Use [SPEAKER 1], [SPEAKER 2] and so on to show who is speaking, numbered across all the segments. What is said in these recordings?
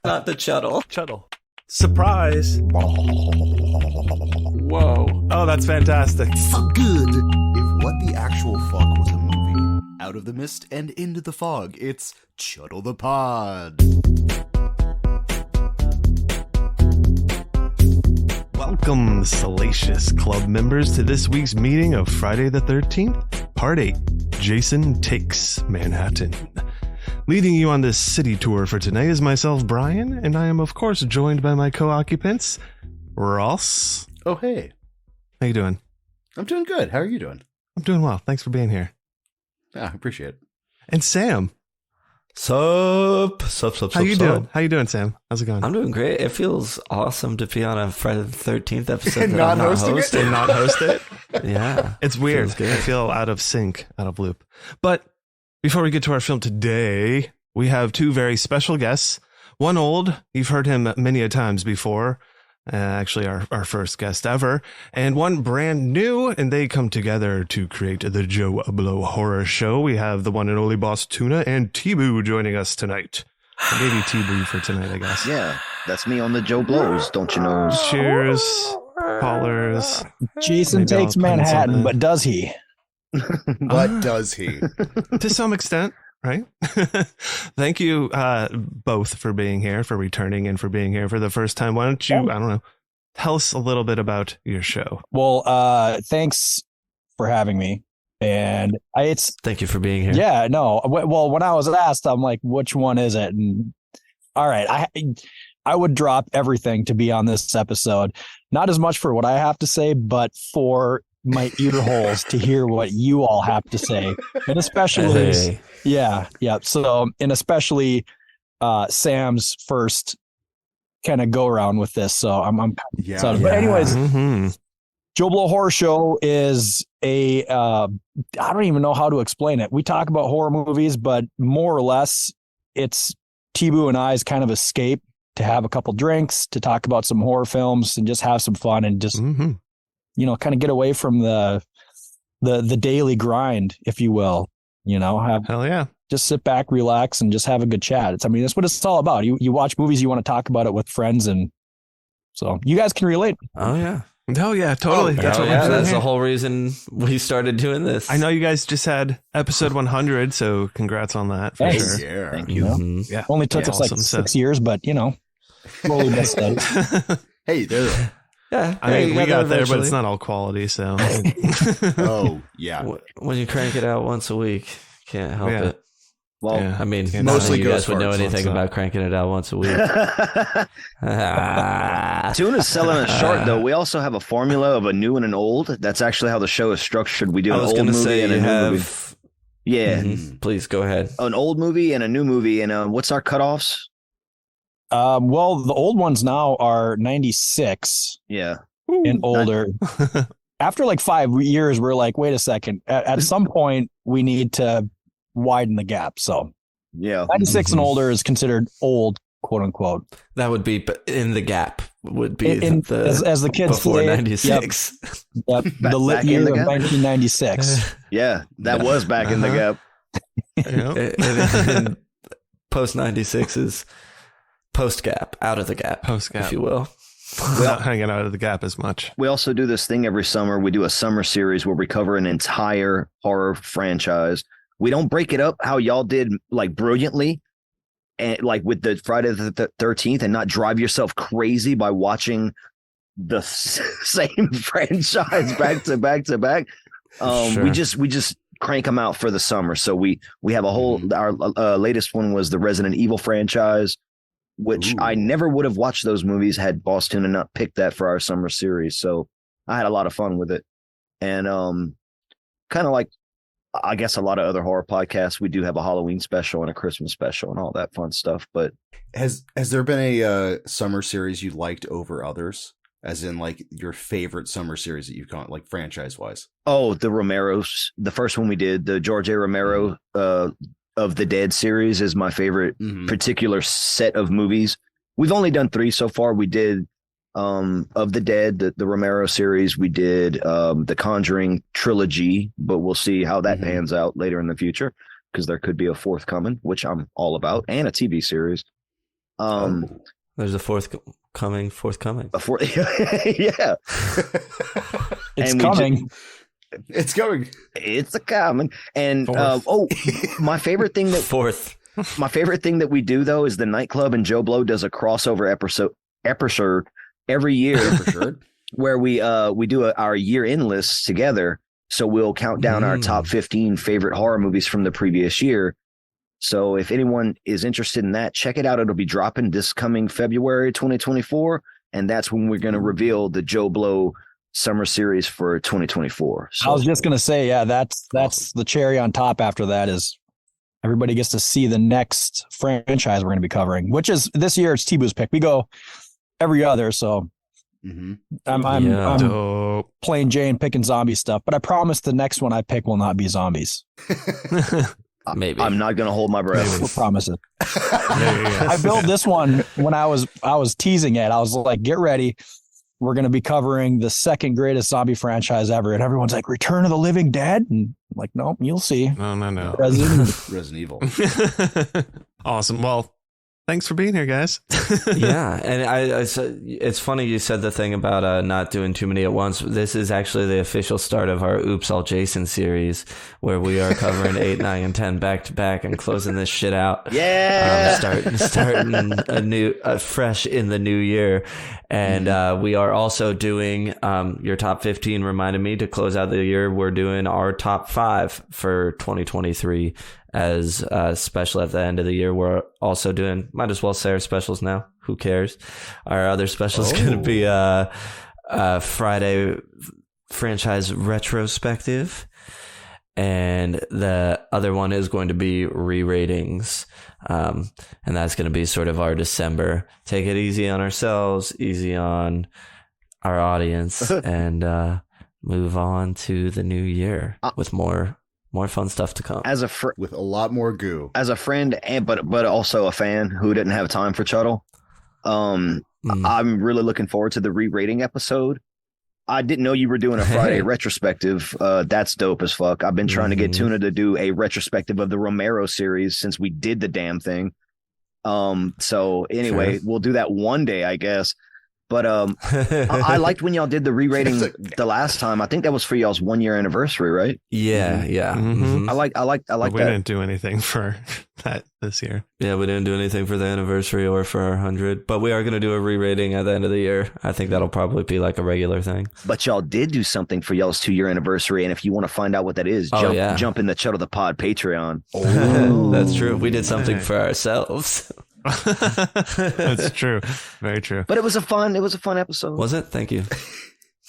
[SPEAKER 1] Not the Chuddle.
[SPEAKER 2] Chuddle. Surprise.
[SPEAKER 1] Whoa.
[SPEAKER 2] Oh, that's fantastic.
[SPEAKER 3] Fuck good. If What the Actual Fuck was a movie, out of the mist and into the fog, it's Chuddle the Pod.
[SPEAKER 2] Welcome, Salacious Club members, to this week's meeting of Friday the 13th, Part 8, Jason Takes Manhattan. Leading you on this city tour for today is myself, Bryan, and I am, of course, joined by my co-occupants, Ross.
[SPEAKER 3] Oh, hey.
[SPEAKER 2] How you doing?
[SPEAKER 3] I'm doing good. How are you doing?
[SPEAKER 2] I'm doing well. Thanks for being here.
[SPEAKER 3] Yeah, I appreciate it.
[SPEAKER 2] And Sam.
[SPEAKER 1] Sup.
[SPEAKER 2] How you doing? How you doing, Sam? How's it going?
[SPEAKER 1] I'm doing great. It feels awesome to be on a Friday the 13th episode
[SPEAKER 3] And
[SPEAKER 1] that
[SPEAKER 3] not
[SPEAKER 1] I'm not
[SPEAKER 3] hosting it?
[SPEAKER 1] hosting.
[SPEAKER 2] And not host it?
[SPEAKER 1] Yeah.
[SPEAKER 2] It's weird.
[SPEAKER 1] Feels good.
[SPEAKER 2] I feel out of sync, out of loop. But before we get to our film today, we have two very special guests. One old, you've heard him many a times before, actually our first guest ever, and one brand new, and they come together to create the Joe Blow Horror Show. We have the one and only Boss Tuna and T-Boo joining us tonight. Or maybe T-Boo for tonight, I guess.
[SPEAKER 4] Yeah, that's me on the Joe Blows, don't you know?
[SPEAKER 2] Cheers, callers.
[SPEAKER 5] Jason
[SPEAKER 2] Maybe
[SPEAKER 5] takes
[SPEAKER 2] I'll put in
[SPEAKER 5] Manhattan,
[SPEAKER 2] something.
[SPEAKER 5] but does he?
[SPEAKER 3] What does he?
[SPEAKER 2] To some extent, right? Thank you both for being here, for returning, and for being here for the first time. Why don't you, I don't know, tell us a little bit about your show?
[SPEAKER 5] Well, thanks for having me. And
[SPEAKER 1] Thank you for being here.
[SPEAKER 5] yeah, no. Well, when I was asked, I'm like, which one is it? And all right, I would drop everything to be on this episode. Not as much for what I have to say, but for my ear holes to hear what you all have to say. And especially,
[SPEAKER 1] Hey.
[SPEAKER 5] yeah. So, and especially Sam's first kind of go around with this. So I'm
[SPEAKER 3] Yeah.
[SPEAKER 5] excited. But anyways,
[SPEAKER 2] Mhm.
[SPEAKER 5] Joe Blow Horror Show is a, I don't even know how to explain it. We talk about horror movies, but more or less it's T-Boo and I's kind of escape to have a couple drinks, to talk about some horror films and just have some fun and just,
[SPEAKER 2] Mhm.
[SPEAKER 5] you know, kind of get away from the daily grind, if you will, you know,
[SPEAKER 2] Hell yeah.
[SPEAKER 5] just sit back, relax, and just have a good chat. I mean, that's what it's all about. You watch movies, you want to talk about it with friends. And so you guys can relate.
[SPEAKER 1] Oh, yeah.
[SPEAKER 2] Oh yeah, totally. That's what we're doing
[SPEAKER 1] That's
[SPEAKER 2] here.
[SPEAKER 1] the whole reason we started doing this.
[SPEAKER 2] I know you guys just had episode 100, so congrats on that for
[SPEAKER 5] Thanks.
[SPEAKER 2] sure.
[SPEAKER 3] Yeah.
[SPEAKER 4] Thank you.
[SPEAKER 1] Mhm.
[SPEAKER 2] Yeah.
[SPEAKER 5] Only took
[SPEAKER 2] Yeah,
[SPEAKER 5] us like
[SPEAKER 2] awesome.
[SPEAKER 5] 6 years, but you know, slowly but steady.
[SPEAKER 3] Hey, there.
[SPEAKER 1] Yeah.
[SPEAKER 2] I mean,
[SPEAKER 1] you
[SPEAKER 2] we got there, but
[SPEAKER 1] eventually.
[SPEAKER 2] it's not all quality, so.
[SPEAKER 3] Oh, yeah.
[SPEAKER 1] When you crank it out once a week, can't help
[SPEAKER 2] Yeah.
[SPEAKER 1] it.
[SPEAKER 4] Well,
[SPEAKER 2] Yeah.
[SPEAKER 1] I mean,
[SPEAKER 2] Yeah,
[SPEAKER 1] not
[SPEAKER 3] mostly
[SPEAKER 1] that you guys
[SPEAKER 3] ghost
[SPEAKER 1] would know
[SPEAKER 3] farts,
[SPEAKER 1] anything
[SPEAKER 2] so-
[SPEAKER 1] about cranking it out once a week.
[SPEAKER 4] Tuna's selling us short, though. We also have a formula of a new and an old. That's actually how the show is structured. We do
[SPEAKER 1] I
[SPEAKER 4] an
[SPEAKER 1] was
[SPEAKER 4] old
[SPEAKER 1] going to
[SPEAKER 4] movie
[SPEAKER 1] say
[SPEAKER 4] and a
[SPEAKER 1] you
[SPEAKER 4] new movie.
[SPEAKER 1] have.
[SPEAKER 4] Yeah,
[SPEAKER 1] Mhm. Please go ahead.
[SPEAKER 4] an old movie and a new movie. And what's our cutoffs?
[SPEAKER 5] Well, the old ones now are 96
[SPEAKER 4] Yeah.
[SPEAKER 5] and older. After like 5 years, we're like, wait a second. At some point, we need to widen the gap. So
[SPEAKER 4] Yeah.
[SPEAKER 5] 96 and older is considered old, quote unquote.
[SPEAKER 1] That would be in the gap. Would be
[SPEAKER 5] As the kids
[SPEAKER 1] before
[SPEAKER 5] say,
[SPEAKER 1] 96.
[SPEAKER 5] Yep, the lit
[SPEAKER 4] back in
[SPEAKER 5] year
[SPEAKER 4] the
[SPEAKER 5] of
[SPEAKER 4] gap?
[SPEAKER 5] 1996.
[SPEAKER 4] Yeah. That was back in the
[SPEAKER 2] Uh-huh.
[SPEAKER 4] gap.
[SPEAKER 1] And post 96 is post gap, out of the gap,
[SPEAKER 2] Post-gap.
[SPEAKER 1] if you will.
[SPEAKER 2] Not hanging out of the gap as much.
[SPEAKER 4] We also do this thing every summer. We do a summer series where we cover an entire horror franchise. We don't break it up how y'all did, like, brilliantly, and like with the Friday the 13th, and not drive yourself crazy by watching the same franchise back to back to back.
[SPEAKER 1] Sure.
[SPEAKER 4] We just crank them out for the summer. So we have a whole. Our latest one was the Resident Evil franchise, which
[SPEAKER 3] Ooh.
[SPEAKER 4] I never would have watched those movies had Boss Tuna not picked that for our summer series. So I had a lot of fun with it. And kind of like, I guess, a lot of other horror podcasts, we do have a Halloween special and a Christmas special and all that fun stuff. But
[SPEAKER 3] Has there been a summer series you liked over others? As in, like, your favorite summer series that you've gone, like, franchise-wise?
[SPEAKER 4] oh, the Romeros, the first one we did, the George A. Romero of the Dead series is my favorite
[SPEAKER 3] Mhm.
[SPEAKER 4] particular set of movies. We've only done 3 so far. We did of the Dead, the Romero series. We did the Conjuring trilogy, but we'll see how that
[SPEAKER 3] Mhm.
[SPEAKER 4] pans out later in the future, because there could be a fourth coming, which I'm all about, and a TV series.
[SPEAKER 1] There's a forthcoming.
[SPEAKER 4] Before, yeah,
[SPEAKER 5] It's
[SPEAKER 4] And we
[SPEAKER 5] coming.
[SPEAKER 3] It's going.
[SPEAKER 4] it's a coming. And
[SPEAKER 2] Fourth.
[SPEAKER 4] my favorite thing that
[SPEAKER 1] Fourth.
[SPEAKER 4] we do though is the nightclub, and Joe Blow does a crossover episode every year
[SPEAKER 3] For sure.
[SPEAKER 4] where we do our year-end lists together. So we'll count down our top 15 favorite horror movies from the previous year. So if anyone is interested in that, check it out. It'll be dropping this coming February 2024, and that's when we're going to reveal the Joe Blow summer series for 2024. So
[SPEAKER 5] I was just gonna say, yeah, that's the cherry on top. After that is everybody gets to see the next franchise we're gonna be covering, which is this year. It's T-Boo's pick. We go every other, so
[SPEAKER 3] Mhm.
[SPEAKER 5] I'm
[SPEAKER 2] Dope.
[SPEAKER 5] plain Jane picking zombie stuff. But I promise the next one I pick will not be zombies.
[SPEAKER 1] Maybe.
[SPEAKER 4] I'm not going to hold my breath.
[SPEAKER 5] I promise it.
[SPEAKER 2] Yeah.
[SPEAKER 5] I built this one when I was teasing it. I was like, get ready. We're going to be covering the second greatest zombie franchise ever. And everyone's like, Return of the Living Dead? And I'm like, nope, you'll see.
[SPEAKER 2] No.
[SPEAKER 3] Resident Evil.
[SPEAKER 2] Awesome. Well, thanks for being here, guys.
[SPEAKER 1] Yeah, and it's funny you said the thing about not doing too many at once. This is actually the official start of our Oops All Jason series, where we are covering 8, 9, and 10 back to back and closing this shit out.
[SPEAKER 4] Yeah.
[SPEAKER 1] Starting fresh in the new year, and we are also doing your top 15. Reminded me to close out the year. We're doing our top 5 for 2023. As special at the end of the year. We're also doing, might as well say our specials now. Who cares? Our other special is going to be Friday franchise retrospective. And the other one is going to be re-ratings. And that's going to be sort of our December. Take it easy on ourselves, easy on our audience, and move on to the new year with more fun stuff to come.
[SPEAKER 3] With a lot more goo.
[SPEAKER 4] As a friend, but also a fan who didn't have time for Chuddle, I'm really looking forward to the re-rating episode. I didn't know you were doing a Friday retrospective. That's dope as fuck. I've been trying to get Tuna to do a retrospective of the Romero series since we did the damn thing. So anyway, we'll do that one day, I guess. But I liked when y'all did the re-rating the last time. I think that was for y'all's 1 year anniversary, right?
[SPEAKER 1] Yeah.
[SPEAKER 2] Mm-hmm.
[SPEAKER 4] I like
[SPEAKER 2] We
[SPEAKER 4] that.
[SPEAKER 2] didn't do anything for that this year.
[SPEAKER 1] Yeah, we didn't do anything for the anniversary or for our 100, but we are going to do a re-rating at the end of the year. I think that'll probably be like a regular thing.
[SPEAKER 4] But y'all did do something for y'all's 2 year anniversary, and if you want to find out what that is, jump in the Chuddle the Pod Patreon.
[SPEAKER 1] That's true. We did something for ourselves.
[SPEAKER 2] That's true. Very true.
[SPEAKER 4] But it was a fun episode.
[SPEAKER 1] Was it? Thank you.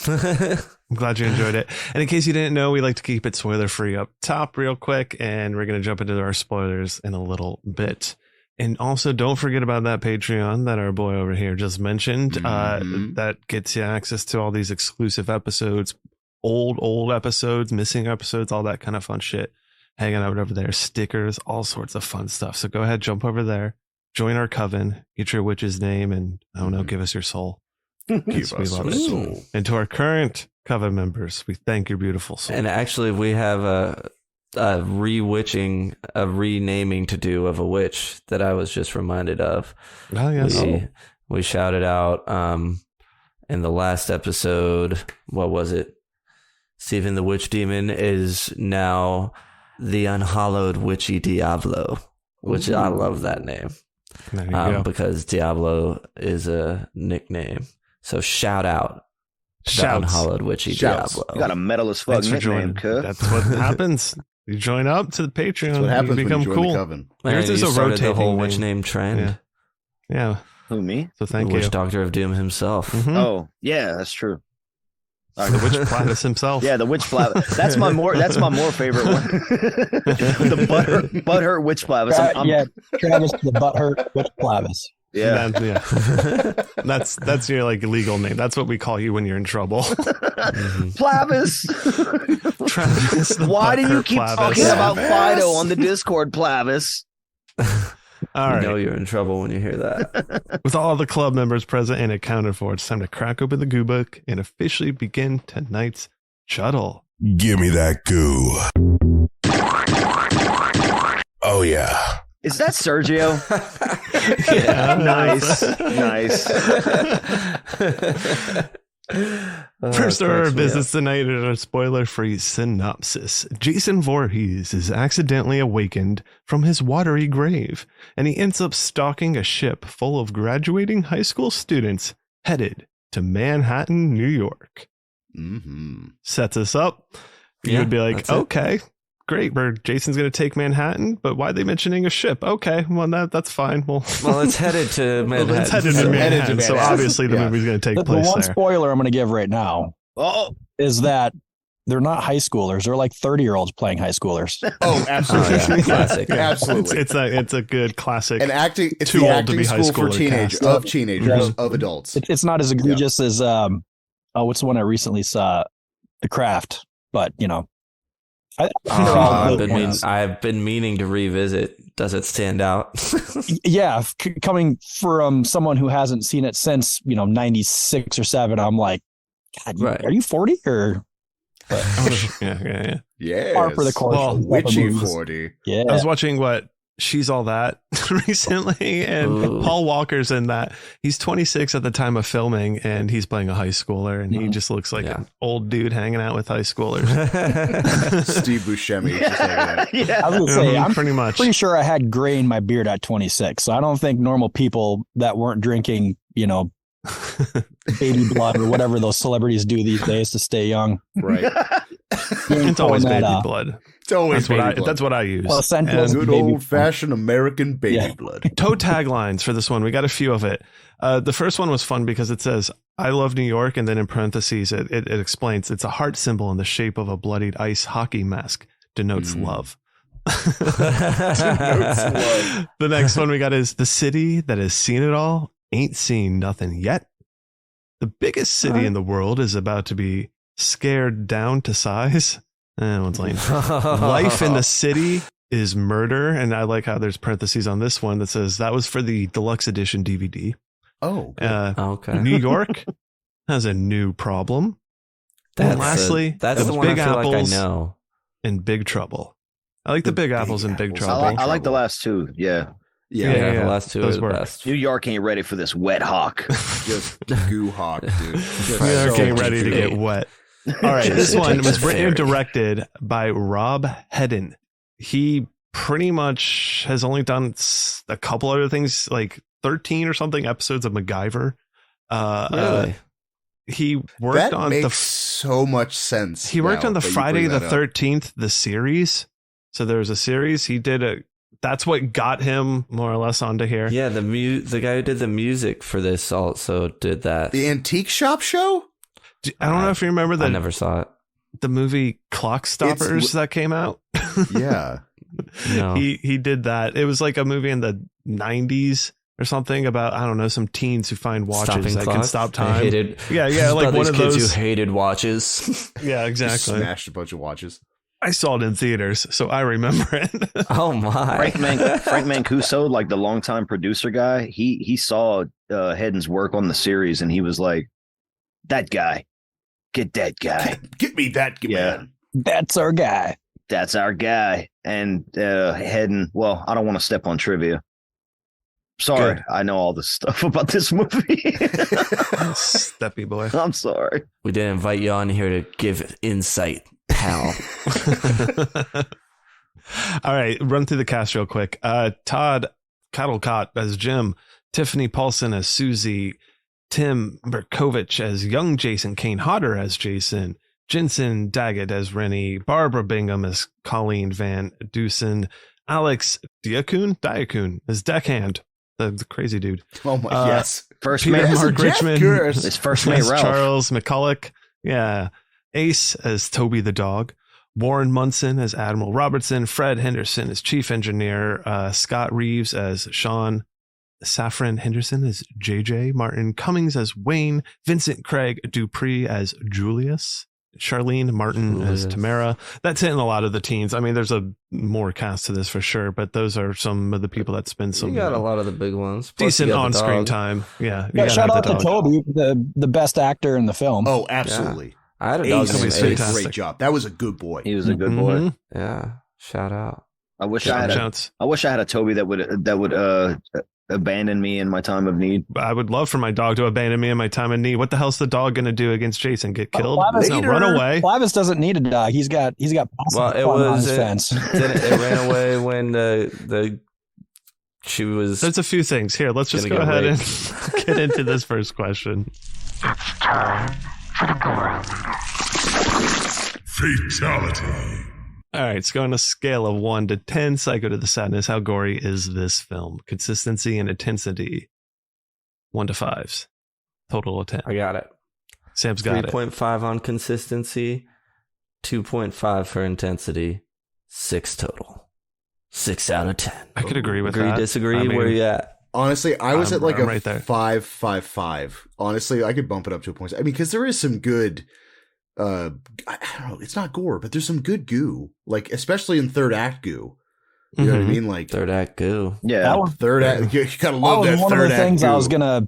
[SPEAKER 2] I'm glad you enjoyed it. And in case you didn't know, we like to keep it spoiler free up top real quick, and we're going to jump into our spoilers in a little bit. And also, don't forget about that Patreon that our boy over here just mentioned. That gets you access to all these exclusive episodes, old episodes, missing episodes, all that kind of fun shit. Hanging out over there, stickers, all sorts of fun stuff. So go ahead, jump over there. Join our coven, get your witch's name, and I don't know, give us your soul.
[SPEAKER 3] Give us
[SPEAKER 2] love
[SPEAKER 3] your
[SPEAKER 2] it.
[SPEAKER 3] soul.
[SPEAKER 2] And to our current coven members, we thank your beautiful soul.
[SPEAKER 1] And actually, we have a renaming to do of a witch that I was just reminded of.
[SPEAKER 2] Oh, yes.
[SPEAKER 1] We shouted out in the last episode, what was it? Stephen the Witch Demon is now the Unhallowed Witchy Diablo, which I love that name.
[SPEAKER 2] There you go.
[SPEAKER 1] Because Diablo is a nickname. So shout out to the
[SPEAKER 2] Shouts.
[SPEAKER 1] Unhallowed Witchy
[SPEAKER 3] Shouts.
[SPEAKER 1] Diablo.
[SPEAKER 4] You got a metal as fuck
[SPEAKER 2] Thanks for
[SPEAKER 4] nickname,
[SPEAKER 2] joining.
[SPEAKER 4] cuh.
[SPEAKER 2] That's what happens. You join up to the Patreon.
[SPEAKER 3] That's what happens
[SPEAKER 2] you
[SPEAKER 3] when
[SPEAKER 2] become
[SPEAKER 3] you join
[SPEAKER 2] cool.
[SPEAKER 3] the coven.
[SPEAKER 1] Man,
[SPEAKER 2] Yours is
[SPEAKER 1] you
[SPEAKER 2] a
[SPEAKER 1] started the
[SPEAKER 2] rotating
[SPEAKER 1] whole witch
[SPEAKER 2] name.
[SPEAKER 1] name trend.
[SPEAKER 2] Yeah.
[SPEAKER 4] Who, me?
[SPEAKER 2] So thank
[SPEAKER 1] the
[SPEAKER 2] you.
[SPEAKER 1] Witch Doctor of Doom himself.
[SPEAKER 2] Mhm.
[SPEAKER 4] Oh, yeah, that's true.
[SPEAKER 2] The Witch Platus himself.
[SPEAKER 4] Yeah, the witch Plavis. That's my more favorite one. The butthurt witch Plavis.
[SPEAKER 5] Travis the butthurt witch Plavis.
[SPEAKER 4] Yeah.
[SPEAKER 2] That's your like legal name. That's what we call you when you're in trouble.
[SPEAKER 4] Plavis.
[SPEAKER 2] Travis the
[SPEAKER 4] Why do you
[SPEAKER 2] butthurt
[SPEAKER 4] keep
[SPEAKER 2] Plavis.
[SPEAKER 4] talking about Fido on the Discord, Plavis?
[SPEAKER 2] All right.
[SPEAKER 1] You know you're in trouble when you hear that.
[SPEAKER 2] With all the club members present and accounted for, it's time to crack open the goo book and officially begin tonight's Chuddle.
[SPEAKER 6] Give me that goo. Oh, yeah.
[SPEAKER 4] Is that Sergio?
[SPEAKER 1] Yeah.
[SPEAKER 4] Nice.
[SPEAKER 2] First order
[SPEAKER 1] cracks
[SPEAKER 2] of
[SPEAKER 1] me
[SPEAKER 2] business tonight is a spoiler-free synopsis. Jason Voorhees is accidentally awakened from his watery grave, and he ends up stalking a ship full of graduating high school students headed to Manhattan, New York.
[SPEAKER 3] Mm-hmm.
[SPEAKER 2] Sets us up. You
[SPEAKER 1] Yeah,
[SPEAKER 2] would be like,
[SPEAKER 1] that's it.
[SPEAKER 2] okay, great. Jason's going to take Manhattan, but why are they mentioning a ship? Okay, well, that's fine. Well,
[SPEAKER 1] Well, it's headed to Manhattan.
[SPEAKER 2] it's headed to
[SPEAKER 3] So-
[SPEAKER 2] Manhattan,
[SPEAKER 3] headed to
[SPEAKER 2] so
[SPEAKER 3] Manhattan.
[SPEAKER 2] obviously the
[SPEAKER 3] Yeah.
[SPEAKER 2] movie's going to take
[SPEAKER 5] The
[SPEAKER 2] place
[SPEAKER 5] one
[SPEAKER 2] there.
[SPEAKER 5] spoiler I'm going to give right now
[SPEAKER 4] Oh,
[SPEAKER 5] is that they're not high schoolers. They're like 30-year-olds playing high schoolers.
[SPEAKER 3] Oh, absolutely.
[SPEAKER 1] Oh, yeah. Classic.
[SPEAKER 3] Absolutely.
[SPEAKER 2] It's a good classic.
[SPEAKER 3] And acting, it's
[SPEAKER 2] Too
[SPEAKER 3] the
[SPEAKER 2] old to
[SPEAKER 3] acting
[SPEAKER 2] be high
[SPEAKER 3] school for
[SPEAKER 2] schooler
[SPEAKER 3] teenagers,
[SPEAKER 2] cast.
[SPEAKER 3] of teenagers,
[SPEAKER 5] Yeah.
[SPEAKER 3] of adults.
[SPEAKER 5] It's not as egregious as what's the one I recently saw, The Craft. But they're all
[SPEAKER 1] I've
[SPEAKER 5] good ones.
[SPEAKER 1] I've been meaning to revisit. Does it stand out?
[SPEAKER 5] Yeah, coming from someone who hasn't seen it since 96 or 7, I'm like, God,
[SPEAKER 1] Right.
[SPEAKER 5] are you 40 or?
[SPEAKER 2] Yeah.
[SPEAKER 3] Yes.
[SPEAKER 5] Par for the course.
[SPEAKER 2] Well,
[SPEAKER 3] Witchy
[SPEAKER 5] Movies.
[SPEAKER 3] 40.
[SPEAKER 5] Yeah,
[SPEAKER 2] I was watching She's All That recently, and
[SPEAKER 1] Ooh.
[SPEAKER 2] Paul Walker's in that. He's 26 at the time of filming, and he's playing a high schooler, and he just looks like
[SPEAKER 1] Yeah.
[SPEAKER 2] an old dude hanging out with high schoolers.
[SPEAKER 3] Steve Buscemi. Just like that.
[SPEAKER 4] yeah.
[SPEAKER 5] I was gonna say, I'm
[SPEAKER 2] pretty much.
[SPEAKER 5] pretty sure I had gray in my beard at 26, so I don't think normal people that weren't drinking, baby blood or whatever those celebrities do these days to stay young.
[SPEAKER 3] Right.
[SPEAKER 2] It's always
[SPEAKER 5] Pulling that
[SPEAKER 2] baby
[SPEAKER 5] up.
[SPEAKER 2] blood.
[SPEAKER 3] It's always
[SPEAKER 2] That's what I use.
[SPEAKER 5] Well, essentially,
[SPEAKER 2] And
[SPEAKER 3] good
[SPEAKER 5] baby
[SPEAKER 3] old fashioned American baby
[SPEAKER 5] Yeah.
[SPEAKER 3] blood.
[SPEAKER 2] toe taglines for this one. We got a few of it. The first one was fun because it says, I love New York. And then in parentheses, it explains it's a heart symbol in the shape of a bloodied ice hockey mask. Denotes love. The next one we got is the city that has seen it all ain't seen nothing yet. The biggest city in the world is about to be scared down to size. One's lame. Life in the city is murder. And I like how there's parentheses on this one that says that was for the deluxe edition DVD.
[SPEAKER 3] Oh, good.
[SPEAKER 1] Okay.
[SPEAKER 2] New York has a new problem. And lastly,
[SPEAKER 1] that's the one
[SPEAKER 2] Big
[SPEAKER 1] I feel like I
[SPEAKER 2] Apples
[SPEAKER 1] know.
[SPEAKER 2] in Big Trouble. I like the Big Apples in Big
[SPEAKER 3] Apples.
[SPEAKER 2] Trouble.
[SPEAKER 4] I like the last two. Yeah.
[SPEAKER 3] Yeah.
[SPEAKER 1] The last two
[SPEAKER 2] those
[SPEAKER 1] are the
[SPEAKER 2] work.
[SPEAKER 1] best.
[SPEAKER 4] New York ain't ready for this wet hawk.
[SPEAKER 3] Just goo hawk, dude. Just
[SPEAKER 2] We are
[SPEAKER 3] so
[SPEAKER 2] getting ready to
[SPEAKER 3] good.
[SPEAKER 2] get wet. All right, this one was written and directed by Rob Hedden. He pretty much has only done a couple other things, like 13 or something episodes of MacGyver.
[SPEAKER 1] Really?
[SPEAKER 2] He worked
[SPEAKER 3] That
[SPEAKER 2] on
[SPEAKER 3] makes so much sense.
[SPEAKER 2] He worked
[SPEAKER 3] now
[SPEAKER 2] on the
[SPEAKER 3] that you
[SPEAKER 2] Friday
[SPEAKER 3] bring
[SPEAKER 2] the
[SPEAKER 3] that up.
[SPEAKER 2] 13th, the series. So there was a series. He did that's what got him more or less onto here.
[SPEAKER 1] Yeah, the guy who did the music for this also did that.
[SPEAKER 3] The Antique Shop Show?
[SPEAKER 2] I don't know if you remember
[SPEAKER 1] I never saw it.
[SPEAKER 2] the movie Clock Stoppers that came out.
[SPEAKER 3] Yeah.
[SPEAKER 1] No.
[SPEAKER 2] He did that. It was like a movie in the 90s or something about, I don't know, some teens who find watches
[SPEAKER 1] Stopping
[SPEAKER 2] that can
[SPEAKER 1] clocks?
[SPEAKER 2] stop
[SPEAKER 1] I
[SPEAKER 2] time.
[SPEAKER 1] hated,
[SPEAKER 2] Yeah,
[SPEAKER 1] It's
[SPEAKER 2] like
[SPEAKER 1] about
[SPEAKER 2] one
[SPEAKER 1] these
[SPEAKER 2] of
[SPEAKER 1] kids
[SPEAKER 2] those.
[SPEAKER 1] who hated watches.
[SPEAKER 2] Yeah,
[SPEAKER 3] Just
[SPEAKER 2] exactly.
[SPEAKER 3] smashed a bunch of watches.
[SPEAKER 2] I saw it in theaters, so I remember it.
[SPEAKER 1] Oh my!
[SPEAKER 4] Frank Mancuso, like the longtime producer guy, he saw Hedden's work on the series and he was like, that guy, get that guy.
[SPEAKER 3] Get me that
[SPEAKER 4] Yeah.
[SPEAKER 3] man.
[SPEAKER 5] That's our guy.
[SPEAKER 4] That's our guy. And Hedden, well, I don't want to step on trivia. Sorry,
[SPEAKER 2] Good.
[SPEAKER 4] I know all this stuff about this movie.
[SPEAKER 2] Steppy boy.
[SPEAKER 4] I'm sorry.
[SPEAKER 1] We didn't invite you on here to give insight, pal.
[SPEAKER 2] All right, run through the cast real quick. Todd Cattlecott as Jim, Tiffany Paulson as Susie, Tim Berkovich as young Jason, Kane Hodder as Jason, Jensen Daggett as Rennie, Barbara Bingham as Colleen Van Dusen, Alex Diakun as Deckhand, the crazy dude.
[SPEAKER 3] Oh my yes.
[SPEAKER 4] First
[SPEAKER 2] Peter
[SPEAKER 4] mate,
[SPEAKER 2] Mark
[SPEAKER 3] Jeff
[SPEAKER 2] Richmond
[SPEAKER 3] Gers.
[SPEAKER 4] his first mate
[SPEAKER 2] as
[SPEAKER 4] Ralph.
[SPEAKER 2] Charles McCulloch. Yeah. Ace as Toby the dog. Warren Munson as Admiral Robertson. Fred Henderson as Chief Engineer. Scott Reeves as Sean. Saffron Henderson as JJ. Martin Cummings as Wayne. Vincent Craig Dupree as Julius. Charlene Martin as
[SPEAKER 1] Julius.
[SPEAKER 2] Tamara. That's hitting a lot of the teens. I mean, there's a more cast to this for sure, but those are some of the people that spend some
[SPEAKER 1] You got a lot of the big ones. Plus
[SPEAKER 2] decent
[SPEAKER 1] you got the
[SPEAKER 2] on-screen
[SPEAKER 1] dog.
[SPEAKER 2] time. Yeah. you
[SPEAKER 5] Yeah,
[SPEAKER 2] gotta
[SPEAKER 5] shout
[SPEAKER 2] have
[SPEAKER 5] out
[SPEAKER 2] the
[SPEAKER 5] to
[SPEAKER 2] dog.
[SPEAKER 5] Toby, the best actor in the film.
[SPEAKER 3] Oh, absolutely.
[SPEAKER 1] I had a dog
[SPEAKER 3] Ace
[SPEAKER 1] named
[SPEAKER 2] Toby's
[SPEAKER 3] did a
[SPEAKER 1] Ace.
[SPEAKER 2] fantastic.
[SPEAKER 3] great job. That was a good boy.
[SPEAKER 4] He was a good boy.
[SPEAKER 2] Mhm.
[SPEAKER 1] Yeah, shout out.
[SPEAKER 4] I wish
[SPEAKER 2] John
[SPEAKER 4] I had
[SPEAKER 2] Jones.
[SPEAKER 4] I wish I had a Toby that would abandon me in my time of need.
[SPEAKER 2] I would love for my dog to abandon me in my time of need. What the hell's the dog going to do against Jason? Get killed? No, run away.
[SPEAKER 5] Flavis doesn't need a dog. He's got
[SPEAKER 1] Well, it
[SPEAKER 5] on his
[SPEAKER 1] was
[SPEAKER 5] fence.
[SPEAKER 1] it ran away when she was.
[SPEAKER 2] There's a few things here. Let's just go ahead and get into this first question.
[SPEAKER 6] It's time for the gore fatality.
[SPEAKER 2] All right, so on a scale of 1 to 10, Psycho to the Sadness, how gory is this film? Consistency and intensity. 1 to 5s. Total of 10.
[SPEAKER 1] I got it.
[SPEAKER 2] Sam's got
[SPEAKER 1] 3.5 on consistency, 2.5 for intensity, 6 total. 6 out of 10.
[SPEAKER 2] I could agree with
[SPEAKER 1] Agree,
[SPEAKER 2] that.
[SPEAKER 1] disagree?
[SPEAKER 2] I mean,
[SPEAKER 1] Where you at?
[SPEAKER 3] Honestly, I was at like
[SPEAKER 2] I'm
[SPEAKER 3] a
[SPEAKER 2] right there.
[SPEAKER 3] 5.55. Honestly, I could bump it up to a point. I mean, because there is some good. I don't know. It's not gore, but there's some good goo. Like especially in third act goo. You know what I mean? Like
[SPEAKER 1] Third act goo.
[SPEAKER 4] Yeah.
[SPEAKER 5] That was,
[SPEAKER 3] third act. You gotta love that
[SPEAKER 5] one
[SPEAKER 3] third
[SPEAKER 5] of the
[SPEAKER 3] act
[SPEAKER 5] things
[SPEAKER 3] goo.
[SPEAKER 5] I was gonna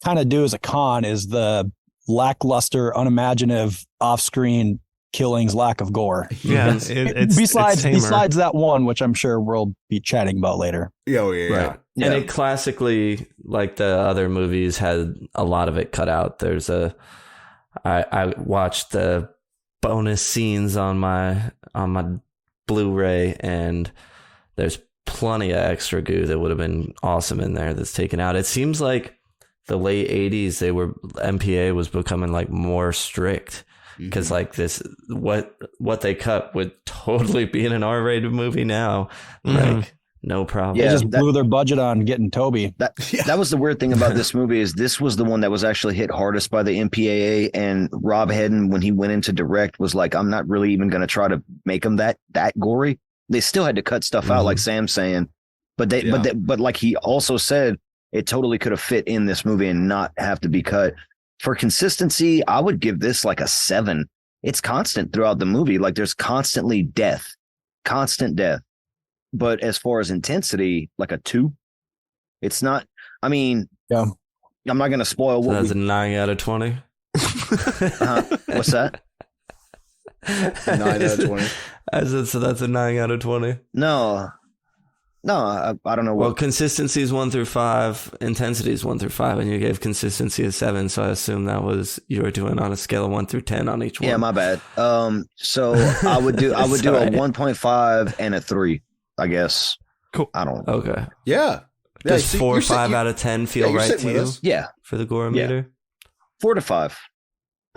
[SPEAKER 5] kind of do as a con is the lackluster, unimaginative off-screen killings, lack of gore.
[SPEAKER 2] Yeah, it's
[SPEAKER 5] besides
[SPEAKER 2] tamer.
[SPEAKER 5] besides that one, which I'm sure we'll be chatting about later.
[SPEAKER 3] Oh yeah.
[SPEAKER 1] Right. And it classically, like the other movies, had a lot of it cut out. I watched the bonus scenes on my Blu-ray, and there's plenty of extra goo that would have been awesome in there that's taken out. It seems like the late 80s MPA was becoming like more strict, because like this what they cut would totally be in an R-rated movie now. Like no problem.
[SPEAKER 5] They
[SPEAKER 4] Yeah,
[SPEAKER 5] just blew their budget on getting Toby.
[SPEAKER 4] That was the weird thing about this movie is this was the one that was actually hit hardest by the MPAA, and Rob Hedden, when he went into direct, was like, I'm not really even going to try to make them that gory. They still had to cut stuff out, like Sam's saying, but like he also said, it totally could have fit in this movie and not have to be cut. For consistency, I would give this like a 7. It's constant throughout the movie. Like there's constantly constant death. But as far as intensity, like a 2. It's not, I mean, I'm not going to spoil
[SPEAKER 1] So
[SPEAKER 4] what
[SPEAKER 1] that's a 9 out of 20.
[SPEAKER 4] what's that?
[SPEAKER 3] 9 out of 20.
[SPEAKER 1] I said, so that's a 9 out of 20.
[SPEAKER 4] No, I don't know
[SPEAKER 1] Well,
[SPEAKER 4] what.
[SPEAKER 1] consistency is 1 through 5, intensity is 1 through 5, and you gave consistency a 7. So I assume that was you were doing on a scale of 1 through 10 on each one.
[SPEAKER 4] Yeah, my bad. So I would do a
[SPEAKER 1] Sorry.
[SPEAKER 4] 1.5 and a 3, I guess.
[SPEAKER 2] Cool.
[SPEAKER 4] I don't.
[SPEAKER 1] Okay.
[SPEAKER 3] Yeah.
[SPEAKER 1] Does
[SPEAKER 3] so
[SPEAKER 1] 4 or
[SPEAKER 3] you're
[SPEAKER 1] 5
[SPEAKER 3] you're-
[SPEAKER 1] out of 10 feel
[SPEAKER 3] you're
[SPEAKER 1] right
[SPEAKER 3] sitting
[SPEAKER 1] to
[SPEAKER 3] with
[SPEAKER 1] you
[SPEAKER 3] us.
[SPEAKER 4] Yeah,
[SPEAKER 1] for the gore
[SPEAKER 4] Yeah.
[SPEAKER 1] meter?
[SPEAKER 4] 4 to 5,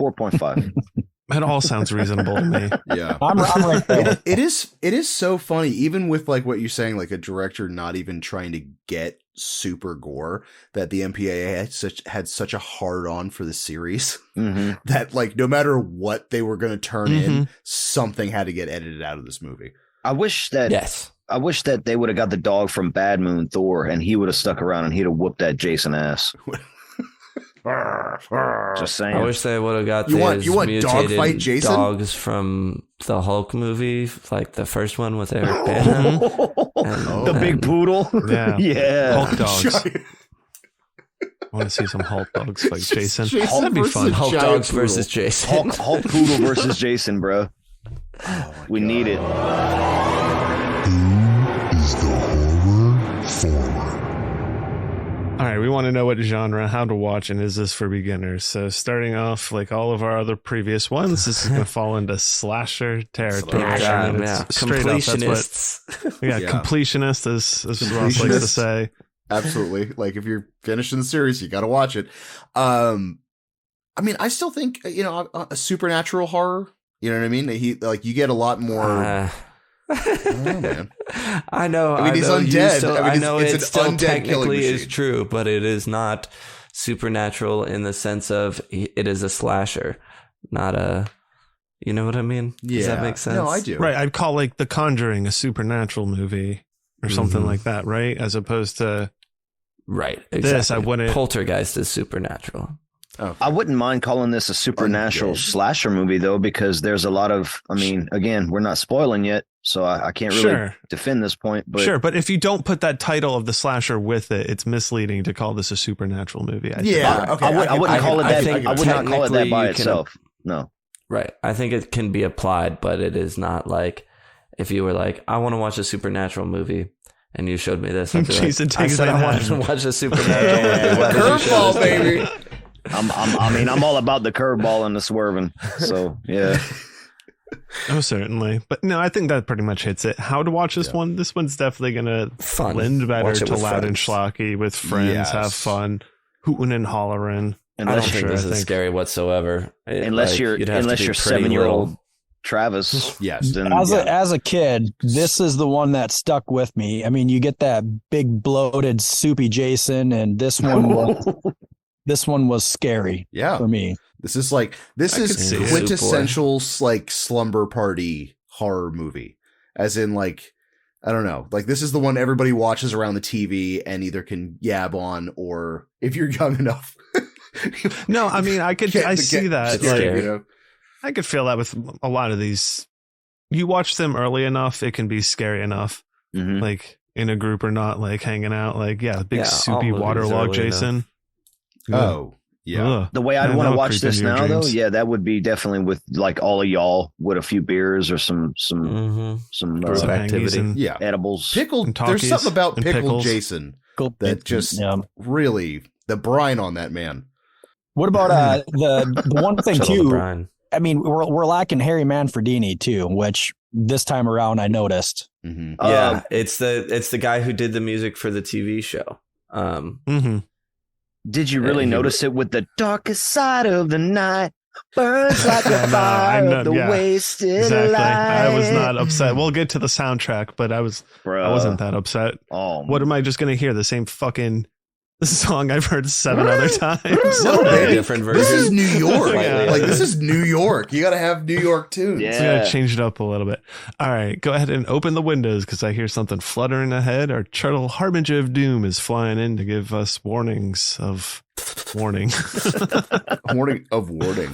[SPEAKER 4] 4.5.
[SPEAKER 2] That all sounds reasonable to me.
[SPEAKER 3] Yeah.
[SPEAKER 5] I'm right there.
[SPEAKER 3] It is so funny, even with like what you're saying, like a director not even trying to get super gore, that the MPAA had such a hard on for the series
[SPEAKER 4] Mm-hmm.
[SPEAKER 3] that like no matter what they were going to turn in, something had to get edited out of this movie.
[SPEAKER 4] I wish that they would have got the dog from Bad Moon Thor, and he would have stuck around and he'd have whooped that Jason ass. Just saying.
[SPEAKER 1] I wish they would have got
[SPEAKER 3] You
[SPEAKER 1] these
[SPEAKER 3] want
[SPEAKER 1] mutated
[SPEAKER 3] Dogfight Jason?
[SPEAKER 1] dogs from the Hulk movie, like the first one with Eric Bana.
[SPEAKER 4] The big poodle.
[SPEAKER 2] Yeah.
[SPEAKER 4] Yeah.
[SPEAKER 2] Hulk dogs. I want to see some Hulk dogs fight Jason.
[SPEAKER 3] Jason
[SPEAKER 2] That'd be
[SPEAKER 3] versus
[SPEAKER 2] fun.
[SPEAKER 1] Hulk
[SPEAKER 3] Giant
[SPEAKER 1] dogs
[SPEAKER 3] poodle.
[SPEAKER 1] versus Jason.
[SPEAKER 4] Hulk poodle versus Jason, bro. We need it.
[SPEAKER 6] Is the horror forward?
[SPEAKER 2] All right, we want to know what genre, how to watch, and is this for beginners? So starting off, like all of our other previous ones, this is going to fall into slasher territory.
[SPEAKER 1] God,
[SPEAKER 2] And
[SPEAKER 1] yeah.
[SPEAKER 2] it's straight up, that's what,
[SPEAKER 1] Completionists.
[SPEAKER 2] yeah,
[SPEAKER 3] Yeah.
[SPEAKER 2] completionist, as Ross likes to
[SPEAKER 3] Completionist.
[SPEAKER 2] say.
[SPEAKER 3] Absolutely. Like if you're finishing the series, you got to watch it. I mean, I still think, a supernatural horror, you know what I mean? You get a lot more. I don't know, man.
[SPEAKER 1] I know.
[SPEAKER 3] I mean, he's
[SPEAKER 1] know you
[SPEAKER 3] undead.
[SPEAKER 1] still-
[SPEAKER 3] I mean,
[SPEAKER 1] I know
[SPEAKER 3] it's
[SPEAKER 1] it
[SPEAKER 3] an
[SPEAKER 1] still
[SPEAKER 3] undead killing
[SPEAKER 1] technically is
[SPEAKER 3] machine.
[SPEAKER 1] true, but it is not supernatural in the sense of it is a slasher, not a. You know what I mean? Does that make sense?
[SPEAKER 3] No, I do.
[SPEAKER 2] Right, I'd call like The Conjuring a supernatural movie or something like that, right? As opposed to
[SPEAKER 1] Right.
[SPEAKER 2] This,
[SPEAKER 1] Exactly.
[SPEAKER 2] I wouldn't-
[SPEAKER 1] Poltergeist is supernatural.
[SPEAKER 3] Oh,
[SPEAKER 4] I wouldn't mind calling this a supernatural
[SPEAKER 3] Undead.
[SPEAKER 4] slasher movie, though, because there's a lot of, I mean, again, we're not spoiling yet, so I can't really
[SPEAKER 2] Sure.
[SPEAKER 4] defend this point. But
[SPEAKER 2] sure, but if you don't put that title of the slasher with it, it's misleading to call this a supernatural movie. I think.
[SPEAKER 3] yeah. Okay.
[SPEAKER 4] I wouldn't call it
[SPEAKER 1] I
[SPEAKER 4] that.
[SPEAKER 1] think
[SPEAKER 4] I would not call it that
[SPEAKER 1] technically
[SPEAKER 4] by
[SPEAKER 1] you can-
[SPEAKER 4] itself. No.
[SPEAKER 1] Right. I think it can be applied, but it is not like if you were like, I want to watch a supernatural movie, and you showed me this, I'd be
[SPEAKER 2] Jason
[SPEAKER 1] like, I
[SPEAKER 2] takes
[SPEAKER 1] said
[SPEAKER 2] that
[SPEAKER 1] I wanted
[SPEAKER 2] hand.
[SPEAKER 1] to watch a supernatural movie. Why did you show
[SPEAKER 3] Curveball,
[SPEAKER 1] this to me?
[SPEAKER 3] baby.
[SPEAKER 4] I'm all about the curveball and the swerving. So yeah.
[SPEAKER 2] Oh, certainly. But no, I think that pretty much hits it. How to watch this one? This one's definitely going to
[SPEAKER 1] Fun.
[SPEAKER 2] blend better
[SPEAKER 1] Watch it
[SPEAKER 2] to
[SPEAKER 1] with
[SPEAKER 2] loud and
[SPEAKER 1] friends.
[SPEAKER 2] schlocky with friends,
[SPEAKER 3] Yes.
[SPEAKER 2] have fun, hooting and hollering.
[SPEAKER 1] I don't
[SPEAKER 4] Unless
[SPEAKER 1] think
[SPEAKER 2] sure,
[SPEAKER 1] this
[SPEAKER 2] I
[SPEAKER 1] is
[SPEAKER 2] think.
[SPEAKER 1] scary whatsoever.
[SPEAKER 4] unless you're
[SPEAKER 1] you'd have to be pretty
[SPEAKER 4] 7-year-old
[SPEAKER 1] little.
[SPEAKER 4] Travis.
[SPEAKER 3] Yes.
[SPEAKER 4] Then
[SPEAKER 5] As a kid, this is the one that stuck with me. I mean, you get that big bloated soupy Jason, and this one was scary
[SPEAKER 3] Yeah.
[SPEAKER 5] for me.
[SPEAKER 3] This is
[SPEAKER 2] I could see it.
[SPEAKER 3] quintessential like slumber party horror movie. As in like, I don't know, like this is the one everybody watches around the TV and either can yab on, or if you're young enough.
[SPEAKER 2] No, I mean, I see that.
[SPEAKER 1] It's
[SPEAKER 2] Like,
[SPEAKER 1] scary.
[SPEAKER 3] you know?
[SPEAKER 2] I could feel that with a lot of these. You watch them early enough, it can be scary enough.
[SPEAKER 4] Mhm.
[SPEAKER 2] Like in a group or not, like hanging out. Like, yeah, big
[SPEAKER 1] Yeah, all
[SPEAKER 2] soupy
[SPEAKER 1] movies
[SPEAKER 2] waterlog
[SPEAKER 1] early
[SPEAKER 2] Jason.
[SPEAKER 3] Oh, yeah.
[SPEAKER 2] Ugh.
[SPEAKER 4] The way I'd
[SPEAKER 2] Man,
[SPEAKER 4] want to
[SPEAKER 2] that'll
[SPEAKER 4] watch
[SPEAKER 2] creep
[SPEAKER 4] this
[SPEAKER 2] into your
[SPEAKER 4] now, though,
[SPEAKER 2] dreams.
[SPEAKER 4] yeah, that would be definitely with like all of y'all with a few beers or some
[SPEAKER 1] Mhm.
[SPEAKER 2] Some
[SPEAKER 1] Group activity.
[SPEAKER 2] hangies and-
[SPEAKER 3] Yeah.
[SPEAKER 4] edibles.
[SPEAKER 3] Pickle.
[SPEAKER 2] And
[SPEAKER 3] There's
[SPEAKER 2] Takis
[SPEAKER 3] something about
[SPEAKER 2] and
[SPEAKER 3] Pickled
[SPEAKER 2] pickles.
[SPEAKER 3] Jason
[SPEAKER 5] Cool.
[SPEAKER 3] that just
[SPEAKER 5] Yeah.
[SPEAKER 3] really, the brine on that man.
[SPEAKER 5] What about the one thing
[SPEAKER 1] Chuddle the
[SPEAKER 5] too?
[SPEAKER 1] Bryan.
[SPEAKER 5] I mean, we're lacking Harry Manfredini too, which this time around I noticed.
[SPEAKER 3] Mm-hmm.
[SPEAKER 1] Yeah, it's the guy who did the music for the TV show.
[SPEAKER 2] Mhm.
[SPEAKER 4] Did you really
[SPEAKER 1] he-
[SPEAKER 4] notice it with the darkest side of the night? Burns like
[SPEAKER 2] I
[SPEAKER 4] a
[SPEAKER 2] know,
[SPEAKER 4] fire of the
[SPEAKER 2] yeah.
[SPEAKER 4] wasted
[SPEAKER 2] Exactly. I was
[SPEAKER 4] light.
[SPEAKER 2] not upset. We'll get to the soundtrack, but I wasn't that upset.
[SPEAKER 4] Oh,
[SPEAKER 2] What am I just going to hear? The same fucking song I've heard 7 other times.
[SPEAKER 3] No,
[SPEAKER 1] Very
[SPEAKER 3] baby.
[SPEAKER 1] different
[SPEAKER 3] This is
[SPEAKER 1] version.
[SPEAKER 3] New York.
[SPEAKER 2] Yeah.
[SPEAKER 3] Like this is New York. You got to have New York tunes.
[SPEAKER 4] Yeah.
[SPEAKER 2] So we gotta change it up a little bit. All right, go ahead and open the windows because I hear something fluttering ahead. Our Chuddle Harbinger of Doom is flying in to give us warnings of warning.
[SPEAKER 3] Warning of warning.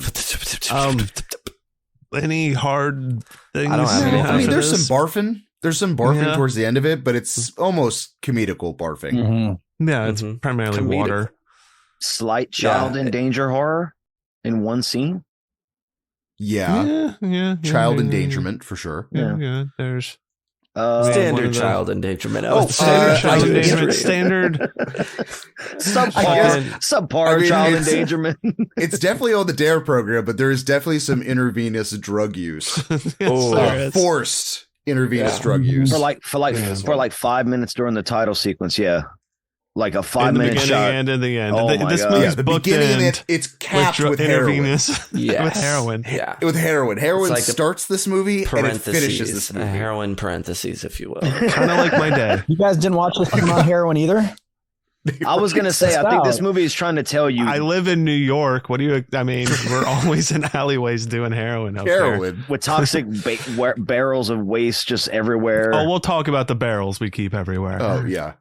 [SPEAKER 2] Any hard things?
[SPEAKER 1] I don't have
[SPEAKER 2] you
[SPEAKER 1] anything.
[SPEAKER 3] I mean,
[SPEAKER 2] for
[SPEAKER 3] there's
[SPEAKER 2] this?
[SPEAKER 3] some barfing. There's some barfing
[SPEAKER 2] Yeah.
[SPEAKER 3] towards the end of it, but it's almost comedical barfing.
[SPEAKER 5] Mhm.
[SPEAKER 2] Yeah, it's
[SPEAKER 1] Mhm.
[SPEAKER 2] primarily
[SPEAKER 1] Comedic.
[SPEAKER 2] water.
[SPEAKER 4] slight child
[SPEAKER 1] Yeah.
[SPEAKER 4] in danger horror in one scene.
[SPEAKER 3] Yeah.
[SPEAKER 2] Yeah.
[SPEAKER 3] Child
[SPEAKER 2] yeah,
[SPEAKER 3] endangerment for sure.
[SPEAKER 2] Yeah. There's
[SPEAKER 4] Uh,
[SPEAKER 2] one
[SPEAKER 1] Standard
[SPEAKER 2] of the-
[SPEAKER 1] child endangerment.
[SPEAKER 3] Oh,
[SPEAKER 2] standard child
[SPEAKER 3] I-
[SPEAKER 2] endangerment. Standard.
[SPEAKER 4] subpar
[SPEAKER 3] I
[SPEAKER 4] child
[SPEAKER 3] mean, it's-
[SPEAKER 4] endangerment.
[SPEAKER 3] It's definitely on the DARE program, but there is definitely some intravenous drug use.
[SPEAKER 2] Yes,
[SPEAKER 1] Oh,
[SPEAKER 2] there is.
[SPEAKER 3] Forced intravenous
[SPEAKER 1] Yeah.
[SPEAKER 3] drug use.
[SPEAKER 4] for like 5 minutes during the title sequence. Yeah, like a
[SPEAKER 2] In the
[SPEAKER 4] 5-minute
[SPEAKER 2] beginning
[SPEAKER 4] shot.
[SPEAKER 2] and in the end.
[SPEAKER 4] Oh
[SPEAKER 2] The-
[SPEAKER 4] my
[SPEAKER 2] this
[SPEAKER 4] God.
[SPEAKER 2] movie's
[SPEAKER 3] Yeah, the beginning of
[SPEAKER 2] bookend
[SPEAKER 3] it, it's capped with heroin.
[SPEAKER 2] intravenous
[SPEAKER 1] Yes.
[SPEAKER 2] with heroin.
[SPEAKER 1] Yeah.
[SPEAKER 3] With heroin. Heroin
[SPEAKER 1] It's like a
[SPEAKER 3] starts this movie and it finishes this
[SPEAKER 1] Parentheses. A
[SPEAKER 3] movie.
[SPEAKER 1] heroin parentheses, if you will.
[SPEAKER 2] Kind of like my day.
[SPEAKER 5] You guys didn't watch this one on heroin either?
[SPEAKER 4] I was gonna say, I think this
[SPEAKER 5] Stout.
[SPEAKER 4] movie is trying to tell you
[SPEAKER 2] I live in New York. What do you? I mean, we're always in alleyways doing heroin. Up
[SPEAKER 3] Heroin.
[SPEAKER 4] with toxic barrels of waste just everywhere.
[SPEAKER 2] There. Oh, we'll talk about the barrels we keep everywhere.
[SPEAKER 3] Oh, yeah.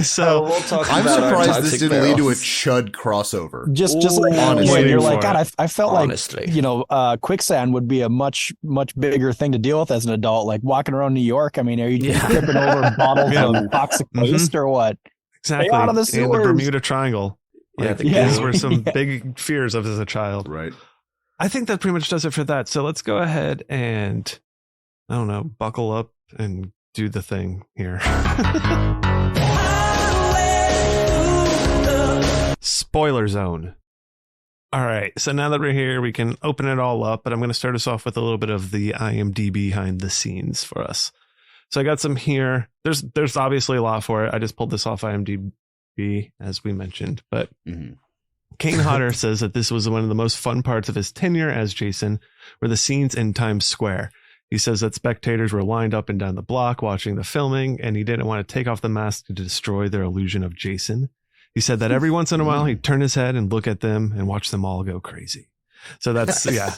[SPEAKER 2] So
[SPEAKER 1] we'll talk
[SPEAKER 3] I'm
[SPEAKER 1] about our
[SPEAKER 3] surprised this
[SPEAKER 1] toxic
[SPEAKER 3] didn't lead to a
[SPEAKER 1] barrels.
[SPEAKER 3] Chud crossover.
[SPEAKER 5] Just
[SPEAKER 4] Ooh,
[SPEAKER 5] like
[SPEAKER 3] honestly.
[SPEAKER 5] when you're
[SPEAKER 2] Waiting
[SPEAKER 5] like,
[SPEAKER 2] for
[SPEAKER 5] God, I felt
[SPEAKER 1] Honestly.
[SPEAKER 5] like, you know, quicksand would be a much bigger thing to deal with as an adult. Like walking around New York. I mean, are you just
[SPEAKER 2] Yeah.
[SPEAKER 5] tripping over bottles
[SPEAKER 2] Yeah.
[SPEAKER 5] of toxic
[SPEAKER 2] Mhm.
[SPEAKER 5] waste or what?
[SPEAKER 2] exactly,
[SPEAKER 5] out of the
[SPEAKER 2] and the
[SPEAKER 5] sewers.
[SPEAKER 2] Bermuda Triangle.
[SPEAKER 1] Yeah,
[SPEAKER 2] Like,
[SPEAKER 1] the
[SPEAKER 2] these
[SPEAKER 1] goo.
[SPEAKER 2] were some
[SPEAKER 5] Yeah.
[SPEAKER 2] big fears of as a child.
[SPEAKER 3] Right.
[SPEAKER 2] I think that pretty much does it for that. So let's go ahead and, I don't know, buckle up and do the thing here. Spoiler zone. All right. So now that we're here, we can open it all up, but I'm going to start us off with a little bit of the IMDb behind the scenes for us. So I got some here. There's obviously a lot for it. I just pulled this off IMDb as we mentioned, but
[SPEAKER 3] Mhm.
[SPEAKER 2] Kane Hodder says that this was one of the most fun parts of his tenure as Jason were the scenes in Times Square. He says that spectators were lined up and down the block watching the filming, and he didn't want to take off the mask to destroy their illusion of Jason. He said that every once in a while he'd turn his head and look at them and watch them all go crazy. So that's, yeah,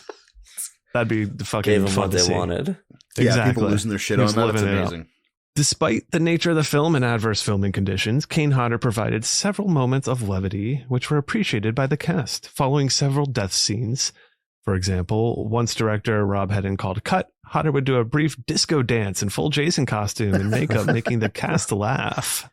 [SPEAKER 2] that'd be the fucking
[SPEAKER 1] Gave them
[SPEAKER 2] fun
[SPEAKER 1] what
[SPEAKER 2] to
[SPEAKER 1] they
[SPEAKER 2] see.
[SPEAKER 1] wanted.
[SPEAKER 3] Yeah,
[SPEAKER 2] Exactly.
[SPEAKER 3] people losing their shit
[SPEAKER 2] He
[SPEAKER 3] on
[SPEAKER 2] was
[SPEAKER 3] that. That's
[SPEAKER 2] living it up.
[SPEAKER 3] amazing.
[SPEAKER 2] Despite the nature of the film and adverse filming conditions, Kane Hodder provided several moments of levity, which were appreciated by the cast, following several death scenes. For example, once director Rob Hedden called cut, Hodder would do a brief disco dance in full Jason costume and makeup, making the cast laugh.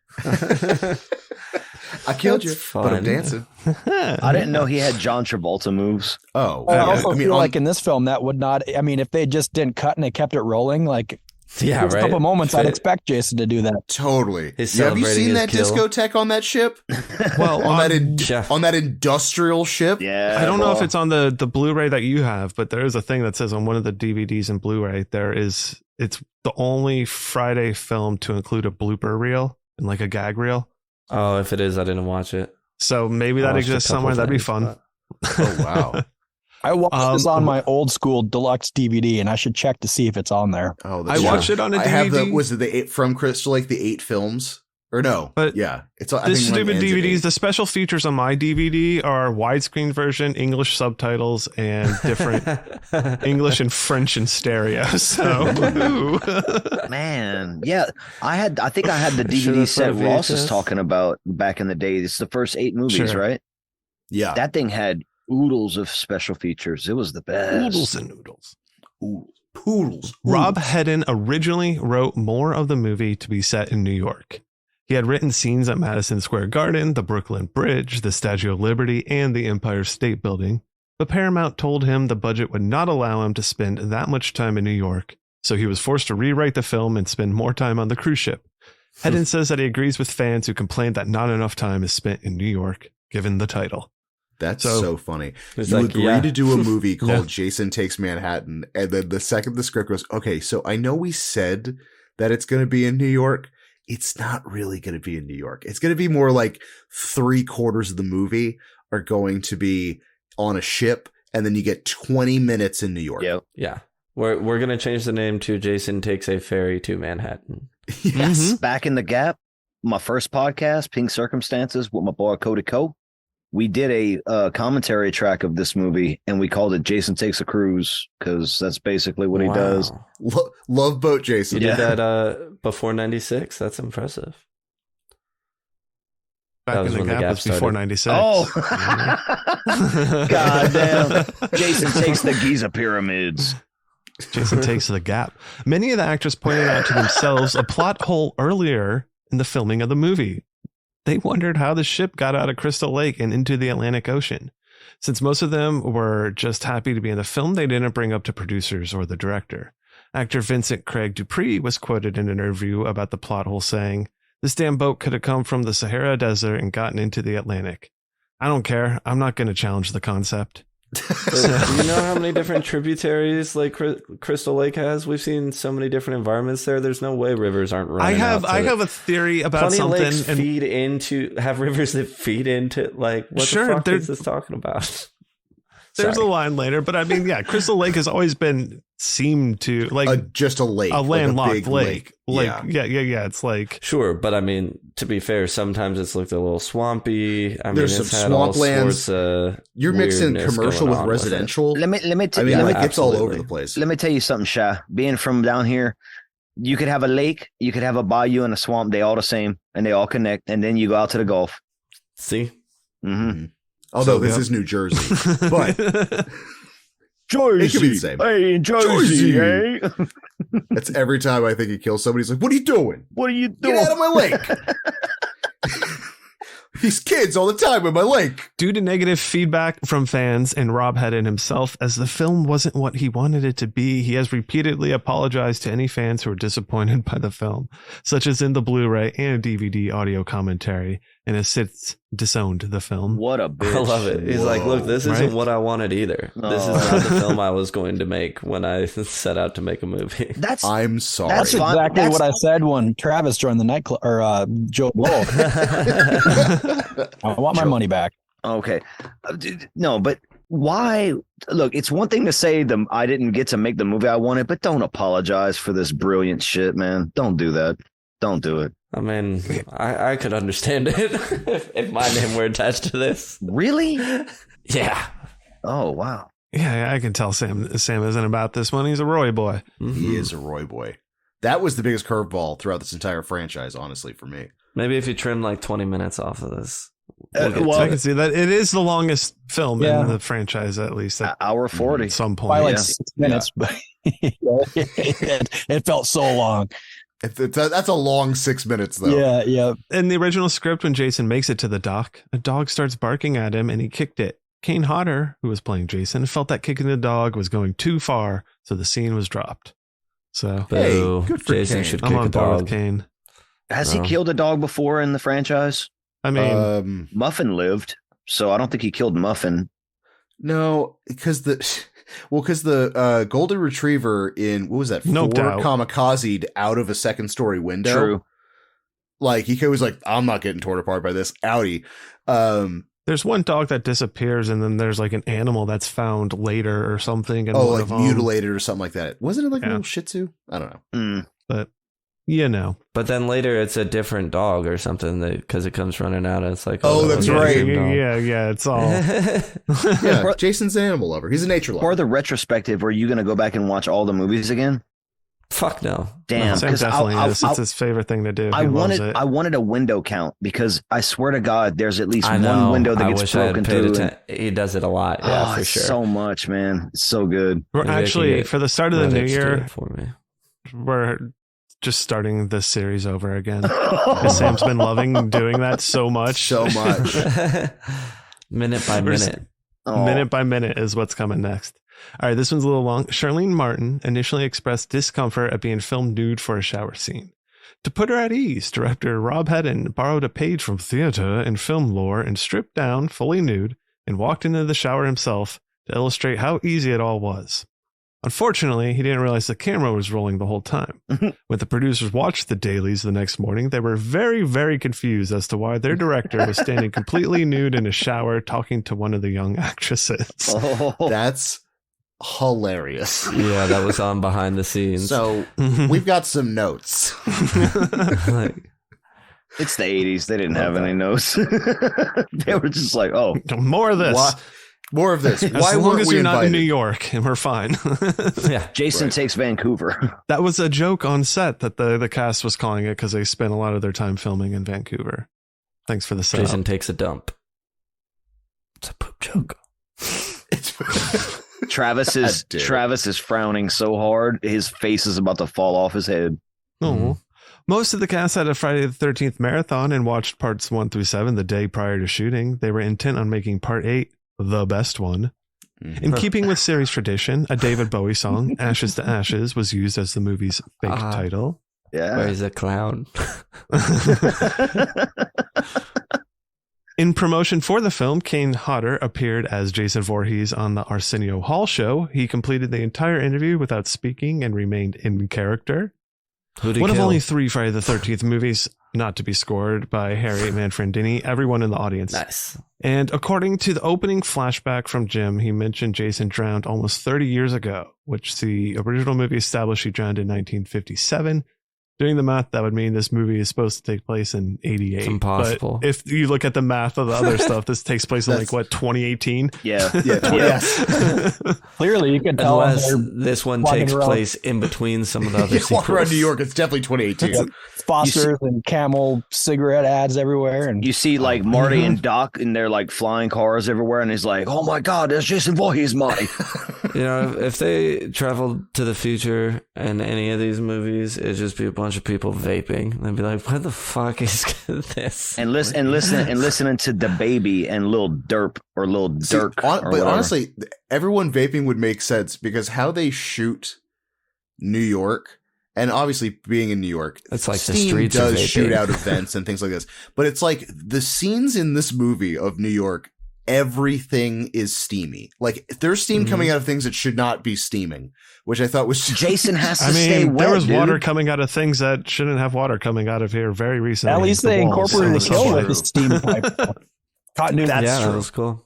[SPEAKER 3] I killed you,
[SPEAKER 1] That's
[SPEAKER 3] but I'm
[SPEAKER 1] fun.
[SPEAKER 3] dancing.
[SPEAKER 4] I didn't know he had John Travolta moves.
[SPEAKER 3] Oh,
[SPEAKER 5] I
[SPEAKER 3] yeah.
[SPEAKER 5] also
[SPEAKER 3] I mean,
[SPEAKER 5] feel
[SPEAKER 3] on-
[SPEAKER 5] like in this film that would not. I mean, if they just didn't cut and they kept it rolling, like
[SPEAKER 1] Yeah,
[SPEAKER 5] There's
[SPEAKER 1] right.
[SPEAKER 5] a couple moments I'd
[SPEAKER 1] Fit.
[SPEAKER 5] expect Jason to do that.
[SPEAKER 3] Totally.
[SPEAKER 1] He's
[SPEAKER 3] Yeah, have you
[SPEAKER 1] celebrating
[SPEAKER 3] seen
[SPEAKER 1] his
[SPEAKER 3] that
[SPEAKER 1] kill.
[SPEAKER 3] discotheque on that ship?
[SPEAKER 2] Well,
[SPEAKER 1] Yeah.
[SPEAKER 3] On that industrial ship?
[SPEAKER 4] Yeah.
[SPEAKER 2] I don't know if
[SPEAKER 4] well,
[SPEAKER 2] it's on the Blu-ray that you have, but there is a thing that says on one of the DVDs and Blu-ray it's the only Friday film to include a blooper reel and like a gag reel.
[SPEAKER 1] Oh, if it is, I didn't watch it.
[SPEAKER 2] So maybe that
[SPEAKER 1] I watched a
[SPEAKER 2] exists
[SPEAKER 1] couple
[SPEAKER 2] somewhere. That'd be
[SPEAKER 1] things,
[SPEAKER 2] fun.
[SPEAKER 3] Oh, wow.
[SPEAKER 5] I watched this on
[SPEAKER 2] Um,
[SPEAKER 5] my old school deluxe DVD, and I should check to see if it's on there.
[SPEAKER 3] Oh,
[SPEAKER 2] I watched it on a DVD.
[SPEAKER 3] I have was it the 8 from Crystal Lake, the 8 films? Or no?
[SPEAKER 2] But
[SPEAKER 3] yeah. It's I
[SPEAKER 2] This
[SPEAKER 3] think mine
[SPEAKER 2] stupid
[SPEAKER 3] ends at
[SPEAKER 2] DVDs,
[SPEAKER 3] 8.
[SPEAKER 2] the special features on my DVD are widescreen version, English subtitles, and different English and French in stereo. So, woohoo.
[SPEAKER 4] Man, yeah, I think I had the
[SPEAKER 1] Should
[SPEAKER 4] DVD
[SPEAKER 1] have
[SPEAKER 4] set
[SPEAKER 1] put a
[SPEAKER 4] Ross is
[SPEAKER 1] VHS.
[SPEAKER 4] talking about back in the day. It's the first 8 movies,
[SPEAKER 2] Sure.
[SPEAKER 4] right?
[SPEAKER 3] Yeah.
[SPEAKER 4] That thing had oodles of special features. It was the best.
[SPEAKER 2] Noodles and noodles.
[SPEAKER 3] Ooh, poodles.
[SPEAKER 2] Rob
[SPEAKER 3] Oodles.
[SPEAKER 2] Hedden originally wrote more of the movie to be set in New York. He had written scenes at Madison Square Garden, the Brooklyn Bridge, the Statue of Liberty, and the Empire State Building. But Paramount told him the budget would not allow him to spend that much time in New York, so he was forced to rewrite the film and spend more time on the cruise ship. Hedden says that he agrees with fans who complained that not enough time is spent in New York, given the title.
[SPEAKER 3] That's
[SPEAKER 2] So-
[SPEAKER 3] so funny.
[SPEAKER 1] It's
[SPEAKER 3] You
[SPEAKER 1] like,
[SPEAKER 3] agree
[SPEAKER 1] yeah.
[SPEAKER 3] to do a movie called
[SPEAKER 2] Yeah.
[SPEAKER 3] Jason Takes Manhattan, and then the second the script goes, okay, so I know we said that it's going to be in New York. It's not really going to be in New York. It's going to be more like 3/4 of the movie are going to be on a ship, and then you get 20 minutes in New York.
[SPEAKER 4] Yep.
[SPEAKER 1] Yeah. We're gonna change the name to Jason Takes a Ferry to Manhattan.
[SPEAKER 3] Yes.
[SPEAKER 4] Back in the Gap, my first podcast, Pink Circumstances, with my boy Cody Coe, we did a commentary track of this movie, and we called it Jason Takes a Cruise because that's basically what he
[SPEAKER 1] Wow.
[SPEAKER 4] does.
[SPEAKER 3] Love Boat Jason.
[SPEAKER 1] You
[SPEAKER 4] Yeah.
[SPEAKER 1] did that before 96? That's impressive.
[SPEAKER 2] Back
[SPEAKER 1] That
[SPEAKER 2] in
[SPEAKER 1] was
[SPEAKER 2] the
[SPEAKER 1] when the
[SPEAKER 2] Gap
[SPEAKER 1] Gap
[SPEAKER 2] was before
[SPEAKER 1] started.
[SPEAKER 2] 96.
[SPEAKER 4] Oh, God damn. Jason Takes the Giza Pyramids.
[SPEAKER 2] Jason Takes the Gap. Many of the actors pointed out to themselves a plot hole earlier in the filming of the movie. They wondered how the ship got out of Crystal Lake and into the Atlantic Ocean. Since most of them were just happy to be in the film, they didn't bring up to producers or the director. Actor Vincent Craig Dupree was quoted in an interview about the plot hole saying, "This damn boat could have come from the Sahara Desert and gotten into the Atlantic. I don't care. I'm not going to challenge the concept."
[SPEAKER 1] Do you know how many different tributaries like Crystal Lake has? We've seen so many different environments there. There's no way rivers aren't running.
[SPEAKER 2] I have a theory about
[SPEAKER 1] Plenty
[SPEAKER 2] something.
[SPEAKER 1] of lakes have rivers that feed into, like, what
[SPEAKER 2] Sure,
[SPEAKER 1] the fuck
[SPEAKER 2] there-
[SPEAKER 1] is this talking about?
[SPEAKER 2] There's
[SPEAKER 1] Sorry.
[SPEAKER 2] a line later, but I mean, yeah, Crystal Lake has always been seemed to like
[SPEAKER 3] Just a lake.
[SPEAKER 2] a landlocked
[SPEAKER 3] big
[SPEAKER 2] lake. Like,
[SPEAKER 3] Yeah.
[SPEAKER 2] yeah. It's like,
[SPEAKER 1] Sure, but I mean, to be fair, sometimes it's looked a little swampy. I mean,
[SPEAKER 3] There's
[SPEAKER 1] it's
[SPEAKER 3] some
[SPEAKER 1] had all
[SPEAKER 3] swamplands.
[SPEAKER 1] sorts of
[SPEAKER 3] You're mixing
[SPEAKER 1] weirdness
[SPEAKER 3] commercial
[SPEAKER 1] going
[SPEAKER 3] with
[SPEAKER 1] on it.
[SPEAKER 3] residential.
[SPEAKER 4] Let me
[SPEAKER 3] I mean,
[SPEAKER 1] Yeah,
[SPEAKER 3] like, it's all over
[SPEAKER 1] absolutely.
[SPEAKER 3] the place.
[SPEAKER 4] Let me tell you something, Sha. Being from down here, you could have a lake, you could have a bayou and a swamp. They all the same, and they all connect. And then you go out to the Gulf.
[SPEAKER 1] See,
[SPEAKER 4] Mm-hmm.
[SPEAKER 3] Although
[SPEAKER 2] So,
[SPEAKER 3] this
[SPEAKER 2] yep.
[SPEAKER 3] is New Jersey. But
[SPEAKER 4] Jersey.
[SPEAKER 3] It could be the same.
[SPEAKER 4] Hey, Jersey,
[SPEAKER 3] Jersey.
[SPEAKER 4] hey.
[SPEAKER 3] that's every time I think he kills somebody, he's like, what are you doing?
[SPEAKER 4] What are you
[SPEAKER 3] Get
[SPEAKER 4] doing?
[SPEAKER 3] out of my lake. These kids all the time in my lake.
[SPEAKER 2] due to negative feedback from fans and Rob Hedden himself, as the film wasn't what he wanted it to be, he has repeatedly apologized to any fans who were disappointed by the film, such as in the Blu-ray and DVD audio commentary, and has since disowned the film.
[SPEAKER 4] What a bitch.
[SPEAKER 1] I love it. He's like, look, this isn't
[SPEAKER 2] Right?
[SPEAKER 1] what I wanted either. This is
[SPEAKER 4] Oh.
[SPEAKER 1] not the film I was going to make when I set out to make a movie.
[SPEAKER 4] That's
[SPEAKER 3] I'm sorry.
[SPEAKER 5] That's
[SPEAKER 4] fine.
[SPEAKER 5] exactly
[SPEAKER 4] That's-
[SPEAKER 5] what I said when Travis joined the nightclub, or Joe Blow. I want my money back.
[SPEAKER 4] okay. No, but why? Look, it's one thing to say I didn't get to make the movie I wanted, but don't apologize for this brilliant shit, man. Don't do that. Don't do it.
[SPEAKER 1] I mean, I could understand it if my name were attached to this.
[SPEAKER 4] Really?
[SPEAKER 1] Yeah.
[SPEAKER 4] Oh, wow.
[SPEAKER 2] Yeah, I can tell Sam isn't about this one. He's a Roy boy.
[SPEAKER 3] He is a Roy boy. That was the biggest curveball throughout this entire franchise, honestly, for me.
[SPEAKER 1] Maybe if you trim like 20 minutes off of this.
[SPEAKER 4] Well,
[SPEAKER 2] I can see that it is the longest film
[SPEAKER 5] Yeah.
[SPEAKER 2] in the franchise, at least at
[SPEAKER 4] hour 40.
[SPEAKER 2] some point.
[SPEAKER 5] By like
[SPEAKER 4] yeah.
[SPEAKER 5] 6 minutes, but it felt so long.
[SPEAKER 3] That's a long 6 minutes, though.
[SPEAKER 5] Yeah.
[SPEAKER 2] In the original script, when Jason makes it to the dock, a dog starts barking at him and he kicked it. Kane Hodder, who was playing Jason, felt that kicking the dog was going too far, so the scene was dropped. So
[SPEAKER 3] Hey,
[SPEAKER 1] Boo.
[SPEAKER 3] good for
[SPEAKER 1] Jason
[SPEAKER 3] Kane.
[SPEAKER 1] should
[SPEAKER 2] I'm
[SPEAKER 1] kick a
[SPEAKER 2] on board with
[SPEAKER 1] dog.
[SPEAKER 2] Kane.
[SPEAKER 4] Has he
[SPEAKER 1] No.
[SPEAKER 4] killed a dog before in the franchise?
[SPEAKER 2] I mean,
[SPEAKER 4] Muffin lived, so I don't think he killed Muffin.
[SPEAKER 3] No, because the golden retriever in what was that?
[SPEAKER 2] No
[SPEAKER 3] 4
[SPEAKER 2] doubt.
[SPEAKER 3] kamikazed out of a second story window.
[SPEAKER 4] True.
[SPEAKER 3] Like he was like, I'm not getting torn apart by this Audi.
[SPEAKER 2] there's one dog that disappears, and then there's like an animal that's found later or something. And
[SPEAKER 3] like mutilated or something like that. Wasn't it like a
[SPEAKER 2] Yeah.
[SPEAKER 3] little Shih Tzu? I don't know.
[SPEAKER 4] Mm.
[SPEAKER 2] But you know,
[SPEAKER 1] But then later it's a different dog or something because it comes running out and it's like,
[SPEAKER 3] Oh,
[SPEAKER 1] that
[SPEAKER 3] that's
[SPEAKER 1] was the
[SPEAKER 3] right.
[SPEAKER 1] same dog.
[SPEAKER 2] yeah, it's all.
[SPEAKER 3] Yeah, Jason's an animal lover. He's a nature lover.
[SPEAKER 4] For the retrospective, are you going to go back and watch all the movies again?
[SPEAKER 1] Fuck no.
[SPEAKER 4] Damn,
[SPEAKER 2] Sam
[SPEAKER 4] 'cause
[SPEAKER 2] definitely
[SPEAKER 4] I-
[SPEAKER 2] is.
[SPEAKER 4] I-
[SPEAKER 2] It's his favorite thing to do.
[SPEAKER 4] I
[SPEAKER 2] He loves
[SPEAKER 4] wanted
[SPEAKER 2] it.
[SPEAKER 4] I wanted a window count because I swear to God, there's at least
[SPEAKER 1] I
[SPEAKER 4] one
[SPEAKER 1] know.
[SPEAKER 4] window that
[SPEAKER 1] I
[SPEAKER 4] gets
[SPEAKER 1] wish I had
[SPEAKER 4] broken
[SPEAKER 1] paid
[SPEAKER 4] through.
[SPEAKER 1] attention. He does it a lot. Yeah, for
[SPEAKER 4] it's
[SPEAKER 1] sure.
[SPEAKER 4] so much, man. It's so good.
[SPEAKER 2] We're
[SPEAKER 1] Maybe I can
[SPEAKER 2] actually
[SPEAKER 1] get
[SPEAKER 2] for the start of the new
[SPEAKER 1] Reddit to do
[SPEAKER 2] year.
[SPEAKER 1] it for me.
[SPEAKER 2] We're just starting this series over again. 'Cause Sam's been loving doing that so much.
[SPEAKER 3] So much.
[SPEAKER 1] Minute by
[SPEAKER 2] We're
[SPEAKER 1] minute.
[SPEAKER 4] Oh,
[SPEAKER 2] Minute by minute is what's coming next. All right, this one's a little long. Charlene Martin initially expressed discomfort at being filmed nude for a shower scene. To put her at ease, director Rob Hedden borrowed a page from theater and film lore and stripped down, fully nude, and walked into the shower himself to illustrate how easy it all was. Unfortunately, he didn't realize the camera was rolling the whole time. When the producers watched the dailies the next morning, they were very, very confused as to why their director was standing completely nude in a shower talking to one of the young actresses.
[SPEAKER 4] Oh.
[SPEAKER 3] That's hilarious.
[SPEAKER 1] Yeah, that was on behind the scenes.
[SPEAKER 3] So we've got some notes.
[SPEAKER 1] Like,
[SPEAKER 4] It's the 80s. They didn't have any notes. They were just like, oh,
[SPEAKER 2] More of this.
[SPEAKER 3] Why- More of this.
[SPEAKER 2] As
[SPEAKER 3] Why
[SPEAKER 2] long
[SPEAKER 3] weren't
[SPEAKER 2] as
[SPEAKER 3] we
[SPEAKER 2] you're not in
[SPEAKER 3] invited?
[SPEAKER 2] New York, and we're fine.
[SPEAKER 1] yeah.
[SPEAKER 4] Jason
[SPEAKER 3] Right.
[SPEAKER 4] takes Vancouver.
[SPEAKER 2] That was a joke on set that the cast was calling it because they spent a lot of their time filming in Vancouver. Thanks for the setup.
[SPEAKER 1] Jason takes a dump. It's a poop joke.
[SPEAKER 4] Travis is
[SPEAKER 3] God damn it.
[SPEAKER 4] Travis is frowning so hard, his face is about to fall off his head.
[SPEAKER 2] Oh. Most of the cast had a Friday the 13th marathon and watched parts 1 through 7 the day prior to shooting. They were intent on making part 8 the best one. In keeping with series tradition, a David Bowie song, Ashes to Ashes, was used as the movie's fake title.
[SPEAKER 4] Yeah.
[SPEAKER 1] Where's the clown?
[SPEAKER 2] In promotion for the film, Kane Hodder appeared as Jason Voorhees on the Arsenio Hall show. He completed the entire interview without speaking and remained in character.
[SPEAKER 1] Who'd he
[SPEAKER 2] One of
[SPEAKER 1] kill?
[SPEAKER 2] only 3 Friday the 13th movies not to be scored by Harry Manfredini, everyone in the audience.
[SPEAKER 1] Nice.
[SPEAKER 2] And according to the opening flashback from Jim, he mentioned Jason drowned almost 30 years ago, which the original movie established he drowned in 1957. Doing the math, that would mean this movie is supposed to take place in 88.
[SPEAKER 1] It's impossible.
[SPEAKER 2] But if you look at the math of the other stuff, this takes place in
[SPEAKER 3] That's-
[SPEAKER 2] 2018?
[SPEAKER 4] Yeah.
[SPEAKER 3] Yeah, yes.
[SPEAKER 5] Clearly, you can tell
[SPEAKER 1] Unless
[SPEAKER 5] they're
[SPEAKER 1] this one
[SPEAKER 5] walking
[SPEAKER 1] takes
[SPEAKER 5] around.
[SPEAKER 1] place in between some of the other
[SPEAKER 3] You walk around
[SPEAKER 1] sequels.
[SPEAKER 3] New York, it's definitely 2018.
[SPEAKER 5] Foster's and Camel cigarette ads everywhere, and
[SPEAKER 4] You see like Marty and Doc in their like flying cars everywhere, and he's like, oh my God, there's Jason Voorhees, Marty.
[SPEAKER 1] You know, if they traveled to the future in any of these movies, it'd just be a bunch of people vaping. They'd be like, "What the fuck is this?"
[SPEAKER 4] and listening to the baby and Lil Derp or Lil
[SPEAKER 3] See,
[SPEAKER 4] Dirk.
[SPEAKER 3] but
[SPEAKER 4] or whatever.
[SPEAKER 3] honestly, everyone vaping would make sense because how they shoot New York, and obviously being in New York,
[SPEAKER 1] It's like the
[SPEAKER 3] Steam
[SPEAKER 1] streets are
[SPEAKER 3] does
[SPEAKER 1] vaping.
[SPEAKER 3] shoot out events and things like this. But it's like the scenes in this movie of New York, everything is steamy. Like there's steam coming out of things that should not be steaming, which I thought was
[SPEAKER 4] Jason has to
[SPEAKER 2] I
[SPEAKER 4] stay
[SPEAKER 2] mean,
[SPEAKER 4] wet,
[SPEAKER 2] there was
[SPEAKER 4] dude.
[SPEAKER 2] water coming out of things that shouldn't have water coming out of here very recently.
[SPEAKER 5] at least
[SPEAKER 2] The
[SPEAKER 5] they
[SPEAKER 2] walls
[SPEAKER 5] incorporated
[SPEAKER 2] and
[SPEAKER 5] the
[SPEAKER 2] the
[SPEAKER 5] kill
[SPEAKER 3] true.
[SPEAKER 5] with the steam pipe. Continuity.
[SPEAKER 4] That's
[SPEAKER 1] yeah,
[SPEAKER 4] true.
[SPEAKER 1] that was cool.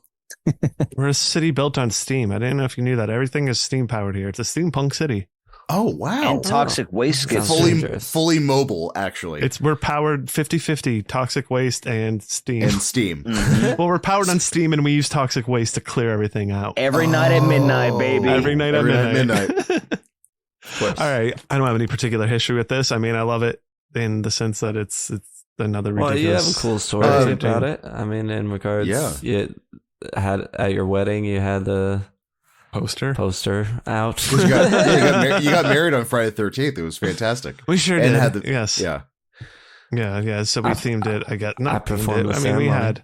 [SPEAKER 2] We're a city built on steam. I didn't know if you knew that. Everything is steam powered here. It's a steampunk city.
[SPEAKER 3] oh wow,
[SPEAKER 4] And toxic waste gets
[SPEAKER 1] Sounds
[SPEAKER 3] fully
[SPEAKER 1] dangerous.
[SPEAKER 3] fully mobile actually,
[SPEAKER 2] We're powered 50-50 toxic waste and steam.
[SPEAKER 3] and steam.
[SPEAKER 4] Mhm.
[SPEAKER 2] Well, we're powered on steam and we use toxic waste to clear everything out.
[SPEAKER 4] Every night at midnight, baby.
[SPEAKER 2] Every night at midnight.
[SPEAKER 3] Of course.
[SPEAKER 2] All right. I don't have any particular history with this. I mean, I love it in the sense that it's another
[SPEAKER 1] Well,
[SPEAKER 2] ridiculous.
[SPEAKER 1] you have a cool story
[SPEAKER 3] Uh,
[SPEAKER 1] about it. I mean, in regards,
[SPEAKER 3] Yeah.
[SPEAKER 1] you had at your wedding, you had the
[SPEAKER 2] poster.
[SPEAKER 1] poster out.
[SPEAKER 3] 'Cause you got married on Friday the 13th. It was fantastic.
[SPEAKER 2] We sure
[SPEAKER 3] And
[SPEAKER 2] did.
[SPEAKER 3] had the-
[SPEAKER 2] yes.
[SPEAKER 3] Yeah,
[SPEAKER 2] Yeah. So we themed it. I got
[SPEAKER 1] I
[SPEAKER 2] not themed
[SPEAKER 1] performed
[SPEAKER 2] it.
[SPEAKER 1] the
[SPEAKER 2] I mean, we
[SPEAKER 1] ceremony.
[SPEAKER 2] had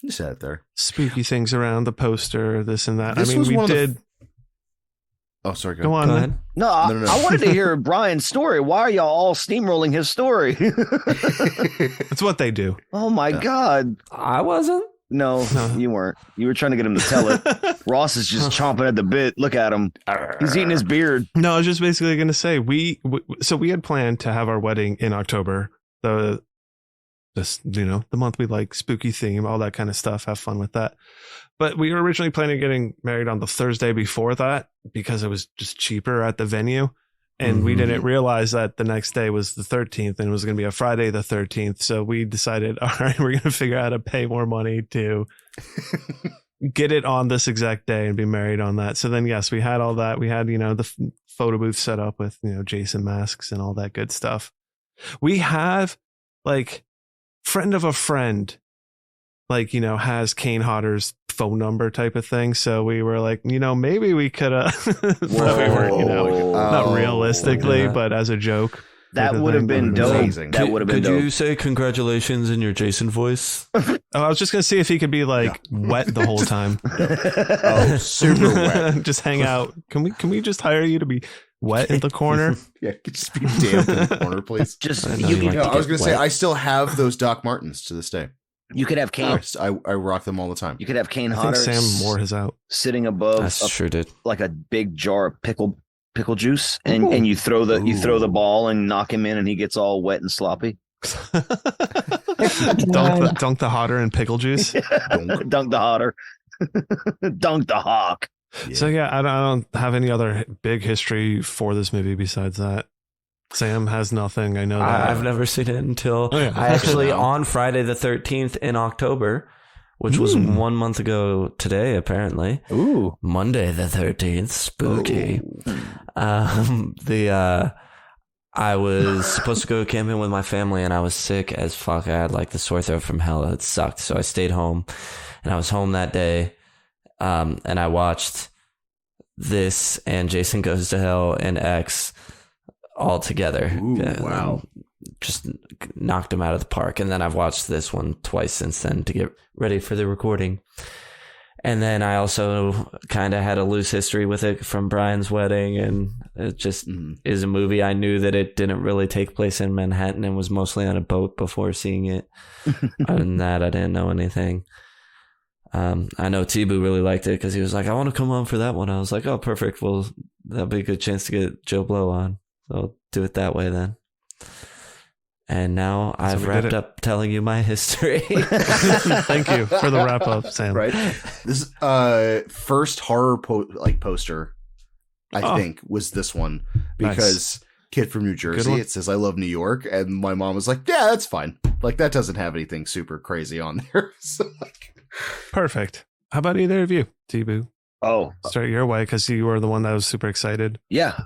[SPEAKER 3] you said it there.
[SPEAKER 2] spooky things around the poster, this and that.
[SPEAKER 3] This
[SPEAKER 2] I mean,
[SPEAKER 3] was
[SPEAKER 2] we
[SPEAKER 3] one of the
[SPEAKER 2] did.
[SPEAKER 3] Oh, sorry.
[SPEAKER 2] Go on.
[SPEAKER 1] Go
[SPEAKER 2] then.
[SPEAKER 1] ahead.
[SPEAKER 4] No, I wanted to hear Brian's story. Why are y'all all steamrolling his story?
[SPEAKER 2] It's what they do.
[SPEAKER 4] Oh my God.
[SPEAKER 1] I wasn't.
[SPEAKER 4] No, you weren't. You were trying to get him to tell it. Ross is just chomping at the bit. Look at him. He's eating his beard.
[SPEAKER 2] No, I was just basically going to say we had planned to have our wedding in October. The month we like, spooky theme, all that kind of stuff. Have fun with that. But we were originally planning on getting married on the Thursday before that because it was just cheaper at the venue. And we didn't realize that the next day was the 13th and it was going to be a Friday the 13th. So we decided, all right, we're going to figure out how to pay more money to get it on this exact day and be married on that. So then, yes, we had all that. We had, the photo booth set up with, Jason masks and all that good stuff. We have like friend of a friend, like, has Kane Hodder's phone number type of thing. So we were like, maybe we could not realistically, but as a joke.
[SPEAKER 4] That would have been dope.
[SPEAKER 3] Amazing.
[SPEAKER 4] That would have been
[SPEAKER 1] Could
[SPEAKER 4] dope.
[SPEAKER 1] you say congratulations in your Jason voice?
[SPEAKER 2] Oh, I was just going to see if he could be like wet the whole time.
[SPEAKER 3] Oh, super wet.
[SPEAKER 2] Just hang out. Can we just hire you to be wet in the corner?
[SPEAKER 3] Yeah, just be damp in the corner, please.
[SPEAKER 4] Just
[SPEAKER 1] I know
[SPEAKER 4] you,
[SPEAKER 1] you like
[SPEAKER 4] could-
[SPEAKER 3] I was going to say, I still have those Doc Martens to this day.
[SPEAKER 4] you could have Kane.
[SPEAKER 3] I rock them all the time.
[SPEAKER 4] You could have Kane
[SPEAKER 2] I think
[SPEAKER 4] Hodder
[SPEAKER 2] Sam wore his out.
[SPEAKER 4] sitting
[SPEAKER 1] I
[SPEAKER 4] above
[SPEAKER 1] sure did.
[SPEAKER 4] like a big jar of pickle juice, and you throw the ball and knock him in, and he gets all wet and sloppy.
[SPEAKER 2] dunk the Hodder in pickle juice.
[SPEAKER 4] Dunk the Hodder. Dunk the Hawk.
[SPEAKER 2] So yeah, I don't have any other big history for this movie besides that. Sam has nothing. I know that.
[SPEAKER 1] I've never seen it until
[SPEAKER 2] Oh, yeah.
[SPEAKER 1] I actually on Friday the 13th in October, which was 1 month ago today, apparently.
[SPEAKER 4] Ooh.
[SPEAKER 1] Monday the 13th, spooky. I was supposed to go camping with my family and I was sick as fuck. I had like the sore throat from hell. It sucked. So I stayed home and I was home that day. And I watched this and Jason Goes to Hell and X all together.
[SPEAKER 3] Ooh, wow.
[SPEAKER 1] Just knocked him out of the park. And then I've watched this one twice since then to get ready for the recording. And then I also kind of had a loose history with it from Bryan's wedding. And it just is a movie. I knew that it didn't really take place in Manhattan and was mostly on a boat before seeing it. Other than that, I didn't know anything. I know T-Boo really liked it because he was like, I want to come on for that one. I was like, oh, perfect. Well, that'll be a good chance to get Joe Blow on. So I'll do it that way then. And now I've wrapped up telling you my history.
[SPEAKER 2] Thank you for the wrap up, Sam.
[SPEAKER 3] Right. This first horror poster, I think, was this one because Kid from New Jersey. It says I love New York, and my mom was like, "Yeah, that's fine. Like that doesn't have anything super crazy on there." So
[SPEAKER 2] Perfect. How about either of you, T-Boo?
[SPEAKER 4] Oh,
[SPEAKER 2] Start your way because you were the one that was super excited.
[SPEAKER 4] yeah.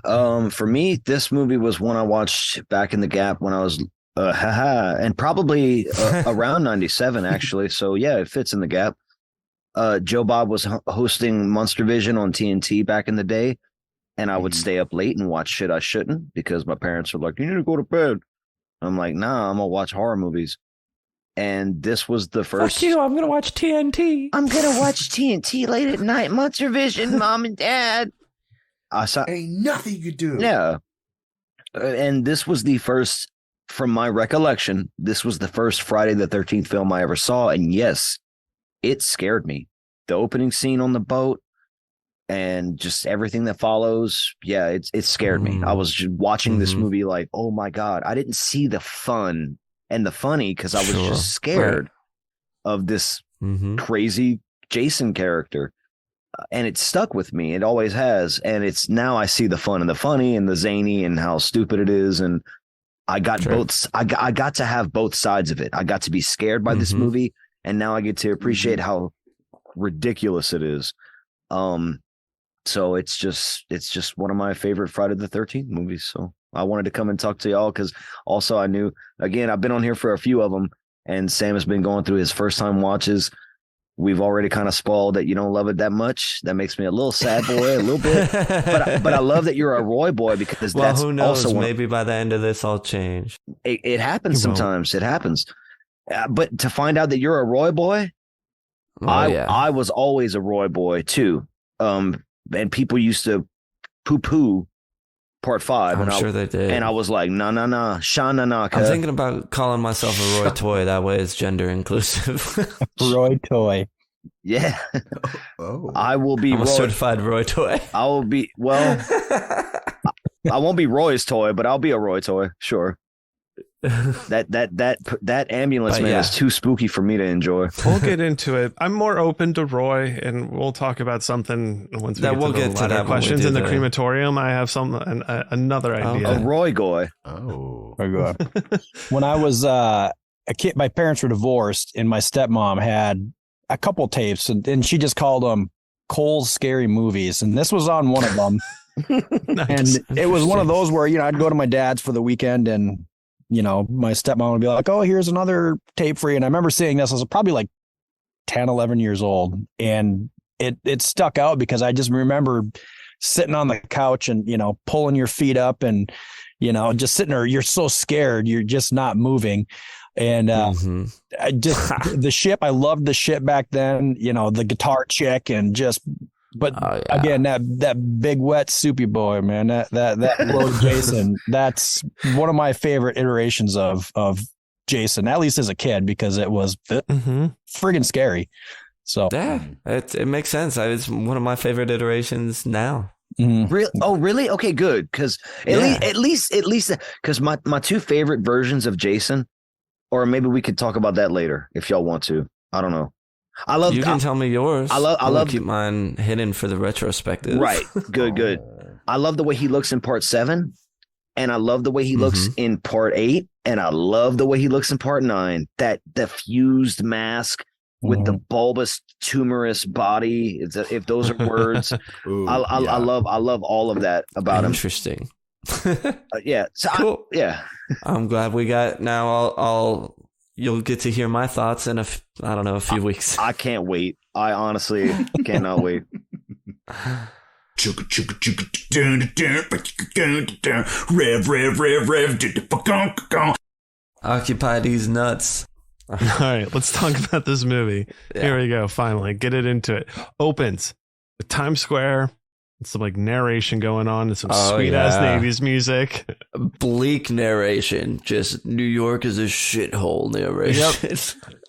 [SPEAKER 4] For me, this movie was one I watched back in the gap when I was and probably around 97 actually. So yeah, it fits in the gap. Joe Bob was hosting Monster Vision on TNT back in the day, and I would stay up late and watch shit I shouldn't because my parents were like, "You need to go to bed." I'm like, "Nah, I'm gonna watch horror movies." And this was the first.
[SPEAKER 1] Fuck you, I'm gonna watch TNT.
[SPEAKER 4] I'm gonna watch TNT late at night. Monster Vision, Mom and Dad. I saw.
[SPEAKER 3] ain't nothing you could do.
[SPEAKER 4] Yeah, and this was the first, from my recollection, this was the first Friday the 13th film I ever saw, and yes, it scared me. The opening scene on the boat and just everything that follows, yeah, it scared me. I was just watching this movie like, oh my God, I didn't see the fun and the funny because I was just scared of this crazy Jason character. And it stuck with me. It always has. And it's now I see the fun and the funny and the zany and how stupid it is. And I got both. I got to have both sides of it. I got to be scared by this movie, and now I get to appreciate how ridiculous it is. So it's just one of my favorite Friday the 13th movies. So I wanted to come and talk to y'all because also I knew, again, I've been on here for a few of them, and Sam has been going through his first time watches. We've already kind of spoiled that you don't love it that much. That makes me a little sad boy, a little bit. But I love that you're a Roy boy because that's
[SPEAKER 1] who knows?
[SPEAKER 4] also
[SPEAKER 1] Maybe by the end of this, I'll change.
[SPEAKER 4] It happens sometimes. It happens. But to find out that you're a Roy boy, I was always a Roy boy too. And people used to Poo Poo Part 5.
[SPEAKER 1] I'm sure they did.
[SPEAKER 4] And I was like, nah, Shananaka.
[SPEAKER 1] I'm thinking about calling myself a Roy Toy. That way it's gender inclusive.
[SPEAKER 5] Roy Toy.
[SPEAKER 4] Yeah.
[SPEAKER 3] Oh.
[SPEAKER 4] I will be
[SPEAKER 1] I'm a
[SPEAKER 4] Roy.
[SPEAKER 1] certified Roy Toy.
[SPEAKER 4] I will be, well, I won't be Roy's toy, but I'll be a Roy Toy. Sure. That ambulance
[SPEAKER 1] But
[SPEAKER 4] man
[SPEAKER 1] yeah.
[SPEAKER 4] is too spooky for me to enjoy.
[SPEAKER 2] We'll get into it. I'm more open to Roy, and we'll talk about something once we
[SPEAKER 1] That
[SPEAKER 2] get
[SPEAKER 1] we'll
[SPEAKER 2] to the
[SPEAKER 1] get to
[SPEAKER 2] latter
[SPEAKER 1] that when we
[SPEAKER 2] questions
[SPEAKER 1] do
[SPEAKER 2] in the
[SPEAKER 1] the-
[SPEAKER 2] crematorium. I have another idea.
[SPEAKER 4] A Roy Goy.
[SPEAKER 3] Oh.
[SPEAKER 5] When I was a kid, my parents were divorced, and my stepmom had a couple tapes, and she just called them Cole's Scary Movies, and this was on one of them.
[SPEAKER 2] Nice.
[SPEAKER 5] And it was one of those where, I'd go to my dad's for the weekend, and my stepmom would be like, oh, here's another tape for you. And I remember seeing this. I was probably like 10, 11 years old, and it stuck out because I just remember sitting on the couch and pulling your feet up and just sitting there. You're so scared, you're just not moving. And I just the ship, I loved the ship back then, the guitar chick, and just again, that big wet soupy boy, man, that little Jason, that's one of my favorite iterations of Jason, at least as a kid, because it was friggin' scary. So
[SPEAKER 1] Yeah, it makes sense. It's one of my favorite iterations now.
[SPEAKER 4] Really? Oh, really? Okay, good. Because at least, because my two favorite versions of Jason, or maybe we could talk about that later if y'all want to. I don't know.
[SPEAKER 1] You can tell me yours.
[SPEAKER 4] I love
[SPEAKER 1] keep mine hidden for the retrospective.
[SPEAKER 4] Right. Good. I love the way he looks in Part 7, and I love the way he looks in Part 8, and I love the way he looks in Part 9. That the fused mask with the bulbous tumorous body, if those are words.
[SPEAKER 3] Ooh,
[SPEAKER 4] I love all of that about him.
[SPEAKER 1] Interesting.
[SPEAKER 4] Yeah. So
[SPEAKER 1] Cool.
[SPEAKER 4] I'm
[SPEAKER 1] glad we got now. You'll get to hear my thoughts in a few weeks.
[SPEAKER 4] I can't wait. I honestly cannot wait.
[SPEAKER 1] Occupy these nuts.
[SPEAKER 2] All right, let's talk about this movie.
[SPEAKER 1] Yeah.
[SPEAKER 2] Here we go. Finally, get it into it. Opens with Times Square. It's some narration going on. It's some sweet ass '80s music.
[SPEAKER 1] Bleak narration. Just New York is a shithole narration.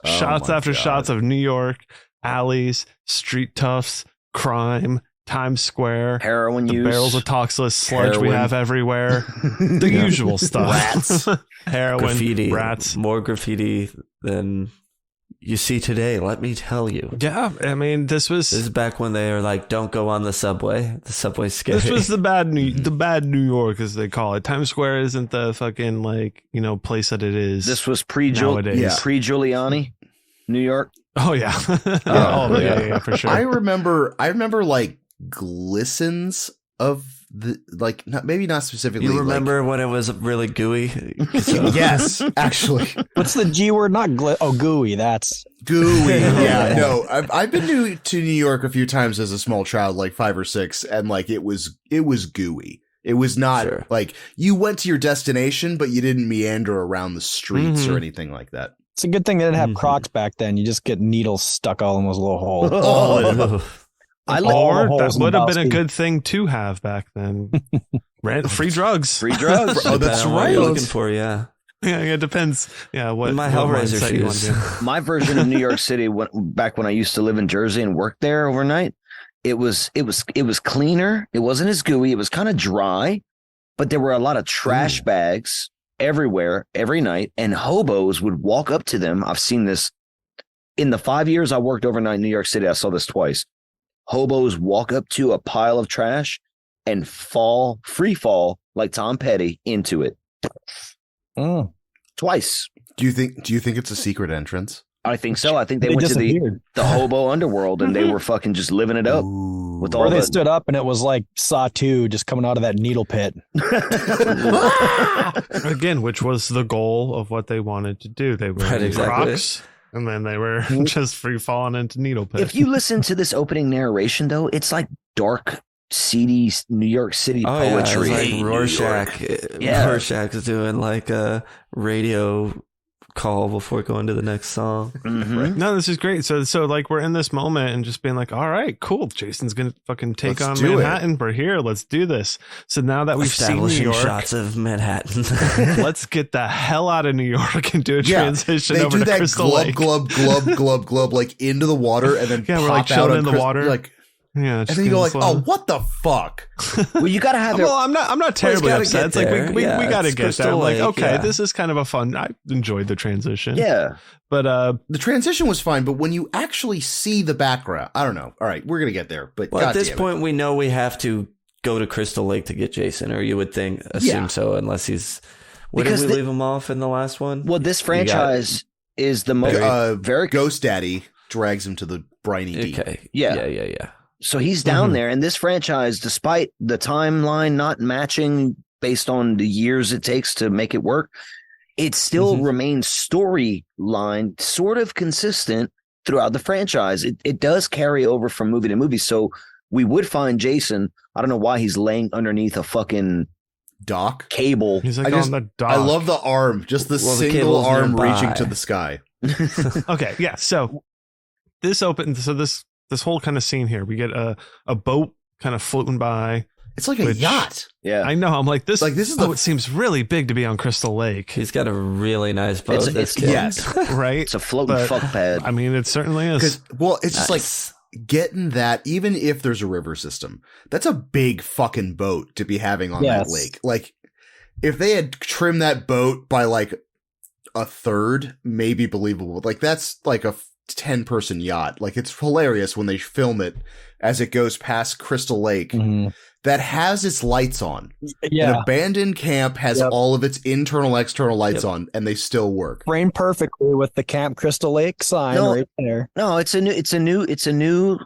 [SPEAKER 2] Shots after shots of New York, alleys, street toughs, crime, Times Square,
[SPEAKER 4] Heroin
[SPEAKER 2] the
[SPEAKER 4] use,
[SPEAKER 2] barrels of toxic sludge we have everywhere, the usual stuff.
[SPEAKER 4] Rats,
[SPEAKER 2] heroin,
[SPEAKER 1] Graffiti.
[SPEAKER 2] rats.
[SPEAKER 1] More graffiti than you see today, let me tell you.
[SPEAKER 2] Yeah, I mean, this
[SPEAKER 1] This is back when they were like, don't go on the subway. The subway's scary.
[SPEAKER 2] This was the bad New York, as they call it. Times Square isn't the fucking place that it is.
[SPEAKER 4] This was
[SPEAKER 2] nowadays.
[SPEAKER 4] pre-Giuliani, New York.
[SPEAKER 2] Oh yeah, yeah, for sure.
[SPEAKER 3] I remember like glistens of the maybe not specifically.
[SPEAKER 1] You remember when it was really gooey?
[SPEAKER 3] Yes, actually.
[SPEAKER 5] what's the G word? Not gooey. That's
[SPEAKER 3] Gooey. Yeah, no. I've been to New York a few times as a small child, like 5 or 6, and it was gooey. It was not like you went to your destination, but you didn't meander around the streets or anything like that.
[SPEAKER 5] It's a good thing they didn't have Crocs back then. You just get needles stuck all in those little holes.
[SPEAKER 2] Or that would have been a good thing to have back then. Free drugs.
[SPEAKER 4] Free drugs.
[SPEAKER 3] Oh, that's
[SPEAKER 1] Depending on what
[SPEAKER 3] right.
[SPEAKER 1] you're looking for, yeah.
[SPEAKER 2] Yeah, it depends. Yeah, what
[SPEAKER 1] My
[SPEAKER 2] what
[SPEAKER 1] Hellraiser
[SPEAKER 2] mindset you want to
[SPEAKER 1] shoes.
[SPEAKER 2] do.
[SPEAKER 4] My version of New York City, back when I used to live in Jersey and work there overnight, it was cleaner. It wasn't as gooey. It was kind of dry, but there were a lot of trash bags everywhere every night, and hobos would walk up to them. I've seen this in the 5 years I worked overnight in New York City. I saw this twice. Hobos walk up to a pile of trash and free fall like Tom Petty into it. Twice.
[SPEAKER 3] Do you think it's a secret entrance?
[SPEAKER 4] I think so. I think they went to the hobo underworld and they were fucking just living it up.
[SPEAKER 3] Ooh.
[SPEAKER 4] With
[SPEAKER 5] Or
[SPEAKER 4] all
[SPEAKER 5] they
[SPEAKER 4] the
[SPEAKER 5] stood up and it was like Saw 2 just coming out of that needle pit.
[SPEAKER 2] Again, which was the goal of what they wanted to do. They were
[SPEAKER 1] Right, exactly.
[SPEAKER 2] rocks, and then they were just free falling into needle pits.
[SPEAKER 4] If you listen to this opening narration, though, it's like dark, seedy New York City poetry.
[SPEAKER 1] Yeah, it's like Rorschach.
[SPEAKER 4] Yeah.
[SPEAKER 1] Rorschach's doing like a radio call before going to the next song.
[SPEAKER 2] No, this is great. So like we're in this moment and just being like, all right, cool. Jason's gonna fucking take
[SPEAKER 3] Let's
[SPEAKER 2] on
[SPEAKER 3] do it.
[SPEAKER 2] Manhattan. We're here. Let's do this. So now that we've seen New
[SPEAKER 1] Establishing
[SPEAKER 2] York,
[SPEAKER 1] shots of Manhattan.
[SPEAKER 2] let's get the hell out of New York and do a
[SPEAKER 3] Yeah,
[SPEAKER 2] transition
[SPEAKER 3] they
[SPEAKER 2] over
[SPEAKER 3] do
[SPEAKER 2] to
[SPEAKER 3] that
[SPEAKER 2] Crystal
[SPEAKER 3] glub,
[SPEAKER 2] Lake.
[SPEAKER 3] glub, glub, glub, glub, like into the water, and then
[SPEAKER 2] Yeah, we're
[SPEAKER 3] pop
[SPEAKER 2] like
[SPEAKER 3] out
[SPEAKER 2] chilling
[SPEAKER 3] on
[SPEAKER 2] in the water.
[SPEAKER 3] Like,
[SPEAKER 2] Yeah,
[SPEAKER 3] and then you go like, oh, what the fuck?
[SPEAKER 4] Well, you got to have it.
[SPEAKER 2] Well, I'm not terribly
[SPEAKER 1] gotta
[SPEAKER 2] upset.
[SPEAKER 1] get
[SPEAKER 2] It's like
[SPEAKER 1] there.
[SPEAKER 2] we
[SPEAKER 1] Yeah,
[SPEAKER 2] got to
[SPEAKER 1] it's
[SPEAKER 2] get there.
[SPEAKER 1] Crystal
[SPEAKER 2] I'm like,
[SPEAKER 1] Lake,
[SPEAKER 2] okay,
[SPEAKER 1] yeah.
[SPEAKER 2] this is kind of a fun. I enjoyed the transition.
[SPEAKER 4] Yeah.
[SPEAKER 2] But
[SPEAKER 3] The transition was fine, but when you actually see the background, I don't know. All right, we're gonna get there, but
[SPEAKER 1] Well, at this
[SPEAKER 3] goddamn it.
[SPEAKER 1] point, we know we have to go to Crystal Lake to get Jason, or you would assume so, unless he's. Where
[SPEAKER 4] Because
[SPEAKER 1] did we leave him off in the last one?
[SPEAKER 4] Well, this franchise is the most very
[SPEAKER 3] Ghost Daddy drags him to the briny deep.
[SPEAKER 1] Okay.
[SPEAKER 4] Yeah.
[SPEAKER 1] Yeah.
[SPEAKER 4] So he's down there, and this franchise, despite the timeline not matching based on the years it takes to make it work, it still remains storyline sort of consistent throughout the franchise. It does carry over from movie to movie. So we would find Jason. I don't know why he's laying underneath a fucking
[SPEAKER 3] Doc.
[SPEAKER 4] cable.
[SPEAKER 2] he's like
[SPEAKER 3] I just-
[SPEAKER 2] on the dock.
[SPEAKER 3] I love the arm, just the
[SPEAKER 1] Well, the
[SPEAKER 3] single
[SPEAKER 1] cable's
[SPEAKER 3] arm
[SPEAKER 1] nearby.
[SPEAKER 3] reaching to the sky.
[SPEAKER 2] Okay, yeah. So this opens. So this whole kind of scene here, we get a boat kind of floating by.
[SPEAKER 3] It's like a yacht.
[SPEAKER 4] Yeah.
[SPEAKER 2] I know. I'm like this.
[SPEAKER 3] Like, this is the-
[SPEAKER 2] boat seems really big to be on Crystal Lake,
[SPEAKER 1] He's got a really nice boat.
[SPEAKER 4] It's-
[SPEAKER 1] this
[SPEAKER 4] it's-
[SPEAKER 1] kid.
[SPEAKER 3] Yes.
[SPEAKER 2] right?
[SPEAKER 4] It's a floating
[SPEAKER 2] But,
[SPEAKER 4] fuck pad.
[SPEAKER 2] I mean, it certainly is.
[SPEAKER 3] Because, well, it's just like
[SPEAKER 1] Nice.
[SPEAKER 3] getting that, even if there's a river system, that's a big fucking boat to be having on that
[SPEAKER 5] Yes.
[SPEAKER 3] lake. Like, if they had trimmed that boat by like a third, maybe believable. Like, that's like a 10-person yacht. Like, it's hilarious when they film it as it goes past Crystal Lake that has its lights on. An
[SPEAKER 5] Yeah.
[SPEAKER 3] abandoned camp has
[SPEAKER 5] Yep.
[SPEAKER 3] all of its internal, external lights on, and they still work.
[SPEAKER 5] Framed perfectly with the Camp Crystal Lake sign
[SPEAKER 4] No.
[SPEAKER 5] right there.
[SPEAKER 4] No, it's a new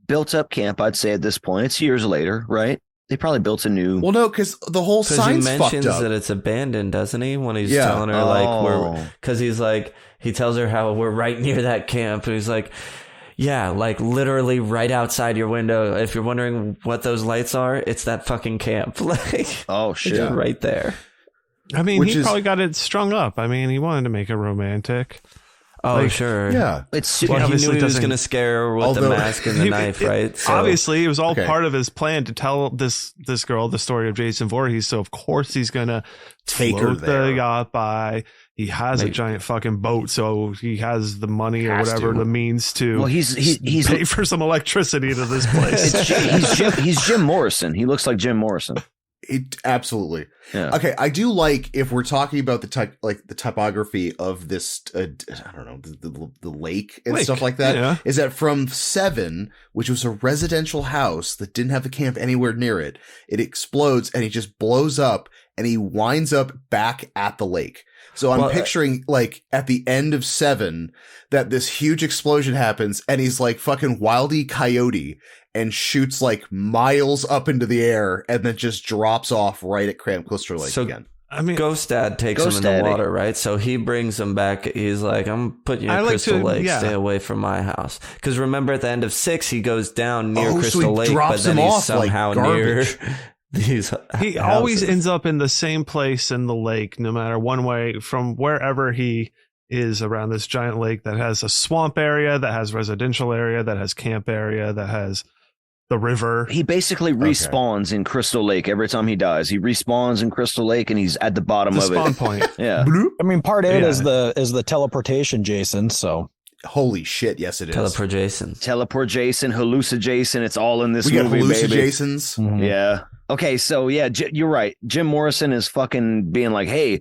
[SPEAKER 4] built up camp, I'd say at this point. It's years later, right? They probably built a new.
[SPEAKER 3] Well, no, because the whole
[SPEAKER 1] Because he
[SPEAKER 3] sign's fucked
[SPEAKER 1] mentions
[SPEAKER 3] up.
[SPEAKER 1] that it's abandoned, doesn't he? When he's
[SPEAKER 3] Yeah.
[SPEAKER 1] telling her, like,
[SPEAKER 4] Oh.
[SPEAKER 1] because he's like, he tells her how we're right near that camp. And he's like, yeah, like literally right outside your window. If you're wondering what those lights are, it's that fucking camp. Like,
[SPEAKER 4] Oh
[SPEAKER 1] it's
[SPEAKER 4] shit!
[SPEAKER 1] right there.
[SPEAKER 2] I mean,
[SPEAKER 3] Which
[SPEAKER 2] he
[SPEAKER 3] is-
[SPEAKER 2] probably got it strung up. I mean, he wanted to make it romantic.
[SPEAKER 1] Oh,
[SPEAKER 2] Like,
[SPEAKER 1] sure.
[SPEAKER 3] Yeah.
[SPEAKER 4] It's
[SPEAKER 1] Well, he
[SPEAKER 2] obviously
[SPEAKER 1] knew he was
[SPEAKER 2] doesn't-
[SPEAKER 1] going to scare her with
[SPEAKER 3] Although-
[SPEAKER 1] the mask and the
[SPEAKER 2] He-
[SPEAKER 1] knife,
[SPEAKER 2] it-
[SPEAKER 1] right? So,
[SPEAKER 2] Obviously, it was all
[SPEAKER 3] Okay.
[SPEAKER 2] part of his plan to tell this girl the story of Jason Voorhees. So of course he's gonna
[SPEAKER 3] Take her
[SPEAKER 2] float the
[SPEAKER 3] there.
[SPEAKER 2] yacht by. He has a
[SPEAKER 1] Maybe.
[SPEAKER 2] giant fucking boat, so he has the money or
[SPEAKER 3] Has
[SPEAKER 2] whatever
[SPEAKER 3] to.
[SPEAKER 2] the means to
[SPEAKER 4] well, he's
[SPEAKER 2] pay for some electricity to this place.
[SPEAKER 4] he's Jim Morrison. He looks like Jim Morrison.
[SPEAKER 3] It absolutely.
[SPEAKER 4] Yeah.
[SPEAKER 3] Okay, I do like if we're talking about the type, like the typography of this. I don't know, the lake and
[SPEAKER 2] Lake,
[SPEAKER 3] stuff like that. Is
[SPEAKER 2] yeah.
[SPEAKER 3] that from 7, which was a residential house that didn't have a camp anywhere near it? It explodes and he just blows up and he winds up back at the lake. So I'm
[SPEAKER 1] Well,
[SPEAKER 3] picturing like at the end of 7 that this huge explosion happens and he's like fucking Wile E. Coyote and shoots like miles up into the air and then just drops off right at Camp Crystal Lake
[SPEAKER 1] So-
[SPEAKER 3] again.
[SPEAKER 2] I mean,
[SPEAKER 1] Ghost Dad takes
[SPEAKER 4] Ghost
[SPEAKER 1] him in
[SPEAKER 4] Daddy.
[SPEAKER 1] the water, right? So he brings him back. He's like, I'm putting you
[SPEAKER 2] I
[SPEAKER 1] in
[SPEAKER 2] like
[SPEAKER 1] Crystal
[SPEAKER 2] to-
[SPEAKER 1] Lake.
[SPEAKER 2] yeah.
[SPEAKER 1] Stay away from my house. Because remember, at the end of 6, he goes down near
[SPEAKER 3] Oh, so
[SPEAKER 1] Crystal
[SPEAKER 3] he
[SPEAKER 1] Lake, but
[SPEAKER 3] drops
[SPEAKER 1] then
[SPEAKER 3] him
[SPEAKER 1] he's
[SPEAKER 3] off like
[SPEAKER 1] somehow near
[SPEAKER 3] garbage.
[SPEAKER 1] these
[SPEAKER 2] he always
[SPEAKER 1] houses.
[SPEAKER 2] ends up in the same place in the lake, no matter one way from wherever he is around this giant lake that has a swamp area, that has residential area, that has camp area, that has the river.
[SPEAKER 4] He basically respawns in Crystal Lake every time he dies. He respawns in Crystal Lake, and he's at the bottom
[SPEAKER 2] The
[SPEAKER 4] of
[SPEAKER 2] spawn
[SPEAKER 4] it.
[SPEAKER 2] point.
[SPEAKER 4] Yeah.
[SPEAKER 3] Bloop.
[SPEAKER 5] I mean, part 8
[SPEAKER 2] Yeah.
[SPEAKER 5] is the teleportation, Jason. So
[SPEAKER 3] Holy shit, yes it is.
[SPEAKER 1] Teleport Jason.
[SPEAKER 4] Teleport Jason, hallucinate Jason. It's all in this
[SPEAKER 3] We got
[SPEAKER 4] movie, baby.
[SPEAKER 3] hallucinations.
[SPEAKER 4] Yeah. Okay, so yeah, you're right. Jim Morrison is fucking being like, hey,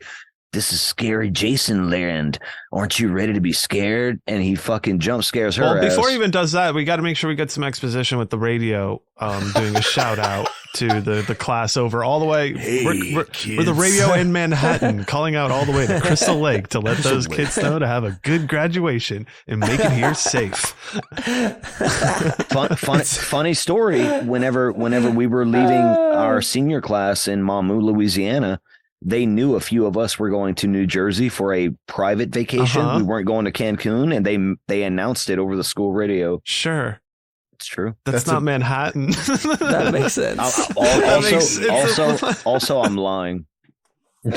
[SPEAKER 4] this is scary Jason land. Aren't you ready to be scared? And he fucking jump scares her.
[SPEAKER 2] Well, before
[SPEAKER 4] ass.
[SPEAKER 2] he even does that, we got to make sure we get some exposition with the radio, doing a shout out to the class over all the way.
[SPEAKER 3] Hey,
[SPEAKER 2] we're the
[SPEAKER 3] kids.
[SPEAKER 2] radio in Manhattan, calling out all the way to Crystal Lake to let those kids know to have a good graduation and make it here safe.
[SPEAKER 4] funny story. Whenever we were leaving our senior class in Mamou, Louisiana, they knew a few of us were going to New Jersey for a private vacation.
[SPEAKER 2] Uh-huh.
[SPEAKER 4] We weren't going to Cancun, and they announced it over the school radio.
[SPEAKER 2] Sure,
[SPEAKER 4] It's true.
[SPEAKER 2] that's not Manhattan.
[SPEAKER 1] That makes sense.
[SPEAKER 2] That makes sense.
[SPEAKER 4] Also, I'm lying.
[SPEAKER 2] I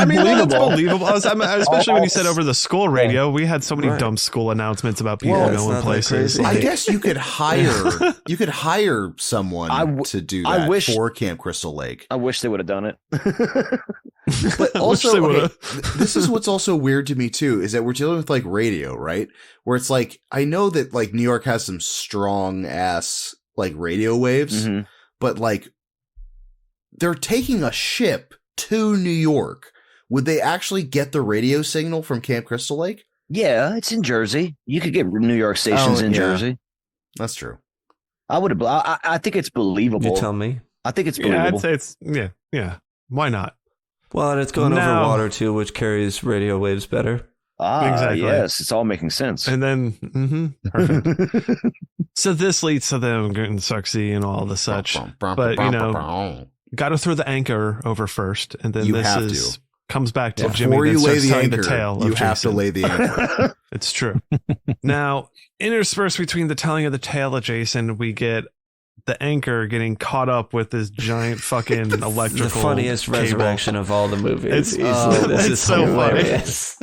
[SPEAKER 2] mean, that's believable. Especially when you said over the school radio, we had so many dumb school announcements about people going places.
[SPEAKER 3] I guess you could hire someone to do that for Camp Crystal Lake.
[SPEAKER 4] I wish they would have done it.
[SPEAKER 3] But also, this is what's also weird to me too, is that we're dealing with like radio, right? Where it's like, I know that like New York has some strong ass like radio waves, but like they're taking a ship to New York. Would they actually get the radio signal from Camp Crystal Lake?
[SPEAKER 4] Yeah, it's in Jersey. You could get New York stations in Jersey.
[SPEAKER 3] That's true.
[SPEAKER 4] I think it's believable.
[SPEAKER 1] You tell me.
[SPEAKER 4] I think it's believable.
[SPEAKER 2] Yeah, I'd say it's yeah. Why not?
[SPEAKER 1] Well, and it's going over water too, which carries radio waves better.
[SPEAKER 2] Exactly.
[SPEAKER 4] Yes, it's all making sense.
[SPEAKER 2] And then, perfect. So this leads to them getting sexy and all the such. But, got to throw the anchor over first. And then comes back to Jimmy.
[SPEAKER 3] Before you lay the
[SPEAKER 2] telling
[SPEAKER 3] anchor,
[SPEAKER 2] the tale
[SPEAKER 3] you
[SPEAKER 2] of
[SPEAKER 3] have
[SPEAKER 2] Jason.
[SPEAKER 3] to lay the anchor.
[SPEAKER 2] It's true. Now, interspersed between the telling of the tale of Jason, we get the anchor getting caught up with this giant fucking electrical
[SPEAKER 1] The funniest
[SPEAKER 2] cable.
[SPEAKER 1] resurrection of all the movies.
[SPEAKER 2] This is so
[SPEAKER 1] hilarious.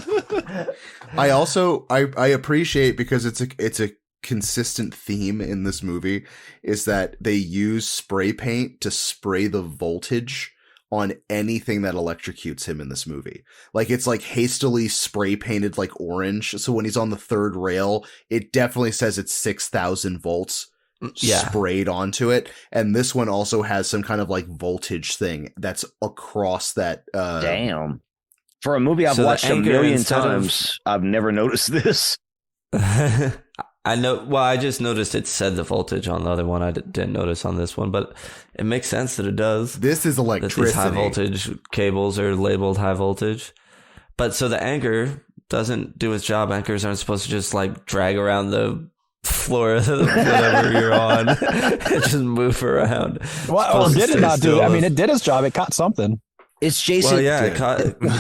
[SPEAKER 3] I also I appreciate, because it's a consistent theme in this movie, is that they use spray paint to spray the voltage on anything that electrocutes him in this movie. Like, it's like hastily spray painted like orange, so when he's on the third rail, it definitely says it's 6,000 volts sprayed onto it. And this one also has some kind of like voltage thing that's across that.
[SPEAKER 4] Damn. For a movie I've watched a million times, I've never noticed this.
[SPEAKER 1] I know. Well, I just noticed it said the voltage on the other one. I didn't notice on this one, but it makes sense that it does.
[SPEAKER 3] This is electricity.
[SPEAKER 1] That these high voltage cables are labeled high voltage. But so the anchor doesn't do its job. Anchors aren't supposed to just like drag around the floor of whatever you're on and just move around.
[SPEAKER 5] Well, did it not do it? I mean, it did its job. It caught something.
[SPEAKER 4] It's Jason.
[SPEAKER 1] Well, yeah,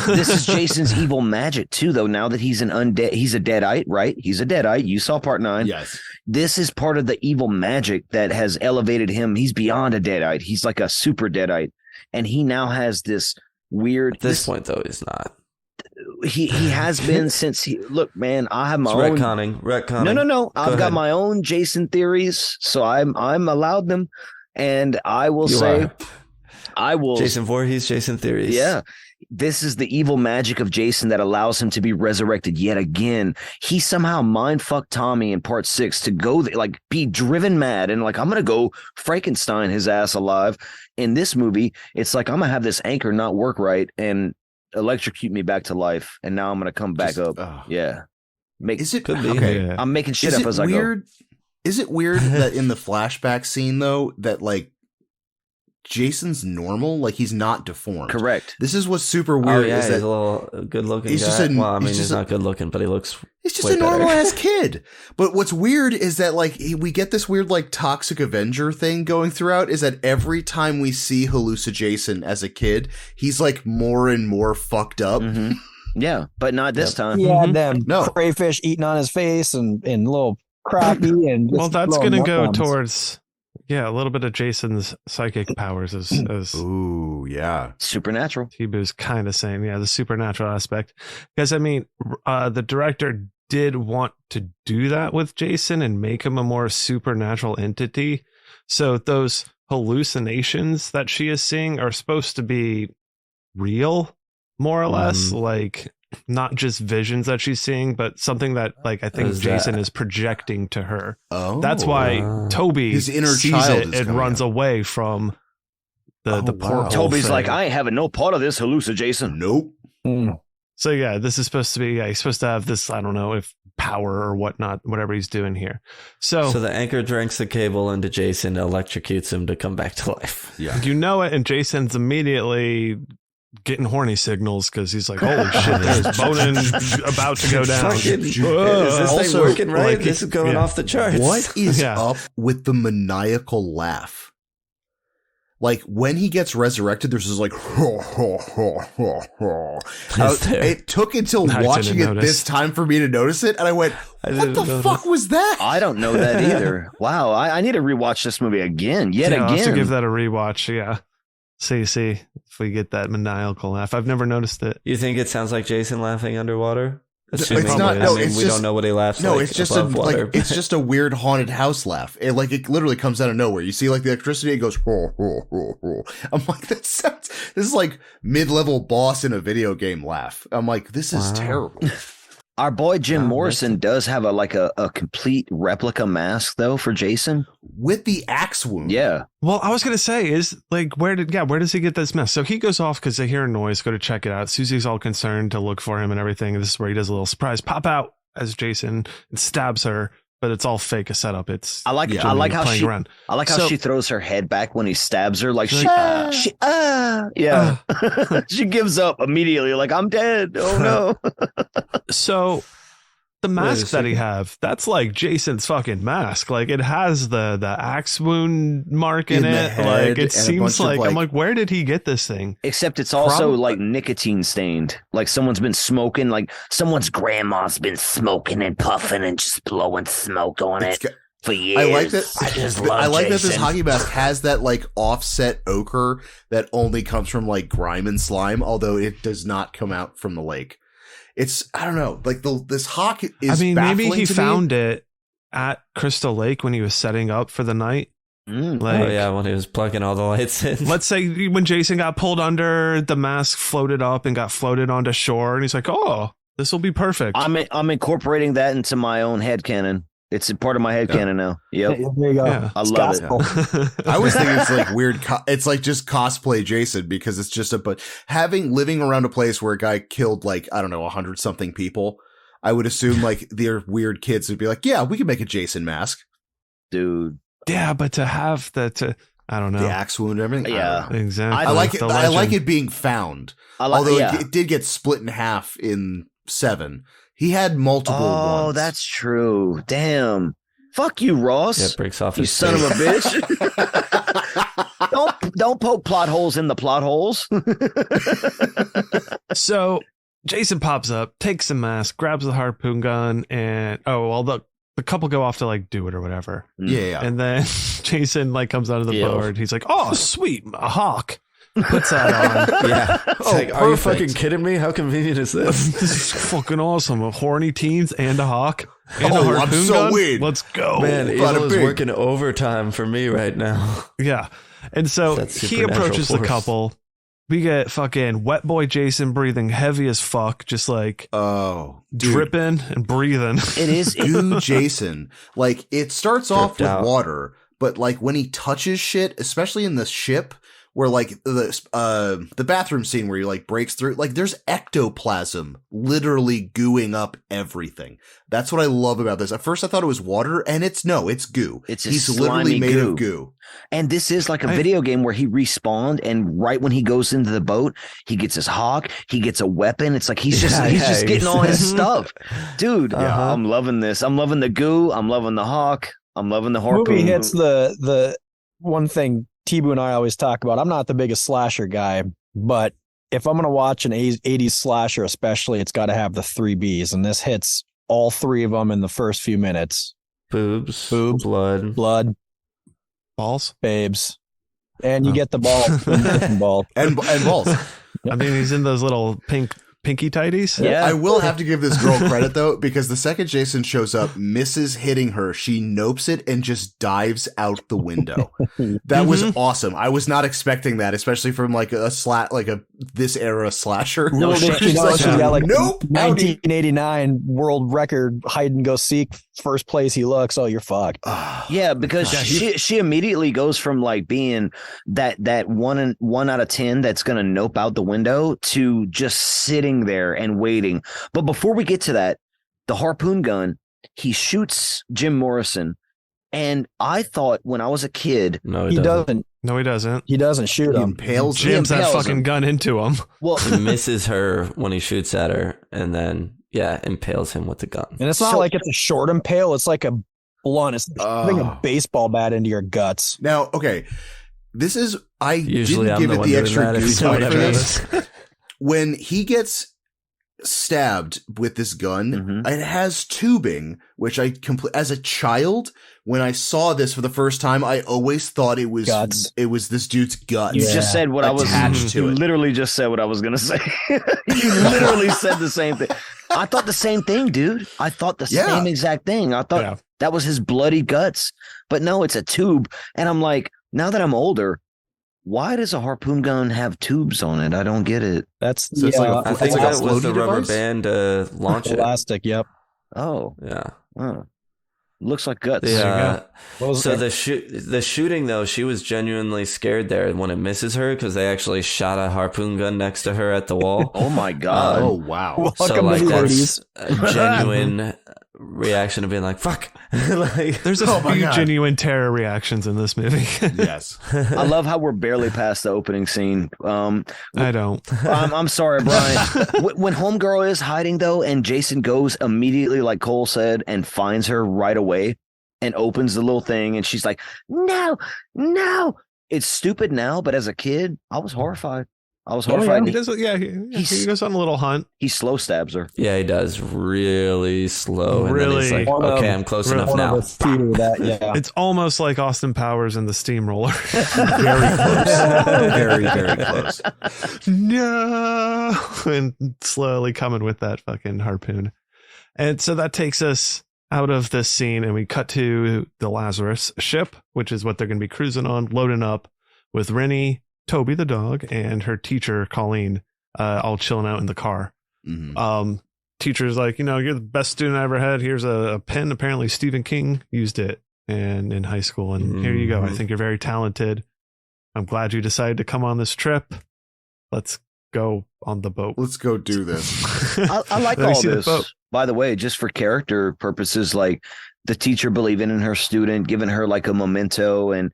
[SPEAKER 4] this is Jason's evil magic too, though. Now that he's he's a deadite, right? He's a deadite. You saw part 9.
[SPEAKER 3] Yes.
[SPEAKER 4] This is part of the evil magic that has elevated him. He's beyond a deadite. He's like a super deadite, and he now has this weird.
[SPEAKER 1] At this point, though, he's not.
[SPEAKER 4] He has been since he. Look, man, I have my own
[SPEAKER 1] retconning.
[SPEAKER 4] No. I've got my own Jason theories, so I'm allowed them, and I will say. I will.
[SPEAKER 1] Jason Voorhees, Jason theories.
[SPEAKER 4] Yeah. This is the evil magic of Jason that allows him to be resurrected yet again. He somehow mind-fucked Tommy in part 6 to go like be driven mad and like, I'm going to go Frankenstein his ass alive. In this movie, it's like, I'm going to have this anchor not work right and electrocute me back to life. And now I'm going to come back up. Yeah.
[SPEAKER 3] Is it
[SPEAKER 1] could be?
[SPEAKER 3] Okay.
[SPEAKER 1] Yeah.
[SPEAKER 4] I'm making shit up as I go.
[SPEAKER 3] Is it weird that in the flashback scene though, that like Jason's normal, like he's not deformed?
[SPEAKER 4] Correct.
[SPEAKER 3] This is what's super weird.
[SPEAKER 1] Oh, yeah,
[SPEAKER 3] is that
[SPEAKER 1] he's a little good looking.
[SPEAKER 3] He's
[SPEAKER 1] guy.
[SPEAKER 3] just
[SPEAKER 1] he's not good looking, but he looks.
[SPEAKER 3] He's just a normal ass kid. But what's weird is that like we get this weird like toxic Avenger thing going throughout. Is that every time we see Halluci Jason as a kid, he's like more and more fucked up.
[SPEAKER 4] Mm-hmm. Yeah, but not this time.
[SPEAKER 5] He had them crayfish eating on his face and little crappie and.
[SPEAKER 2] Well, that's going to go towards. Yeah, a little bit of Jason's psychic powers as
[SPEAKER 3] ooh, yeah,
[SPEAKER 4] supernatural.
[SPEAKER 2] T-Boo's kind of saying, yeah, the supernatural aspect. Because I mean, the director did want to do that with Jason and make him a more supernatural entity. So those hallucinations that she is seeing are supposed to be real, more or less, like not just visions that she's seeing, but something that like I think Jason is projecting to her. Oh, that's why Toby
[SPEAKER 3] his inner
[SPEAKER 2] sees
[SPEAKER 3] child
[SPEAKER 2] it and runs away from the portal.
[SPEAKER 4] Toby's
[SPEAKER 2] thing.
[SPEAKER 4] Like, I ain't having no part of this Halluci Jason.
[SPEAKER 3] Nope.
[SPEAKER 2] So yeah, this is supposed to be. He's supposed to have this. I don't know if power or whatnot, whatever he's doing here. So
[SPEAKER 1] the anchor drinks the cable into Jason, electrocutes him to come back to life.
[SPEAKER 2] Yeah, you know it, and Jason's immediately getting horny signals because he's like, holy shit, there's boning about to go down.
[SPEAKER 1] Is this thing working right? Like, this is going off the charts.
[SPEAKER 3] What is up with the maniacal laugh? Like when he gets resurrected, there's this like it took until watching it this time for me to notice it, and I went, what the fuck was that?
[SPEAKER 4] I don't know that either. Wow, I need to rewatch this movie again, again.
[SPEAKER 2] I'll have to give that a rewatch. Yeah. See if we get that maniacal laugh. I've never noticed it.
[SPEAKER 1] You think it sounds like Jason laughing underwater?
[SPEAKER 3] It's not. No, it's
[SPEAKER 1] we
[SPEAKER 3] just,
[SPEAKER 1] don't know what he laughs
[SPEAKER 3] no,
[SPEAKER 1] like
[SPEAKER 3] it's just
[SPEAKER 1] above water.
[SPEAKER 3] it's just a weird haunted house laugh. It literally comes out of nowhere. You see like the electricity, it goes. Ho, ho, ho, ho. I'm like, that sounds. This is like mid-level boss in a video game laugh. I'm like, this is terrible.
[SPEAKER 4] Our boy Jim Morrison does have a complete replica mask though for Jason
[SPEAKER 3] with the axe wound.
[SPEAKER 4] Yeah.
[SPEAKER 2] Well, I was gonna say is like where does he get this mask? So he goes off because they hear a noise, go to check it out. Susie's all concerned to look for him and everything. And this is where he does a little surprise pop out as Jason and stabs her, but it's all fake a setup. It's
[SPEAKER 4] I like how she throws her head back when he stabs her, like she gives up immediately, like I'm dead. Oh no.
[SPEAKER 2] So the mask that he have, that's like Jason's fucking mask. Like it has the axe wound mark in it. Like it seems like I'm like, where did he get this thing?
[SPEAKER 4] Except it's also like nicotine stained. Like someone's been smoking, like someone's grandma's been smoking and puffing and just blowing smoke on it for years.
[SPEAKER 3] I like that. I like that this hockey mask has that like offset ochre that only comes from like grime and slime, although it does not come out from the lake. It's, I don't know, like this hawk is. I mean, maybe he
[SPEAKER 2] found it at Crystal Lake when he was setting up for the night.
[SPEAKER 1] Like, when he was plugging all the lights in.
[SPEAKER 2] Let's say when Jason got pulled under, the mask floated up and got floated onto shore, and he's like, "Oh, this will be perfect."
[SPEAKER 4] I'm incorporating that into my own headcanon. It's a part of my headcanon now. Yep.
[SPEAKER 5] There you go.
[SPEAKER 2] Yeah.
[SPEAKER 4] I love it.
[SPEAKER 3] I always think it's like weird. It's like just cosplay Jason because it's just but living around a place where a guy killed like, I don't know, 100 something people. I would assume like their weird kids would be like, yeah, we can make a Jason mask.
[SPEAKER 4] Dude.
[SPEAKER 2] Yeah. But to have I don't know.
[SPEAKER 3] The axe wound and everything.
[SPEAKER 4] Yeah,
[SPEAKER 2] exactly.
[SPEAKER 3] I like it. I like it being found. Although it did get split in half in 7. He had multiple ones.
[SPEAKER 4] That's true. Damn. Fuck you, Ross.
[SPEAKER 1] Yeah, it breaks off
[SPEAKER 4] you
[SPEAKER 1] his
[SPEAKER 4] son
[SPEAKER 1] face.
[SPEAKER 4] of a bitch. don't poke plot holes in the plot holes.
[SPEAKER 2] So Jason pops up, takes the mask, grabs the harpoon gun, and the couple go off to like do it or whatever.
[SPEAKER 3] Yeah.
[SPEAKER 2] And then Jason like comes out of the boat. He's like, "Oh, sweet, a hawk." Puts that on.
[SPEAKER 1] Yeah. It's like, are you fucking kidding me? How convenient is this?
[SPEAKER 2] This is fucking awesome. A horny teens and a hawk and a harpoon
[SPEAKER 3] I'm so
[SPEAKER 2] gun.
[SPEAKER 3] weird.
[SPEAKER 2] Let's go.
[SPEAKER 1] Man, Evil is working overtime for me right now.
[SPEAKER 2] Yeah. And so he approaches the couple. We get fucking wet boy Jason breathing heavy as fuck, just like dripping and breathing.
[SPEAKER 4] It is
[SPEAKER 3] Dude, Jason. Like it starts off with water, but like when he touches shit, especially in the ship, where like the bathroom scene where he like breaks through, like there's ectoplasm literally gooing up everything. That's what I love about this. At first I thought it was water, and it's goo.
[SPEAKER 4] He's
[SPEAKER 3] literally made
[SPEAKER 4] goo.
[SPEAKER 3] of goo.
[SPEAKER 4] And this is like a video game where he respawned, and right when he goes into the boat, he gets his hawk, he gets a weapon. It's like he's just getting all his stuff. Dude, I'm loving this. I'm loving the goo. I'm loving the hawk. I'm loving the harpoon.
[SPEAKER 5] Movie hits the one thing T-Boo and I always talk about. I'm not the biggest slasher guy, but if I'm going to watch an 80s slasher, especially, it's got to have the 3 Bs. And this hits all 3 of them in the first few minutes.
[SPEAKER 1] Boobs,
[SPEAKER 5] blood,
[SPEAKER 2] balls,
[SPEAKER 5] babes. And you get the ball.
[SPEAKER 3] and balls.
[SPEAKER 2] I mean, he's in those little pinky tighties.
[SPEAKER 4] Yeah.
[SPEAKER 3] I will have to give this girl credit though, because the second Jason shows up, misses hitting her, she nopes it and just dives out the window. That was awesome. I was not expecting that, especially from like this era slasher.
[SPEAKER 5] No, she's got like
[SPEAKER 3] nope,
[SPEAKER 5] 1989 world record hide and go seek. First place he looks. Oh, you're fucked.
[SPEAKER 4] Yeah, because she immediately goes from like being that 1 out of 10 that's gonna nope out the window to just sitting there and waiting. But before we get to that, the harpoon gun, he shoots Jim Morrison, and I thought when I was a kid,
[SPEAKER 5] he doesn't.
[SPEAKER 2] No, he doesn't.
[SPEAKER 5] He doesn't shoot him.
[SPEAKER 2] Jams that fucking gun into him.
[SPEAKER 4] Well,
[SPEAKER 1] he misses her when he shoots at her, and then impales him with the gun.
[SPEAKER 5] And it's not like it's a short impale. It's like a blunt. It's like putting a baseball bat into your guts.
[SPEAKER 3] Now, okay, this is
[SPEAKER 1] Usually
[SPEAKER 3] didn't
[SPEAKER 1] I'm
[SPEAKER 3] give
[SPEAKER 1] the
[SPEAKER 3] it
[SPEAKER 1] one
[SPEAKER 3] the
[SPEAKER 1] doing
[SPEAKER 3] extra
[SPEAKER 1] that if
[SPEAKER 3] goose
[SPEAKER 1] you don't
[SPEAKER 3] for
[SPEAKER 1] have
[SPEAKER 3] this. When he gets stabbed with this gun.
[SPEAKER 4] Mhm.
[SPEAKER 3] It has tubing, which as a child, when I saw this for the first time, I always thought it was
[SPEAKER 5] Guts.
[SPEAKER 3] it was this dude's guts.
[SPEAKER 4] You just said what I was
[SPEAKER 3] attached to
[SPEAKER 4] You
[SPEAKER 3] it.
[SPEAKER 4] literally just said what I was gonna say. You literally said the same thing. I thought the same thing, dude. I thought the
[SPEAKER 3] Yeah.
[SPEAKER 4] same exact thing. I thought
[SPEAKER 2] Yeah.
[SPEAKER 4] that was his bloody guts, but no, it's a tube. And I'm like, now that I'm older, why does a harpoon gun have tubes on it? I don't get it.
[SPEAKER 5] That's
[SPEAKER 3] So it's like a-
[SPEAKER 1] I
[SPEAKER 3] It's
[SPEAKER 1] think
[SPEAKER 3] like a
[SPEAKER 1] that was the
[SPEAKER 3] floaty
[SPEAKER 1] rubber
[SPEAKER 3] device?
[SPEAKER 1] band to launch it.
[SPEAKER 5] elastic. Yep.
[SPEAKER 4] Oh,
[SPEAKER 1] Yeah.
[SPEAKER 4] looks like guts.
[SPEAKER 1] Yeah.
[SPEAKER 5] What was
[SPEAKER 1] So
[SPEAKER 5] it?
[SPEAKER 1] the shooting though, she was genuinely scared there when it misses her because they actually shot a harpoon gun next to her at the wall.
[SPEAKER 4] Oh my god.
[SPEAKER 3] Oh wow.
[SPEAKER 1] So
[SPEAKER 5] Welcome
[SPEAKER 1] like
[SPEAKER 5] to the
[SPEAKER 1] that's
[SPEAKER 5] 80s.
[SPEAKER 1] a genuine reaction of being like "fuck." Like,
[SPEAKER 2] There's a
[SPEAKER 3] Oh my
[SPEAKER 2] few
[SPEAKER 3] God.
[SPEAKER 2] genuine terror reactions in this movie.
[SPEAKER 3] Yes.
[SPEAKER 4] I love how we're barely past the opening scene.
[SPEAKER 2] I don't.
[SPEAKER 4] I'm sorry, Brian. When Homegirl is hiding though, and Jason goes immediately, like Cole said, and finds her right away and opens the little thing, and she's like, "No, no." It's stupid now, but as a kid, I was horrified. I was horrified.
[SPEAKER 2] He does, he goes on a little hunt.
[SPEAKER 4] He slow stabs her.
[SPEAKER 1] yeah, he does really slow, and then he's
[SPEAKER 2] Really?
[SPEAKER 1] like,
[SPEAKER 5] One of-
[SPEAKER 1] "Okay, I'm close enough
[SPEAKER 5] One
[SPEAKER 1] now."
[SPEAKER 5] of the few that, yeah.
[SPEAKER 2] It's almost like Austin Powers and the Steamroller.
[SPEAKER 3] Very close. Very, very close.
[SPEAKER 2] No, and slowly coming with that fucking harpoon. And so that takes us out of this scene, and we cut to the Lazarus ship, which is what they're going to be cruising on, loading up with Rennie, Toby the dog, and her teacher Colleen, all chilling out in the car.
[SPEAKER 3] Mhm.
[SPEAKER 2] Teacher's like, you're the best student I ever had. Here's a pen. Apparently Stephen King used it and in high school, and here you go. I think you're very talented. I'm glad you decided to come on this trip. Let's go on the boat.
[SPEAKER 3] Let's go do this.
[SPEAKER 4] I like
[SPEAKER 2] Let me
[SPEAKER 4] all
[SPEAKER 2] see the
[SPEAKER 4] this.
[SPEAKER 2] boat.
[SPEAKER 4] By the way, just for character purposes, like the teacher believing in her student, giving her like a memento, and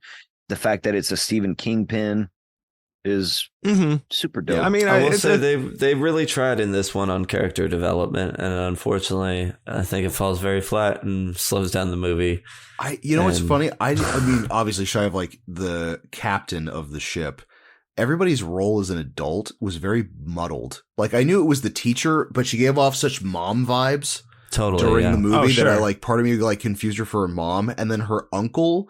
[SPEAKER 4] the fact that it's a Stephen King pen is
[SPEAKER 2] Mm-hmm.
[SPEAKER 4] super dope.
[SPEAKER 2] I mean,
[SPEAKER 1] I will
[SPEAKER 2] it's
[SPEAKER 1] say they really tried in this one on character development, and unfortunately, I think it falls very flat and slows down the movie.
[SPEAKER 3] What's
[SPEAKER 1] And-
[SPEAKER 3] funny? I mean, obviously, shy of like the captain of the ship, everybody's role as an adult was very muddled. Like, I knew it was the teacher, but she gave off such mom vibes
[SPEAKER 1] Totally,
[SPEAKER 3] during
[SPEAKER 1] yeah.
[SPEAKER 3] the movie
[SPEAKER 2] Oh,
[SPEAKER 3] that I
[SPEAKER 2] sure.
[SPEAKER 3] like. Part of me like confused her for her mom, and then her uncle.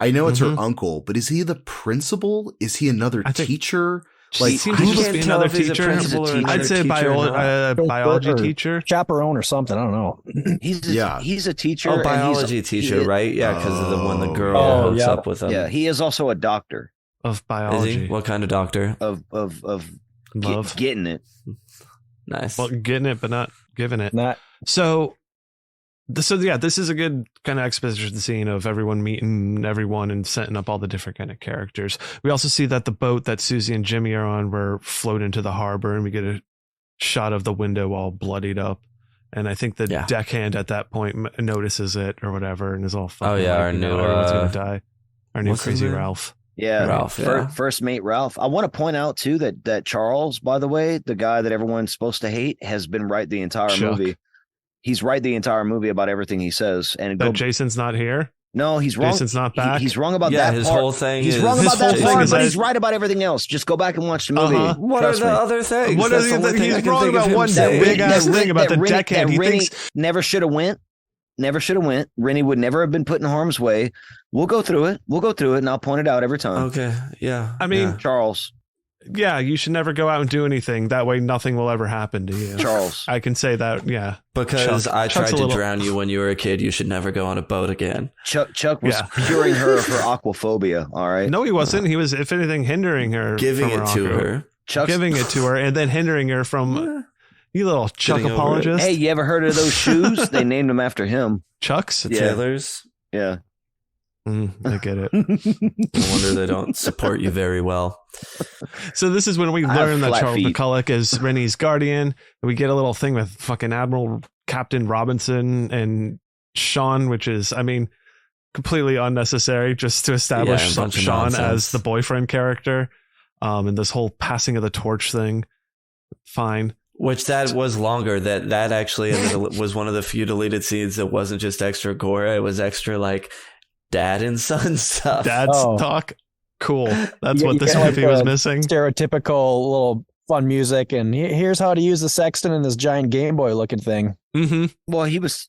[SPEAKER 3] I know it's her uncle, but is he the principal? Is he another
[SPEAKER 2] I think-
[SPEAKER 3] teacher?
[SPEAKER 2] Like, seems to
[SPEAKER 1] I
[SPEAKER 2] just
[SPEAKER 1] can't
[SPEAKER 2] be
[SPEAKER 1] tell
[SPEAKER 2] another
[SPEAKER 1] if he's a
[SPEAKER 2] teacher.
[SPEAKER 1] principal or
[SPEAKER 2] I'd
[SPEAKER 1] another
[SPEAKER 2] say
[SPEAKER 1] teacher or not.
[SPEAKER 2] biology
[SPEAKER 5] Or
[SPEAKER 2] teacher.
[SPEAKER 5] chaperone or something. I don't know.
[SPEAKER 4] he's a teacher.
[SPEAKER 1] Oh,
[SPEAKER 4] and
[SPEAKER 1] biology
[SPEAKER 4] he's-
[SPEAKER 1] teacher,
[SPEAKER 4] he-
[SPEAKER 1] right? Yeah, because of the one the girl
[SPEAKER 5] Oh,
[SPEAKER 1] hooks
[SPEAKER 5] yeah.
[SPEAKER 1] up with him.
[SPEAKER 4] Yeah, he is also a doctor
[SPEAKER 2] Of
[SPEAKER 1] Is
[SPEAKER 2] biology.
[SPEAKER 1] he? What kind of doctor?
[SPEAKER 4] of
[SPEAKER 2] Love.
[SPEAKER 4] getting it.
[SPEAKER 1] Nice.
[SPEAKER 2] Well, getting it, but not giving it.
[SPEAKER 5] Not
[SPEAKER 2] This is a good kind of exposition scene of everyone meeting everyone and setting up all the different kind of characters. We also see that the boat that Susie and Jimmy are on were floating into the harbor, and we get a shot of the window all bloodied up. And I think the
[SPEAKER 1] Yeah.
[SPEAKER 2] deckhand at that point notices it or whatever, and is all fucking.
[SPEAKER 1] yeah,
[SPEAKER 2] like,
[SPEAKER 1] our new,
[SPEAKER 2] everyone's gonna die. Our new
[SPEAKER 1] what's his
[SPEAKER 2] crazy
[SPEAKER 1] name?
[SPEAKER 2] Ralph.
[SPEAKER 4] Yeah,
[SPEAKER 1] Ralph, yeah.
[SPEAKER 4] First mate Ralph. I want to point out too that Charles, by the way, the guy that everyone's supposed to hate, has been right the entire
[SPEAKER 2] Chuck.
[SPEAKER 4] movie. He's right the entire movie about everything he says. And
[SPEAKER 2] That Jason's not here.
[SPEAKER 4] no, he's wrong.
[SPEAKER 2] Jason's not back.
[SPEAKER 4] He's wrong about
[SPEAKER 1] Yeah,
[SPEAKER 4] that
[SPEAKER 1] his
[SPEAKER 4] part.
[SPEAKER 1] whole thing
[SPEAKER 4] He's
[SPEAKER 1] is
[SPEAKER 4] wrong
[SPEAKER 2] his
[SPEAKER 4] about that
[SPEAKER 2] whole thing
[SPEAKER 4] part,
[SPEAKER 2] is
[SPEAKER 4] but
[SPEAKER 2] that-
[SPEAKER 4] he's right about everything else. Just go back and watch the movie.
[SPEAKER 2] Uh-huh.
[SPEAKER 1] What are
[SPEAKER 4] Trust
[SPEAKER 1] the
[SPEAKER 4] me.
[SPEAKER 1] other things?
[SPEAKER 2] What
[SPEAKER 1] That's
[SPEAKER 2] is
[SPEAKER 1] the
[SPEAKER 2] he
[SPEAKER 1] only
[SPEAKER 2] that
[SPEAKER 1] thing
[SPEAKER 2] he's
[SPEAKER 1] I can
[SPEAKER 2] wrong
[SPEAKER 1] think of
[SPEAKER 2] about?
[SPEAKER 1] him
[SPEAKER 2] One
[SPEAKER 1] saying.
[SPEAKER 2] big ass thing about the
[SPEAKER 4] Rennie-
[SPEAKER 2] deckhand. He
[SPEAKER 4] Rennie
[SPEAKER 2] thinks
[SPEAKER 4] never should have went. Never should have went. Rennie would never have been put in harm's way. We'll go through it, and I'll point it out every time.
[SPEAKER 1] Okay, yeah.
[SPEAKER 2] I mean,
[SPEAKER 1] yeah.
[SPEAKER 4] Charles,
[SPEAKER 2] yeah, you should never go out and do anything. That way, nothing will ever happen to you.
[SPEAKER 4] Charles.
[SPEAKER 2] I can say that. Yeah,
[SPEAKER 1] Because
[SPEAKER 2] Chuck-
[SPEAKER 1] I
[SPEAKER 2] Chuck's
[SPEAKER 1] tried
[SPEAKER 2] a
[SPEAKER 1] to
[SPEAKER 2] little-
[SPEAKER 1] drown you when you were a kid, you should never go on a boat again.
[SPEAKER 4] Chuck was
[SPEAKER 2] Yeah.
[SPEAKER 4] curing her of her aquaphobia. All right.
[SPEAKER 2] no, he wasn't. He was, if anything, hindering her,
[SPEAKER 1] Giving
[SPEAKER 2] from
[SPEAKER 1] it to
[SPEAKER 2] awkward-
[SPEAKER 1] her.
[SPEAKER 4] Chuck's,
[SPEAKER 2] giving it to her, and then hindering her from. You little Chuck
[SPEAKER 1] Getting over it.
[SPEAKER 2] apologist.
[SPEAKER 4] Hey, you ever heard of those shoes? They named them after him.
[SPEAKER 2] Chucks.
[SPEAKER 1] The
[SPEAKER 4] Yeah.
[SPEAKER 1] Taylors.
[SPEAKER 4] Yeah.
[SPEAKER 2] I get it.
[SPEAKER 1] No wonder they don't support you very well.
[SPEAKER 2] So this is when we
[SPEAKER 4] I have
[SPEAKER 2] learn that
[SPEAKER 4] flat
[SPEAKER 2] Charles
[SPEAKER 4] feet.
[SPEAKER 2] McCulloch is Rennie's guardian. And we get a little thing with fucking Admiral Captain Robinson and Sean, which is, I mean, completely unnecessary just to establish
[SPEAKER 1] Yeah, a bunch of
[SPEAKER 2] Sean
[SPEAKER 1] nonsense.
[SPEAKER 2] as the boyfriend character. And this whole passing of the torch thing. Fine.
[SPEAKER 1] Which that was longer. That actually was one of the few deleted scenes that wasn't just extra gore. It was extra like dad and son stuff.
[SPEAKER 2] Dad's
[SPEAKER 5] Oh.
[SPEAKER 2] talk. Cool. That's
[SPEAKER 5] You-
[SPEAKER 2] what
[SPEAKER 5] you
[SPEAKER 2] this
[SPEAKER 5] get, like,
[SPEAKER 2] movie was
[SPEAKER 5] the
[SPEAKER 2] missing.
[SPEAKER 5] stereotypical little fun music, and here's how to use the sextant and this giant Game Boy looking thing.
[SPEAKER 2] Mm-hmm.
[SPEAKER 4] Well, he was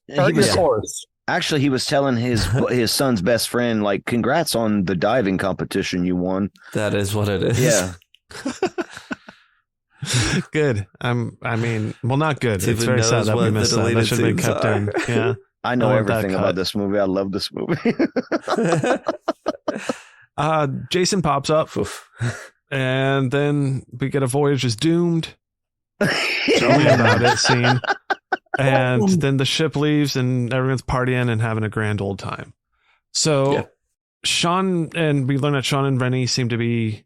[SPEAKER 5] Course.
[SPEAKER 4] actually he was telling his son's best friend, like, congrats on the diving competition you won.
[SPEAKER 1] That is what it is.
[SPEAKER 4] Yeah.
[SPEAKER 2] Good. I mean, well, not good.
[SPEAKER 1] Steven
[SPEAKER 2] It's very
[SPEAKER 1] knows
[SPEAKER 2] sad that we
[SPEAKER 1] what the
[SPEAKER 2] missed that. That
[SPEAKER 1] deleted
[SPEAKER 2] should have been
[SPEAKER 1] scenes
[SPEAKER 2] kept in.
[SPEAKER 1] are.
[SPEAKER 2] Yeah.
[SPEAKER 4] I know
[SPEAKER 2] I want that
[SPEAKER 4] everything
[SPEAKER 2] cut.
[SPEAKER 4] about this movie. I love this movie.
[SPEAKER 2] Jason pops up, and then we get a Voyage is doomed. Tell me about it scene. And then the ship leaves, and everyone's partying and having a grand old time. So
[SPEAKER 1] Yeah.
[SPEAKER 2] Sean, and we learn that Sean and Rennie seem to be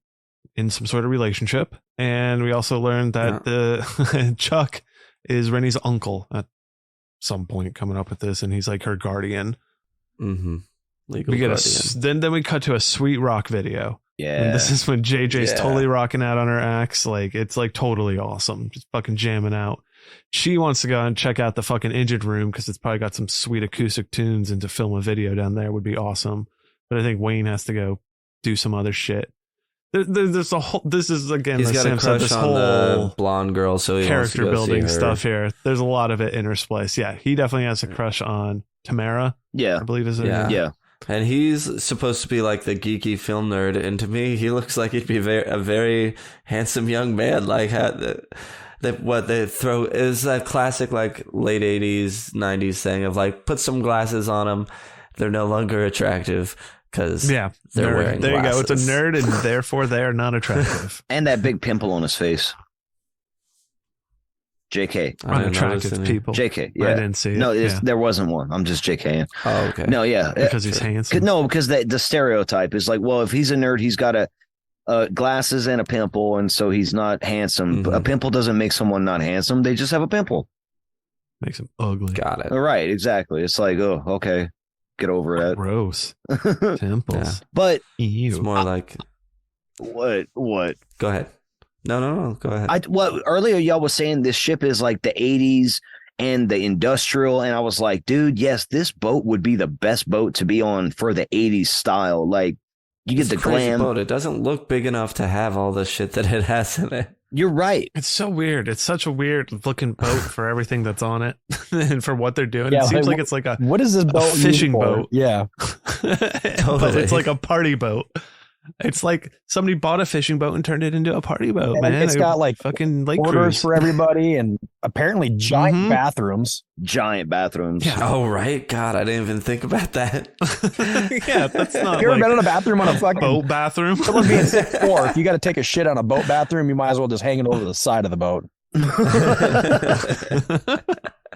[SPEAKER 2] in some sort of relationship. And we also learned that the Chuck is Rennie's uncle at some point coming up with this, and he's like her guardian.
[SPEAKER 1] Mm-hmm. Legal
[SPEAKER 2] We get
[SPEAKER 1] guardian.
[SPEAKER 2] then we cut to a sweet rock video.
[SPEAKER 4] Yeah.
[SPEAKER 2] And this is when JJ's
[SPEAKER 1] Yeah.
[SPEAKER 2] totally rocking out on her axe. Like, it's like totally awesome. Just fucking jamming out. She wants to go and check out the fucking engine room because it's probably got some sweet acoustic tunes, and to film a video down there would be awesome. But I think Wayne has to go do some other shit. There's a whole, this is again,
[SPEAKER 1] He's
[SPEAKER 2] as
[SPEAKER 1] got a
[SPEAKER 2] Sam said,
[SPEAKER 1] crush
[SPEAKER 2] this
[SPEAKER 1] on the
[SPEAKER 2] whole
[SPEAKER 1] blonde girl, so he wants to
[SPEAKER 2] character
[SPEAKER 1] go
[SPEAKER 2] building
[SPEAKER 1] see her.
[SPEAKER 2] stuff here. There's a lot of it interspliced. Yeah, he definitely has a crush on Tamara,
[SPEAKER 4] Yeah.
[SPEAKER 2] I believe is her
[SPEAKER 1] Yeah.
[SPEAKER 2] name.
[SPEAKER 4] Yeah.
[SPEAKER 1] And he's supposed to be like the geeky film nerd, and to me, he looks like he'd be a very handsome young man. Like what they throw is that classic like late 80s, 90s thing of like put some glasses on them. They're no longer attractive because
[SPEAKER 2] Yeah,
[SPEAKER 1] they're
[SPEAKER 2] nerd.
[SPEAKER 1] wearing
[SPEAKER 2] There
[SPEAKER 1] glasses.
[SPEAKER 2] you go. It's a nerd, and therefore they are not attractive.
[SPEAKER 4] And that big pimple on his face. JK.
[SPEAKER 1] I didn't notice
[SPEAKER 2] Unattractive
[SPEAKER 1] any.
[SPEAKER 2] people.
[SPEAKER 4] JK.
[SPEAKER 2] I
[SPEAKER 4] Yeah.
[SPEAKER 2] didn't see it.
[SPEAKER 4] No,
[SPEAKER 2] Yeah.
[SPEAKER 4] there wasn't one. I'm just JKing.
[SPEAKER 1] Oh, okay.
[SPEAKER 4] No, yeah.
[SPEAKER 2] Because he's handsome.
[SPEAKER 4] No, because the stereotype is like, well, if he's a nerd, he's got glasses and a pimple, and so he's not handsome.
[SPEAKER 1] Mhm.
[SPEAKER 4] A pimple doesn't make someone not handsome. They just have a pimple.
[SPEAKER 2] Makes him ugly.
[SPEAKER 1] Got it.
[SPEAKER 4] All right, exactly. It's like, oh, okay, get over
[SPEAKER 2] Gross.
[SPEAKER 4] that.
[SPEAKER 2] Pimples.
[SPEAKER 4] But
[SPEAKER 2] Ew.
[SPEAKER 1] It's more like.
[SPEAKER 4] what?
[SPEAKER 1] Go ahead. No. Go ahead.
[SPEAKER 4] Earlier y'all was saying this ship is like the 80s and the industrial, and I was like, dude, yes, this boat would be the best boat to be on for the 80s style. Like, you get
[SPEAKER 1] It's
[SPEAKER 4] the
[SPEAKER 1] a crazy
[SPEAKER 4] glam.
[SPEAKER 1] boat. It doesn't look big enough to have all the shit that it has in it.
[SPEAKER 4] You're right.
[SPEAKER 2] It's so weird. It's such a weird looking boat for everything that's on it and for what they're doing.
[SPEAKER 5] Yeah,
[SPEAKER 2] it seems
[SPEAKER 5] like,
[SPEAKER 2] like it's like a
[SPEAKER 5] What is this boat used
[SPEAKER 2] fishing
[SPEAKER 5] for?
[SPEAKER 2] boat.
[SPEAKER 5] Yeah.
[SPEAKER 2] but it's like a party boat. It's like somebody bought a fishing boat and turned it into a party boat,
[SPEAKER 5] And
[SPEAKER 2] man.
[SPEAKER 5] it's got like
[SPEAKER 2] fucking lake
[SPEAKER 5] Orders
[SPEAKER 2] cruise.
[SPEAKER 5] for everybody, and apparently giant
[SPEAKER 2] Mhm.
[SPEAKER 5] bathrooms.
[SPEAKER 4] Giant bathrooms.
[SPEAKER 2] Yeah.
[SPEAKER 1] Oh, right. God, I didn't even think about that.
[SPEAKER 2] Yeah, that's not
[SPEAKER 5] Have you ever
[SPEAKER 2] like
[SPEAKER 5] been in a bathroom on a fucking
[SPEAKER 2] boat bathroom.
[SPEAKER 5] Someone being 6'4", if you got to take a shit on a boat bathroom, you might as well just hang it over the side of the boat.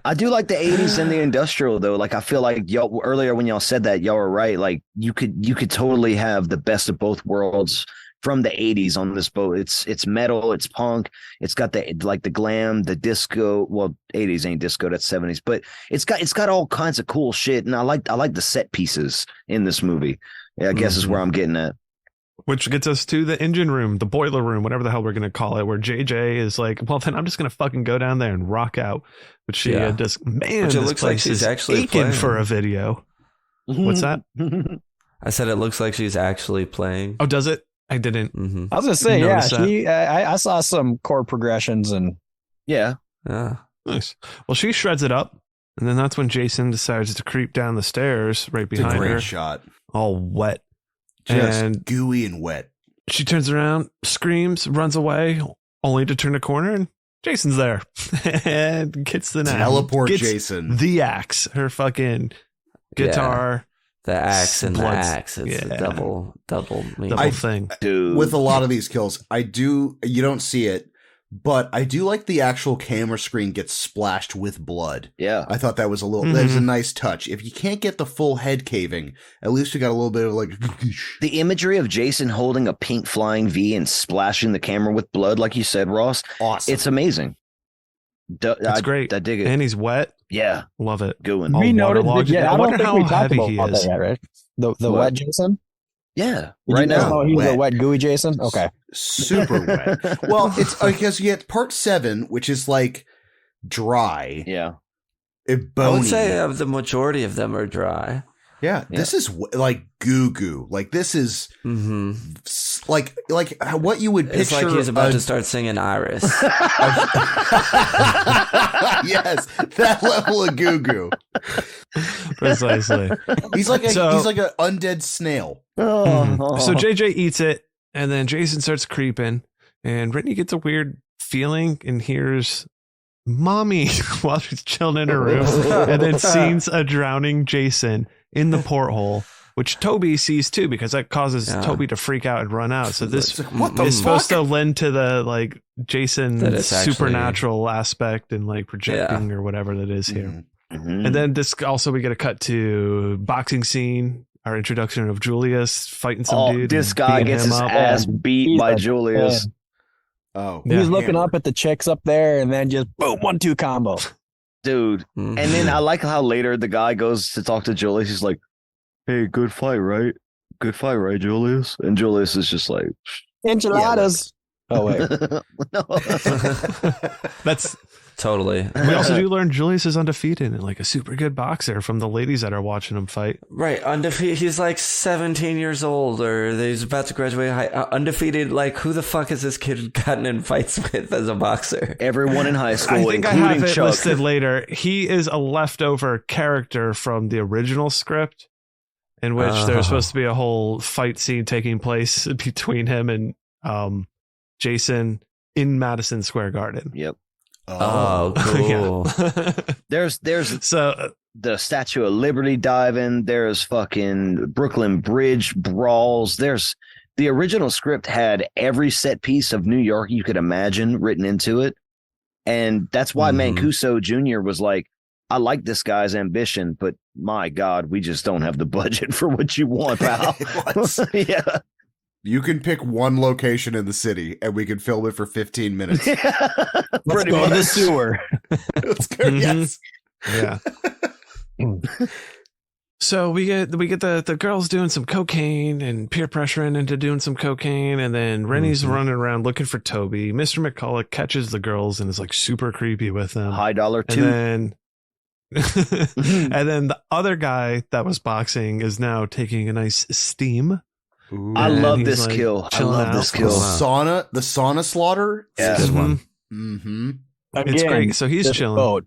[SPEAKER 4] I do like the 80s and the industrial though. Like, I feel like y'all earlier when y'all said that, y'all were right. Like, you could totally have the best of both worlds from the 80s on this boat. It's metal, it's punk, it's got the glam, the disco. Well, 80s ain't disco, that's 70s, but it's got all kinds of cool shit. And I like the set pieces in this movie. Yeah, I guess is where I'm getting at.
[SPEAKER 2] Which gets us to the engine room, the boiler room, whatever the hell we're going to call it, where JJ is like, well, then I'm just going to fucking go down there and rock out. But she
[SPEAKER 1] Yeah.
[SPEAKER 2] just, man,
[SPEAKER 1] Which it
[SPEAKER 2] this
[SPEAKER 1] looks like
[SPEAKER 2] place
[SPEAKER 1] she's
[SPEAKER 2] is
[SPEAKER 1] actually
[SPEAKER 2] aching
[SPEAKER 1] playing.
[SPEAKER 2] for a video. What's that?
[SPEAKER 1] I said it looks like she's actually playing.
[SPEAKER 2] Oh, does it? I didn't.
[SPEAKER 1] Mm-hmm.
[SPEAKER 5] I was gonna say, yeah,
[SPEAKER 2] Notice that.
[SPEAKER 5] I saw some chord progressions, and
[SPEAKER 4] Yeah.
[SPEAKER 1] Yeah.
[SPEAKER 2] Nice. Well, she shreds it up. And then that's when Jason decides to creep down the stairs right
[SPEAKER 3] It's a
[SPEAKER 2] behind
[SPEAKER 3] great
[SPEAKER 2] her,
[SPEAKER 3] shot.
[SPEAKER 2] all wet.
[SPEAKER 3] Just
[SPEAKER 2] And
[SPEAKER 3] gooey and wet.
[SPEAKER 2] she turns around, screams, runs away, only to turn a corner, and Jason's there and gets the
[SPEAKER 3] Teleport
[SPEAKER 2] gets
[SPEAKER 3] Jason.
[SPEAKER 2] the axe, her fucking guitar,
[SPEAKER 1] The axe and the
[SPEAKER 2] Bloods.
[SPEAKER 1] axe. It's
[SPEAKER 2] Yeah.
[SPEAKER 1] a double meaning.
[SPEAKER 2] double thing.
[SPEAKER 4] Dude.
[SPEAKER 3] With a lot of these kills, you don't see it, but I do like the actual camera screen gets splashed with blood.
[SPEAKER 4] Yeah.
[SPEAKER 3] I thought that was that was a nice touch. If you can't get the full head caving, at least you got a little bit of like.
[SPEAKER 4] The imagery of Jason holding a pink flying V and splashing the camera with blood, like you said, Ross,
[SPEAKER 3] Awesome.
[SPEAKER 4] it's amazing.
[SPEAKER 2] That's great.
[SPEAKER 4] I dig it.
[SPEAKER 2] And he's wet.
[SPEAKER 4] Yeah.
[SPEAKER 2] Love it.
[SPEAKER 4] Going.
[SPEAKER 2] All
[SPEAKER 5] we noted
[SPEAKER 2] waterlogged.
[SPEAKER 5] that. Yeah,
[SPEAKER 2] I
[SPEAKER 5] I don't
[SPEAKER 2] wonder
[SPEAKER 5] think
[SPEAKER 2] how
[SPEAKER 5] we talked
[SPEAKER 2] heavy
[SPEAKER 5] about
[SPEAKER 2] he
[SPEAKER 5] that
[SPEAKER 2] is.
[SPEAKER 5] yet, right? The
[SPEAKER 4] What?
[SPEAKER 5] wet Jason.
[SPEAKER 4] Yeah.
[SPEAKER 5] Did
[SPEAKER 4] Right
[SPEAKER 5] you guys
[SPEAKER 4] now.
[SPEAKER 5] know he was a
[SPEAKER 3] Wet.
[SPEAKER 5] wet gooey Jason. Okay.
[SPEAKER 3] Super wet. Well, it's because you get part 7, which is like dry,
[SPEAKER 4] Yeah.
[SPEAKER 1] I
[SPEAKER 3] bony.
[SPEAKER 1] would say the majority of them are dry.
[SPEAKER 3] Yeah, this is like goo goo. Like this is
[SPEAKER 1] Mm-hmm.
[SPEAKER 3] like what you would picture.
[SPEAKER 1] It's like he's about to start singing Iris.
[SPEAKER 3] Yes, that level of goo goo.
[SPEAKER 2] Precisely.
[SPEAKER 3] He's like an undead snail.
[SPEAKER 2] So JJ eats it, and then Jason starts creeping, and Brittany gets a weird feeling and hears mommy while she's chilling in her room, and then sees a drowning Jason in the porthole, which Toby sees too, because that causes Toby to freak out and run out. So this is supposed to lend to the like Jason supernatural aspect and like projecting or whatever that is here.
[SPEAKER 4] Mm-hmm.
[SPEAKER 2] And then this also we get a cut to boxing scene. Our introduction of Julius fighting some dude.
[SPEAKER 4] This guy gets his ass beat by Julius.
[SPEAKER 3] Oh,
[SPEAKER 5] he's looking up at the chicks up there, and then just boom, 1-2 combo,
[SPEAKER 4] dude. And then I like how later the guy goes to talk to Julius. He's like, "Hey, good fight, right? Good fight, right, Julius?" And Julius is just like,
[SPEAKER 5] enchiladas. Oh wait,
[SPEAKER 4] no.
[SPEAKER 2] That's
[SPEAKER 1] totally.
[SPEAKER 2] We also do learn Julius is undefeated and like a super good boxer from the ladies that are watching him fight.
[SPEAKER 1] Right, undefeated. He's like 17 years old, or he's about to graduate undefeated. Like, who the fuck has this kid gotten in fights with as a boxer?
[SPEAKER 4] Everyone in high school,
[SPEAKER 2] I think
[SPEAKER 4] including
[SPEAKER 2] I have it
[SPEAKER 4] Chuck.
[SPEAKER 2] listed later. He is a leftover character from the original script, in which there's supposed to be a whole fight scene taking place between him and Jason in Madison Square Garden.
[SPEAKER 4] Yep.
[SPEAKER 1] Oh, cool.
[SPEAKER 4] There's
[SPEAKER 2] So
[SPEAKER 4] the Statue of Liberty diving. There's fucking Brooklyn Bridge brawls. There's the original script had every set piece of New York you could imagine written into it. And that's why Mancuso Jr. was like, I like this guy's ambition, but my God, we just don't have the budget for what you want, pal. Yeah.
[SPEAKER 3] You can pick one location in the city and we can film it for 15 minutes.
[SPEAKER 5] Let's go to the sewer.
[SPEAKER 3] Let's go. Yes.
[SPEAKER 2] Yeah. So we get the girls doing some cocaine and peer pressuring into doing some cocaine, and then Rennie's running around looking for Toby. Mr. McCulloch catches the girls and is like super creepy with them.
[SPEAKER 4] High dollar too.
[SPEAKER 2] And then the other guy that was boxing is now taking a nice steam.
[SPEAKER 3] Ooh.
[SPEAKER 4] I love
[SPEAKER 2] he's,
[SPEAKER 4] this
[SPEAKER 2] like,
[SPEAKER 4] kill. I
[SPEAKER 2] chilling
[SPEAKER 4] love
[SPEAKER 2] out.
[SPEAKER 4] this kill.
[SPEAKER 3] The sauna slaughter.
[SPEAKER 4] Yeah.
[SPEAKER 1] Good one.
[SPEAKER 3] Mm-hmm.
[SPEAKER 2] It's great. So he's chilling.
[SPEAKER 5] Boat.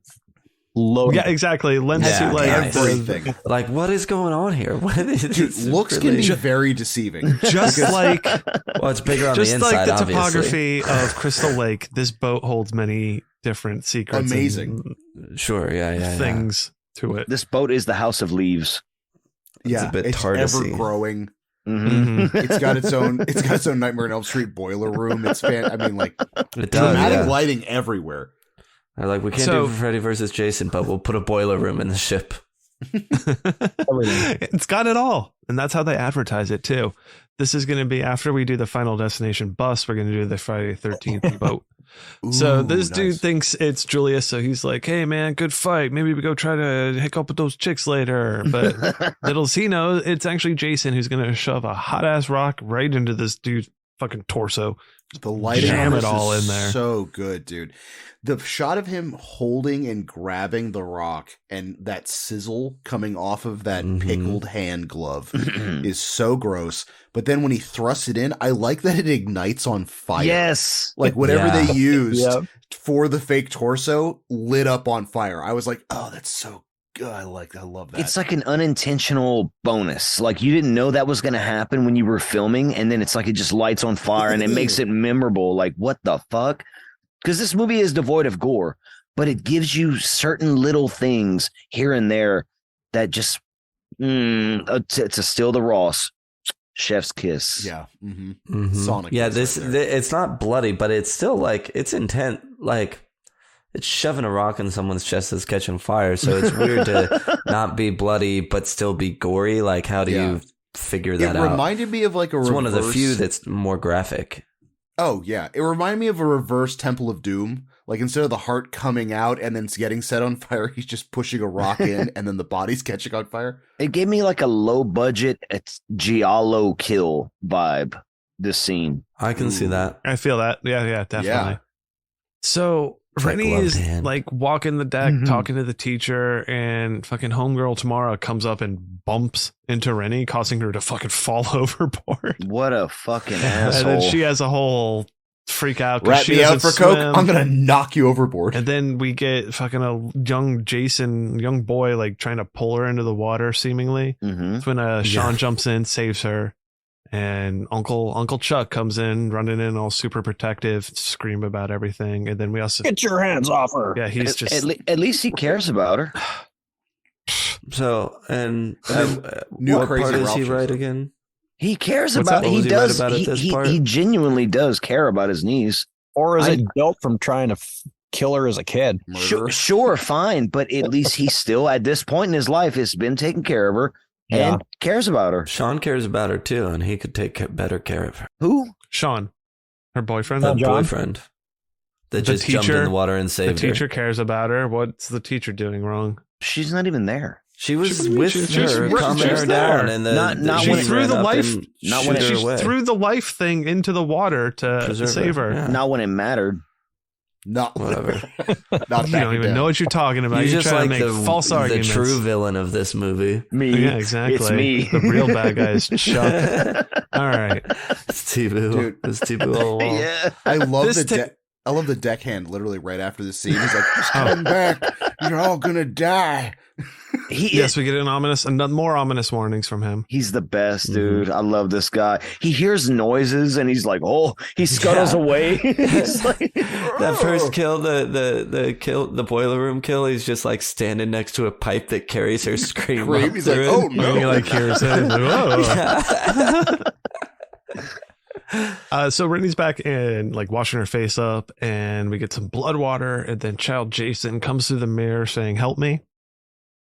[SPEAKER 5] Loaded.
[SPEAKER 2] Yeah, exactly. Lends
[SPEAKER 1] Yeah,
[SPEAKER 2] to like
[SPEAKER 3] everything.
[SPEAKER 1] Like, what is going on here? What is
[SPEAKER 3] Dude, looks can be very deceiving.
[SPEAKER 2] just like
[SPEAKER 1] Well, it's bigger on
[SPEAKER 2] just
[SPEAKER 1] the inside,
[SPEAKER 2] like the
[SPEAKER 1] obviously.
[SPEAKER 2] topography of Crystal Lake, this boat holds many different secrets.
[SPEAKER 3] Amazing.
[SPEAKER 2] and
[SPEAKER 1] Sure, yeah.
[SPEAKER 2] things to it.
[SPEAKER 4] This boat is the House of Leaves.
[SPEAKER 3] Yeah,
[SPEAKER 1] a bit
[SPEAKER 3] it's
[SPEAKER 1] Tardisy.
[SPEAKER 3] ever growing.
[SPEAKER 2] Mm-hmm.
[SPEAKER 3] It's got its own Nightmare on Elm Street boiler room. It's I mean, like
[SPEAKER 1] It does,
[SPEAKER 3] dramatic
[SPEAKER 1] yeah.
[SPEAKER 3] lighting everywhere.
[SPEAKER 1] They're like, we can't
[SPEAKER 2] So-
[SPEAKER 1] do Freddy versus Jason, but we'll put a boiler room in the ship.
[SPEAKER 2] It's got it all, and that's how they advertise it too. This is going to be after we do the Final Destination bus. We're going to do the Friday the 13th boat. So
[SPEAKER 3] Ooh,
[SPEAKER 2] this dude
[SPEAKER 3] nice.
[SPEAKER 2] thinks it's Julius, so he's like, "Hey man, good fight. Maybe we go try to hook up with those chicks later." But little does he know, it's actually Jason who's going to shove a hot ass rock right into this dude's fucking torso.
[SPEAKER 3] The lighting
[SPEAKER 2] Jam
[SPEAKER 3] on
[SPEAKER 2] it
[SPEAKER 3] this
[SPEAKER 2] all
[SPEAKER 3] is
[SPEAKER 2] in there.
[SPEAKER 3] so good, dude. The shot of him holding and grabbing the rock and that sizzle coming off of that pickled hand glove is so gross. But then when he thrusts it in, I like that it ignites on fire.
[SPEAKER 4] Yes.
[SPEAKER 3] Like whatever
[SPEAKER 1] Yeah.
[SPEAKER 3] they used
[SPEAKER 5] Yep.
[SPEAKER 3] for the fake torso lit up on fire. I was like, oh, that's so good. I love that.
[SPEAKER 4] It's like an unintentional bonus. Like you didn't know that was going to happen when you were filming, and then it's like it just lights on fire and it makes it memorable. Like, what the fuck? Because this movie is devoid of gore, but it gives you certain little things here and there that just to steal the Ross chef's kiss.
[SPEAKER 3] yeah. Mm-hmm.
[SPEAKER 1] Mhm.
[SPEAKER 3] Sonic.
[SPEAKER 1] Yeah,
[SPEAKER 3] kiss right there.
[SPEAKER 1] it's not bloody, but it's still like, it's intent. Like, it's shoving a rock in someone's chest that's catching fire. So it's weird to not be bloody, but still be gory. Like, how do you figure that
[SPEAKER 3] It
[SPEAKER 1] out?
[SPEAKER 3] reminded me of like a
[SPEAKER 1] It's
[SPEAKER 3] reverse.
[SPEAKER 1] one of the few that's more graphic.
[SPEAKER 3] Oh yeah, it reminded me of a reverse Temple of Doom. Like instead of the heart coming out and then getting set on fire, he's just pushing a rock in, and then the body's catching on fire.
[SPEAKER 4] It gave me like a low budget Giallo kill vibe. This scene.
[SPEAKER 1] I can see that.
[SPEAKER 2] I feel that. Yeah, definitely.
[SPEAKER 3] Yeah.
[SPEAKER 2] So Rennie
[SPEAKER 1] gloved
[SPEAKER 2] is
[SPEAKER 1] hand.
[SPEAKER 2] like walking the deck,
[SPEAKER 4] Mhm.
[SPEAKER 2] talking to the teacher, and fucking homegirl Tamara comes up and bumps into Rennie, causing her to fucking fall overboard.
[SPEAKER 4] What a fucking
[SPEAKER 2] And
[SPEAKER 4] asshole.
[SPEAKER 2] then she has a whole freak out because
[SPEAKER 3] Rat
[SPEAKER 2] she
[SPEAKER 3] me out
[SPEAKER 2] doesn't
[SPEAKER 3] for coke.
[SPEAKER 2] swim.
[SPEAKER 3] I'm gonna knock you overboard.
[SPEAKER 2] And then we get fucking a young boy, like trying to pull her into the water, seemingly.
[SPEAKER 4] Mhm.
[SPEAKER 2] That's when Sean jumps in, saves her, and Uncle Chuck comes in, running in all super protective, scream about everything. And then we also,
[SPEAKER 5] Get your hands off her.
[SPEAKER 2] yeah, he's
[SPEAKER 4] At,
[SPEAKER 2] just
[SPEAKER 4] at least he cares about her.
[SPEAKER 1] So, and
[SPEAKER 3] New
[SPEAKER 1] what
[SPEAKER 3] Crazy
[SPEAKER 1] part is
[SPEAKER 3] Ralph
[SPEAKER 1] he
[SPEAKER 3] shows
[SPEAKER 1] right
[SPEAKER 3] up.
[SPEAKER 1] again?
[SPEAKER 4] He cares
[SPEAKER 2] What's
[SPEAKER 4] about.
[SPEAKER 2] that?
[SPEAKER 1] What
[SPEAKER 4] He
[SPEAKER 1] was he right
[SPEAKER 4] does.
[SPEAKER 1] about at this part?
[SPEAKER 4] He genuinely does care about his niece.
[SPEAKER 5] Or is it guilt from trying to kill her as a kid?
[SPEAKER 3] Murderer.
[SPEAKER 4] Sure, fine, but at least he still, at this point in his life, has been taking care of her and cares about her.
[SPEAKER 1] Sean cares about her too, and he could take better care of her.
[SPEAKER 4] Who?
[SPEAKER 2] Sean, her boyfriend.
[SPEAKER 1] The
[SPEAKER 5] John?
[SPEAKER 1] boyfriend that
[SPEAKER 2] The
[SPEAKER 1] just jumped
[SPEAKER 2] teacher-
[SPEAKER 1] in the water and
[SPEAKER 2] The
[SPEAKER 1] saved her.
[SPEAKER 2] teacher cares about her. What's the teacher doing wrong?
[SPEAKER 4] She's not even there.
[SPEAKER 1] She was
[SPEAKER 2] She-
[SPEAKER 1] with
[SPEAKER 2] she-
[SPEAKER 1] her,
[SPEAKER 2] she-
[SPEAKER 1] calming
[SPEAKER 2] she
[SPEAKER 1] her
[SPEAKER 2] was
[SPEAKER 1] down,
[SPEAKER 2] there.
[SPEAKER 1] and
[SPEAKER 4] Not
[SPEAKER 1] she
[SPEAKER 4] when-
[SPEAKER 2] She threw
[SPEAKER 1] ran
[SPEAKER 2] the
[SPEAKER 1] up
[SPEAKER 2] life.
[SPEAKER 1] and
[SPEAKER 4] not
[SPEAKER 1] shoot
[SPEAKER 4] when
[SPEAKER 1] her
[SPEAKER 2] She
[SPEAKER 1] away.
[SPEAKER 2] threw the life thing into the water to
[SPEAKER 1] Preserve
[SPEAKER 2] save her.
[SPEAKER 1] Yeah.
[SPEAKER 4] Not when it mattered.
[SPEAKER 3] No,
[SPEAKER 1] Whatever.
[SPEAKER 3] Not
[SPEAKER 2] You
[SPEAKER 3] back
[SPEAKER 2] don't even
[SPEAKER 3] down.
[SPEAKER 2] know what you're talking about.
[SPEAKER 1] You
[SPEAKER 2] You're
[SPEAKER 1] just
[SPEAKER 2] trying
[SPEAKER 1] like
[SPEAKER 2] to make false
[SPEAKER 1] the
[SPEAKER 2] arguments.
[SPEAKER 1] true villain of this movie.
[SPEAKER 4] Me.
[SPEAKER 2] Yeah, exactly.
[SPEAKER 4] It's me.
[SPEAKER 2] The real bad guy is Chuck. All right.
[SPEAKER 1] It's T-Boo.
[SPEAKER 3] Dude.
[SPEAKER 1] It's T-Boo all along.
[SPEAKER 4] Yeah.
[SPEAKER 3] I love
[SPEAKER 2] This
[SPEAKER 3] I love the deckhand literally right after the scene. He's like, just come back. You're all gonna die.
[SPEAKER 2] Yes, we get more ominous warnings from him.
[SPEAKER 4] He's the best, dude. I love this guy. He hears noises and he's like, oh, he scuttles
[SPEAKER 1] Yeah.
[SPEAKER 4] away. He's like,
[SPEAKER 1] That first kill, the boiler room kill, he's just like standing next to a pipe that carries her scream.
[SPEAKER 3] Scream.
[SPEAKER 1] up
[SPEAKER 3] He's
[SPEAKER 1] through
[SPEAKER 3] like,
[SPEAKER 1] it.
[SPEAKER 3] oh, no.
[SPEAKER 2] And he like hears it. He's like, "Whoa." So Brittany's back in, like washing her face up, and we get some blood water, and then child Jason comes through the mirror saying, "Help me."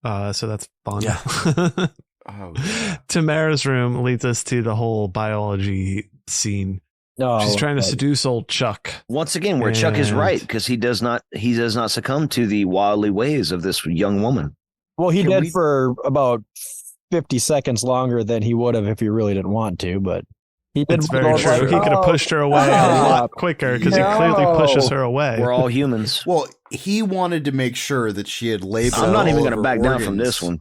[SPEAKER 2] So that's fun.
[SPEAKER 1] Yeah.
[SPEAKER 3] Oh,
[SPEAKER 2] Tamara's room leads us to the whole biology scene.
[SPEAKER 5] No,
[SPEAKER 2] She's trying to seduce old Chuck.
[SPEAKER 4] once again, where Chuck is
[SPEAKER 2] And-
[SPEAKER 4] right, because he does not succumb to the wildly ways of this young woman.
[SPEAKER 5] Well, he
[SPEAKER 4] Can
[SPEAKER 5] did
[SPEAKER 4] we-
[SPEAKER 5] for about 50 seconds longer than he would have if he really didn't want to, but he did.
[SPEAKER 2] It's very true. He could have pushed her away a lot quicker because he clearly pushes her away.
[SPEAKER 4] We're all humans.
[SPEAKER 3] well, he wanted to make sure that she had labeled.
[SPEAKER 4] I'm not even
[SPEAKER 3] going
[SPEAKER 4] going to back down from this one.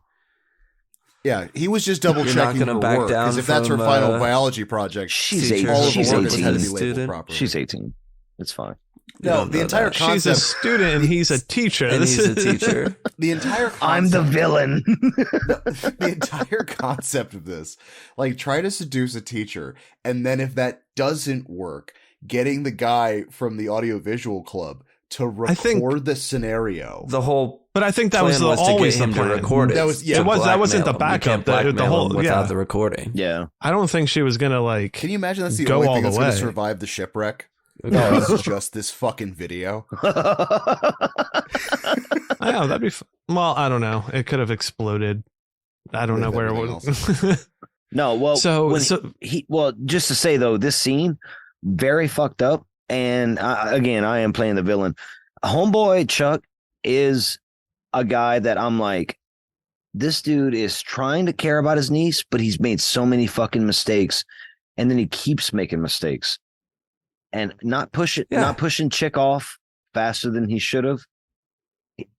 [SPEAKER 3] Yeah, he was just double
[SPEAKER 1] You're not
[SPEAKER 3] checking
[SPEAKER 1] gonna
[SPEAKER 3] her
[SPEAKER 1] back
[SPEAKER 3] work
[SPEAKER 1] down
[SPEAKER 3] because if that's her
[SPEAKER 1] from,
[SPEAKER 3] final biology project,
[SPEAKER 4] She's
[SPEAKER 1] Teacher.
[SPEAKER 3] all of
[SPEAKER 4] she's
[SPEAKER 3] her work has
[SPEAKER 4] 18.
[SPEAKER 3] to be
[SPEAKER 1] Student.
[SPEAKER 3] labeled properly.
[SPEAKER 4] She's 18. It's fine.
[SPEAKER 1] You
[SPEAKER 3] No,
[SPEAKER 1] don't
[SPEAKER 3] the
[SPEAKER 1] know
[SPEAKER 3] entire
[SPEAKER 1] that.
[SPEAKER 2] She's a
[SPEAKER 3] concept.
[SPEAKER 2] student and he's a teacher.
[SPEAKER 1] And he's a teacher.
[SPEAKER 3] The entire
[SPEAKER 4] I'm the
[SPEAKER 3] concept-
[SPEAKER 4] villain.
[SPEAKER 3] the entire concept of this, like, try to seduce a teacher, and then if that doesn't work, getting the guy from the audiovisual club to
[SPEAKER 2] I think-
[SPEAKER 3] record the scenario.
[SPEAKER 1] The whole
[SPEAKER 2] But I think that
[SPEAKER 1] plan
[SPEAKER 2] was,
[SPEAKER 1] was to
[SPEAKER 2] always
[SPEAKER 1] get him
[SPEAKER 2] the
[SPEAKER 1] to
[SPEAKER 2] plan.
[SPEAKER 1] record it.
[SPEAKER 3] That was- yeah.
[SPEAKER 1] to
[SPEAKER 2] It was- that wasn't the
[SPEAKER 1] blackmail him. You can't
[SPEAKER 2] backup, the
[SPEAKER 1] blackmail
[SPEAKER 2] whole-
[SPEAKER 1] him without
[SPEAKER 2] yeah.
[SPEAKER 1] the recording.
[SPEAKER 4] Yeah.
[SPEAKER 2] I don't think she was gonna like.
[SPEAKER 3] Can you imagine that's the
[SPEAKER 2] Go
[SPEAKER 3] only
[SPEAKER 2] all
[SPEAKER 3] thing
[SPEAKER 2] the
[SPEAKER 3] that's going to
[SPEAKER 2] way.
[SPEAKER 3] survive the shipwreck?
[SPEAKER 1] No,
[SPEAKER 3] It's just this fucking video.
[SPEAKER 2] I know that'd be. Well, I don't know. It could have exploded. I don't know
[SPEAKER 3] With
[SPEAKER 2] where it
[SPEAKER 3] everything
[SPEAKER 2] would.
[SPEAKER 4] No, well,
[SPEAKER 2] So-
[SPEAKER 4] when
[SPEAKER 2] so-
[SPEAKER 4] well, just to say though, this scene very fucked up, and again, I am playing the villain. Homeboy Chuck is a guy that I'm like, this dude is trying to care about his niece, but he's made so many fucking mistakes, and then he keeps making mistakes, and not pushing chick off faster than he should have.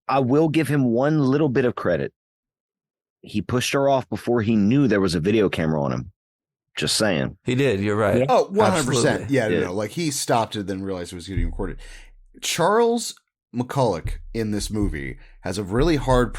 [SPEAKER 4] I will give him one little bit of credit. He pushed her off before he knew there was a video camera on him. Just saying.
[SPEAKER 1] he did. You're right.
[SPEAKER 3] Oh, 100%.
[SPEAKER 1] Absolutely.
[SPEAKER 3] Yeah,
[SPEAKER 4] Yeah.
[SPEAKER 3] no, like he stopped it, then realized it was getting recorded. Charles McCulloch in this movie has a really hard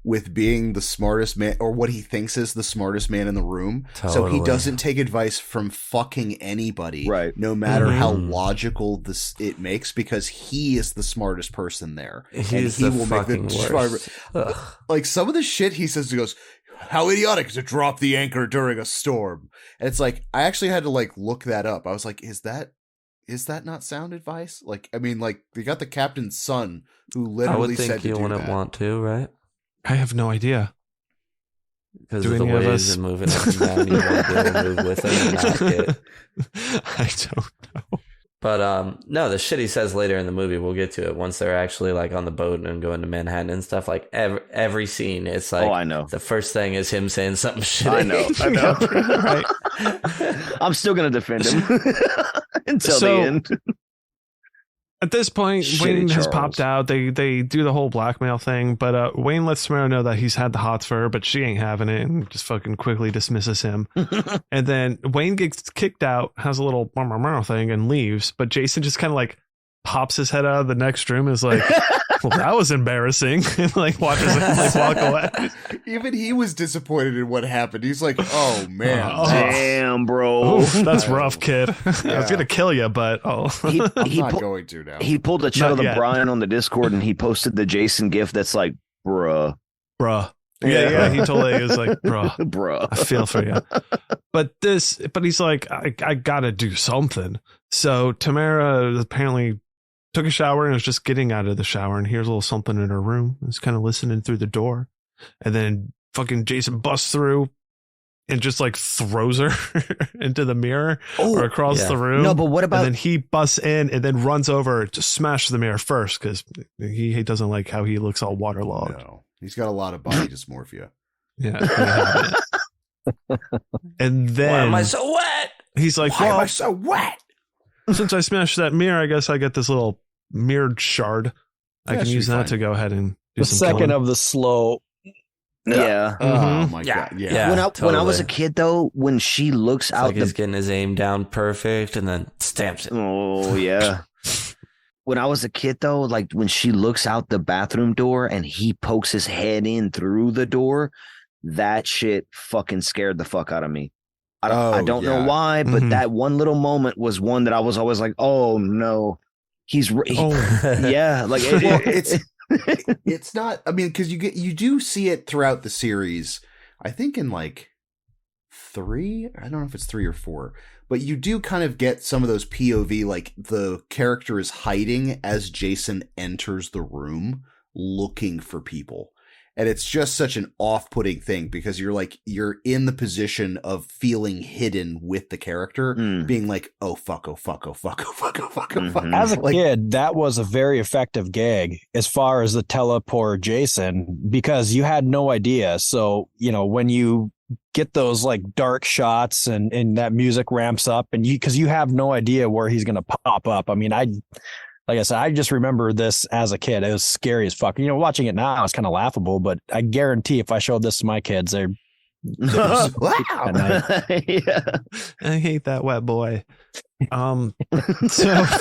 [SPEAKER 3] with being the smartest man, or what he thinks is the smartest man in the room. So he
[SPEAKER 1] Totally.
[SPEAKER 3] doesn't take advice from fucking anybody,
[SPEAKER 4] Right.
[SPEAKER 3] no matter how
[SPEAKER 1] Mhm.
[SPEAKER 3] logical it makes, because he is the smartest person there.
[SPEAKER 1] He's
[SPEAKER 3] and he
[SPEAKER 1] the
[SPEAKER 3] will make
[SPEAKER 1] fucking
[SPEAKER 3] the
[SPEAKER 1] worst. Ugh.
[SPEAKER 3] like some of the shit he says, he goes, how idiotic to drop the anchor during a storm. And it's like, I actually had to like look that up. I was like, is that not sound advice? Like, I mean, like, you got the captain's son who
[SPEAKER 1] I
[SPEAKER 3] literally
[SPEAKER 1] would
[SPEAKER 3] said
[SPEAKER 1] think
[SPEAKER 3] to
[SPEAKER 1] you
[SPEAKER 3] do
[SPEAKER 1] wouldn't
[SPEAKER 3] that.
[SPEAKER 1] want to, right?
[SPEAKER 2] I have no idea.
[SPEAKER 1] Because
[SPEAKER 2] Do
[SPEAKER 1] of the
[SPEAKER 2] any of
[SPEAKER 1] waves
[SPEAKER 2] us-
[SPEAKER 1] and moving up and down, you want to be able to move with them and not get.
[SPEAKER 2] I don't know.
[SPEAKER 1] But no, the shit he says later in the movie, we'll get to it once they're actually like on the boat and going to Manhattan and stuff. Like every scene, it's like,
[SPEAKER 4] Oh, I know.
[SPEAKER 1] the first thing is him saying something shitty.
[SPEAKER 4] I know.
[SPEAKER 2] Right.
[SPEAKER 4] I'm still gonna defend him until
[SPEAKER 2] So-
[SPEAKER 4] the end.
[SPEAKER 2] At this point,
[SPEAKER 4] Shitty
[SPEAKER 2] Wayne has
[SPEAKER 4] Charles.
[SPEAKER 2] popped out. They do the whole blackmail thing, but Wayne lets Tamara know that he's had the hots for her, but she ain't having it, and just fucking quickly dismisses him. And then Wayne gets kicked out, has a little thing, and leaves. But Jason just kind of like pops his head out of the next room, and is like, "Well, that was embarrassing," and like watches him like walk away.
[SPEAKER 3] Even he was disappointed in what happened. He's like, "Oh man,
[SPEAKER 4] Damn, bro.
[SPEAKER 2] Oof, that's rough, kid. I was gonna kill you, but
[SPEAKER 4] He,
[SPEAKER 3] I'm
[SPEAKER 4] he,
[SPEAKER 3] not
[SPEAKER 4] pu-
[SPEAKER 3] going to now."
[SPEAKER 4] he pulled a Chuddle the
[SPEAKER 2] yet.
[SPEAKER 4] Bryan on the Discord, and he posted the Jason gif that's like, bruh.
[SPEAKER 2] bruh. Yeah, he totally is like, bruh.
[SPEAKER 4] Bruh.
[SPEAKER 2] I feel for you. But he's like, I gotta do something. So Tamara apparently took a shower and was just getting out of the shower and hears a little something in her room. He's kind of listening through the door. And then fucking Jason busts through and just like throws her into the mirror or across the room.
[SPEAKER 4] No, but what about...
[SPEAKER 2] And then he busts in and then runs over to smash the mirror first because he doesn't like how he looks all waterlogged.
[SPEAKER 3] No, he's got a lot of body dysmorphia.
[SPEAKER 2] Yeah. And then
[SPEAKER 1] Why am I so wet?
[SPEAKER 2] he's like,
[SPEAKER 3] Why am
[SPEAKER 2] well,
[SPEAKER 3] I so wet?
[SPEAKER 2] since I smashed that mirror, I guess I get this little mirrored shard. I
[SPEAKER 3] Yeah,
[SPEAKER 2] can
[SPEAKER 3] should
[SPEAKER 2] use
[SPEAKER 3] be
[SPEAKER 2] that
[SPEAKER 3] fine.
[SPEAKER 2] to go ahead and do
[SPEAKER 5] The
[SPEAKER 2] some
[SPEAKER 5] second
[SPEAKER 2] killing.
[SPEAKER 5] of the slow.
[SPEAKER 4] Yeah.
[SPEAKER 3] Oh
[SPEAKER 2] Mhm.
[SPEAKER 3] my
[SPEAKER 1] Yeah.
[SPEAKER 3] god, yeah.
[SPEAKER 1] Yeah.
[SPEAKER 4] When I was a
[SPEAKER 1] totally.
[SPEAKER 4] kid, though, when she looks
[SPEAKER 1] It's
[SPEAKER 4] out
[SPEAKER 1] like he's getting his aim down perfect and then stamps it.
[SPEAKER 4] Oh, yeah. When I was a kid, though, like when she looks out the bathroom door and he pokes his head in through the door, that shit fucking scared the fuck out of me. I don't know
[SPEAKER 3] yeah.
[SPEAKER 4] why, but
[SPEAKER 2] Mhm.
[SPEAKER 4] that one little moment was one that I was always like, oh, no.
[SPEAKER 2] Oh,
[SPEAKER 4] Yeah. Like,
[SPEAKER 3] Well, it's not. I mean, because you do see it throughout the series. I think in like 3. I don't know if it's 3 or 4, but you do kind of get some of those POV. Like the character is hiding as Jason enters the room, looking for people. And it's just such an off-putting thing because you're in the position of feeling hidden with the character, being like, oh fuck, oh fuck, oh fuck, oh fuck, oh fuck, oh fuck.
[SPEAKER 5] As a
[SPEAKER 3] Like,
[SPEAKER 5] kid, that was a very effective gag as far as the teleport Jason, because you had no idea. So, when you get those like dark shots and that music ramps up and because you have no idea where he's going to pop up. I mean, like I said, I just remember this as a kid. It was scary as fuck. Watching it now, it's kind of laughable, but I guarantee if I showed this to my kids, they're
[SPEAKER 3] wow.
[SPEAKER 4] yeah.
[SPEAKER 2] I hate that wet boy. So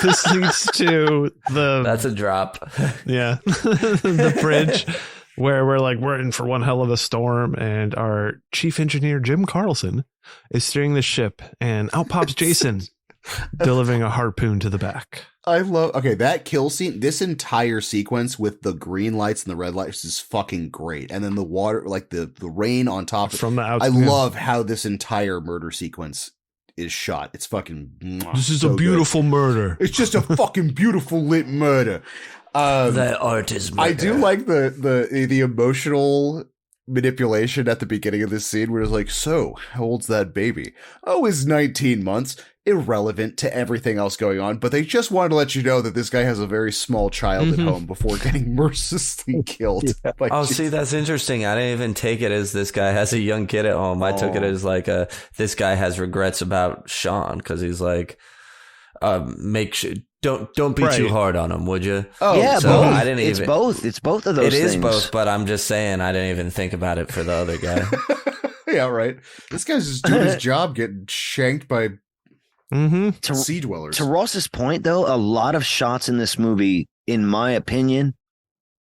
[SPEAKER 2] this leads to
[SPEAKER 1] That's a drop.
[SPEAKER 2] the bridge where we're in for one hell of a storm, and our chief engineer Jim Carlson is steering the ship, and out pops Jason, delivering a harpoon to the back.
[SPEAKER 3] I love that kill scene. This entire sequence with the green lights and the red lights is fucking great, and then the water, like the rain on top.
[SPEAKER 2] From the outside.
[SPEAKER 3] I love how this entire murder sequence is shot. It's fucking.
[SPEAKER 2] This is
[SPEAKER 3] so
[SPEAKER 2] a beautiful murder.
[SPEAKER 3] Good. It's just a fucking beautiful lit murder.
[SPEAKER 1] The art is murder.
[SPEAKER 3] I do like the emotional manipulation at the beginning of this scene where it's like, so how old's that baby? Oh, it's 19 months. Irrelevant to everything else going on, but they just wanted to let you know that this guy has a very small child at home before getting mercilessly killed. by
[SPEAKER 1] Oh,
[SPEAKER 3] Jesus.
[SPEAKER 1] see, that's interesting. I didn't even take it as this guy has a young kid at home. I took it as like this guy has regrets about Sean because he's like, make sure don't be too hard on him, would you?
[SPEAKER 3] Oh,
[SPEAKER 4] yeah,
[SPEAKER 1] so
[SPEAKER 4] both.
[SPEAKER 1] I didn't
[SPEAKER 4] It's
[SPEAKER 1] even-
[SPEAKER 4] both. It's both of those
[SPEAKER 1] It
[SPEAKER 4] things.
[SPEAKER 1] is both, but I'm just saying I didn't even think about it for the other guy.
[SPEAKER 3] Yeah, right. This guy's just doing his job, getting shanked by sea dwellers.
[SPEAKER 4] To Ross's point, though, a lot of shots in this movie, in my opinion,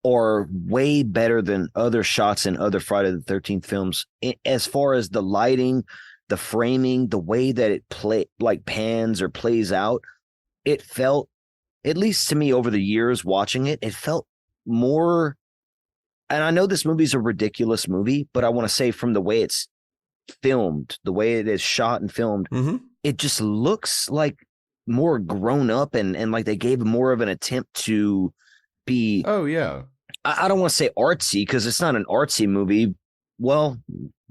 [SPEAKER 4] are way better than other shots in other Friday the 13th films. As far as the lighting, the framing, the way that it pans or plays out, it felt, at least to me over the years watching it, it felt more. And I know this movie's a ridiculous movie, but I want to say from the way it's filmed, the way it is shot and filmed, it just looks like more grown up and like they gave more of an attempt to be.
[SPEAKER 3] Oh yeah.
[SPEAKER 4] I don't want to say artsy because it's not an artsy movie. Well,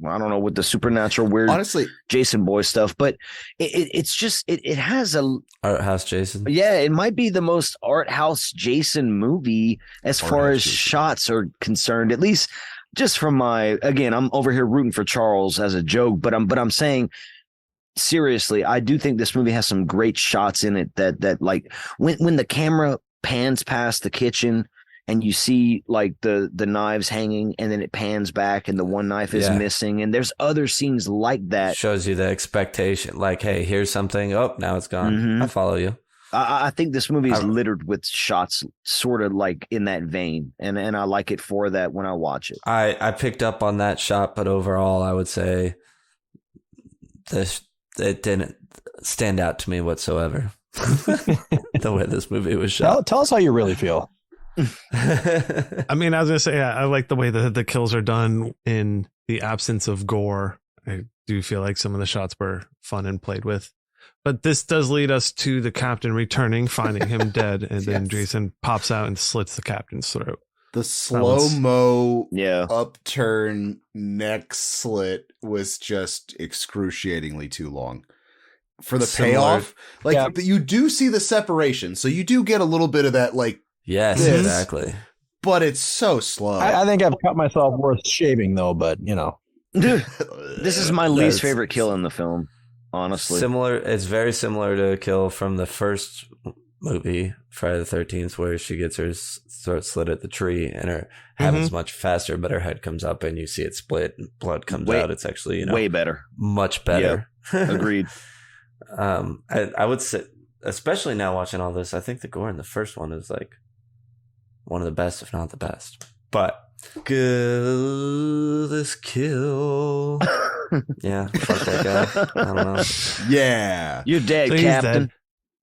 [SPEAKER 4] I don't know with the supernatural weird
[SPEAKER 3] Honestly,
[SPEAKER 4] Jason Boy stuff, but it's just it has a
[SPEAKER 1] Art House Jason.
[SPEAKER 4] yeah, it might be the most art house Jason movie as
[SPEAKER 3] Art
[SPEAKER 4] far
[SPEAKER 3] house
[SPEAKER 4] as
[SPEAKER 3] Jason.
[SPEAKER 4] shots are concerned, at least just from again, I'm over here rooting for Charles as a joke, but I'm saying seriously, I do think this movie has some great shots in it that like when the camera pans past the kitchen and you see like the knives hanging, and then it pans back and the one knife is missing. And there's other scenes like that.
[SPEAKER 1] Shows you the expectation. Like, hey, here's something. Oh, now it's gone.
[SPEAKER 4] Mm-hmm.
[SPEAKER 1] I follow you.
[SPEAKER 4] I think this movie is littered with shots sort of like in that vein. And I like it for that when I watch it.
[SPEAKER 1] I picked up on that shot, but overall, I would say it didn't stand out to me whatsoever. The way this movie was shot.
[SPEAKER 5] Tell us how you really feel.
[SPEAKER 2] I mean, I was gonna say, I like the way the kills are done in the absence of gore. I do feel like some of the shots were fun and played with, but this does lead us to the captain returning, finding him dead, and then Jason pops out and slits the captain's throat.
[SPEAKER 3] The slow-mo
[SPEAKER 4] Yeah.
[SPEAKER 3] upturn neck slit was just excruciatingly too long for the payoff. Like you do see the separation, so you do get a little bit of that, like,
[SPEAKER 1] yes, exactly.
[SPEAKER 3] But it's so slow.
[SPEAKER 5] I think I've cut myself worth shaving though, but you know.
[SPEAKER 4] Dude, this is my least favorite kill in the film, honestly.
[SPEAKER 1] Similar, it's very similar to a kill from the first movie, Friday the 13th, where she gets her throat slit at the tree, and her happens much faster, but her head comes up and you see it split and blood comes out. It's actually,
[SPEAKER 4] way better.
[SPEAKER 1] Much better.
[SPEAKER 4] Yep. Agreed.
[SPEAKER 1] I would say, especially now watching all this, I think the gore in the first one is like one of the best, if not the best. But this kill. Yeah, fuck that guy. I don't know.
[SPEAKER 3] Yeah.
[SPEAKER 4] You're dead,
[SPEAKER 2] So
[SPEAKER 4] Captain.
[SPEAKER 2] dead.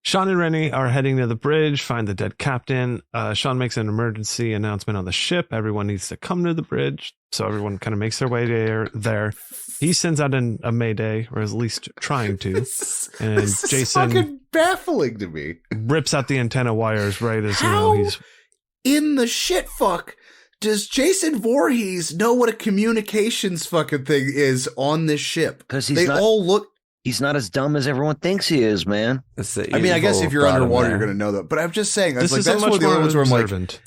[SPEAKER 2] Sean and Rennie are heading to the bridge, find the dead captain. Sean makes an emergency announcement on the ship. Everyone needs to come to the bridge. So everyone kind of makes their way there. He sends out a mayday, or at least trying to. And
[SPEAKER 3] This is
[SPEAKER 2] Jason
[SPEAKER 3] fucking baffling to me.
[SPEAKER 2] rips out the antenna wires right as he's
[SPEAKER 3] In the shit fuck does Jason Voorhees know what a communications fucking thing is on this ship?
[SPEAKER 4] Because he's not as dumb as everyone thinks he is, man.
[SPEAKER 3] I mean, I guess if you're underwater, you're going to know that. But I'm just saying,
[SPEAKER 2] this is
[SPEAKER 3] that's
[SPEAKER 2] much
[SPEAKER 3] one of the
[SPEAKER 2] more
[SPEAKER 3] other ones where I'm like,
[SPEAKER 2] observant.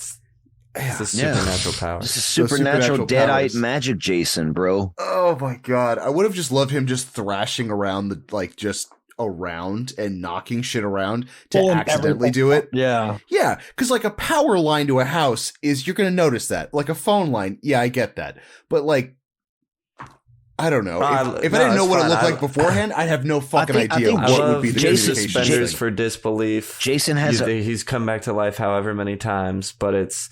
[SPEAKER 1] It's a supernatural power.
[SPEAKER 4] This is supernatural deadite
[SPEAKER 3] powers.
[SPEAKER 4] magic, Jason, bro.
[SPEAKER 3] oh my God. I would have just loved him just thrashing around just around and knocking shit around to
[SPEAKER 5] Pulling
[SPEAKER 3] accidentally
[SPEAKER 5] everything
[SPEAKER 3] do it.
[SPEAKER 5] Yeah.
[SPEAKER 3] Yeah, because like a power line to a house you're going to notice that. Like a phone line, yeah, I get that. But like, I don't know. If I didn't know what it looked like beforehand, I'd have no fucking idea
[SPEAKER 4] think
[SPEAKER 3] what would be the
[SPEAKER 4] Jason
[SPEAKER 3] communication
[SPEAKER 1] suspenders
[SPEAKER 3] thing.
[SPEAKER 1] for disbelief.
[SPEAKER 4] Jason has
[SPEAKER 1] he's come back to life however many times, but it's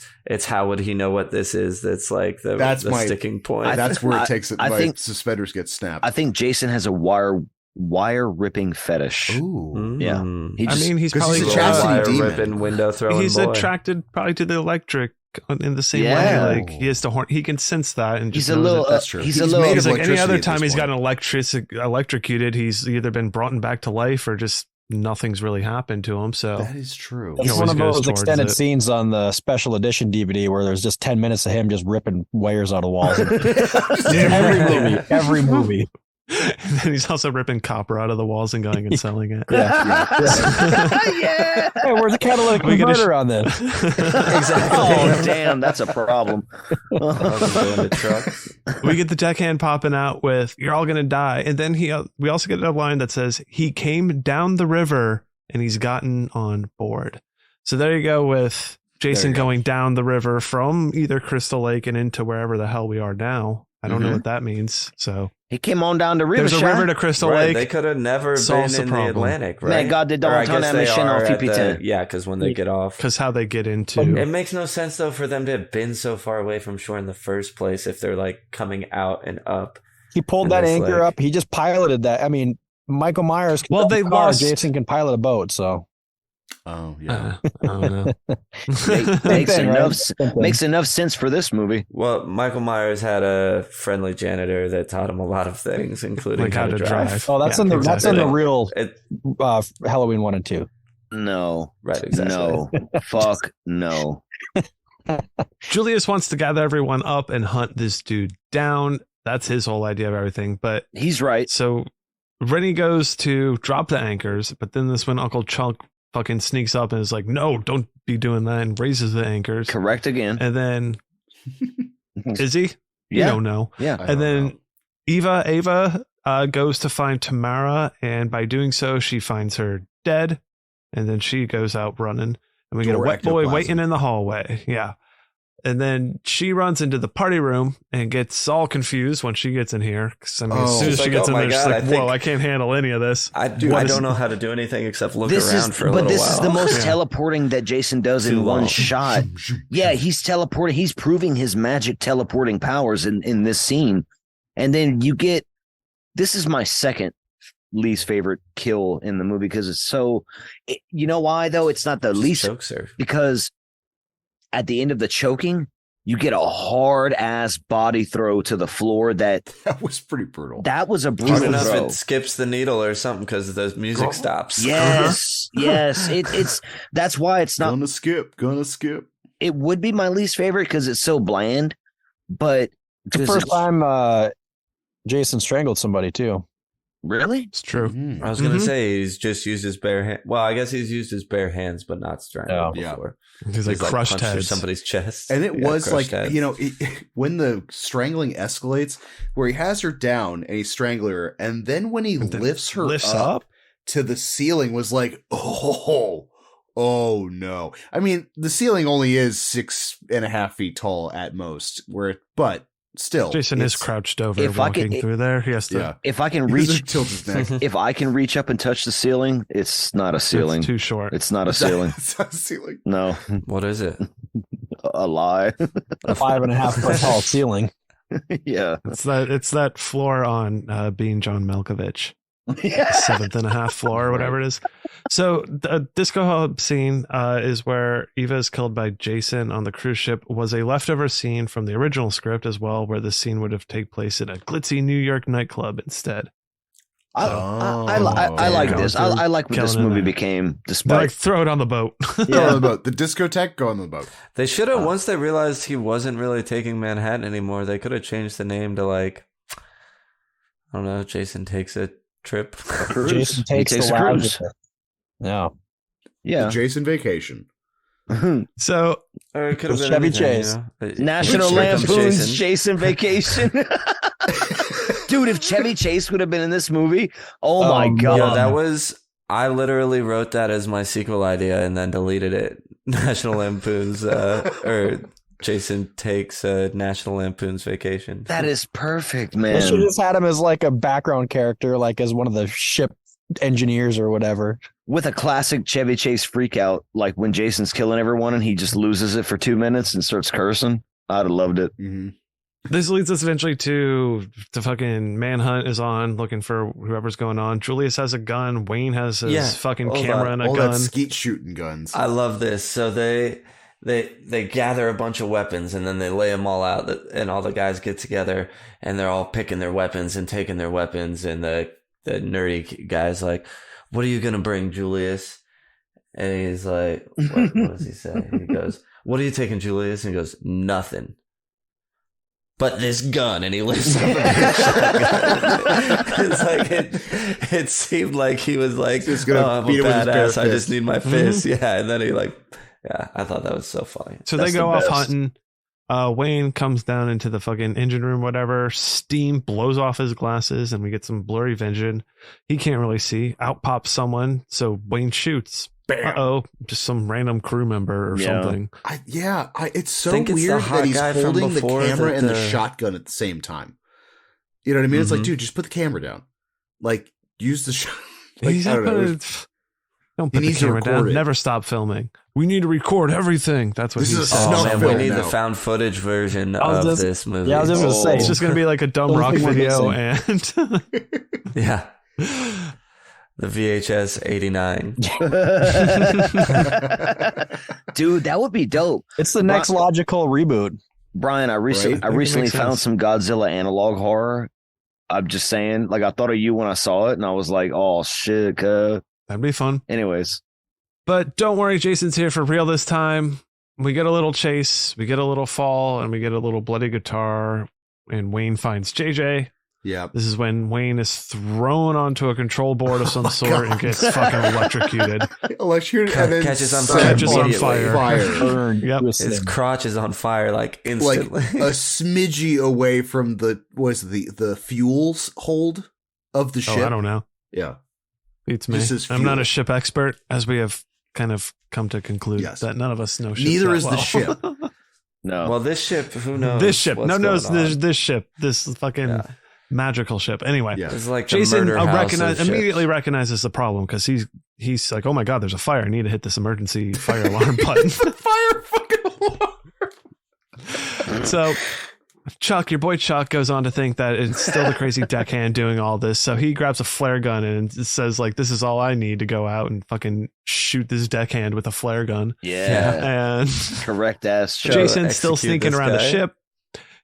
[SPEAKER 1] how would he know what this is? That's like the sticking point.
[SPEAKER 3] That's where it takes it.
[SPEAKER 4] I
[SPEAKER 3] my
[SPEAKER 4] think
[SPEAKER 3] suspenders get snapped.
[SPEAKER 4] I think Jason has a wire ripping fetish.
[SPEAKER 3] Ooh.
[SPEAKER 4] Yeah.
[SPEAKER 2] He's
[SPEAKER 3] 'cause
[SPEAKER 2] probably
[SPEAKER 3] he's a chastity
[SPEAKER 1] wire
[SPEAKER 3] demon.
[SPEAKER 1] ripping, window throwing
[SPEAKER 2] he's
[SPEAKER 1] boy.
[SPEAKER 2] attracted probably to the electric in the same
[SPEAKER 4] Yeah.
[SPEAKER 2] way. Like he has to he can sense that, and
[SPEAKER 4] He's
[SPEAKER 2] just
[SPEAKER 4] a
[SPEAKER 2] knows
[SPEAKER 4] little.
[SPEAKER 2] it.
[SPEAKER 3] That's true.
[SPEAKER 4] He's
[SPEAKER 3] He's
[SPEAKER 4] a little.
[SPEAKER 3] made
[SPEAKER 2] He's
[SPEAKER 3] of
[SPEAKER 2] like any
[SPEAKER 3] electricity
[SPEAKER 2] other
[SPEAKER 3] at
[SPEAKER 2] time
[SPEAKER 3] this
[SPEAKER 2] he's
[SPEAKER 3] point.
[SPEAKER 2] gotten electrocuted, he's either been brought back to life or just nothing's really happened to him. So
[SPEAKER 3] That is true.
[SPEAKER 5] It's
[SPEAKER 2] He
[SPEAKER 5] one
[SPEAKER 2] always
[SPEAKER 5] of
[SPEAKER 2] goes
[SPEAKER 5] those
[SPEAKER 2] towards
[SPEAKER 5] extended
[SPEAKER 2] it.
[SPEAKER 5] scenes on the special edition DVD where there's just 10 minutes of him just ripping wires out of walls. Every movie.
[SPEAKER 2] and then he's also ripping copper out of the walls and going and selling it.
[SPEAKER 5] Yeah.
[SPEAKER 4] Yeah.
[SPEAKER 5] Hey, where's the catalytic
[SPEAKER 2] We gotta
[SPEAKER 5] converter on this?
[SPEAKER 4] Oh damn, that's a problem.
[SPEAKER 1] Going to trucks.
[SPEAKER 2] We get the deckhand popping out with "You're all gonna die," and then we also get a line that says he came down the river and he's gotten on board. So there you go with Jason going down the river from either Crystal Lake and into wherever the hell we are now. I don't know what that means. So
[SPEAKER 4] He came on down the river.
[SPEAKER 2] there's a river to Crystal
[SPEAKER 1] Right,
[SPEAKER 2] Lake.
[SPEAKER 1] they could have never been
[SPEAKER 2] solves the
[SPEAKER 1] in the
[SPEAKER 2] problem.
[SPEAKER 1] Atlantic, right?
[SPEAKER 4] Man, God, they don't
[SPEAKER 1] Or I
[SPEAKER 4] turn
[SPEAKER 1] guess
[SPEAKER 4] that
[SPEAKER 1] they
[SPEAKER 4] machine
[SPEAKER 1] are
[SPEAKER 4] off
[SPEAKER 1] at the-
[SPEAKER 4] PP10.
[SPEAKER 1] Yeah, because when they get off.
[SPEAKER 2] Because how they get into
[SPEAKER 1] It makes no sense, though, for them to have been so far away from shore in the first place if they're, like, coming out and up.
[SPEAKER 5] He pulled
[SPEAKER 1] And
[SPEAKER 5] that
[SPEAKER 1] it's
[SPEAKER 5] anchor
[SPEAKER 1] like-
[SPEAKER 5] up. He just piloted that. I mean, Michael Myers can
[SPEAKER 2] Well,
[SPEAKER 5] drive
[SPEAKER 2] they
[SPEAKER 5] a car,
[SPEAKER 2] lost-
[SPEAKER 5] Jason can pilot a boat, so.
[SPEAKER 3] Oh, yeah.
[SPEAKER 2] I don't know.
[SPEAKER 4] Makes
[SPEAKER 5] thing,
[SPEAKER 4] enough
[SPEAKER 5] right? Same thing.
[SPEAKER 4] makes enough sense for this movie.
[SPEAKER 1] Well, Michael Myers had a friendly janitor that taught him a lot of things, including
[SPEAKER 2] Like
[SPEAKER 1] how to drive.
[SPEAKER 5] Oh, that's
[SPEAKER 2] Yeah,
[SPEAKER 5] in the that's in the
[SPEAKER 2] exactly.
[SPEAKER 5] real
[SPEAKER 1] It,
[SPEAKER 5] Halloween 1 and 2.
[SPEAKER 4] No.
[SPEAKER 1] right, exactly.
[SPEAKER 4] No. Fuck no.
[SPEAKER 2] Julius wants to gather everyone up and hunt this dude down. That's his whole idea of everything. But
[SPEAKER 4] He's right.
[SPEAKER 2] so Rennie goes to drop the anchors, but then this when Uncle Chunk fucking sneaks up and is like, "No, don't be doing that," and raises the anchors.
[SPEAKER 4] Correct again.
[SPEAKER 2] And then is he? You
[SPEAKER 4] Yeah.
[SPEAKER 2] don't know.
[SPEAKER 4] Yeah.
[SPEAKER 3] I
[SPEAKER 2] And
[SPEAKER 3] don't
[SPEAKER 2] then
[SPEAKER 3] know.
[SPEAKER 2] Ava goes to find Tamara, and by doing so, she finds her dead. And then she goes out running. And we get a
[SPEAKER 3] Door
[SPEAKER 2] wet boy
[SPEAKER 3] ectoplasm.
[SPEAKER 2] waiting in the hallway. Yeah. And then she runs into the party room and gets all confused when she gets in here. 'Cause, I mean, as soon as
[SPEAKER 1] She's
[SPEAKER 2] she
[SPEAKER 1] like,
[SPEAKER 2] gets
[SPEAKER 1] "Oh
[SPEAKER 2] in
[SPEAKER 1] my
[SPEAKER 2] there, she's
[SPEAKER 1] God,
[SPEAKER 2] like,
[SPEAKER 1] I think-
[SPEAKER 2] whoa, I can't handle any of this.
[SPEAKER 1] I don't know how to do anything except look
[SPEAKER 4] This
[SPEAKER 1] around
[SPEAKER 4] is,
[SPEAKER 1] for a
[SPEAKER 4] but
[SPEAKER 1] little
[SPEAKER 4] this
[SPEAKER 1] while.
[SPEAKER 4] is the most
[SPEAKER 2] Yeah.
[SPEAKER 4] teleporting that Jason does in
[SPEAKER 1] Too
[SPEAKER 4] one
[SPEAKER 1] long.
[SPEAKER 4] shot. Yeah, he's teleporting. He's proving his magic teleporting powers in this scene. And then you get, this is my second least favorite kill in the movie because it's so, you know why though? It's not the
[SPEAKER 1] Just
[SPEAKER 4] least,
[SPEAKER 1] chokes her.
[SPEAKER 4] because at the end of the choking, you get a hard ass body throw to the floor that
[SPEAKER 3] was pretty brutal.
[SPEAKER 4] that was a
[SPEAKER 1] Hard
[SPEAKER 4] brutal
[SPEAKER 1] enough
[SPEAKER 4] throw.
[SPEAKER 1] it skips the needle or something because the music stops.
[SPEAKER 4] Yes, yes. It's that's why it's not.
[SPEAKER 3] Gonna skip.
[SPEAKER 4] It would be my least favorite because it's so bland, but
[SPEAKER 5] It's the first time Jason strangled somebody too.
[SPEAKER 4] Really?
[SPEAKER 2] It's true.
[SPEAKER 3] Mhm.
[SPEAKER 1] I was gonna say he's just used his bare hand. Well, I guess he's used his bare hands, but not strangled
[SPEAKER 3] Yeah.
[SPEAKER 1] before.
[SPEAKER 2] He's like crushed
[SPEAKER 1] punched through
[SPEAKER 2] heads.
[SPEAKER 1] somebody's chest,
[SPEAKER 3] And it
[SPEAKER 1] Yeah,
[SPEAKER 3] was like,
[SPEAKER 1] crushed heads.
[SPEAKER 3] you know, when the strangling escalates, where he has her down and he's strangling her, and then when he
[SPEAKER 2] And then
[SPEAKER 3] lifts her
[SPEAKER 2] lifts
[SPEAKER 3] up to the ceiling, was like, oh no. I mean, the ceiling only is 6.5 feet tall at most, but still,
[SPEAKER 2] Jason is
[SPEAKER 3] it's-
[SPEAKER 2] crouched over
[SPEAKER 4] If I
[SPEAKER 2] walking
[SPEAKER 4] could-
[SPEAKER 2] through there. He has to.
[SPEAKER 3] Yeah,
[SPEAKER 4] If I can
[SPEAKER 3] he has to
[SPEAKER 4] reach,
[SPEAKER 3] tilt his neck.
[SPEAKER 4] if I can reach up and touch the ceiling, it's not a ceiling.
[SPEAKER 2] It's too short.
[SPEAKER 4] It's not a ceiling.
[SPEAKER 3] It's not a ceiling.
[SPEAKER 4] No,
[SPEAKER 1] What is it?
[SPEAKER 4] a lie.
[SPEAKER 5] A 5.5 foot tall ceiling.
[SPEAKER 4] Yeah.
[SPEAKER 2] It's that floor on Being John Malkovich.
[SPEAKER 4] Yeah.
[SPEAKER 2] 7.5 floor or whatever it is. So the disco hub scene is where Eva is killed by Jason on the cruise ship. Was a leftover scene from the original script as well, where the scene would have taken place in a glitzy New York nightclub instead.
[SPEAKER 4] I like
[SPEAKER 2] Going
[SPEAKER 4] this.
[SPEAKER 2] through,
[SPEAKER 4] I like what this
[SPEAKER 2] killing
[SPEAKER 4] movie
[SPEAKER 2] it.
[SPEAKER 4] became,
[SPEAKER 2] They're
[SPEAKER 4] despite.
[SPEAKER 2] like, throw it on the boat.
[SPEAKER 3] Go on the boat. The discotheque, go on the boat.
[SPEAKER 1] They should have once they realized he wasn't really taking Manhattan anymore. They could have changed the name to like, I don't know. Jason takes a trip.
[SPEAKER 5] Jason takes
[SPEAKER 4] He takes
[SPEAKER 5] the
[SPEAKER 4] a
[SPEAKER 5] lounge
[SPEAKER 4] cruise.
[SPEAKER 5] with it. Yeah.
[SPEAKER 4] Yeah.
[SPEAKER 3] The Jason vacation.
[SPEAKER 2] So
[SPEAKER 1] Or it could have
[SPEAKER 5] With
[SPEAKER 1] been
[SPEAKER 5] Chevy
[SPEAKER 1] anything,
[SPEAKER 5] Chase.
[SPEAKER 1] you know?
[SPEAKER 4] National
[SPEAKER 1] Here comes
[SPEAKER 4] Lampoon's Jason Vacation. Dude, if Chevy Chase would have been in this movie, oh my God.
[SPEAKER 1] Yo, that was. I literally wrote that as my sequel idea and then deleted it. National Lampoon's or Jason takes National Lampoon's Vacation.
[SPEAKER 4] That is perfect,
[SPEAKER 5] They should
[SPEAKER 4] man.
[SPEAKER 5] have just had him as like a background character, like as one of the ship engineers or whatever.
[SPEAKER 4] With a classic Chevy Chase freak out, like when Jason's killing everyone and he just loses it for 2 minutes and starts cursing. I'd have loved it.
[SPEAKER 3] Mm-hmm.
[SPEAKER 2] this leads us eventually to the fucking manhunt is on, looking for whoever's going on. Julius has a gun. Wayne has his fucking
[SPEAKER 1] hold
[SPEAKER 2] camera
[SPEAKER 1] on.
[SPEAKER 2] and a
[SPEAKER 3] All
[SPEAKER 2] gun.
[SPEAKER 3] that skeet shooting guns.
[SPEAKER 1] I love this. So they gather a bunch of weapons and then they lay them all out, and all the guys get together and they're all picking their weapons and taking their weapons, and the nerdy guy's like, "What are you gonna bring, Julius?" And he's like, what does he say? He goes, "What are you taking, Julius?" And he goes, "Nothing but this gun," and he lifts up a big shotgun. It's like it seemed like he was like,
[SPEAKER 3] Just gonna
[SPEAKER 1] "Oh, I'm a
[SPEAKER 3] beat him with his bare
[SPEAKER 1] badass. I just
[SPEAKER 3] fist."
[SPEAKER 1] need my fist." Yeah, and then he like, yeah, I thought that was so funny.
[SPEAKER 2] So
[SPEAKER 4] That's
[SPEAKER 2] they go
[SPEAKER 4] the
[SPEAKER 2] off
[SPEAKER 4] best.
[SPEAKER 2] hunting. Wayne comes down into the fucking engine room, whatever. Steam blows off his glasses, and we get some blurry vision. He can't really see. Out pops someone, so Wayne shoots. Uh-oh, just some random crew member or
[SPEAKER 4] Yeah.
[SPEAKER 2] something.
[SPEAKER 3] It's so
[SPEAKER 1] Think it's the
[SPEAKER 3] weird
[SPEAKER 1] hot
[SPEAKER 3] that he's
[SPEAKER 1] guy from
[SPEAKER 3] holding the
[SPEAKER 1] before
[SPEAKER 3] camera
[SPEAKER 1] that
[SPEAKER 3] and the
[SPEAKER 1] the-
[SPEAKER 3] shotgun at the same time. You know what I mean? It's like,
[SPEAKER 2] Mhm.
[SPEAKER 3] dude, just put the camera down. Like, use the shot. Like,
[SPEAKER 2] He's
[SPEAKER 3] I don't
[SPEAKER 2] not
[SPEAKER 3] know.
[SPEAKER 2] gonna- Don't put the
[SPEAKER 3] needs to
[SPEAKER 2] camera
[SPEAKER 3] record
[SPEAKER 2] down.
[SPEAKER 3] it.
[SPEAKER 2] Never stop filming. We need to record everything. That's what
[SPEAKER 3] This
[SPEAKER 2] he
[SPEAKER 3] is a
[SPEAKER 2] said.
[SPEAKER 3] snuff
[SPEAKER 1] Oh man,
[SPEAKER 3] film
[SPEAKER 1] we need
[SPEAKER 3] now.
[SPEAKER 1] the found footage version
[SPEAKER 5] I was
[SPEAKER 1] of
[SPEAKER 5] just-
[SPEAKER 1] this movie.
[SPEAKER 5] Yeah, I was just gonna say.
[SPEAKER 2] It's just gonna be like a dumb
[SPEAKER 5] Only
[SPEAKER 2] rock
[SPEAKER 5] thing we're
[SPEAKER 2] video and
[SPEAKER 1] Yeah. The VHS 89.
[SPEAKER 4] Dude, that would be dope.
[SPEAKER 5] It's the next logical reboot.
[SPEAKER 4] Brian, I
[SPEAKER 3] Right? I think it
[SPEAKER 4] recently
[SPEAKER 2] makes
[SPEAKER 4] found
[SPEAKER 2] sense.
[SPEAKER 4] some Godzilla analog horror. I'm just saying, like I thought of you when I saw it, and I was like, "Oh shit!"
[SPEAKER 2] that'd be fun.
[SPEAKER 4] Anyways,
[SPEAKER 2] But don't worry, Jason's here for real this time. We get a little chase, we get a little fall, and we get a little bloody guitar. And Wayne finds JJ.
[SPEAKER 3] Yeah.
[SPEAKER 2] This is when Wayne is thrown onto a control board of some
[SPEAKER 3] Oh my
[SPEAKER 2] sort
[SPEAKER 3] God.
[SPEAKER 2] and gets fucking electrocuted.
[SPEAKER 3] Electrocuted and then
[SPEAKER 1] Catches on
[SPEAKER 3] set
[SPEAKER 1] fire
[SPEAKER 2] Catches on
[SPEAKER 1] immediately.
[SPEAKER 2] fire.
[SPEAKER 5] Burned
[SPEAKER 2] Yep.
[SPEAKER 5] to a
[SPEAKER 1] His
[SPEAKER 5] cinder.
[SPEAKER 1] crotch is on fire like
[SPEAKER 3] like
[SPEAKER 1] instantly.
[SPEAKER 3] a smidgy away from the fuels hold of the
[SPEAKER 2] Oh,
[SPEAKER 3] ship.
[SPEAKER 2] I don't know.
[SPEAKER 3] Yeah.
[SPEAKER 2] Beats me.
[SPEAKER 3] This is
[SPEAKER 2] I'm not
[SPEAKER 3] fuel.
[SPEAKER 2] a ship expert, as we have kind of come to conclude that none of us know ships.
[SPEAKER 3] Neither
[SPEAKER 2] that
[SPEAKER 3] is
[SPEAKER 2] well.
[SPEAKER 3] the ship.
[SPEAKER 4] No.
[SPEAKER 1] Well, this ship, who knows?
[SPEAKER 2] This ship.
[SPEAKER 1] what's
[SPEAKER 2] No,
[SPEAKER 1] going on.
[SPEAKER 2] this ship. This fucking magical ship. Anyway,
[SPEAKER 3] Yeah.
[SPEAKER 1] It's like the
[SPEAKER 2] Jason
[SPEAKER 1] murder house of
[SPEAKER 2] immediately
[SPEAKER 1] ships.
[SPEAKER 2] recognizes the problem because he's like, oh my God, there's a fire. I need to hit this emergency fire alarm button.
[SPEAKER 3] Fire fucking alarm.
[SPEAKER 2] So Chuck, your boy Chuck, goes on to think that it's still the crazy deckhand doing all this. So he grabs a flare gun and says, like, this is all I need to go out and fucking shoot this deckhand with a flare gun.
[SPEAKER 4] Yeah.
[SPEAKER 2] And
[SPEAKER 4] Correct ass. Chuck.
[SPEAKER 2] Jason's still
[SPEAKER 1] execute
[SPEAKER 2] sneaking
[SPEAKER 1] this
[SPEAKER 2] around the
[SPEAKER 1] guy.
[SPEAKER 2] ship.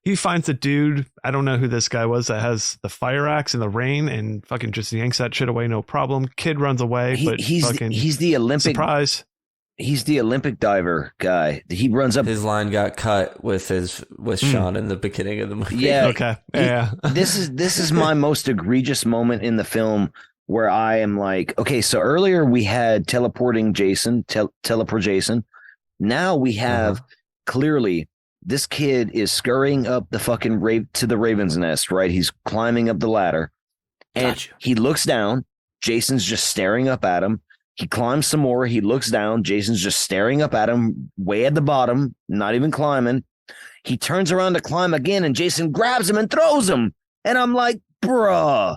[SPEAKER 2] He finds a dude, I don't know who this guy was, that has the fire axe in the rain and fucking just yanks that shit away, no problem. Kid runs away, but
[SPEAKER 4] He's the Olympic.
[SPEAKER 2] surprise.
[SPEAKER 4] He's the Olympic diver guy. He runs up.
[SPEAKER 1] His line got cut with Sean in the beginning of the movie.
[SPEAKER 4] Yeah.
[SPEAKER 2] Okay. Yeah.
[SPEAKER 4] This is my most egregious moment in the film where I am like, okay, so earlier we had teleporting Jason, teleport Jason. Now we have clearly this kid is scurrying up the fucking to the Raven's Nest, right? He's climbing up the ladder and he looks down. Jason's just staring up at him. He climbs some more. He looks down. Jason's just staring up at him way at the bottom, not even climbing. He turns around to climb again, and Jason grabs him and throws him. And I'm like, bruh,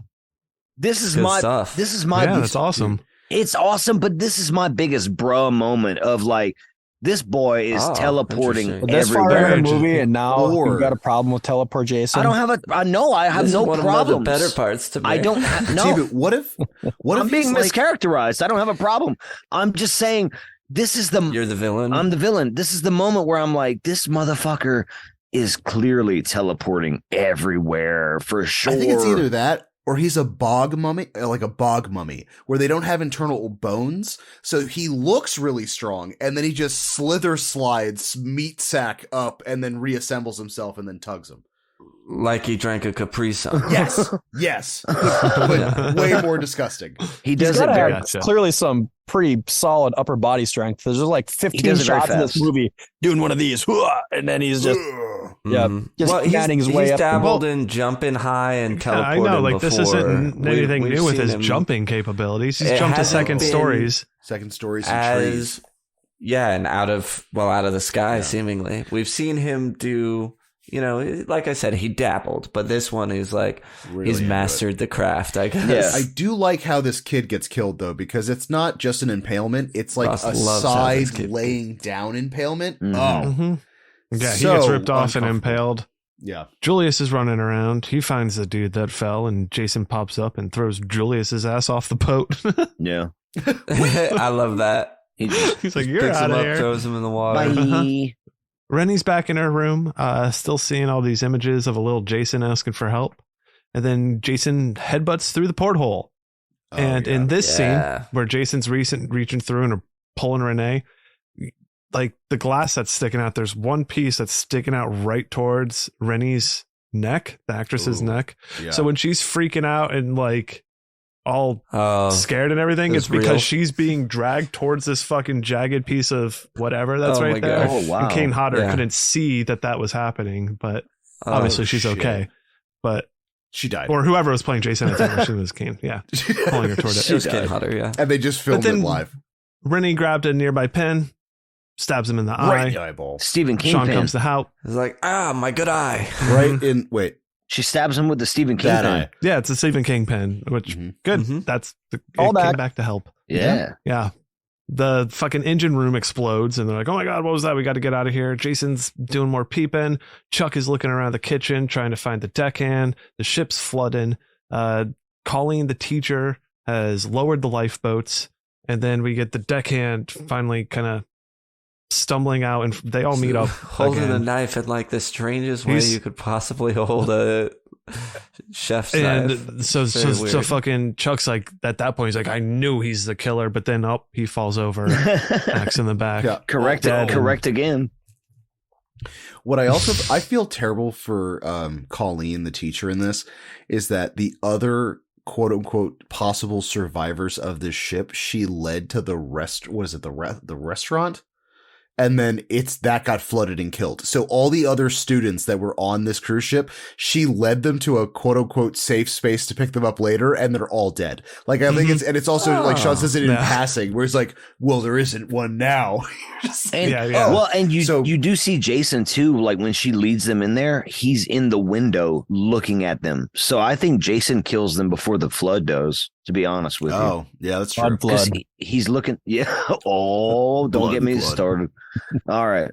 [SPEAKER 4] this is
[SPEAKER 1] Good
[SPEAKER 4] my
[SPEAKER 1] stuff.
[SPEAKER 2] Yeah, that's awesome.
[SPEAKER 4] It's awesome, but this is my biggest bruh moment of like, this boy is teleporting
[SPEAKER 1] interesting.
[SPEAKER 5] This far
[SPEAKER 4] everywhere.
[SPEAKER 5] in the movie, and now
[SPEAKER 3] Or-
[SPEAKER 5] you've got a problem with teleport Jason.
[SPEAKER 4] I don't have I have
[SPEAKER 1] This is
[SPEAKER 4] no
[SPEAKER 1] one
[SPEAKER 4] problems.
[SPEAKER 1] of the better parts to me.
[SPEAKER 4] I don't have no.
[SPEAKER 3] But what if
[SPEAKER 4] I'm being
[SPEAKER 3] he's like,
[SPEAKER 4] mischaracterized. I don't have a problem. I'm just saying this is the
[SPEAKER 1] You're the villain.
[SPEAKER 4] I'm the villain. This is the moment where I'm like, this motherfucker is clearly teleporting everywhere for sure.
[SPEAKER 3] I think it's either that or he's a bog mummy, like a bog mummy, where they don't have internal bones. So he looks really strong, and then he just slides meat sack up and then reassembles himself and then tugs him.
[SPEAKER 1] like he drank a Capri Sun.
[SPEAKER 3] Yes. But way more disgusting.
[SPEAKER 4] he does
[SPEAKER 5] He's
[SPEAKER 4] it
[SPEAKER 5] got to
[SPEAKER 4] very
[SPEAKER 5] have clearly some pretty solid upper body strength. There's just like 15
[SPEAKER 4] does it very
[SPEAKER 5] shots in this
[SPEAKER 4] fast.
[SPEAKER 5] movie doing one of these, and then he's just
[SPEAKER 1] Mhm.
[SPEAKER 5] just
[SPEAKER 1] well,
[SPEAKER 5] canning his way
[SPEAKER 1] he's
[SPEAKER 5] up.
[SPEAKER 1] dabbled in jumping high and
[SPEAKER 2] Yeah, I
[SPEAKER 1] teleporting
[SPEAKER 2] know, like
[SPEAKER 1] before.
[SPEAKER 2] this isn't anything
[SPEAKER 1] We've
[SPEAKER 2] new with
[SPEAKER 1] seen
[SPEAKER 2] his
[SPEAKER 1] him
[SPEAKER 2] jumping capabilities. He's
[SPEAKER 1] It
[SPEAKER 2] jumped to
[SPEAKER 1] hasn't
[SPEAKER 2] second
[SPEAKER 1] been-
[SPEAKER 2] stories.
[SPEAKER 3] Second stories and trees.
[SPEAKER 1] Yeah, and out of the sky, seemingly. We've seen him do, like I said, he dabbled, but this one is like,
[SPEAKER 3] Really
[SPEAKER 1] he's
[SPEAKER 3] into
[SPEAKER 1] mastered the craft, I guess.
[SPEAKER 3] I do like how this kid gets killed, though, because it's not just an impalement. It's like
[SPEAKER 1] Ross
[SPEAKER 3] a
[SPEAKER 1] loves how this
[SPEAKER 3] side
[SPEAKER 1] kid-
[SPEAKER 3] laying down impalement.
[SPEAKER 4] Mhm.
[SPEAKER 3] Oh,
[SPEAKER 2] Mhm. Yeah, he
[SPEAKER 3] So
[SPEAKER 2] gets ripped off and
[SPEAKER 3] uncomfortable.
[SPEAKER 2] impaled.
[SPEAKER 3] yeah.
[SPEAKER 2] Julius is running around. He finds the dude that fell, and Jason pops up and throws Julius's ass off the boat.
[SPEAKER 4] Yeah.
[SPEAKER 1] I love that.
[SPEAKER 4] He just,
[SPEAKER 2] He's like,
[SPEAKER 1] Just
[SPEAKER 2] "You're
[SPEAKER 1] picks
[SPEAKER 2] out
[SPEAKER 1] him
[SPEAKER 2] of
[SPEAKER 1] up,
[SPEAKER 2] here."
[SPEAKER 1] throws him in the water.
[SPEAKER 4] bye.
[SPEAKER 2] Rennie's back in her room, still seeing all these images of a little Jason asking for help, and then Jason headbutts through the porthole.
[SPEAKER 3] Oh,
[SPEAKER 2] And
[SPEAKER 3] yeah.
[SPEAKER 2] in this
[SPEAKER 1] Yeah.
[SPEAKER 2] scene where Jason's reaching through and pulling Renee, like the glass that's sticking out, there's one piece that's sticking out right towards Rennie's neck, the actress's
[SPEAKER 3] Ooh.
[SPEAKER 2] neck.
[SPEAKER 3] Yeah.
[SPEAKER 2] So when she's freaking out and like all
[SPEAKER 1] Oh,
[SPEAKER 2] scared and everything,
[SPEAKER 1] it's
[SPEAKER 2] it's because
[SPEAKER 1] real.
[SPEAKER 2] she's being dragged towards this fucking jagged piece of whatever that's
[SPEAKER 1] Oh my
[SPEAKER 2] right there.
[SPEAKER 1] gosh.
[SPEAKER 4] Oh, wow.
[SPEAKER 2] And Kane Hodder
[SPEAKER 1] Yeah.
[SPEAKER 2] couldn't see that was happening, but
[SPEAKER 1] oh,
[SPEAKER 2] obviously she's
[SPEAKER 3] shit.
[SPEAKER 2] okay. But
[SPEAKER 3] She died.
[SPEAKER 2] or whoever was playing Jason at the time, she was Kane. Yeah, pulling her toward it.
[SPEAKER 1] It was Kane Hodder, yeah.
[SPEAKER 3] And they just filmed
[SPEAKER 2] then-
[SPEAKER 3] it live.
[SPEAKER 2] Rennie grabbed a nearby pen, stabs him in the
[SPEAKER 3] Right in
[SPEAKER 2] eye.
[SPEAKER 3] the eyeball.
[SPEAKER 4] Stephen King
[SPEAKER 2] Sean
[SPEAKER 4] pen.
[SPEAKER 2] comes to help.
[SPEAKER 1] It's like, my good eye.
[SPEAKER 3] Right in, wait,
[SPEAKER 4] She stabs him with the Stephen King
[SPEAKER 3] that
[SPEAKER 4] pen.
[SPEAKER 3] eye.
[SPEAKER 2] Yeah, it's a Stephen King pen, which
[SPEAKER 3] Mhm.
[SPEAKER 2] good.
[SPEAKER 1] Mhm.
[SPEAKER 2] That's it
[SPEAKER 5] All
[SPEAKER 2] came
[SPEAKER 5] back.
[SPEAKER 2] back to help.
[SPEAKER 4] Yeah.
[SPEAKER 2] Yeah. The fucking engine room explodes and they're like, oh my God, what was that? We got to get out of here. Jason's doing more peeping. Chuck is looking around the kitchen trying to find the deckhand. The ship's flooding. Colleen, the teacher, has lowered the lifeboats. And then we get the deckhand finally kind of stumbling out and they all meet up.
[SPEAKER 1] Holding
[SPEAKER 2] again.
[SPEAKER 1] a knife in like the strangest way
[SPEAKER 2] He's-
[SPEAKER 1] you could possibly hold a chef's knife.
[SPEAKER 2] And so
[SPEAKER 1] Very weird.
[SPEAKER 2] fucking Chuck's like, at that point, he's like, I knew he's the killer. But then, he falls over, axe in the back.
[SPEAKER 3] Yeah.
[SPEAKER 4] Correct.
[SPEAKER 2] Dead.
[SPEAKER 4] Correct again.
[SPEAKER 3] What I feel terrible for Colleen, the teacher in this, is that the other quote unquote possible survivors of this ship, she led to the restaurant, and then that got flooded and killed. So all the other students that were on this cruise ship, she led them to a quote unquote safe space to pick them up later, and they're all dead. Like I think it's also like Sean says it in passing, where it's like, well, there isn't one now.
[SPEAKER 4] And, well, and you do see Jason too. Like when she leads them in there, he's in the window looking at them. So I think Jason kills them before the flood does. To be honest with you.
[SPEAKER 3] Oh, yeah, that's true.
[SPEAKER 4] Because he's looking. Yeah. Oh, don't get me started. All right.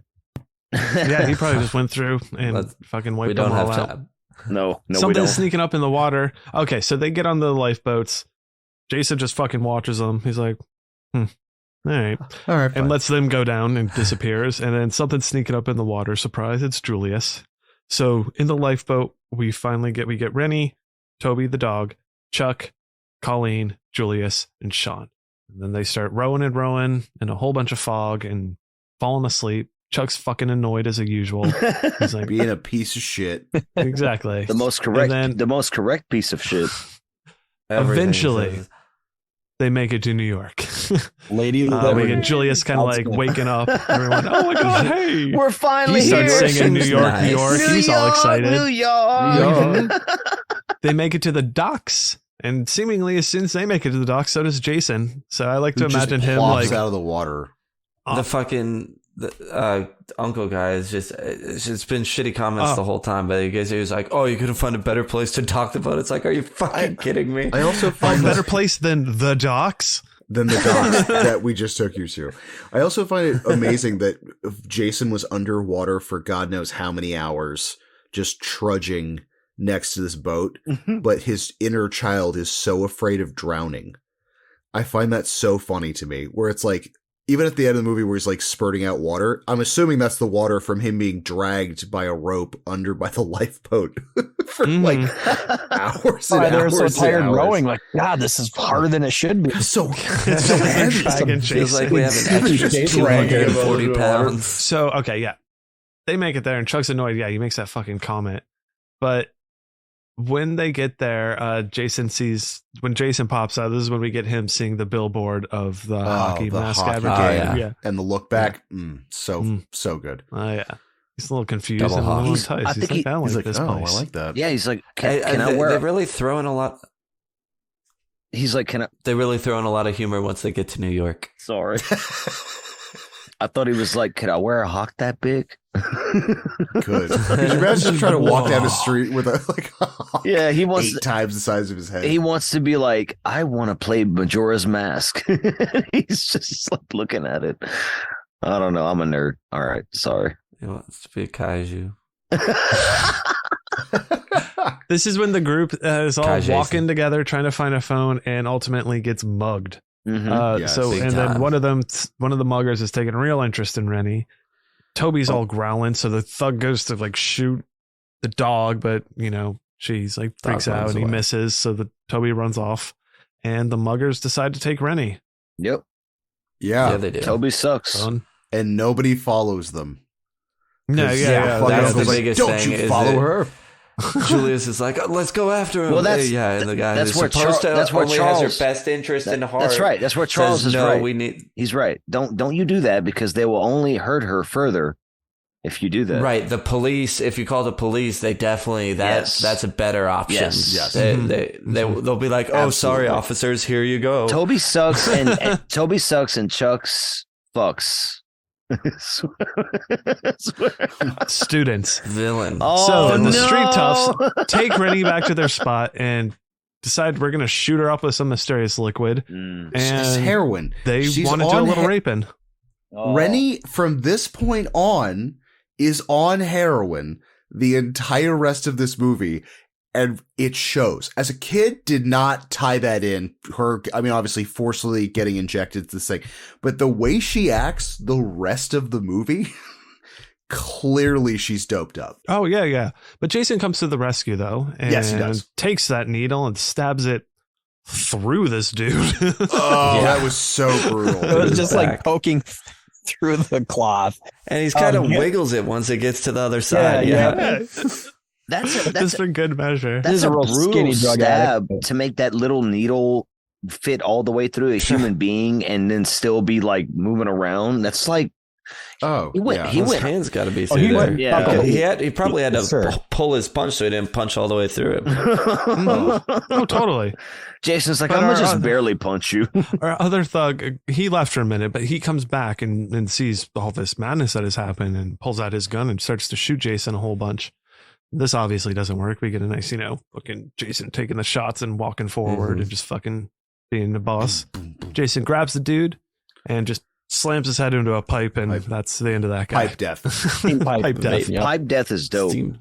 [SPEAKER 2] Yeah, he probably just went through and fucking wiped them all out.
[SPEAKER 4] No,
[SPEAKER 2] something's sneaking up in the water. Okay, so they get on the lifeboats. Jason just fucking watches them. He's like, all right, and lets them go down and disappears. And then something's sneaking up in the water. Surprise, it's Julius. So in the lifeboat, we get Rennie, Toby the dog, Chuck, Colleen, Julius, and Sean. And then they start rowing in a whole bunch of fog and falling asleep. Chuck's fucking annoyed as usual. He's like,
[SPEAKER 3] being a piece of shit.
[SPEAKER 2] Exactly.
[SPEAKER 4] The most correct piece of shit.
[SPEAKER 2] Eventually, they make it to New York.
[SPEAKER 5] Lady,
[SPEAKER 2] we get Julius kind of like waking up. Everyone, oh my god, hey,
[SPEAKER 4] we're finally
[SPEAKER 2] here. He
[SPEAKER 4] here.
[SPEAKER 2] starts singing New York, New York. He's all excited.
[SPEAKER 4] New York.
[SPEAKER 2] They make it to the docks. And seemingly, as soon as they make it to the dock, so does Jason. So I like to imagine him like
[SPEAKER 3] out of the water.
[SPEAKER 1] The fucking uncle guy is it's been shitty comments the who time. But he was like, "Oh, you couldn't find a better place to dock the boat." It's like, are you fucking kidding me?
[SPEAKER 3] I also find
[SPEAKER 2] a better place than the docks.
[SPEAKER 3] Than the docks that we just took you to. I also find it amazing that Jason was underwater for God knows how many hours, just trudging next to this boat, but his inner child is so afraid of drowning. I find that so funny to me, where it's like, even at the end of the movie where he's like spurting out water, I'm assuming that's the water from him being dragged by a rope under by the lifeboat for like hours and
[SPEAKER 5] they're
[SPEAKER 3] hours
[SPEAKER 5] so tired
[SPEAKER 3] and hours.
[SPEAKER 5] rowing, like, God, this is harder than it should be.
[SPEAKER 3] It's so heavy.
[SPEAKER 2] It
[SPEAKER 1] feels like we have an extra 240 pounds.
[SPEAKER 2] So, okay, yeah. They make it there, and Chuck's annoyed. Yeah, he makes that fucking comment. But when they get there, when Jason pops out, this is when we get him seeing the billboard of the hockey mask advertising.
[SPEAKER 3] And the look back, so good.
[SPEAKER 2] Oh yeah, he's a little confused and a little enticed. He's like, I like this place.
[SPEAKER 3] I like that.
[SPEAKER 4] Yeah, he's like, can I wear?
[SPEAKER 1] They're really throwing a lot.
[SPEAKER 4] He's like, can I?
[SPEAKER 1] They really throw in a lot of humor once they get to New York.
[SPEAKER 4] Sorry. I thought he was like, could I wear a hawk that big?
[SPEAKER 3] Could you imagine trying to walk down the street with a
[SPEAKER 4] yeah, he wants
[SPEAKER 3] 8 times the size of his head.
[SPEAKER 4] He wants to be like, I want to play Majora's Mask. He's just like looking at it. I don't know. I'm a nerd. All right, sorry.
[SPEAKER 1] He wants to be a kaiju.
[SPEAKER 2] This is when the group is all walking together trying to find a phone and ultimately gets mugged. Then one of the muggers is taking real interest in Rennie. Toby's all growling, so the thug goes to like shoot the dog, but she's like freaks out and he misses, so the Toby runs off, and the muggers decide to take Rennie.
[SPEAKER 4] Yep.
[SPEAKER 3] Yeah,
[SPEAKER 4] they do. Toby sucks,
[SPEAKER 3] and nobody follows them.
[SPEAKER 2] No,
[SPEAKER 1] that's the biggest
[SPEAKER 3] thing.
[SPEAKER 1] Don't you follow her? Julius is like, let's go after him.
[SPEAKER 4] Well,
[SPEAKER 1] and the guy who's supposed to only has your best interest in heart.
[SPEAKER 4] That's right. That's where Charles is right. He's right. Don't you do that, because they will only hurt her further if you do that.
[SPEAKER 1] Right. The police, if you call the police, they definitely that's a better option.
[SPEAKER 4] Yes.
[SPEAKER 1] They'll be like, oh, sorry, officers, here you go.
[SPEAKER 4] Toby sucks and Toby sucks and Chuck's fucks.
[SPEAKER 2] Students,
[SPEAKER 1] villain.
[SPEAKER 2] So the street toughs take Rennie back to their spot and decide we're gonna shoot her up with some mysterious liquid and
[SPEAKER 3] it's heroin.
[SPEAKER 2] They want to do a little raping.
[SPEAKER 3] Rennie, from this point on, is on heroin the entire rest of this movie. And it shows. As a kid, did not tie that in. Obviously forcefully getting injected to this thing. But the way she acts the rest of the movie, clearly she's doped up.
[SPEAKER 2] Oh, yeah. But Jason comes to the rescue, though. And
[SPEAKER 3] yes, he does.
[SPEAKER 2] Takes that needle and stabs it through this dude.
[SPEAKER 3] That was so brutal.
[SPEAKER 5] It was just like poking through the cloth.
[SPEAKER 1] And he's kind of wiggles it once it gets to the other side. Yeah.
[SPEAKER 4] That's
[SPEAKER 2] a good measure.
[SPEAKER 4] That's a
[SPEAKER 5] real
[SPEAKER 4] brutal
[SPEAKER 5] skinny drug
[SPEAKER 4] stab
[SPEAKER 5] addict.
[SPEAKER 4] to make that little needle fit all the way through a human being and then still be like moving around. That's like
[SPEAKER 3] Oh,
[SPEAKER 4] He went.
[SPEAKER 3] yeah.
[SPEAKER 4] He
[SPEAKER 1] His
[SPEAKER 4] went.
[SPEAKER 1] hands got to be
[SPEAKER 5] Oh,
[SPEAKER 1] through
[SPEAKER 5] he
[SPEAKER 1] there.
[SPEAKER 5] went-
[SPEAKER 4] Yeah.
[SPEAKER 1] He probably had to
[SPEAKER 5] Sure.
[SPEAKER 1] pull his punch so he didn't punch all the way through it.
[SPEAKER 2] Oh, totally.
[SPEAKER 4] Jason's like,
[SPEAKER 2] But
[SPEAKER 4] I'm gonna
[SPEAKER 2] our
[SPEAKER 4] just
[SPEAKER 2] other-
[SPEAKER 4] barely punch you.
[SPEAKER 2] Our other thug, he left for a minute, but he comes back and sees all this madness that has happened and pulls out his gun and starts to shoot Jason a whole bunch. This obviously doesn't work. We get a nice, fucking Jason taking the shots and walking forward and just fucking being the boss. Jason grabs the dude and just slams his head into a pipe, and that's the end of that guy.
[SPEAKER 3] Pipe death.
[SPEAKER 2] Pipe death.
[SPEAKER 5] Yep.
[SPEAKER 4] Pipe death is dope.
[SPEAKER 1] Steam.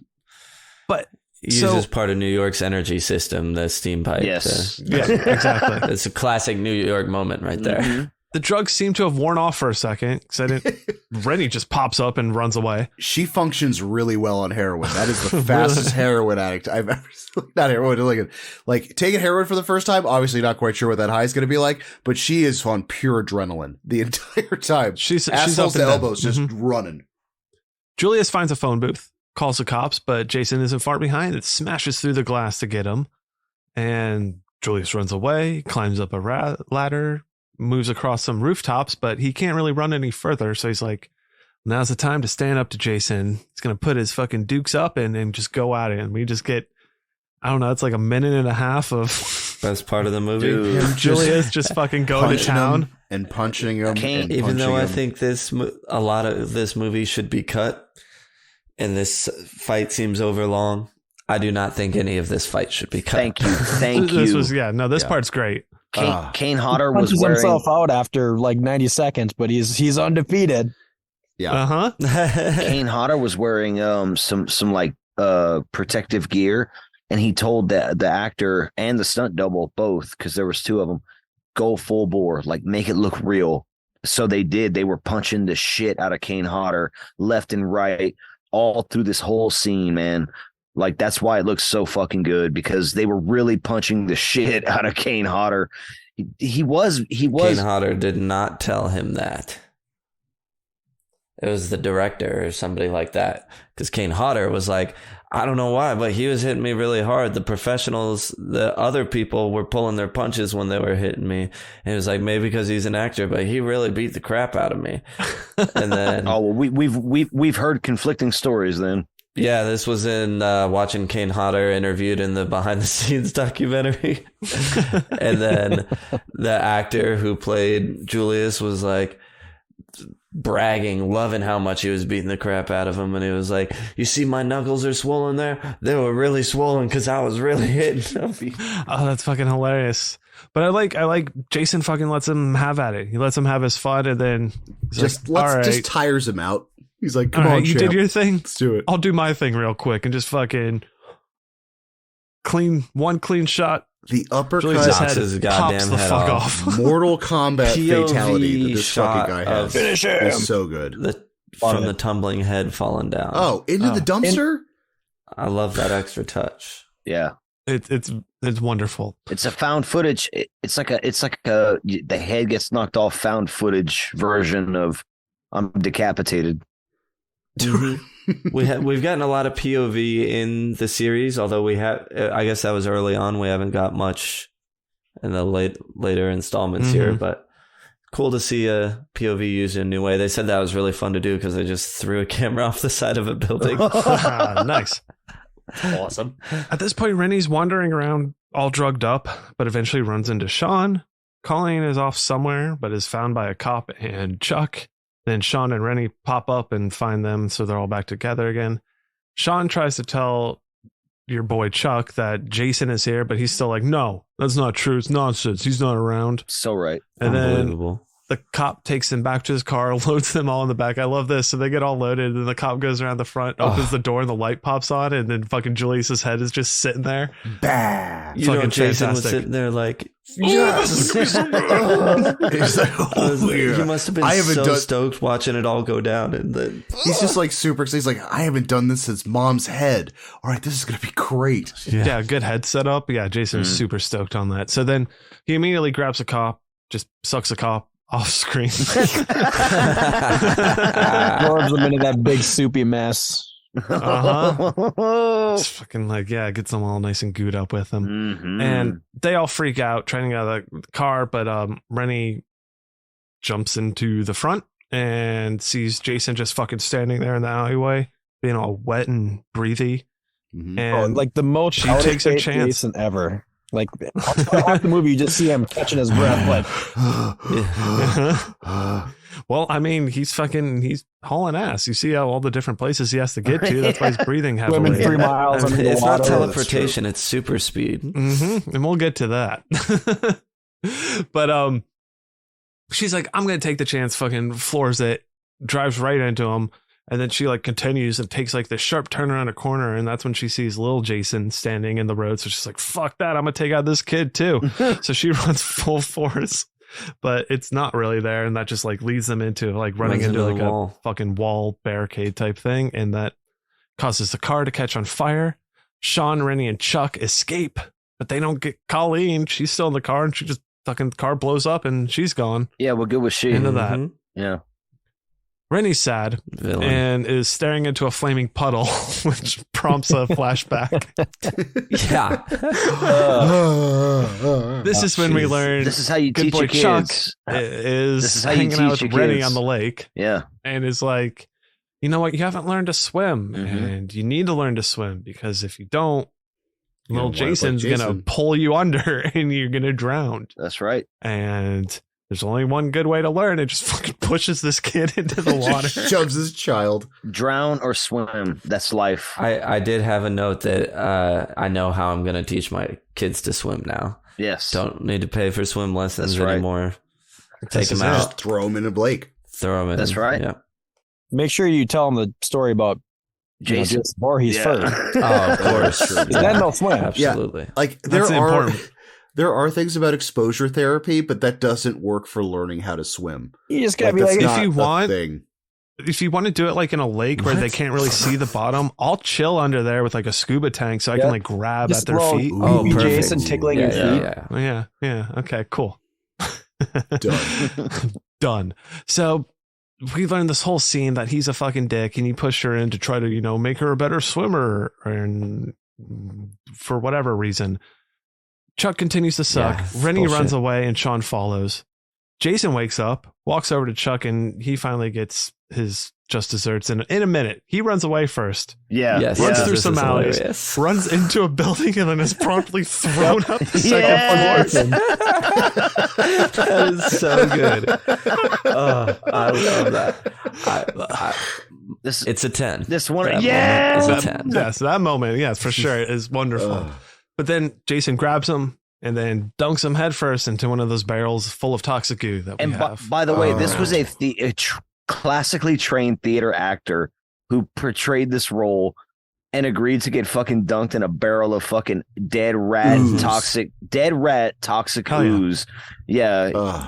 [SPEAKER 2] But
[SPEAKER 1] He uses part of New York's energy system, the steam pipe.
[SPEAKER 4] Yes.
[SPEAKER 2] yeah, exactly.
[SPEAKER 1] It's a classic New York moment right there.
[SPEAKER 4] Mhm.
[SPEAKER 2] The drugs seem to have worn off for a second. Rennie just pops up and runs away.
[SPEAKER 3] She functions really well on heroin. That is the fastest heroin addict I've ever seen. Not heroin, like taking heroin for the first time. Obviously, not quite sure what that high is going to be like, but she is on pure adrenaline the entire time.
[SPEAKER 2] She's
[SPEAKER 3] Assholes
[SPEAKER 2] up
[SPEAKER 3] to
[SPEAKER 2] and down.
[SPEAKER 3] elbows, just
[SPEAKER 2] Mhm.
[SPEAKER 3] running.
[SPEAKER 2] Julius finds a phone booth, calls the cops, but Jason isn't far behind. It smashes through the glass to get him. And Julius runs away, climbs up a ladder, moves across some rooftops, but he can't really run any further. So he's like, now's the time to stand up to Jason. He's going to put his fucking dukes up and just go at it. And we just get, I don't know, it's like a minute and a half of
[SPEAKER 1] Best part of the movie.
[SPEAKER 4] Dude.
[SPEAKER 3] Him
[SPEAKER 2] Julius just fucking going to
[SPEAKER 3] punching
[SPEAKER 2] town.
[SPEAKER 3] him and punching him.
[SPEAKER 4] Can't-
[SPEAKER 3] And
[SPEAKER 1] Even though I
[SPEAKER 3] punching him.
[SPEAKER 1] think a lot of this movie should be cut, and this fight seems overlong, I do not think any of this fight should be cut.
[SPEAKER 4] Thank you. Thank
[SPEAKER 2] This
[SPEAKER 4] you.
[SPEAKER 2] was, this part's great.
[SPEAKER 4] Kane Hodder was
[SPEAKER 5] Punches
[SPEAKER 4] wearing.
[SPEAKER 5] himself out after like 90 seconds, but he's undefeated.
[SPEAKER 3] Yeah.
[SPEAKER 2] Uh-huh.
[SPEAKER 4] Kane Hodder was wearing some like protective gear, and he told the actor and the stunt double both, because there was two of them, go full bore, like make it look real. So they did. They were punching the shit out of Kane Hodder left and right all through this whole scene, man. Like that's why it looks so fucking good, because they were really punching the shit out of Kane Hodder. He was
[SPEAKER 1] Kane Hodder did not tell him that. It was the director or somebody like that. Because Kane Hodder was like, I don't know why, but he was hitting me really hard. The professionals, the other people were pulling their punches when they were hitting me. And it was like, maybe because he's an actor, but he really beat the crap out of me. And then,
[SPEAKER 4] Oh, well, we've heard conflicting stories then.
[SPEAKER 1] yeah, this was in watching Kane Hodder interviewed in the behind the scenes documentary. And then the actor who played Julius was like bragging, loving how much he was beating the crap out of him. And he was like, you see my knuckles are swollen there? They were really swollen because I was really hitting them.
[SPEAKER 2] Oh, that's fucking hilarious. But I like Jason fucking lets him have at it. He lets him have his fun, and then he's
[SPEAKER 3] Just
[SPEAKER 2] like, all right,
[SPEAKER 3] just tires him out. He's like,
[SPEAKER 2] all
[SPEAKER 3] come
[SPEAKER 2] right,
[SPEAKER 3] on,
[SPEAKER 2] you
[SPEAKER 3] champ.
[SPEAKER 2] did your thing.
[SPEAKER 3] Let's do it.
[SPEAKER 2] I'll do my thing real quick and just fucking one clean shot.
[SPEAKER 3] The uppercut,
[SPEAKER 2] Julius'
[SPEAKER 1] knocks
[SPEAKER 2] head
[SPEAKER 1] his
[SPEAKER 2] pops
[SPEAKER 1] goddamn
[SPEAKER 2] the
[SPEAKER 1] head
[SPEAKER 2] fuck
[SPEAKER 1] off.
[SPEAKER 2] off.
[SPEAKER 3] Mortal Kombat
[SPEAKER 1] POV
[SPEAKER 3] fatality that this
[SPEAKER 1] shot
[SPEAKER 3] fucking guy
[SPEAKER 1] of-
[SPEAKER 3] has
[SPEAKER 5] Finish him.
[SPEAKER 3] is so good.
[SPEAKER 1] From the tumbling head falling down.
[SPEAKER 3] Oh, into the dumpster?
[SPEAKER 1] I love that extra touch.
[SPEAKER 4] Yeah.
[SPEAKER 2] It's wonderful.
[SPEAKER 4] It's a found footage. It's like a the head gets knocked off found footage version of I'm decapitated.
[SPEAKER 1] We've gotten a lot of POV in the series, although I guess that was early on. We haven't got much in the later installments here, but cool to see a POV used in a new way. They said that was really fun to do because they just threw a camera off the side of a building.
[SPEAKER 2] Nice.
[SPEAKER 3] Awesome.
[SPEAKER 2] At this point, Rennie's wandering around all drugged up, but eventually runs into Sean. Colleen is off somewhere, but is found by a cop and Chuck. Then Sean and Rennie pop up and find them, so they're all back together again. Sean tries to tell your boy Chuck that Jason is here, but he's still like, no, that's not true. It's nonsense. He's not around.
[SPEAKER 4] So right.
[SPEAKER 2] And then
[SPEAKER 1] Unbelievable.
[SPEAKER 2] the cop takes them back to his car, loads them all in the back. I love this. So they get all loaded, and the cop goes around the front, opens the door, and the light pops on, and then fucking Julius's head is just sitting there.
[SPEAKER 3] Bah.
[SPEAKER 1] You know,
[SPEAKER 2] Fucking
[SPEAKER 1] Jason was
[SPEAKER 2] fantastic.
[SPEAKER 1] sitting there like,
[SPEAKER 3] Yes. He's like, oh, yeah.
[SPEAKER 1] you must have been
[SPEAKER 3] I haven't
[SPEAKER 1] so
[SPEAKER 3] done-
[SPEAKER 1] stoked watching it all go down. And then
[SPEAKER 3] He's just like super excited. He's like, I haven't done this since mom's head. All right, this is going to be great.
[SPEAKER 2] Yeah, good head setup. Yeah, Jason's super stoked on that. So then he immediately grabs a cop, just sucks a cop off screen.
[SPEAKER 5] Absorbs them into that big soupy mess.
[SPEAKER 2] Just fucking like, yeah, gets them all nice and gooed up with them.
[SPEAKER 4] Mhm.
[SPEAKER 2] And they all freak out trying to get out of the car, but Rennie jumps into the front and sees Jason just fucking standing there in the alleyway, being all wet and breathy.
[SPEAKER 3] Mhm.
[SPEAKER 2] And
[SPEAKER 5] like the most
[SPEAKER 2] she takes a chance.
[SPEAKER 5] Jason ever. Like half the movie, you just see him catching his breath. Like,
[SPEAKER 2] well, I mean, he's hauling ass. You see how all the different places he has to get to. That's why he's breathing heavily.
[SPEAKER 5] swimming 3 miles under the
[SPEAKER 1] It's
[SPEAKER 5] water.
[SPEAKER 1] not teleportation; it's super speed.
[SPEAKER 2] And we'll get to that. But she's like, I'm gonna take the chance. Fucking floors it, drives right into him. And then she like continues and takes like this sharp turn around a corner. And that's when she sees little Jason standing in the road. So she's like, fuck that. I'm going to take out this kid too. So she runs full force, but it's not really there. And that just like leads them into like running into like a fucking wall barricade type thing. And that causes the car to catch on fire. Sean, Rennie, and Chuck escape, but they don't get Colleen. She's still in the car and she just fucking car blows up and she's gone.
[SPEAKER 4] Yeah, what good was she?
[SPEAKER 2] Into that.
[SPEAKER 4] Yeah.
[SPEAKER 2] Rennie's sad and is staring into a flaming puddle, which prompts a flashback.
[SPEAKER 1] Yeah.
[SPEAKER 2] This is when we learn
[SPEAKER 4] This is how you
[SPEAKER 2] good
[SPEAKER 4] teach
[SPEAKER 2] boy
[SPEAKER 4] your
[SPEAKER 2] Chuck
[SPEAKER 4] kids.
[SPEAKER 2] is hanging out with Rennie on the lake.
[SPEAKER 4] Yeah.
[SPEAKER 2] And is like, you know what? You haven't learned to swim
[SPEAKER 4] Mm-hmm.
[SPEAKER 2] and you need to learn to swim because if you don't, little
[SPEAKER 3] wind up like
[SPEAKER 2] Jason's going to
[SPEAKER 3] Jason.
[SPEAKER 2] pull you under and you're going to drown.
[SPEAKER 4] That's right.
[SPEAKER 2] And there's only one good way to learn. It just fucking pushes this kid into the water.
[SPEAKER 3] Shoves his child.
[SPEAKER 4] Drown or swim. That's life.
[SPEAKER 1] I did have a note that I know how I'm going to teach my kids to swim now.
[SPEAKER 4] Yes.
[SPEAKER 1] Don't need to pay for swim lessons
[SPEAKER 4] That's right.
[SPEAKER 1] anymore. Take them out.
[SPEAKER 3] Just throw him in a lake.
[SPEAKER 1] Throw them in.
[SPEAKER 4] That's right.
[SPEAKER 1] Yeah.
[SPEAKER 5] Make sure you tell them the story about
[SPEAKER 4] Jason.
[SPEAKER 5] Voorhees
[SPEAKER 4] Yeah.
[SPEAKER 5] first.
[SPEAKER 1] Oh, of course.
[SPEAKER 5] Then they'll swim.
[SPEAKER 1] Absolutely.
[SPEAKER 3] Like
[SPEAKER 2] That's important.
[SPEAKER 3] there are things about exposure therapy, but that doesn't work for learning how to swim.
[SPEAKER 5] You just gotta be
[SPEAKER 3] that's
[SPEAKER 5] like,
[SPEAKER 2] if
[SPEAKER 3] not
[SPEAKER 2] you
[SPEAKER 3] a
[SPEAKER 2] want-
[SPEAKER 3] thing.
[SPEAKER 2] If you want to do it like in a lake where they can't really see the bottom, I'll chill under there with like a scuba tank so I can
[SPEAKER 5] Yeah.
[SPEAKER 2] like grab
[SPEAKER 5] just
[SPEAKER 2] at their
[SPEAKER 5] throw
[SPEAKER 2] feet.
[SPEAKER 1] Oh,
[SPEAKER 5] Baby
[SPEAKER 1] perfect.
[SPEAKER 5] Jason tickling your feet.
[SPEAKER 2] Yeah. Okay, cool.
[SPEAKER 3] Done.
[SPEAKER 2] Done. So we learned this whole scene that he's a fucking dick and he pushed her in to try to, make her a better swimmer and for whatever reason. Chuck continues to suck.
[SPEAKER 1] Yeah, it's
[SPEAKER 2] Rennie
[SPEAKER 1] bullshit.
[SPEAKER 2] runs away and Sean follows. Jason wakes up, walks over to Chuck, and he finally gets his just desserts in a minute. He runs away first.
[SPEAKER 4] Yeah.
[SPEAKER 1] Yes,
[SPEAKER 2] Runs
[SPEAKER 1] yes,
[SPEAKER 2] through
[SPEAKER 1] this
[SPEAKER 2] some
[SPEAKER 1] is
[SPEAKER 2] alleys,
[SPEAKER 1] hilarious.
[SPEAKER 2] runs into a building, and then is promptly thrown up the
[SPEAKER 4] Yeah.
[SPEAKER 2] second floor.
[SPEAKER 1] That is so good. Oh, I love that. It's a 10.
[SPEAKER 4] This one.
[SPEAKER 1] That
[SPEAKER 4] Yeah.
[SPEAKER 1] moment is a 10.
[SPEAKER 2] Yes, that moment, yes, for sure, is wonderful.
[SPEAKER 3] Ugh.
[SPEAKER 2] But then Jason grabs him and then dunks him headfirst into one of those barrels full of toxic goo that we
[SPEAKER 4] And
[SPEAKER 2] have.
[SPEAKER 4] by the way, this was a classically trained theater actor who portrayed this role and agreed to get fucking dunked in a barrel of fucking dead rat toxic
[SPEAKER 2] Hell yeah.
[SPEAKER 4] ooze. Yeah.
[SPEAKER 3] Ugh.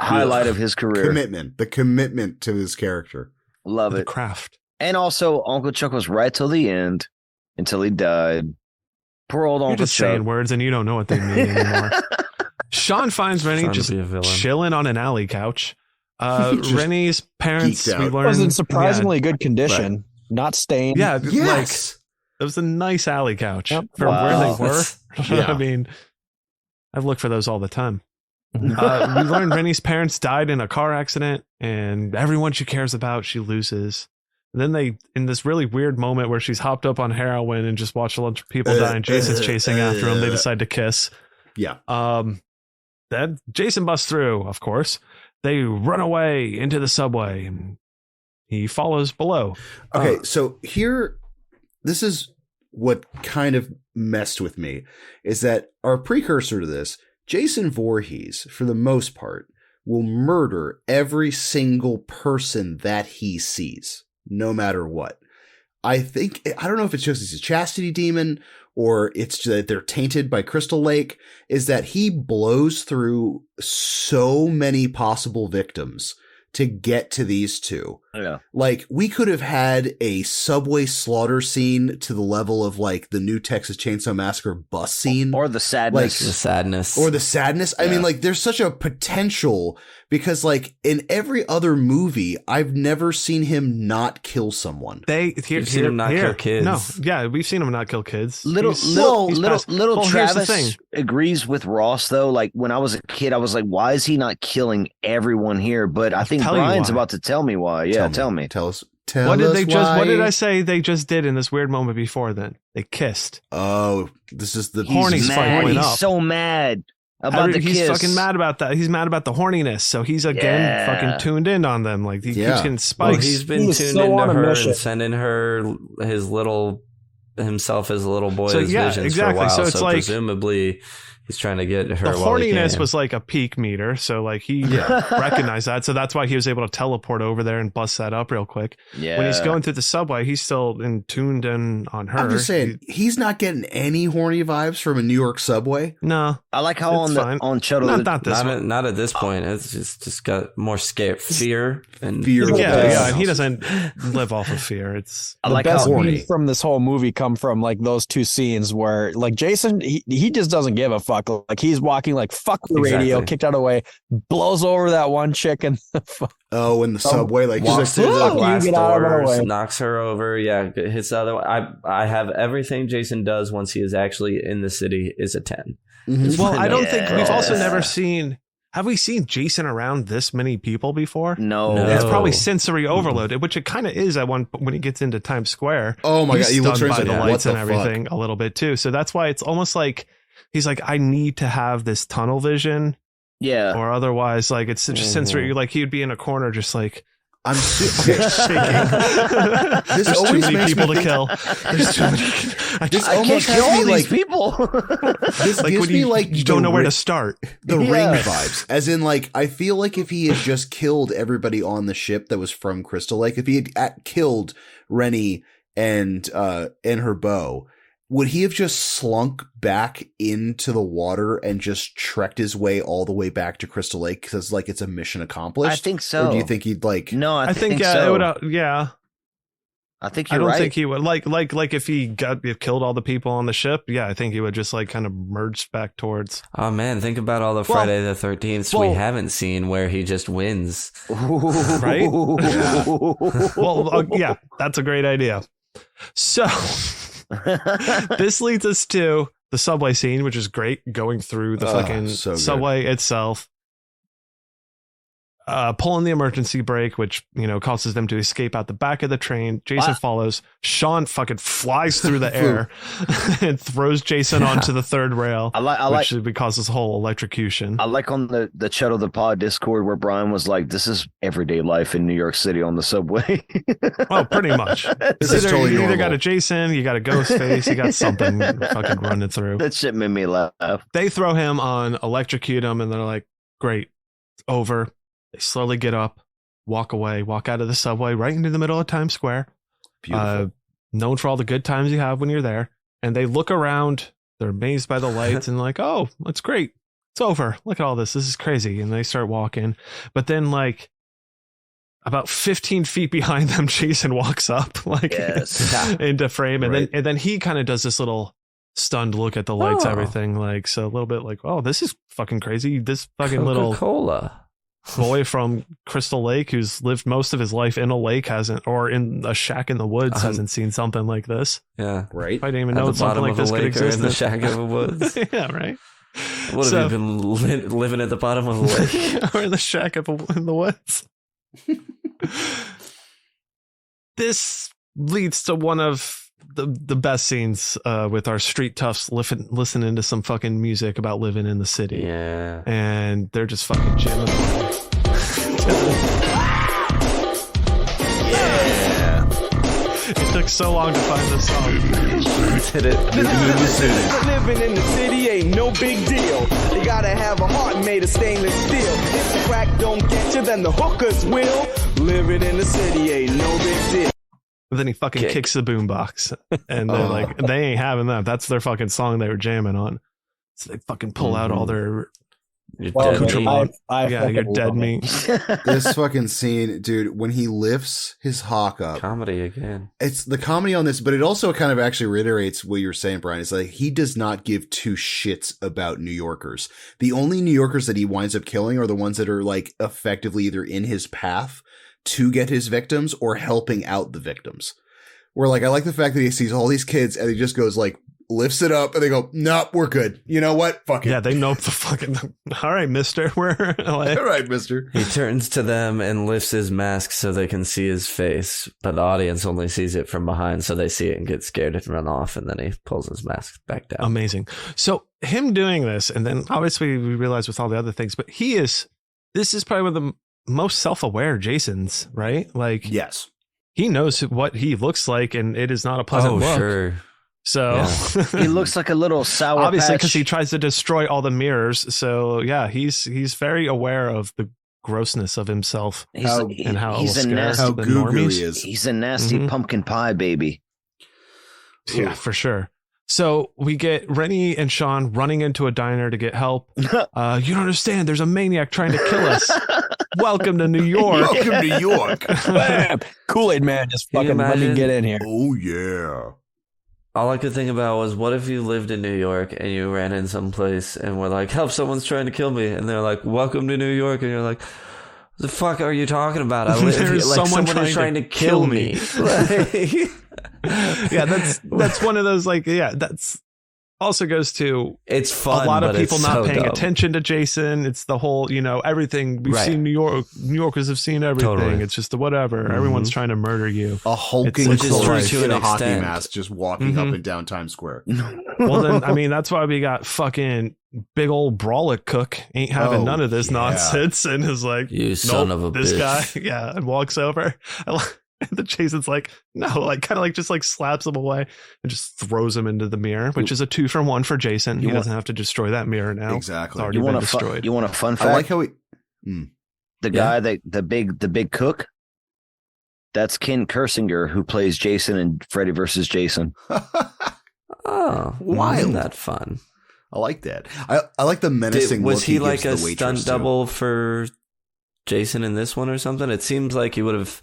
[SPEAKER 4] Highlight of his career.
[SPEAKER 3] The commitment to his character.
[SPEAKER 4] Love
[SPEAKER 2] The
[SPEAKER 4] it.
[SPEAKER 2] craft.
[SPEAKER 4] And also, Uncle Chuck was right till the end, until he died. Poor old
[SPEAKER 2] You're
[SPEAKER 4] Uncle
[SPEAKER 2] just saying
[SPEAKER 4] Chuck.
[SPEAKER 2] words and you don't know what they mean anymore. Sean finds Rennie
[SPEAKER 1] Trying to
[SPEAKER 2] just
[SPEAKER 1] be a villain.
[SPEAKER 2] chilling on an alley couch.
[SPEAKER 3] Just
[SPEAKER 2] Rennie's parents,
[SPEAKER 3] geeked
[SPEAKER 2] we
[SPEAKER 3] out.
[SPEAKER 2] learned,
[SPEAKER 5] was in surprisingly good condition,
[SPEAKER 3] Right.
[SPEAKER 5] not stained.
[SPEAKER 2] Yeah,
[SPEAKER 3] Yes.
[SPEAKER 2] it was a nice alley couch
[SPEAKER 5] Yep.
[SPEAKER 2] for
[SPEAKER 4] Wow.
[SPEAKER 2] where they were.
[SPEAKER 3] Yeah.
[SPEAKER 2] I mean, I've looked for those all the time. We learned Rennie's parents died in a car accident, and everyone she cares about, she loses. And then they, in this really weird moment where she's hopped up on heroin and just watched a bunch of people die, and Jason's chasing after him, they decide to kiss.
[SPEAKER 3] Yeah.
[SPEAKER 2] Then Jason busts through, of course. They run away into the subway, and he follows below.
[SPEAKER 3] Okay, so here, this is what kind of messed with me, is that our precursor to this, Jason Voorhees, for the most part, will murder every single person that he sees, no matter what. I don't know if it's just he's a chastity demon or it's that they're tainted by Crystal Lake, is that he blows through so many possible victims to get to these two.
[SPEAKER 4] Yeah.
[SPEAKER 3] Like, we could have had a subway slaughter scene to the level of like the new Texas Chainsaw Massacre bus scene.
[SPEAKER 4] Or the sadness.
[SPEAKER 1] The sadness.
[SPEAKER 3] Or the sadness. I
[SPEAKER 4] Yeah.
[SPEAKER 3] mean, like, there's such a potential because, like, in every other movie, I've never seen him not kill someone.
[SPEAKER 2] You've
[SPEAKER 1] seen him not kill kids.
[SPEAKER 2] No, yeah, we've seen him not kill kids.
[SPEAKER 4] Little
[SPEAKER 2] He's
[SPEAKER 4] Travis
[SPEAKER 2] here's the thing.
[SPEAKER 4] agrees with Ross though. Like when I was a kid, I was like, why is he not killing everyone here? But I think think
[SPEAKER 2] tell you
[SPEAKER 4] Brian's
[SPEAKER 2] why.
[SPEAKER 4] about to tell me why. Yeah, tell me.
[SPEAKER 3] Tell us.
[SPEAKER 2] What did they just? What did I
[SPEAKER 3] why.
[SPEAKER 2] say they just did in this weird moment before? Then they kissed.
[SPEAKER 3] Oh, this is the
[SPEAKER 2] Horny's
[SPEAKER 4] He's
[SPEAKER 2] fight
[SPEAKER 4] mad.
[SPEAKER 2] went
[SPEAKER 4] He's
[SPEAKER 2] up.
[SPEAKER 4] so mad about the
[SPEAKER 2] He's
[SPEAKER 4] kiss.
[SPEAKER 2] fucking mad about that. He's mad about the horniness. So he's again
[SPEAKER 4] Yeah.
[SPEAKER 2] fucking tuned in on them. Like he keeps
[SPEAKER 3] Yeah.
[SPEAKER 2] getting
[SPEAKER 1] Well,
[SPEAKER 2] spikes.
[SPEAKER 1] he's been
[SPEAKER 5] He is
[SPEAKER 1] tuned
[SPEAKER 5] so on
[SPEAKER 1] into
[SPEAKER 5] a
[SPEAKER 1] her
[SPEAKER 5] mission.
[SPEAKER 1] and sending her himself as a little boy
[SPEAKER 2] So,
[SPEAKER 1] as
[SPEAKER 2] yeah,
[SPEAKER 1] visions
[SPEAKER 2] exactly.
[SPEAKER 1] for a while.
[SPEAKER 2] So it's like-
[SPEAKER 1] presumably he's trying to get her.
[SPEAKER 2] The
[SPEAKER 1] while he
[SPEAKER 2] horniness
[SPEAKER 1] can.
[SPEAKER 2] was like a peak meter, so like he recognized that, so that's why he was able to teleport over there and bust that up real quick.
[SPEAKER 4] Yeah.
[SPEAKER 2] When he's going through the subway, he's still tuned in on her.
[SPEAKER 3] I'm just saying, he's not getting any horny vibes from a New York subway.
[SPEAKER 2] No,
[SPEAKER 4] I like how
[SPEAKER 2] It's fine.
[SPEAKER 4] on Chuddle
[SPEAKER 2] not this one.
[SPEAKER 1] not at this point. It's just got more fear and
[SPEAKER 3] Fear.
[SPEAKER 2] Yeah, and he doesn't live off of fear. It's
[SPEAKER 4] I
[SPEAKER 5] The
[SPEAKER 4] like
[SPEAKER 5] best
[SPEAKER 4] how
[SPEAKER 3] horny.
[SPEAKER 5] beats from this whole movie come from like those two scenes where like Jason, he just doesn't give a fuck. Like he's walking like fuck the radio,
[SPEAKER 1] Exactly.
[SPEAKER 5] kicked out of the way, blows over that one chick and
[SPEAKER 3] Oh, in the subway, like he's
[SPEAKER 1] walks
[SPEAKER 3] like,
[SPEAKER 1] through the
[SPEAKER 5] "Fuck, you
[SPEAKER 1] glass
[SPEAKER 5] get out of our
[SPEAKER 1] doors,
[SPEAKER 5] way."
[SPEAKER 1] knocks her over. Yeah, hits the other one. I have everything Jason does once he is actually in the city is a 10.
[SPEAKER 3] Mhm.
[SPEAKER 2] well, I don't think we've also
[SPEAKER 4] Yeah.
[SPEAKER 2] never seen. Have we seen Jason around this many people before?
[SPEAKER 4] no.
[SPEAKER 1] No.
[SPEAKER 2] It's probably sensory overloaded, which it kind of is at one when he gets into Times Square.
[SPEAKER 3] Oh my
[SPEAKER 2] He's
[SPEAKER 3] god, he looks
[SPEAKER 2] stunned
[SPEAKER 3] around
[SPEAKER 2] by
[SPEAKER 3] and
[SPEAKER 2] the
[SPEAKER 3] like, what
[SPEAKER 2] lights
[SPEAKER 3] the
[SPEAKER 2] and everything a little bit too. So that's why it's almost like he's like, I need to have this tunnel vision,
[SPEAKER 4] Yeah.
[SPEAKER 2] or otherwise, like it's just sensory. Like he'd be in a corner, just like
[SPEAKER 3] I'm
[SPEAKER 2] shaking.
[SPEAKER 3] This
[SPEAKER 2] There's too
[SPEAKER 3] always
[SPEAKER 2] many
[SPEAKER 3] makes me
[SPEAKER 2] people to
[SPEAKER 3] think-
[SPEAKER 2] kill. There's too many. I
[SPEAKER 3] This
[SPEAKER 2] just,
[SPEAKER 4] I can't
[SPEAKER 3] almost
[SPEAKER 4] kill
[SPEAKER 3] has
[SPEAKER 4] all
[SPEAKER 3] me
[SPEAKER 4] these
[SPEAKER 3] like
[SPEAKER 4] people.
[SPEAKER 3] this
[SPEAKER 2] like
[SPEAKER 3] gives
[SPEAKER 2] when
[SPEAKER 3] me
[SPEAKER 2] you,
[SPEAKER 3] like
[SPEAKER 2] you don't
[SPEAKER 3] the
[SPEAKER 2] know where
[SPEAKER 3] ri-
[SPEAKER 2] to start.
[SPEAKER 3] the
[SPEAKER 4] Yeah.
[SPEAKER 3] ring vibes, as in like I feel like if he had just killed everybody on the ship that was from Crystal Lake, if he had killed Rennie and her beau, would he have just slunk back into the water and just trekked his way all the way back to Crystal Lake because like it's a mission accomplished?
[SPEAKER 4] I think so.
[SPEAKER 3] Or do you think he'd like?
[SPEAKER 4] No, I think
[SPEAKER 2] yeah,
[SPEAKER 4] so.
[SPEAKER 2] it would. Yeah,
[SPEAKER 4] I think
[SPEAKER 2] I
[SPEAKER 4] you're
[SPEAKER 2] don't
[SPEAKER 4] right.
[SPEAKER 2] think he would. Like if he killed all the people on the ship. Yeah, I think he would just like kind of merge back towards.
[SPEAKER 1] Oh man, think about all the
[SPEAKER 2] Well-
[SPEAKER 1] Friday the 13th we
[SPEAKER 2] well-
[SPEAKER 1] haven't seen where he just wins.
[SPEAKER 2] Right? Well, yeah, that's a great idea. So this leads us to the subway scene, which is great, going through the fucking
[SPEAKER 3] so good.
[SPEAKER 2] subway itself. Pulling the emergency brake, which causes them to escape out the back of the train. Jason follows. Sean fucking flies through the air and throws Jason onto the third rail,
[SPEAKER 4] I like
[SPEAKER 2] which causes whole electrocution.
[SPEAKER 4] I like on the Chuddle the Pod Discord where Brian was like, "This is everyday life in New York City on the subway."
[SPEAKER 2] Oh, pretty much.
[SPEAKER 3] This is totally
[SPEAKER 2] you either
[SPEAKER 3] normal.
[SPEAKER 2] got a Jason, you got a ghost face, you got something fucking running through.
[SPEAKER 4] That shit made me laugh.
[SPEAKER 2] They throw him on, electrocute him, and they're like, "Great, it's over." They slowly get up, walk away, walk out of the subway right into the middle of Times Square.
[SPEAKER 3] Beautiful.
[SPEAKER 2] Known for all the good times you have when you're there. And they look around, they're amazed by the lights and like, "Oh, that's great. It's over. Look at all this. This is crazy." And they start walking. But then like about 15 feet behind them, Jason walks up like
[SPEAKER 4] Yes.
[SPEAKER 2] into frame. And
[SPEAKER 3] Right.
[SPEAKER 2] then he kind of does this little stunned look at the lights,
[SPEAKER 1] Oh.
[SPEAKER 2] everything. Like, so a little bit like, "Oh, this is fucking crazy. This fucking little
[SPEAKER 1] Coca-Cola.
[SPEAKER 2] boy from Crystal Lake who's lived most of his life in a lake or in a shack in the woods hasn't seen something like this."
[SPEAKER 1] Yeah.
[SPEAKER 3] Right?
[SPEAKER 2] I didn't even
[SPEAKER 1] At
[SPEAKER 2] know
[SPEAKER 1] the
[SPEAKER 2] something
[SPEAKER 1] bottom
[SPEAKER 2] like
[SPEAKER 1] of a
[SPEAKER 2] this could
[SPEAKER 1] lake or
[SPEAKER 2] exist.
[SPEAKER 1] in the shack of the woods.
[SPEAKER 2] Yeah, right.
[SPEAKER 1] What
[SPEAKER 2] So-
[SPEAKER 1] have you been living at the bottom of a lake?
[SPEAKER 2] Or in the shack in the woods. This leads to one of the best scenes with our street toughs listening to some fucking music about living in the city.
[SPEAKER 1] Yeah.
[SPEAKER 2] And they're just fucking jamming.
[SPEAKER 4] Yeah.
[SPEAKER 2] It took so long to find this song.
[SPEAKER 1] Hit it.
[SPEAKER 7] Living in the city ain't no big deal. You gotta have a heart made of stainless steel. If the crack don't get you, then the hookers will. Living in the city ain't no big deal.
[SPEAKER 2] And then he fucking kicks the boombox, and they're like, they ain't having that. That's their fucking song they were jamming on. So they fucking pull out all their
[SPEAKER 1] You're
[SPEAKER 5] Well,
[SPEAKER 1] dead
[SPEAKER 2] accoutrement.
[SPEAKER 1] meat.
[SPEAKER 5] I
[SPEAKER 2] yeah,
[SPEAKER 5] fucking
[SPEAKER 2] you're
[SPEAKER 5] love
[SPEAKER 2] dead
[SPEAKER 5] it.
[SPEAKER 2] meat.
[SPEAKER 3] This fucking scene, dude, when he lifts his hawk up,
[SPEAKER 1] Comedy again.
[SPEAKER 3] it's the comedy on this, but it also kind of actually reiterates what you were saying, Brian. It's like he does not give two shits about New Yorkers. The only New Yorkers that he winds up killing are the ones that are like effectively either in his path to get his victims or helping out the victims. Where like I like the fact that he sees all these kids and he just goes like lifts it up, and they go, "Nope, we're good. You know what? Fuck it."
[SPEAKER 2] Yeah, they nope the fucking. All right, mister. We're like,
[SPEAKER 3] All right, mister.
[SPEAKER 1] He turns to them and lifts his mask so they can see his face, but the audience only sees it from behind, so they see it and get scared and run off, and then he pulls his mask back down.
[SPEAKER 2] Amazing. So him doing this, and then obviously we realize with all the other things, but this is probably one of the most self-aware Jasons, right? Like,
[SPEAKER 3] Yes.
[SPEAKER 2] he knows what he looks like, and it is not a pleasant look.
[SPEAKER 1] Sure.
[SPEAKER 2] So
[SPEAKER 1] Yeah.
[SPEAKER 4] He looks like a little sour
[SPEAKER 2] obviously
[SPEAKER 4] patch.
[SPEAKER 2] because he tries to destroy all the mirrors. So yeah, he's very aware of the grossness of himself
[SPEAKER 4] He's
[SPEAKER 3] How-
[SPEAKER 2] and how
[SPEAKER 4] he's
[SPEAKER 2] it
[SPEAKER 4] a
[SPEAKER 2] will scare
[SPEAKER 4] nasty,
[SPEAKER 3] How
[SPEAKER 2] the
[SPEAKER 3] goo-goo
[SPEAKER 2] normies.
[SPEAKER 3] he is.
[SPEAKER 4] he's a nasty
[SPEAKER 2] Mhm.
[SPEAKER 4] pumpkin pie baby.
[SPEAKER 2] Yeah, for sure. So we get Rennie and Sean running into a diner to get help. You don't understand. There's a maniac trying to kill us. Welcome to New York.
[SPEAKER 3] Welcome to York.
[SPEAKER 5] Bam! Kool-Aid man just
[SPEAKER 1] Can you
[SPEAKER 5] fucking let me
[SPEAKER 1] imagine?
[SPEAKER 5] get in here.
[SPEAKER 3] Oh yeah.
[SPEAKER 1] All I could think about was, what if you lived in New York and you ran in some place and were like, "Help, someone's trying to kill me," and they're like, "Welcome to New York," and you're like, "What the fuck are you talking about? I live here."
[SPEAKER 2] There's
[SPEAKER 1] Like,
[SPEAKER 2] someone
[SPEAKER 1] someone is
[SPEAKER 2] trying
[SPEAKER 1] trying
[SPEAKER 2] to
[SPEAKER 1] to kill
[SPEAKER 2] kill
[SPEAKER 1] me.
[SPEAKER 2] me.
[SPEAKER 1] Like,
[SPEAKER 2] Yeah, that's one of those, like, yeah, that's also goes to
[SPEAKER 1] it's fun.
[SPEAKER 2] a lot of
[SPEAKER 1] but
[SPEAKER 2] people
[SPEAKER 1] it's
[SPEAKER 2] not
[SPEAKER 1] so
[SPEAKER 2] paying
[SPEAKER 1] dumb.
[SPEAKER 2] attention to Jason. It's the whole, everything we've
[SPEAKER 1] Right.
[SPEAKER 2] seen. New Yorkers have seen everything.
[SPEAKER 1] Totally.
[SPEAKER 2] It's just the whatever.
[SPEAKER 1] Mhm.
[SPEAKER 2] Everyone's trying to murder you.
[SPEAKER 3] A hulking
[SPEAKER 2] Which is
[SPEAKER 3] Clark
[SPEAKER 1] true to
[SPEAKER 3] in a
[SPEAKER 1] an
[SPEAKER 3] hockey
[SPEAKER 1] extent.
[SPEAKER 3] mask just walking
[SPEAKER 2] Mhm.
[SPEAKER 3] up and down Times Square.
[SPEAKER 2] Well, then, I mean, that's why we got fucking big old Brawlic Cook ain't having
[SPEAKER 3] Oh,
[SPEAKER 2] none of this
[SPEAKER 3] yeah.
[SPEAKER 2] nonsense and is like,
[SPEAKER 1] You son
[SPEAKER 2] nope,
[SPEAKER 1] of a
[SPEAKER 2] this
[SPEAKER 1] bitch.
[SPEAKER 2] guy, yeah, and walks over. And the Jason's like, no, like kind of like just like slaps him away and just throws him into the mirror, which is a 2-for-1 for Jason. He
[SPEAKER 4] You want-
[SPEAKER 2] doesn't have to destroy that mirror now.
[SPEAKER 3] Exactly.
[SPEAKER 2] It's already
[SPEAKER 4] You
[SPEAKER 2] been
[SPEAKER 4] want
[SPEAKER 2] destroyed.
[SPEAKER 4] you want a fun fact?
[SPEAKER 3] I like how he.
[SPEAKER 4] The guy that the big cook. That's Ken Kersinger, who plays Jason in Freddy vs. Jason.
[SPEAKER 1] Oh,
[SPEAKER 3] Wild.
[SPEAKER 1] isn't that fun?
[SPEAKER 3] I like that. I like the menacing.
[SPEAKER 1] Was
[SPEAKER 3] look
[SPEAKER 1] he
[SPEAKER 3] gives
[SPEAKER 1] like a
[SPEAKER 3] the waitress,
[SPEAKER 1] stunt
[SPEAKER 3] too.
[SPEAKER 1] double for Jason in this one or something? It seems like he would have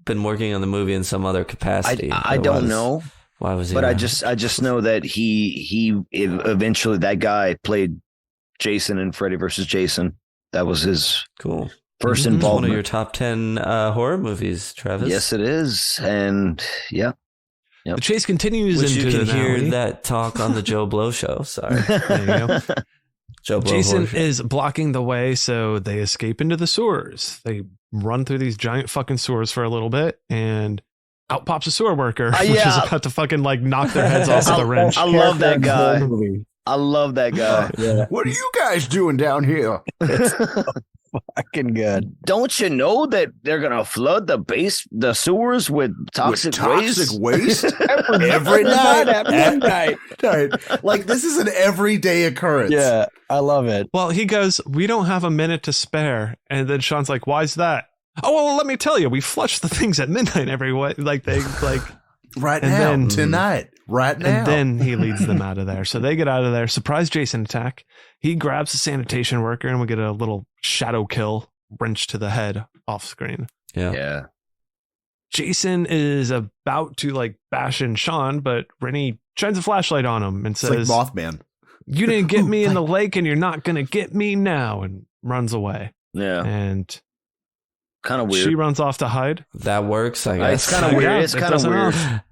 [SPEAKER 1] been working on the movie in some other capacity.
[SPEAKER 4] I don't
[SPEAKER 1] Otherwise,
[SPEAKER 4] know,
[SPEAKER 1] Why was he?
[SPEAKER 4] but I
[SPEAKER 1] around?
[SPEAKER 4] just know that he eventually, that guy played Jason in Freddy vs. Jason. That was his
[SPEAKER 1] Cool.
[SPEAKER 4] first
[SPEAKER 1] It's one
[SPEAKER 4] involvement.
[SPEAKER 1] of your top 10 horror movies, Travis.
[SPEAKER 4] Yes, it is, and yeah.
[SPEAKER 2] The chase continues
[SPEAKER 1] Which
[SPEAKER 2] into
[SPEAKER 1] you can
[SPEAKER 2] the
[SPEAKER 1] hear
[SPEAKER 2] alley.
[SPEAKER 1] that talk on the Joe Blow show. Sorry.
[SPEAKER 2] There you go.
[SPEAKER 1] Joe Blow
[SPEAKER 2] Jason
[SPEAKER 1] horror show.
[SPEAKER 2] is blocking the way, so they escape into the sewers. They run through these giant fucking sewers for a little bit, and out pops a sewer worker, which is
[SPEAKER 4] yeah.
[SPEAKER 2] about to fucking like knock their heads off with a wrench.
[SPEAKER 4] I love that guy.
[SPEAKER 5] Whole movie.
[SPEAKER 4] I love that guy.
[SPEAKER 5] Yeah,
[SPEAKER 3] What are you guys doing down here?
[SPEAKER 5] fucking good.
[SPEAKER 4] Don't you know that they're gonna flood the sewers with toxic waste?
[SPEAKER 3] waste every night
[SPEAKER 5] at midnight.
[SPEAKER 3] Right. Like this is an everyday occurrence.
[SPEAKER 5] Yeah, I love it.
[SPEAKER 2] Well, he goes, "We don't have a minute to spare," and then Sean's like, "Why's that?" "Oh, well, let me tell you, we flush the things at midnight every way." Like they like,
[SPEAKER 3] Right
[SPEAKER 2] And
[SPEAKER 3] now,
[SPEAKER 2] then-
[SPEAKER 3] tonight, right now.
[SPEAKER 2] and then he leads them out of there. So they get out of there. Surprise Jason attack. He grabs a sanitation worker, and we get a little shadow kill wrench to the head off screen.
[SPEAKER 1] Yeah.
[SPEAKER 4] Yeah.
[SPEAKER 3] Jason
[SPEAKER 2] Jason is about to like bash in Sean, but Rennie shines a flashlight on him and
[SPEAKER 3] it's like
[SPEAKER 2] says,
[SPEAKER 3] Mothman.
[SPEAKER 2] "You didn't get me in the lake, and you're not going to get me now," and runs away.
[SPEAKER 4] Yeah.
[SPEAKER 2] And
[SPEAKER 4] Kind of weird.
[SPEAKER 2] she runs off to hide.
[SPEAKER 1] That works, I guess.
[SPEAKER 4] It's kind of weird.
[SPEAKER 2] Yeah,
[SPEAKER 4] It's
[SPEAKER 2] it
[SPEAKER 4] kind of
[SPEAKER 2] doesn't
[SPEAKER 4] weird.
[SPEAKER 2] help.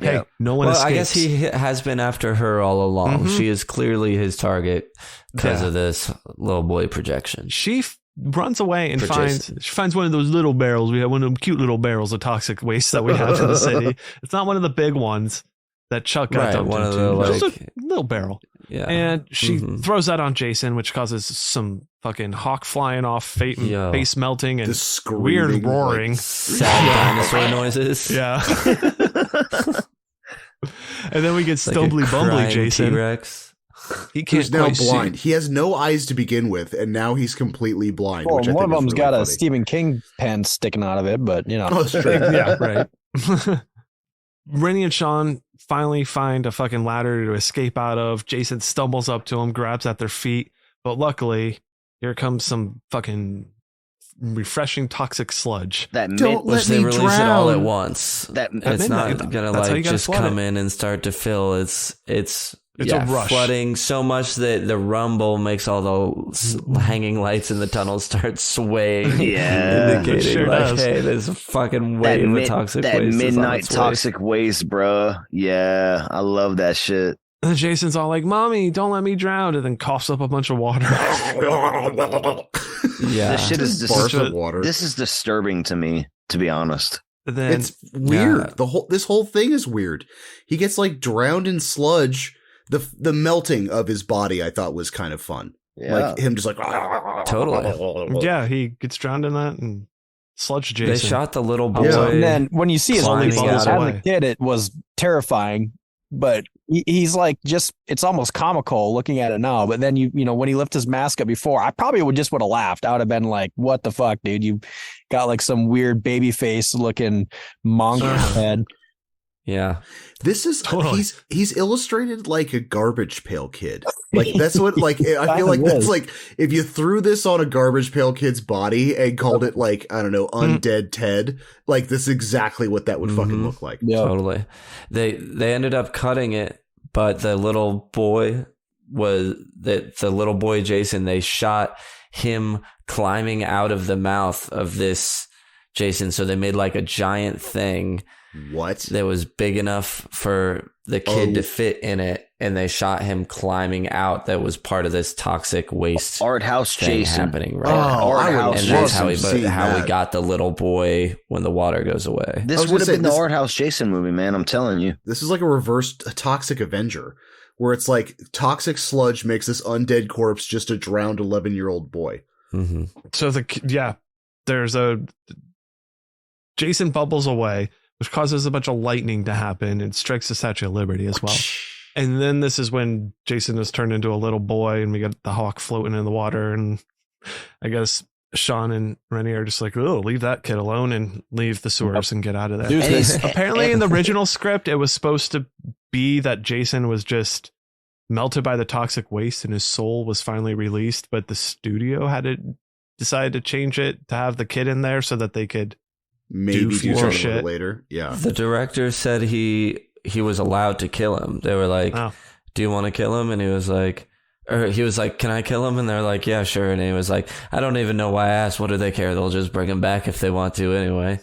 [SPEAKER 2] Hey,
[SPEAKER 4] Yeah.
[SPEAKER 2] no one
[SPEAKER 1] Well,
[SPEAKER 2] escapes.
[SPEAKER 1] I guess he has been after her all along.
[SPEAKER 2] Mhm.
[SPEAKER 1] She is clearly his target because
[SPEAKER 2] Yeah.
[SPEAKER 1] of this little boy projection.
[SPEAKER 2] She runs away and
[SPEAKER 1] For
[SPEAKER 2] she finds one of those little barrels. We have one of them cute little barrels of toxic waste that we have in the city. It's not one of the big ones that Chuck got
[SPEAKER 1] Right,
[SPEAKER 2] dumped
[SPEAKER 1] one of
[SPEAKER 2] into.
[SPEAKER 1] the,
[SPEAKER 2] Just
[SPEAKER 1] like-
[SPEAKER 2] a little barrel.
[SPEAKER 1] Yeah.
[SPEAKER 2] And she
[SPEAKER 1] Mhm.
[SPEAKER 2] throws that on Jason, which causes some fucking hawk flying off,
[SPEAKER 1] Yo.
[SPEAKER 2] face melting, and
[SPEAKER 3] The screaming,
[SPEAKER 2] weird roaring.
[SPEAKER 1] Sad dinosaur noises.
[SPEAKER 2] Yeah. And then we get
[SPEAKER 1] Like a
[SPEAKER 2] Stumbly Bumbly
[SPEAKER 1] crying
[SPEAKER 2] Jason.
[SPEAKER 1] T-Rex.
[SPEAKER 2] He can't
[SPEAKER 3] Who's now
[SPEAKER 2] quite see.
[SPEAKER 3] blind. He has no eyes to begin with, and now he's completely blind.
[SPEAKER 5] Well,
[SPEAKER 3] which I
[SPEAKER 5] one of
[SPEAKER 3] think is
[SPEAKER 5] them's
[SPEAKER 3] really
[SPEAKER 5] got a
[SPEAKER 3] funny.
[SPEAKER 5] Stephen King pen sticking out of it, but you know.
[SPEAKER 3] Oh, that's true.
[SPEAKER 2] Yeah, right. Rennie and Sean finally find a fucking ladder to escape out of. Jason stumbles up to him, grabs at their feet, but luckily, here comes some fucking refreshing toxic sludge.
[SPEAKER 4] That
[SPEAKER 3] Don't
[SPEAKER 4] mint,
[SPEAKER 3] let
[SPEAKER 1] Which they
[SPEAKER 3] me
[SPEAKER 1] release it all at
[SPEAKER 3] drown.
[SPEAKER 1] once.
[SPEAKER 4] that
[SPEAKER 2] At
[SPEAKER 1] It's
[SPEAKER 2] midnight.
[SPEAKER 1] not gonna
[SPEAKER 2] That's how you
[SPEAKER 1] like
[SPEAKER 2] gotta
[SPEAKER 1] just
[SPEAKER 2] flood
[SPEAKER 1] come
[SPEAKER 2] it.
[SPEAKER 1] in and start to fill. It's
[SPEAKER 2] It's a rush.
[SPEAKER 1] Flooding so much that the rumble makes all the hanging lights in the tunnel start swaying.
[SPEAKER 4] Yeah,
[SPEAKER 1] indicating
[SPEAKER 2] it sure
[SPEAKER 1] like,
[SPEAKER 2] does.
[SPEAKER 1] hey, there's a fucking wave of toxic waste.
[SPEAKER 4] That
[SPEAKER 1] is on
[SPEAKER 4] midnight
[SPEAKER 1] its way.
[SPEAKER 4] toxic waste, bruh. Yeah, I love that shit.
[SPEAKER 2] And then Jason's all like, "Mommy, don't let me drown," and then coughs up a bunch of water.
[SPEAKER 1] Yeah,
[SPEAKER 4] This shit is
[SPEAKER 3] Barf of water.
[SPEAKER 4] This is disturbing to me, to be honest.
[SPEAKER 2] And then
[SPEAKER 3] It's weird.
[SPEAKER 1] Yeah.
[SPEAKER 3] This whole thing is weird. He gets like drowned in sludge. The melting of his body I thought was kind of fun.
[SPEAKER 4] Yeah.
[SPEAKER 3] Like him just like
[SPEAKER 1] Totally.
[SPEAKER 2] yeah, he gets drowned in that and sludge Jason.
[SPEAKER 1] They shot the little boy.
[SPEAKER 3] Yeah.
[SPEAKER 5] And then when you see his
[SPEAKER 1] Climbing
[SPEAKER 5] only
[SPEAKER 1] out
[SPEAKER 5] as
[SPEAKER 2] away.
[SPEAKER 5] a kid, it was terrifying. But he's like, just it's almost comical looking at it now. But then you know when he lifted his mask up before, I probably would have laughed. I would have been like, "What the fuck, dude? You got like some weird baby face looking monk head."
[SPEAKER 1] Yeah,
[SPEAKER 3] this is
[SPEAKER 2] Totally.
[SPEAKER 3] he's illustrated like a garbage pail kid. Like that's what like I feel like
[SPEAKER 5] Kinda
[SPEAKER 3] that's
[SPEAKER 5] is.
[SPEAKER 3] like if you threw this on a garbage pail kid's body and called it like I don't know Undead Ted, like this is exactly what that would fucking look like.
[SPEAKER 5] Yeah.
[SPEAKER 1] totally. They ended up cutting it, but the little boy Jason. They shot him climbing out of the mouth of this Jason, so they made like a giant thing
[SPEAKER 3] What?
[SPEAKER 1] that was big enough for the kid to fit in it, and they shot him climbing out. That was part of this toxic waste
[SPEAKER 4] Art House
[SPEAKER 1] thing
[SPEAKER 4] Jason.
[SPEAKER 1] happening, right?
[SPEAKER 3] Oh, I would
[SPEAKER 1] and
[SPEAKER 3] love
[SPEAKER 1] that's how
[SPEAKER 3] to
[SPEAKER 1] we
[SPEAKER 3] see that.
[SPEAKER 1] got the little boy when the water goes away.
[SPEAKER 3] I
[SPEAKER 4] This
[SPEAKER 3] was
[SPEAKER 4] would
[SPEAKER 3] gonna
[SPEAKER 4] have
[SPEAKER 3] say,
[SPEAKER 4] been the
[SPEAKER 3] this-
[SPEAKER 4] Art House Jason movie, man. I'm telling you.
[SPEAKER 3] This is like a reverse Toxic Avenger, where it's like toxic sludge makes this undead corpse just a drowned 11-year-old boy.
[SPEAKER 1] Mm-hmm.
[SPEAKER 2] So there's a Jason bubbles away, which causes a bunch of lightning to happen and strikes the Statue of Liberty as well. And then this is when Jason is turned into a little boy, and we get the hawk floating in the water. And I guess Sean and Rennie are just like, "Oh, leave that kid alone and leave the sewers and get out of there."
[SPEAKER 5] Dude,
[SPEAKER 4] And he's-
[SPEAKER 2] Apparently, in the original script, it was supposed to be that Jason was just melted by the toxic waste and his soul was finally released, but the studio had to decide to change it to have the kid in there so that they could.
[SPEAKER 3] Maybe
[SPEAKER 2] Do
[SPEAKER 3] do
[SPEAKER 2] future
[SPEAKER 3] something
[SPEAKER 2] shit.
[SPEAKER 3] later. Yeah.
[SPEAKER 1] The director said he was allowed to kill him. They were like,
[SPEAKER 2] Oh.
[SPEAKER 1] "Do you want to kill him?" And he was like, "Can I kill him?" And they're like, "Yeah, sure." And he was like, "I don't even know why I asked. What do they care? They'll just bring him back if they want to anyway."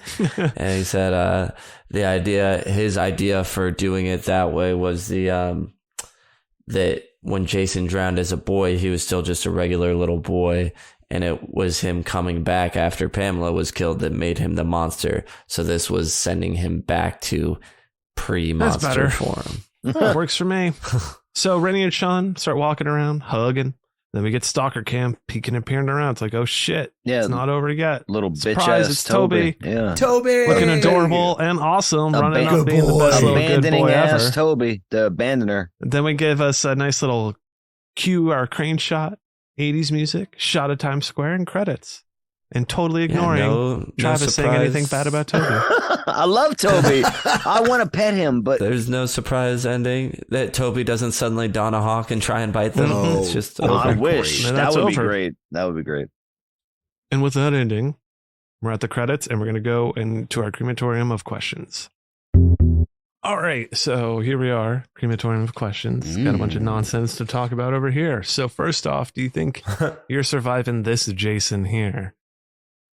[SPEAKER 1] And he said, his idea for doing it that way was that when Jason drowned as a boy, he was still just a regular little boy. And it was him coming back after Pamela was killed that made him the monster. So this was sending him back to pre-monster
[SPEAKER 2] better.
[SPEAKER 1] form.
[SPEAKER 2] Works for me. So Rennie and Sean start walking around, hugging. Then we get Stalker Cam peeking and peering around. It's like, oh shit,
[SPEAKER 4] Yeah.
[SPEAKER 2] it's not over yet.
[SPEAKER 4] Little bitch
[SPEAKER 2] Surprise,
[SPEAKER 4] ass
[SPEAKER 2] it's Toby.
[SPEAKER 4] Yeah.
[SPEAKER 3] Toby!
[SPEAKER 2] Looking adorable and awesome, running
[SPEAKER 4] Good
[SPEAKER 2] up being the best
[SPEAKER 3] boy.
[SPEAKER 2] little good
[SPEAKER 4] Abandoning
[SPEAKER 2] boy
[SPEAKER 4] ass
[SPEAKER 2] ever.
[SPEAKER 4] Toby, the abandoner.
[SPEAKER 2] Then we give us a nice little cue, our crane shot, 80s music, shot of Times Square, and credits. And totally ignoring
[SPEAKER 1] no
[SPEAKER 2] Travis saying
[SPEAKER 1] surprise.
[SPEAKER 2] anything bad about Toby.
[SPEAKER 4] I love Toby. I want to pet him, but
[SPEAKER 1] There's no surprise ending that Toby doesn't suddenly don a hawk and try and bite them.
[SPEAKER 3] No.
[SPEAKER 1] It's just
[SPEAKER 3] Oh,
[SPEAKER 4] I
[SPEAKER 1] over.
[SPEAKER 4] wish
[SPEAKER 2] And
[SPEAKER 4] that
[SPEAKER 2] that's
[SPEAKER 4] would be
[SPEAKER 2] over.
[SPEAKER 4] great. That would be great.
[SPEAKER 2] And with that ending, we're at the credits and we're going to go into our crematorium of questions. All right, so here we are, crematorium of questions. Got a bunch of nonsense to talk about over here. So first off, do you think you're surviving this Jason here?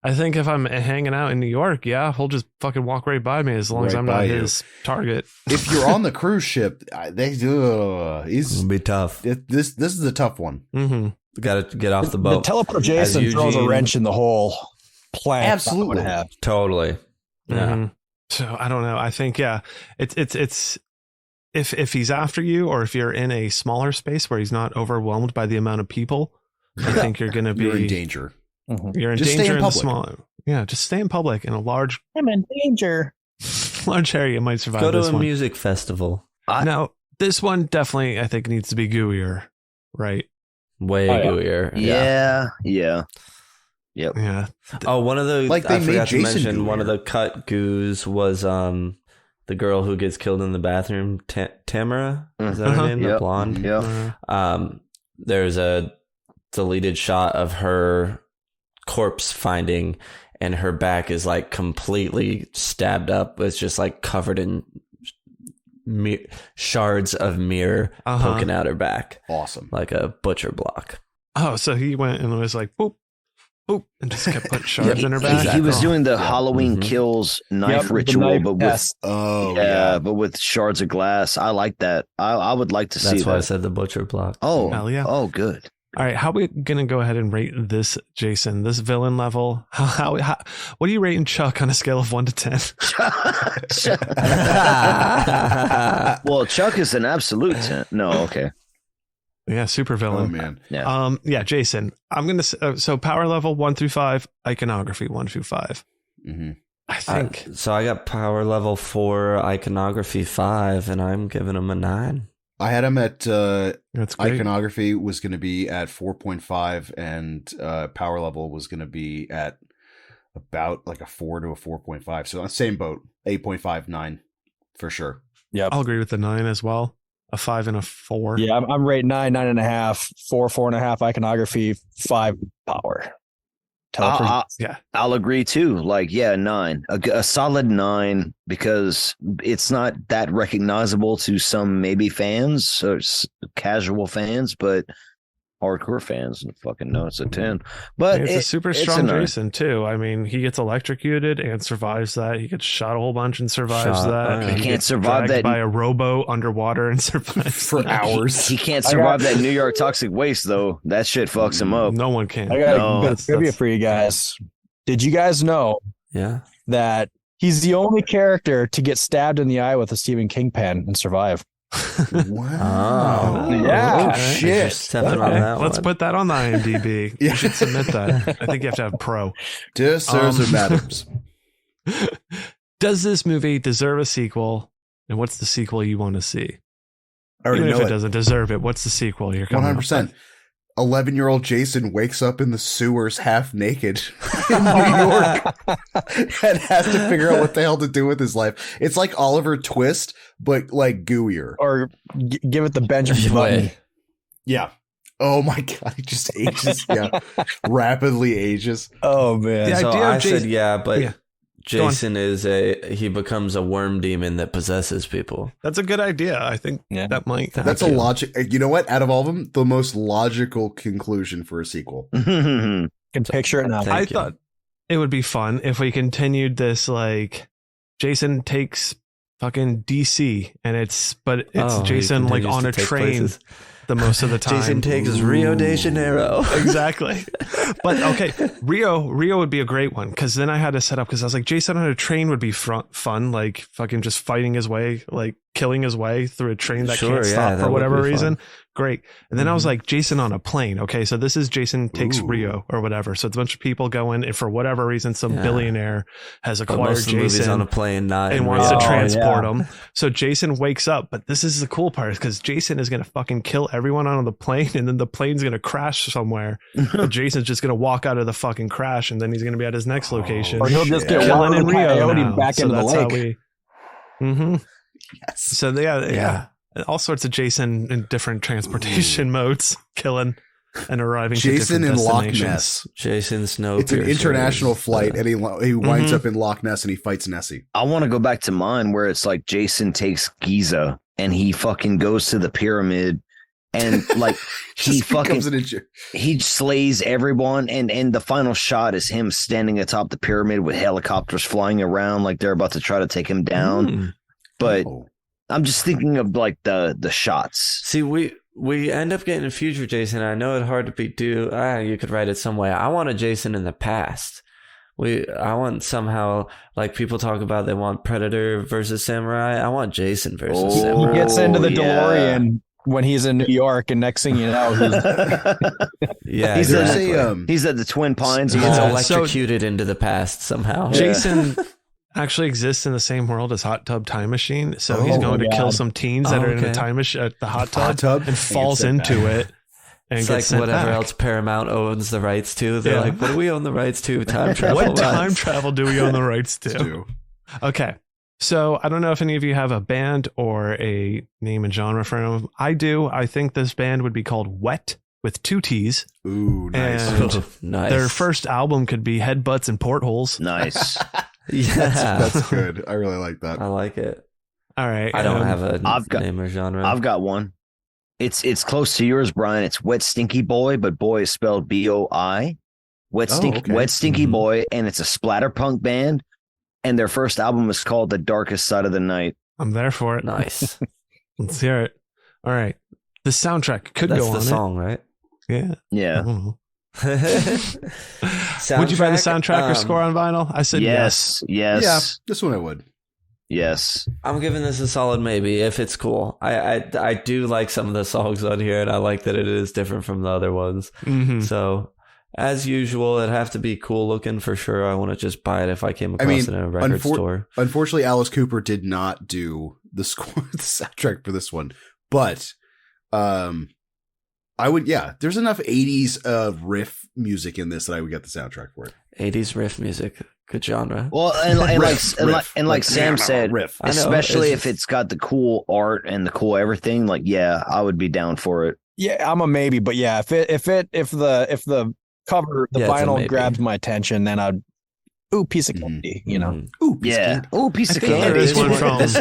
[SPEAKER 2] I think if I'm hanging out in New York, yeah, he'll just fucking walk right by me as long as
[SPEAKER 3] Right
[SPEAKER 2] I'm
[SPEAKER 3] by
[SPEAKER 2] not
[SPEAKER 3] you.
[SPEAKER 2] his target.
[SPEAKER 3] If you're on the cruise ship, they do.
[SPEAKER 1] It'll be tough.
[SPEAKER 3] This is a tough one.
[SPEAKER 2] Mm-hmm.
[SPEAKER 1] Got to get off the
[SPEAKER 5] The
[SPEAKER 1] boat.
[SPEAKER 5] teleportation
[SPEAKER 1] As
[SPEAKER 5] throws a
[SPEAKER 1] Eugene-
[SPEAKER 5] wrench in the whole plan.
[SPEAKER 3] Absolutely.
[SPEAKER 5] That would have.
[SPEAKER 1] Totally. Yeah.
[SPEAKER 2] Mhm. So I don't know. I think it's if he's after you or if you're in a smaller space where he's not overwhelmed by the amount of people, I think you're gonna be
[SPEAKER 3] You're in danger.
[SPEAKER 2] You're in
[SPEAKER 3] Just stay
[SPEAKER 2] danger
[SPEAKER 3] in
[SPEAKER 2] in the
[SPEAKER 3] public.
[SPEAKER 2] small. Yeah, just stay in public in a large
[SPEAKER 5] I'm in danger.
[SPEAKER 2] area. You might survive
[SPEAKER 1] Go to
[SPEAKER 2] this
[SPEAKER 1] a
[SPEAKER 2] one.
[SPEAKER 1] music festival.
[SPEAKER 2] Now this one definitely I think needs to be gooier, right?
[SPEAKER 1] Way
[SPEAKER 5] Oh, yeah.
[SPEAKER 1] gooier.
[SPEAKER 4] Yeah.
[SPEAKER 2] Yeah.
[SPEAKER 1] Oh, one of the
[SPEAKER 3] Like they
[SPEAKER 1] I
[SPEAKER 3] made
[SPEAKER 1] forgot to
[SPEAKER 3] Jason
[SPEAKER 1] mention one of
[SPEAKER 3] gooier.
[SPEAKER 1] the cut goos was the girl who gets killed in the bathroom, Tamara. Is that
[SPEAKER 2] Uh-huh.
[SPEAKER 1] her name? The
[SPEAKER 4] Yep.
[SPEAKER 1] blonde.
[SPEAKER 4] Yeah.
[SPEAKER 1] There's a deleted shot of her corpse finding, and her back is like completely stabbed up. It's just like covered in shards of mirror poking out her back.
[SPEAKER 3] Awesome.
[SPEAKER 1] Like a butcher block.
[SPEAKER 2] Oh, so he went and was like, boop, boop, and just kept putting shards in her back.
[SPEAKER 4] He was doing the Halloween Kills knife ritual,
[SPEAKER 5] knife
[SPEAKER 4] but with
[SPEAKER 5] test.
[SPEAKER 4] but with shards of glass. I like that. I would like to see
[SPEAKER 1] That's why I
[SPEAKER 4] that.
[SPEAKER 1] said the butcher block.
[SPEAKER 2] Hell
[SPEAKER 4] Oh,
[SPEAKER 2] yeah.
[SPEAKER 4] oh, good.
[SPEAKER 2] All right, how are we gonna go ahead and rate this Jason, this villain level? How what are you rating Chuck on a scale of 1 to 10?
[SPEAKER 4] Well, Chuck is an absolute 10. No, okay.
[SPEAKER 2] Yeah, super
[SPEAKER 3] Oh
[SPEAKER 2] villain.
[SPEAKER 3] man.
[SPEAKER 4] Yeah.
[SPEAKER 2] Jason. I'm gonna so power level 1 through 5, iconography 1 through 5.
[SPEAKER 3] Mm-hmm.
[SPEAKER 2] I think
[SPEAKER 1] So I got power level 4, iconography 5, and I'm giving him a 9.
[SPEAKER 3] I had him at
[SPEAKER 2] that's great.
[SPEAKER 3] iconography was going to be at 4.5, and power level was going to be at about like a 4 to a 4.5. So on the same boat, 8.5, 9 for sure.
[SPEAKER 5] Yep.
[SPEAKER 2] I'll agree with the 9 as well. A 5 and a 4.
[SPEAKER 5] Yeah, I'm rating 9, 9.5, 4, 4.5 iconography, 5 power.
[SPEAKER 2] Yeah.
[SPEAKER 4] I'll agree too. Like, yeah, 9, a solid 9, because it's not that recognizable to some maybe fans or casual fans, but hardcore fans fucking know it's a 10. But
[SPEAKER 2] It's a super
[SPEAKER 4] it's
[SPEAKER 2] strong
[SPEAKER 4] 9.
[SPEAKER 2] Jason too. I mean, he gets electrocuted and survives that. He gets shot a whole bunch and survives that.
[SPEAKER 1] He
[SPEAKER 2] He
[SPEAKER 4] can't
[SPEAKER 2] gets
[SPEAKER 4] survive
[SPEAKER 2] dragged
[SPEAKER 4] that
[SPEAKER 2] by a rowboat underwater and survives
[SPEAKER 3] For
[SPEAKER 2] that.
[SPEAKER 3] hours.
[SPEAKER 4] He can't survive that New York toxic waste though. That shit fucks him up.
[SPEAKER 2] No one can.
[SPEAKER 5] I got
[SPEAKER 4] No,
[SPEAKER 5] a good trivia for you guys. Did you guys know
[SPEAKER 1] Yeah.
[SPEAKER 5] that he's the only character to get stabbed in the eye with a Stephen King pen and survive?
[SPEAKER 3] Wow.
[SPEAKER 1] Oh,
[SPEAKER 5] Yeah.
[SPEAKER 1] okay.
[SPEAKER 3] Shit.
[SPEAKER 1] You're stepping on
[SPEAKER 2] Okay,
[SPEAKER 1] that
[SPEAKER 2] let's
[SPEAKER 1] one.
[SPEAKER 2] put that on the IMDb.
[SPEAKER 3] Yeah.
[SPEAKER 2] You should submit that. I think you have to have pro.
[SPEAKER 3] Dear sirs and madams.
[SPEAKER 2] Does this movie deserve a sequel? And what's the sequel you want to see?
[SPEAKER 3] I already
[SPEAKER 2] Even if
[SPEAKER 3] know
[SPEAKER 2] it
[SPEAKER 3] it.
[SPEAKER 2] doesn't deserve it, what's the sequel you're coming up with?
[SPEAKER 3] 100%. 11-year-old Jason wakes up in the sewers half naked in New York and has to figure out what the hell to do with his life. It's like Oliver Twist, but like gooier.
[SPEAKER 5] Or give it the Benjamin Button.
[SPEAKER 1] Wait.
[SPEAKER 3] Yeah. Oh my God. He just ages. Yeah. Rapidly ages.
[SPEAKER 5] Oh, man.
[SPEAKER 2] The
[SPEAKER 1] So
[SPEAKER 2] idea of
[SPEAKER 1] I said
[SPEAKER 2] Jason-
[SPEAKER 1] yeah, but
[SPEAKER 2] Yeah.
[SPEAKER 1] Jason he becomes a worm demon that possesses people.
[SPEAKER 2] That's a good idea. I think that might.
[SPEAKER 3] That's a logic. You know what? Out of all of them, the most logical conclusion for a sequel.
[SPEAKER 5] Can picture it now.
[SPEAKER 1] Thank
[SPEAKER 2] I
[SPEAKER 1] you.
[SPEAKER 2] thought it would be fun if we continued this, like Jason takes fucking DC and it's
[SPEAKER 1] Oh, he
[SPEAKER 2] Jason like
[SPEAKER 1] continues
[SPEAKER 2] on
[SPEAKER 1] to
[SPEAKER 2] a
[SPEAKER 1] take
[SPEAKER 2] train
[SPEAKER 1] places.
[SPEAKER 2] the most of the time.
[SPEAKER 1] Jason takes Rio de Janeiro.
[SPEAKER 2] Exactly. But okay, Rio would be a great one, because then I had to set up, because I was like, Jason on a train would be fun, like fucking just fighting his way, like killing his way through a train that
[SPEAKER 1] Sure,
[SPEAKER 2] can't
[SPEAKER 1] yeah,
[SPEAKER 2] stop
[SPEAKER 1] that
[SPEAKER 2] for
[SPEAKER 1] would
[SPEAKER 2] whatever
[SPEAKER 1] be
[SPEAKER 2] reason.
[SPEAKER 1] fun.
[SPEAKER 2] Great. And then I was like, Jason on a plane. Okay, so this is Jason takes Rio or whatever. So it's a bunch of people going, and for whatever reason, some
[SPEAKER 1] Yeah.
[SPEAKER 2] billionaire has
[SPEAKER 1] But
[SPEAKER 2] acquired
[SPEAKER 1] most of the movies
[SPEAKER 2] Jason
[SPEAKER 1] on a plane, not
[SPEAKER 2] and
[SPEAKER 1] in
[SPEAKER 2] wants to
[SPEAKER 1] Rio.
[SPEAKER 2] transport
[SPEAKER 5] yeah.
[SPEAKER 2] him. So Jason wakes up, but this is the cool part, because Jason is going to fucking kill everyone on the plane, and then the plane's going to crash somewhere. But Jason's just going to walk out of the fucking crash, and then he's going to be at his next location.
[SPEAKER 5] Or he'll just get
[SPEAKER 2] Killing
[SPEAKER 5] one
[SPEAKER 2] in Rio
[SPEAKER 5] coyote
[SPEAKER 2] now.
[SPEAKER 5] back
[SPEAKER 2] So
[SPEAKER 5] into the
[SPEAKER 2] that's how
[SPEAKER 5] lake.
[SPEAKER 2] we.
[SPEAKER 3] Yes.
[SPEAKER 2] So yeah, all sorts of Jason in different transportation modes, killing and arriving.
[SPEAKER 3] Jason
[SPEAKER 2] to
[SPEAKER 3] in
[SPEAKER 2] different
[SPEAKER 3] Loch
[SPEAKER 2] destinations.
[SPEAKER 3] Ness.
[SPEAKER 1] Jason Snowpiercer.
[SPEAKER 3] It's an international flight, and he winds
[SPEAKER 2] Mhm.
[SPEAKER 3] up in Loch Ness and he fights Nessie.
[SPEAKER 4] I want to go back to mine where it's like Jason takes Giza and he fucking goes to the pyramid and like he
[SPEAKER 3] Just becomes
[SPEAKER 4] fucking he slays everyone, and the final shot is him standing atop the pyramid with helicopters flying around like they're about to try to take him down.
[SPEAKER 2] Mm.
[SPEAKER 4] But
[SPEAKER 3] Oh.
[SPEAKER 4] I'm just thinking of like the shots.
[SPEAKER 1] See, we end up getting a future Jason. I know it's hard to be you could write it some way. I want a Jason in the past. I want somehow, like people talk about, they want Predator versus Samurai. I want Jason versus
[SPEAKER 4] Oh.
[SPEAKER 1] Samurai.
[SPEAKER 5] He gets into the
[SPEAKER 4] yeah.
[SPEAKER 5] DeLorean when he's in New York, and next thing you know,
[SPEAKER 1] Yeah,
[SPEAKER 4] He's
[SPEAKER 1] exactly.
[SPEAKER 4] He's at the Twin Pines
[SPEAKER 1] He gets
[SPEAKER 4] Mall.
[SPEAKER 1] electrocuted into the past somehow.
[SPEAKER 2] Jason actually exists in the same world as Hot Tub Time Machine, so he's
[SPEAKER 5] Oh
[SPEAKER 2] going
[SPEAKER 5] my
[SPEAKER 2] to kill
[SPEAKER 5] God.
[SPEAKER 2] some teens that are in the
[SPEAKER 1] Okay.
[SPEAKER 2] time machine at the hot
[SPEAKER 3] Hot
[SPEAKER 2] tub,
[SPEAKER 3] tub?
[SPEAKER 2] and
[SPEAKER 3] And
[SPEAKER 2] falls
[SPEAKER 3] gets sent
[SPEAKER 2] into
[SPEAKER 3] back.
[SPEAKER 2] it. And
[SPEAKER 1] It's
[SPEAKER 2] gets
[SPEAKER 1] like
[SPEAKER 2] sent
[SPEAKER 1] whatever
[SPEAKER 2] back.
[SPEAKER 1] else Paramount owns the rights to. They're
[SPEAKER 2] Yeah.
[SPEAKER 1] like, what do we own the rights to? Time travel.
[SPEAKER 2] What time
[SPEAKER 1] rights.
[SPEAKER 2] travel do we own the rights to?
[SPEAKER 3] Stu.
[SPEAKER 2] Okay. So I don't know if any of you have a band or a name and genre for them. I do. I think this band would be called Wet with 2 T's.
[SPEAKER 3] Ooh, nice.
[SPEAKER 2] And
[SPEAKER 1] Oh, nice.
[SPEAKER 2] their first album could be Headbutts and Portholes.
[SPEAKER 4] Nice.
[SPEAKER 1] Yeah.
[SPEAKER 3] That's good. I really like that.
[SPEAKER 1] I like it.
[SPEAKER 2] All right.
[SPEAKER 1] I don't have a
[SPEAKER 4] I've got-
[SPEAKER 1] name or genre.
[SPEAKER 4] I've got one. It's close to yours, Brian. It's Wet Stinky Boy, but boy is spelled B-O-I. Wet Stinky
[SPEAKER 2] Mhm.
[SPEAKER 4] Boy, and it's a splatterpunk band. And their first album is called The Darkest Side of the Night.
[SPEAKER 2] I'm there for it.
[SPEAKER 1] Nice.
[SPEAKER 2] Let's hear it. All right. The soundtrack could
[SPEAKER 1] That's
[SPEAKER 2] go
[SPEAKER 1] the
[SPEAKER 2] on
[SPEAKER 1] song, right?
[SPEAKER 2] it. Yeah. I
[SPEAKER 4] Yeah.
[SPEAKER 2] don't know. Would you buy the soundtrack or score on vinyl? I said yes.
[SPEAKER 4] Yes.
[SPEAKER 3] Yeah, this one I would.
[SPEAKER 4] Yes.
[SPEAKER 1] I'm giving this a solid maybe if it's cool. I do like some of the songs on here, and I like that it is different from the other ones.
[SPEAKER 2] Mhm.
[SPEAKER 1] So, as usual, it'd have to be cool looking for sure. I want to just buy it if I came across it in a record store.
[SPEAKER 3] Unfortunately, Alice Cooper did not do the score, the soundtrack for this one. But I would, yeah, there's enough 80s riff music in this that I would get the soundtrack for it.
[SPEAKER 1] 80s riff music, good genre.
[SPEAKER 4] Well, and like Sam said,
[SPEAKER 3] riff.
[SPEAKER 1] I know,
[SPEAKER 4] especially
[SPEAKER 1] it's
[SPEAKER 4] if it's got the cool art and the cool everything, like, yeah, I would be down for it.
[SPEAKER 5] Yeah, I'm a maybe, but yeah, if the cover, the
[SPEAKER 1] Yeah, it's a
[SPEAKER 5] vinyl
[SPEAKER 1] maybe.
[SPEAKER 5] grabs my attention, then I'd piece of candy, you know.
[SPEAKER 1] Mhm.
[SPEAKER 3] Ooh, piece of
[SPEAKER 4] Yeah.
[SPEAKER 3] candy.
[SPEAKER 4] Oh, piece
[SPEAKER 2] I
[SPEAKER 4] of
[SPEAKER 2] think there
[SPEAKER 4] candy.
[SPEAKER 2] is one from
[SPEAKER 1] This-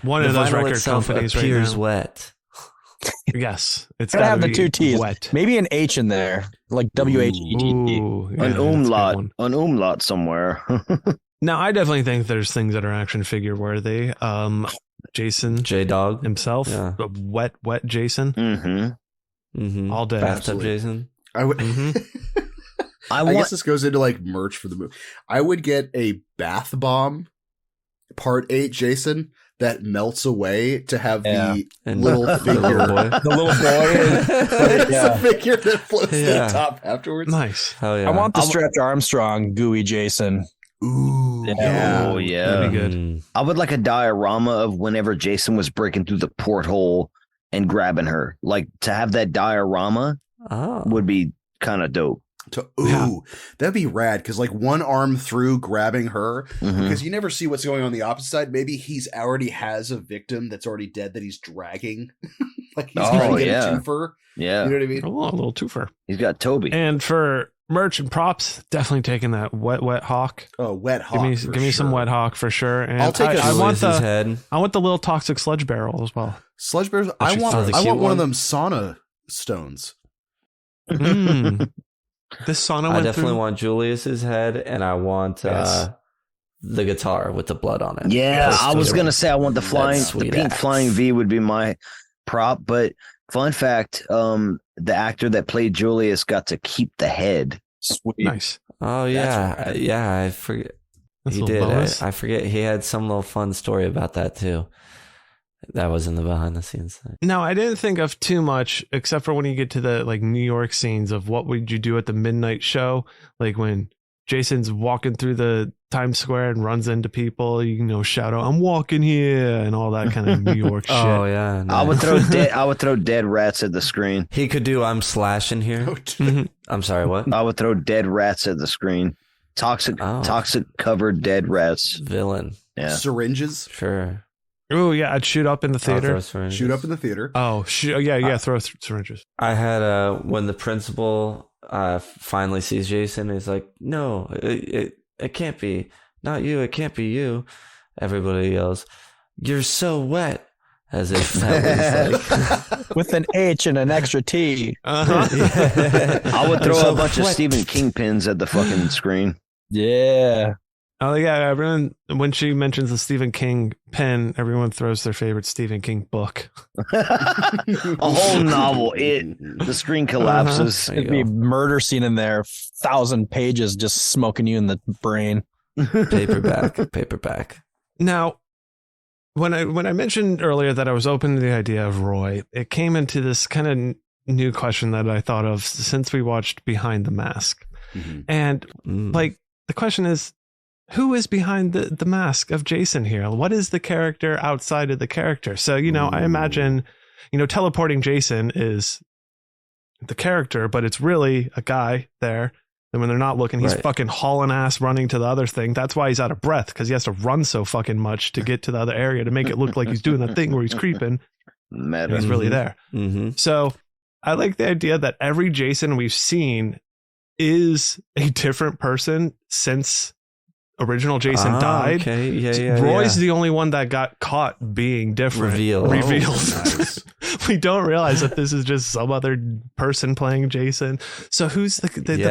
[SPEAKER 2] one
[SPEAKER 1] the
[SPEAKER 2] of those
[SPEAKER 1] vinyl
[SPEAKER 2] record
[SPEAKER 1] itself
[SPEAKER 2] companies right
[SPEAKER 1] appears
[SPEAKER 2] now.
[SPEAKER 1] wet.
[SPEAKER 2] Yes. It's
[SPEAKER 5] Gotta
[SPEAKER 2] gotta
[SPEAKER 5] have the
[SPEAKER 2] be
[SPEAKER 5] two T's.
[SPEAKER 2] Wet.
[SPEAKER 5] Maybe an H in there, like WHET.
[SPEAKER 2] Ooh, yeah,
[SPEAKER 4] An
[SPEAKER 2] that's a good
[SPEAKER 4] umlaut,
[SPEAKER 2] one.
[SPEAKER 4] somewhere.
[SPEAKER 2] Now, I definitely think there's things that are action figure worthy. Jason
[SPEAKER 1] J Dog.
[SPEAKER 2] himself,
[SPEAKER 1] Yeah.
[SPEAKER 2] wet Jason,
[SPEAKER 4] Mm-hmm.
[SPEAKER 1] Mm-hmm.
[SPEAKER 2] all day.
[SPEAKER 1] Bathtub
[SPEAKER 3] Absolutely.
[SPEAKER 1] Jason.
[SPEAKER 3] I would.
[SPEAKER 2] Mhm.
[SPEAKER 3] I guess this goes into like merch for the movie. I would get a bath bomb, Part 8 Jason that melts away to have the
[SPEAKER 1] And
[SPEAKER 3] little
[SPEAKER 1] the
[SPEAKER 3] figure.
[SPEAKER 1] little boy.
[SPEAKER 5] The little boy.
[SPEAKER 3] It's
[SPEAKER 5] Yeah.
[SPEAKER 3] a figure that floats to
[SPEAKER 1] Yeah.
[SPEAKER 3] the top afterwards.
[SPEAKER 2] Nice.
[SPEAKER 1] Hell yeah.
[SPEAKER 5] I want the Stretch Armstrong gooey Jason.
[SPEAKER 3] Ooh,
[SPEAKER 5] Yeah.
[SPEAKER 3] yeah.
[SPEAKER 4] Oh, yeah.
[SPEAKER 2] That'd be good.
[SPEAKER 1] Mm.
[SPEAKER 4] I would like a diorama of whenever Jason was breaking through the porthole and grabbing her. Like, to have that diorama
[SPEAKER 1] Oh.
[SPEAKER 4] would be kind of dope.
[SPEAKER 2] Yeah.
[SPEAKER 3] That'd be rad because like one arm through grabbing her
[SPEAKER 4] Mhm.
[SPEAKER 3] because you never see what's going on the opposite side. Maybe he's already has a victim that's already dead that he's dragging. Like he's
[SPEAKER 4] Oh,
[SPEAKER 3] trying to get
[SPEAKER 4] yeah.
[SPEAKER 3] a twofer.
[SPEAKER 4] Yeah.
[SPEAKER 3] You know what I mean?
[SPEAKER 2] Oh, a little twofer.
[SPEAKER 4] He's got Toby.
[SPEAKER 2] And for merch and props, definitely taking that wet hawk.
[SPEAKER 3] Oh, wet hawk.
[SPEAKER 2] Give me some wet hawk for sure. And
[SPEAKER 3] I'll take
[SPEAKER 2] I want
[SPEAKER 1] Julius's
[SPEAKER 2] the
[SPEAKER 1] head.
[SPEAKER 2] little toxic sludge barrel as well.
[SPEAKER 3] Sludge bears. I
[SPEAKER 2] Actually,
[SPEAKER 3] want.
[SPEAKER 1] oh, the
[SPEAKER 3] I
[SPEAKER 1] cute
[SPEAKER 3] want one of
[SPEAKER 1] one?
[SPEAKER 3] them sauna stones.
[SPEAKER 2] Mm. This sauna
[SPEAKER 1] I
[SPEAKER 2] went
[SPEAKER 1] definitely
[SPEAKER 2] through.
[SPEAKER 1] want Julius's head, and I want
[SPEAKER 2] Yes.
[SPEAKER 1] the guitar with the blood on it.
[SPEAKER 4] Yeah,
[SPEAKER 1] Close
[SPEAKER 4] I
[SPEAKER 1] to
[SPEAKER 4] was
[SPEAKER 1] it.
[SPEAKER 4] gonna say I want the
[SPEAKER 1] That
[SPEAKER 4] flying, the
[SPEAKER 1] sweet
[SPEAKER 4] pink
[SPEAKER 1] axe.
[SPEAKER 4] flying V would be my prop. But fun fact, the actor that played Julius got to keep the head.
[SPEAKER 5] Sweet.
[SPEAKER 2] Nice.
[SPEAKER 1] Oh yeah,
[SPEAKER 3] That's rad.
[SPEAKER 1] yeah. I forget
[SPEAKER 2] That's
[SPEAKER 1] he
[SPEAKER 2] a
[SPEAKER 1] did.
[SPEAKER 2] little bonus.
[SPEAKER 1] I forget he had some little fun story about that too. That was in the behind the scenes thing.
[SPEAKER 2] No, I didn't think of too much except for when you get to the like New York scenes of what would you do at the midnight show, like when Jason's walking through the Times Square and runs into people, you know, shout out, "I'm walking here," and all that kind of New York shit.
[SPEAKER 1] Oh yeah,
[SPEAKER 4] I would
[SPEAKER 1] nice.
[SPEAKER 4] throw dead rats at the screen.
[SPEAKER 1] He could do "I'm slashing" here.
[SPEAKER 2] Mhm.
[SPEAKER 1] I'm sorry, what?
[SPEAKER 4] I would throw dead rats at the screen. Toxic covered dead rats.
[SPEAKER 1] Villain.
[SPEAKER 4] Yeah.
[SPEAKER 3] Syringes.
[SPEAKER 1] Sure.
[SPEAKER 2] Oh yeah, I'd shoot up in the
[SPEAKER 1] I'll throw
[SPEAKER 2] theater.
[SPEAKER 1] syringes.
[SPEAKER 3] Shoot up in the theater.
[SPEAKER 2] Oh, yeah, throw syringes.
[SPEAKER 1] I had when the principal finally sees Jason, he's like, "No, it can't be, not you. It can't be you." Everybody yells, "You're so wet," as if that was like.
[SPEAKER 5] With an H and an extra T.
[SPEAKER 2] Uh-huh.
[SPEAKER 4] I would throw
[SPEAKER 1] So
[SPEAKER 4] a bunch of
[SPEAKER 1] wet.
[SPEAKER 4] Stephen King pins at the fucking screen.
[SPEAKER 5] Yeah.
[SPEAKER 2] Oh yeah, everyone when she mentions the Stephen King pen, everyone throws their favorite Stephen King book.
[SPEAKER 4] A whole novel. The screen collapses.
[SPEAKER 1] There you
[SPEAKER 5] It'd be a
[SPEAKER 1] go.
[SPEAKER 5] murder scene in there, 1,000 pages just smoking you in the brain.
[SPEAKER 1] Paperback.
[SPEAKER 2] Now, when I mentioned earlier that I was open to the idea of Roy, it came into this kind of new question that I thought of since we watched Behind the Mask.
[SPEAKER 3] Mhm.
[SPEAKER 2] And
[SPEAKER 1] Mm.
[SPEAKER 2] like the question is, who is behind the mask of Jason here? What is the character outside of the character? So, you know, I imagine, you know, teleporting Jason is the character, but it's really a guy there. And when they're not looking, he's
[SPEAKER 1] Right.
[SPEAKER 2] fucking hauling ass running to the other thing. That's why he's out of breath, because he has to run so fucking much to get to the other area to make it look like he's doing that thing where he's creeping.
[SPEAKER 4] Meta.
[SPEAKER 2] He's really there.
[SPEAKER 1] Mm-hmm.
[SPEAKER 2] So I like the idea that every Jason we've seen is a different person since original Jason died.
[SPEAKER 1] Okay, yeah.
[SPEAKER 2] Roy's the only one that got caught being different. Revealed.
[SPEAKER 3] Nice.
[SPEAKER 2] We don't realize that this is just some other person playing Jason. So who's the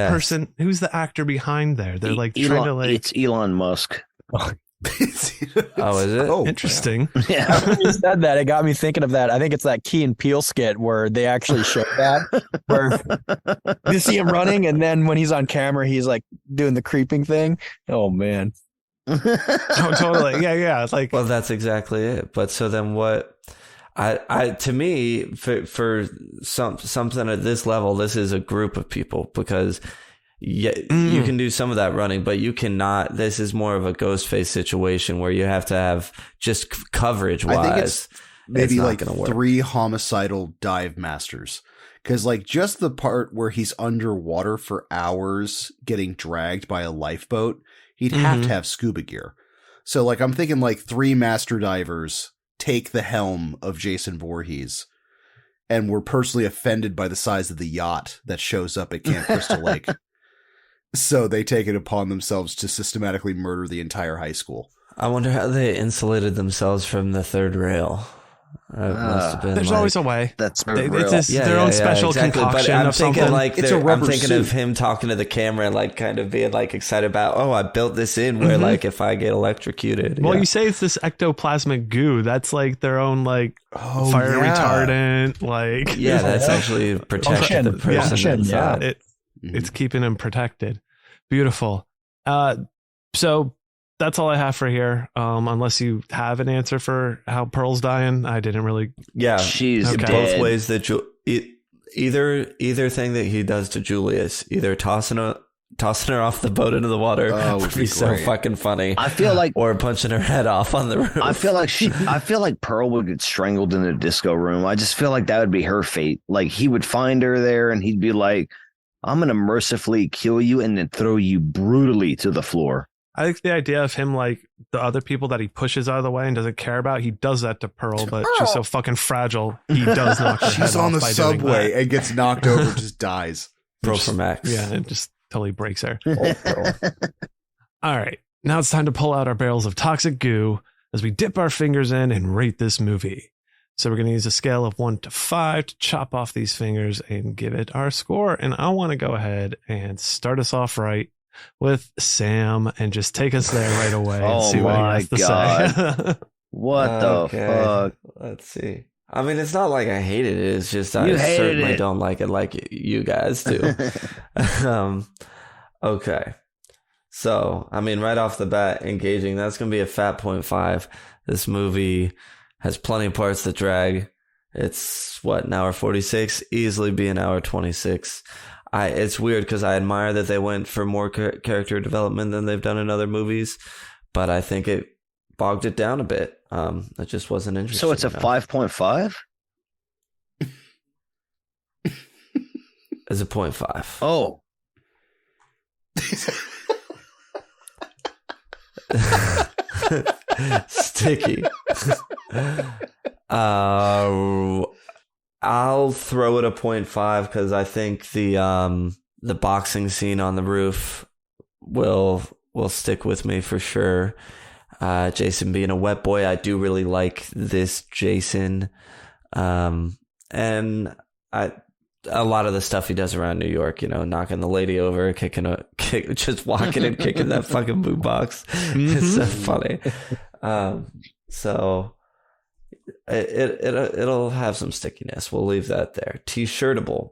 [SPEAKER 2] person? Who's the actor behind there? They're like trying to like.
[SPEAKER 4] It's Elon Musk.
[SPEAKER 1] Oh, is it?
[SPEAKER 3] Oh,
[SPEAKER 2] Interesting.
[SPEAKER 4] Yeah.
[SPEAKER 5] When you said that, it got me thinking of that. I think it's that Key and Peele skit where they actually show that, where you see him running, and then when he's on camera, he's like doing the creeping thing. Oh man.
[SPEAKER 2] Oh, totally. Yeah. It's like,
[SPEAKER 1] Well, that's exactly it. But so then what? I to me, for something at this level, this is a group of people, because you can do some of that running, but you cannot. This is more of a Ghostface situation where you have to have just coverage wise.
[SPEAKER 3] I think it's maybe like
[SPEAKER 1] gonna work.
[SPEAKER 3] 3 homicidal dive masters. Because like just the part where he's underwater for hours getting dragged by a lifeboat, he'd have to have scuba gear. So like I'm thinking like 3 master divers take the helm of Jason Voorhees and were personally offended by the size of the yacht that shows up at Camp Crystal Lake. So they take it upon themselves to systematically murder the entire high school.
[SPEAKER 1] I wonder how they insulated themselves from the third rail. Must have been
[SPEAKER 2] there's always a way.
[SPEAKER 4] That's
[SPEAKER 2] It's their own special concoction
[SPEAKER 1] but I'm
[SPEAKER 2] of
[SPEAKER 1] thinking
[SPEAKER 2] something.
[SPEAKER 1] like
[SPEAKER 3] It's a
[SPEAKER 1] I'm
[SPEAKER 3] rubber
[SPEAKER 1] thinking
[SPEAKER 3] suit.
[SPEAKER 1] of him talking to the camera, like kind of being like excited about, oh, I built this in where like if I get electrocuted.
[SPEAKER 2] Well,
[SPEAKER 1] yeah.
[SPEAKER 2] you say it's this ectoplasmic goo. That's like their own like fire retardant. Like
[SPEAKER 1] yeah, that's actually protecting the person.
[SPEAKER 5] Yeah.
[SPEAKER 2] It's keeping them protected. Beautiful. So that's all I have for here. Unless you have an answer for how Pearl's dying, I didn't really.
[SPEAKER 1] Yeah,
[SPEAKER 4] she's
[SPEAKER 2] Okay.
[SPEAKER 4] dead.
[SPEAKER 1] both ways that either thing that he does to Julius, either tossing her off the boat into the water would be so
[SPEAKER 3] great.
[SPEAKER 1] fucking funny.
[SPEAKER 4] I feel like
[SPEAKER 1] or punching her head off on the roof.
[SPEAKER 4] I feel like Pearl would get strangled in the disco room. I just feel like that would be her fate. Like he would find her there and he'd be like, I'm going to mercifully kill you and then throw you brutally to the floor.
[SPEAKER 2] I think the idea of him like the other people that he pushes out of the way and doesn't care about, he does that to Pearl, but she's so fucking fragile. He does knock her
[SPEAKER 3] She's
[SPEAKER 2] head
[SPEAKER 3] on
[SPEAKER 2] off
[SPEAKER 3] the
[SPEAKER 2] by doing
[SPEAKER 3] subway
[SPEAKER 2] that.
[SPEAKER 3] and gets knocked over, just dies.
[SPEAKER 1] Pro for Max.
[SPEAKER 2] Yeah, it just totally breaks her. All right. Now it's time to pull out our barrels of toxic goo as we dip our fingers in and rate this movie. So we're going to use a scale of 1 to 5 to chop off these fingers and give it our score. And I want to go ahead and start us off right with Sam and just take us there right away and
[SPEAKER 4] Oh
[SPEAKER 2] see what he
[SPEAKER 4] my
[SPEAKER 2] has to
[SPEAKER 4] God.
[SPEAKER 2] say.
[SPEAKER 4] What the fuck?
[SPEAKER 1] Let's see. I mean, it's not like I hated it. It's just I
[SPEAKER 4] You hated
[SPEAKER 1] certainly
[SPEAKER 4] it.
[SPEAKER 1] don't like it like you guys do. Okay. So, I mean, right off the bat, engaging, that's going to be a fat 0.5. This movie has plenty of parts that drag. It's, an hour 46? Easily be an hour 26. It's weird because I admire that they went for more character development than they've done in other movies, but I think it bogged it down a bit. It just wasn't interesting.
[SPEAKER 4] So it's a 5.5?
[SPEAKER 1] It's a 0.5.
[SPEAKER 4] Oh.
[SPEAKER 1] Sticky. I'll throw it a 0.5 because I think the boxing scene on the roof will stick with me for sure. Jason being a wet boy, I do really like this Jason, and a lot of the stuff he does around New York, knocking the lady over, just walking and kicking that fucking boot box. It's so funny. So it'll have some stickiness. We'll leave that there. T-shirtable,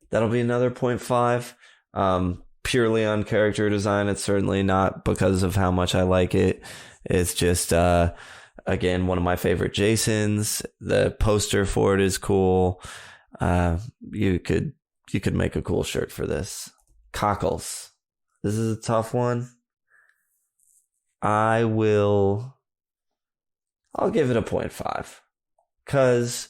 [SPEAKER 1] that'll be another 0.5. Purely on character design, it's certainly not because of how much I like it. It's just again, one of my favorite Jasons. The poster for it is cool. You could make a cool shirt for this. Cockles, this is a tough one. I'll give it a 0.5 because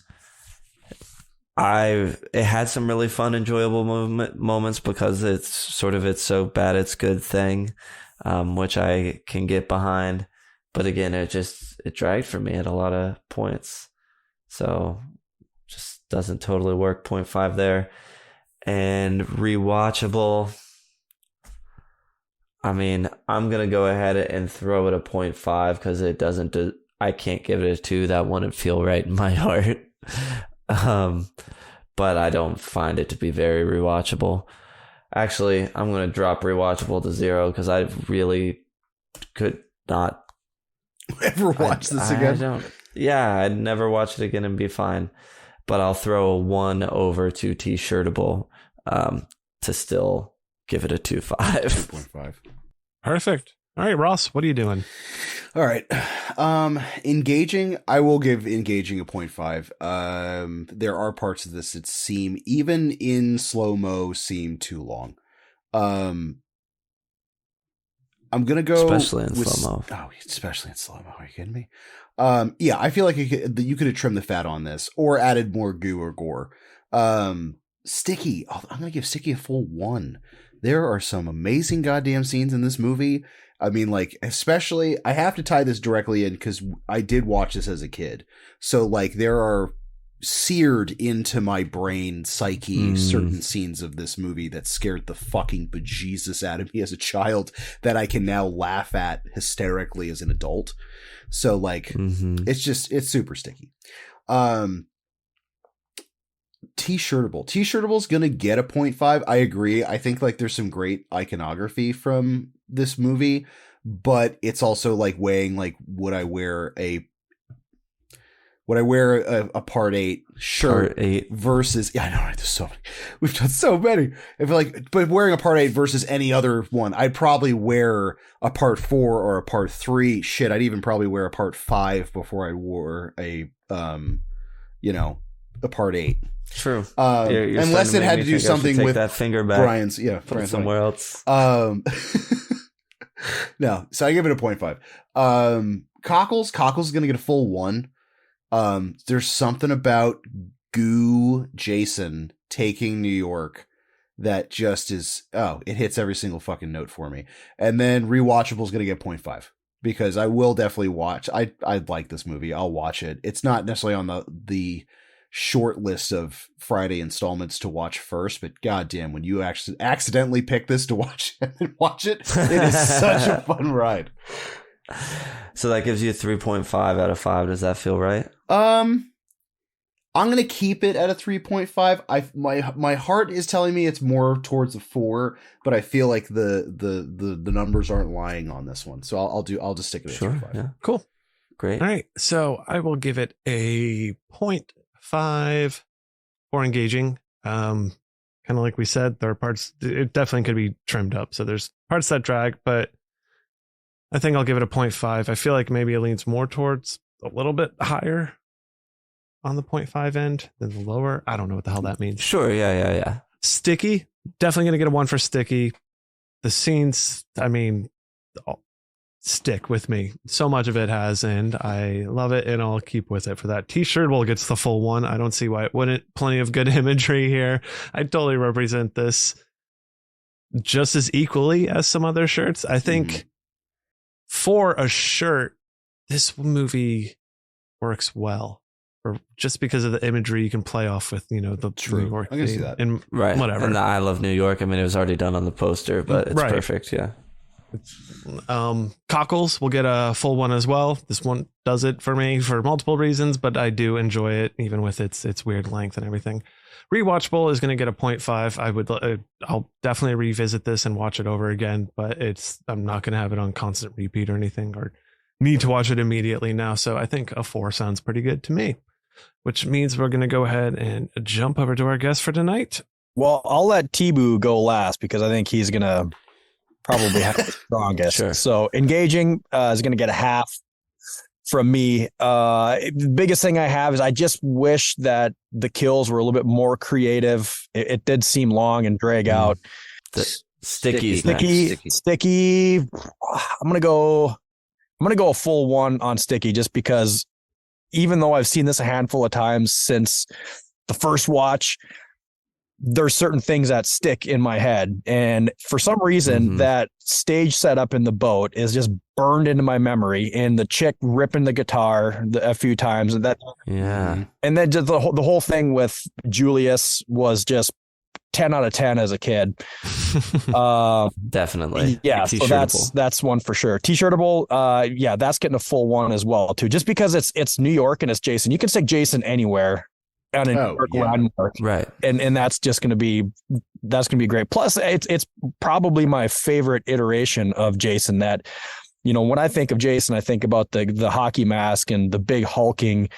[SPEAKER 1] it had some really fun, enjoyable moments because it's sort of its so bad it's good thing, which I can get behind. But again, it dragged for me at a lot of points, so just doesn't totally work. 0.5 there. And rewatchable, I mean, I'm going to go ahead and throw it a 0.5 because it doesn't I can't give it a 2. That wouldn't feel right in my heart. But I don't find it to be very rewatchable. Actually, I'm going to drop rewatchable to 0 because I really could not
[SPEAKER 3] ever watch this again.
[SPEAKER 1] I'd never watch it again and be fine. But I'll throw a 1 over to T-Shirtable to still give it a 2.5.
[SPEAKER 3] 2.5.
[SPEAKER 2] Perfect. All right, Ross, what are you doing?
[SPEAKER 3] All right. Engaging, I will give engaging a 0.5. There are parts of this that seem, even in slow-mo, seem too long. I'm going to go...
[SPEAKER 1] Especially in slow-mo.
[SPEAKER 3] Oh, especially in slow-mo. Are you kidding me? Yeah, I feel like you could have trimmed the fat on this or added more goo or gore. Sticky, I'm going to give Sticky a full 1. There are some amazing goddamn scenes in this movie. I mean, like, especially, I have to tie this directly in because I did watch this as a kid. So, like, there are seared into my brain psyche certain scenes of this movie that scared the fucking bejesus out of me as a child that I can now laugh at hysterically as an adult. So, like, it's super sticky. T-Shirtable. T-Shirtable's gonna get a 0.5. I agree. I think like there's some great iconography from this movie, but it's also like weighing like would I wear a part 8 shirt versus I know there's so many. We've done so many. I feel like but wearing a part 8 versus any other one, I'd probably wear a part 4 or a part 3. Shit, I'd even probably wear a part 5 before I wore a a part 8.
[SPEAKER 1] True.
[SPEAKER 3] You're unless it had to do something with
[SPEAKER 1] that finger back.
[SPEAKER 3] Bryan's,
[SPEAKER 1] put it somewhere else.
[SPEAKER 3] No, so I give it a 0.5. Cockles is gonna get a full 1. There's something about Goo Jason taking New York that just is it hits every single fucking note for me. And then Rewatchable is gonna get 0.5 because I will definitely watch. I like this movie. I'll watch it. It's not necessarily on the short list of Friday installments to watch first, but goddamn, when you actually accidentally pick this to watch it, it is such a fun ride.
[SPEAKER 1] So that gives you a 3.5 out of 5. Does that feel right?
[SPEAKER 3] I'm gonna keep it at a 3.5. My heart is telling me it's more towards a 4, but I feel like the numbers aren't lying on this one, so I'll just stick it at 3.5.
[SPEAKER 1] Yeah.
[SPEAKER 2] Cool.
[SPEAKER 1] Great.
[SPEAKER 2] All right, so I will give it a 0.5 for engaging. Kind of like we said, there are parts it definitely could be trimmed up. So there's parts that drag, but I think I'll give it a 0.5. I feel like maybe it leans more towards a little bit higher on the 0.5 end than the lower. I don't know what the hell that means.
[SPEAKER 1] Sure. Yeah.
[SPEAKER 2] Sticky, definitely going to get a 1 for Sticky. The scenes, I mean, stick with me. So much of it has, and I love it, and I'll keep with it for that. T-Shirtable gets the full 1. I don't see why it wouldn't. Plenty of good imagery here. I totally represent this just as equally as some other shirts. I think for a shirt, this movie works well. Or just because of the imagery you can play off with, the New York
[SPEAKER 3] I can see that.
[SPEAKER 2] and
[SPEAKER 1] Right.
[SPEAKER 2] whatever.
[SPEAKER 1] And the I Love New York. I mean, it was already done on the poster, but it's perfect. Yeah.
[SPEAKER 2] Cockles will get a full 1 as well. This one does it for me for multiple reasons, but I do enjoy it even with its weird length and everything. Rewatchable is going to get a 0.5. I'll definitely revisit this and watch it over again, but I'm not going to have it on constant repeat or anything or need to watch it immediately now. So I think a 4 sounds pretty good to me, which means we're going to go ahead and jump over to our guest for tonight.
[SPEAKER 5] Well, I'll let T-Boo go last because I think he's going to probably have the strongest.
[SPEAKER 1] Sure.
[SPEAKER 5] So engaging is going to get a half from me. The biggest thing I have is I just wish that the kills were a little bit more creative. It did seem long and drag out.
[SPEAKER 1] Sticky.
[SPEAKER 5] I'm going to go a full 1 on Sticky just because even though I've seen this a handful of times since the first watch, there's certain things that stick in my head. And for some reason, that stage setup in the boat is just burned into my memory. And the chick ripping the guitar a few times. And that,
[SPEAKER 1] yeah.
[SPEAKER 5] And then just the whole thing with Julius was just 10 out of 10 as a kid.
[SPEAKER 1] Definitely.
[SPEAKER 5] Yeah, so
[SPEAKER 1] T-shirtable.
[SPEAKER 5] that's one for sure. T-shirtable, yeah, that's getting a full one as well too. Just because it's New York and it's Jason. You can stick Jason anywhere on a New York landmark.
[SPEAKER 1] Right.
[SPEAKER 5] And that's just gonna be great. Plus it's probably my favorite iteration of Jason. That, you know, when I think of Jason, I think about the hockey mask and the big hulking,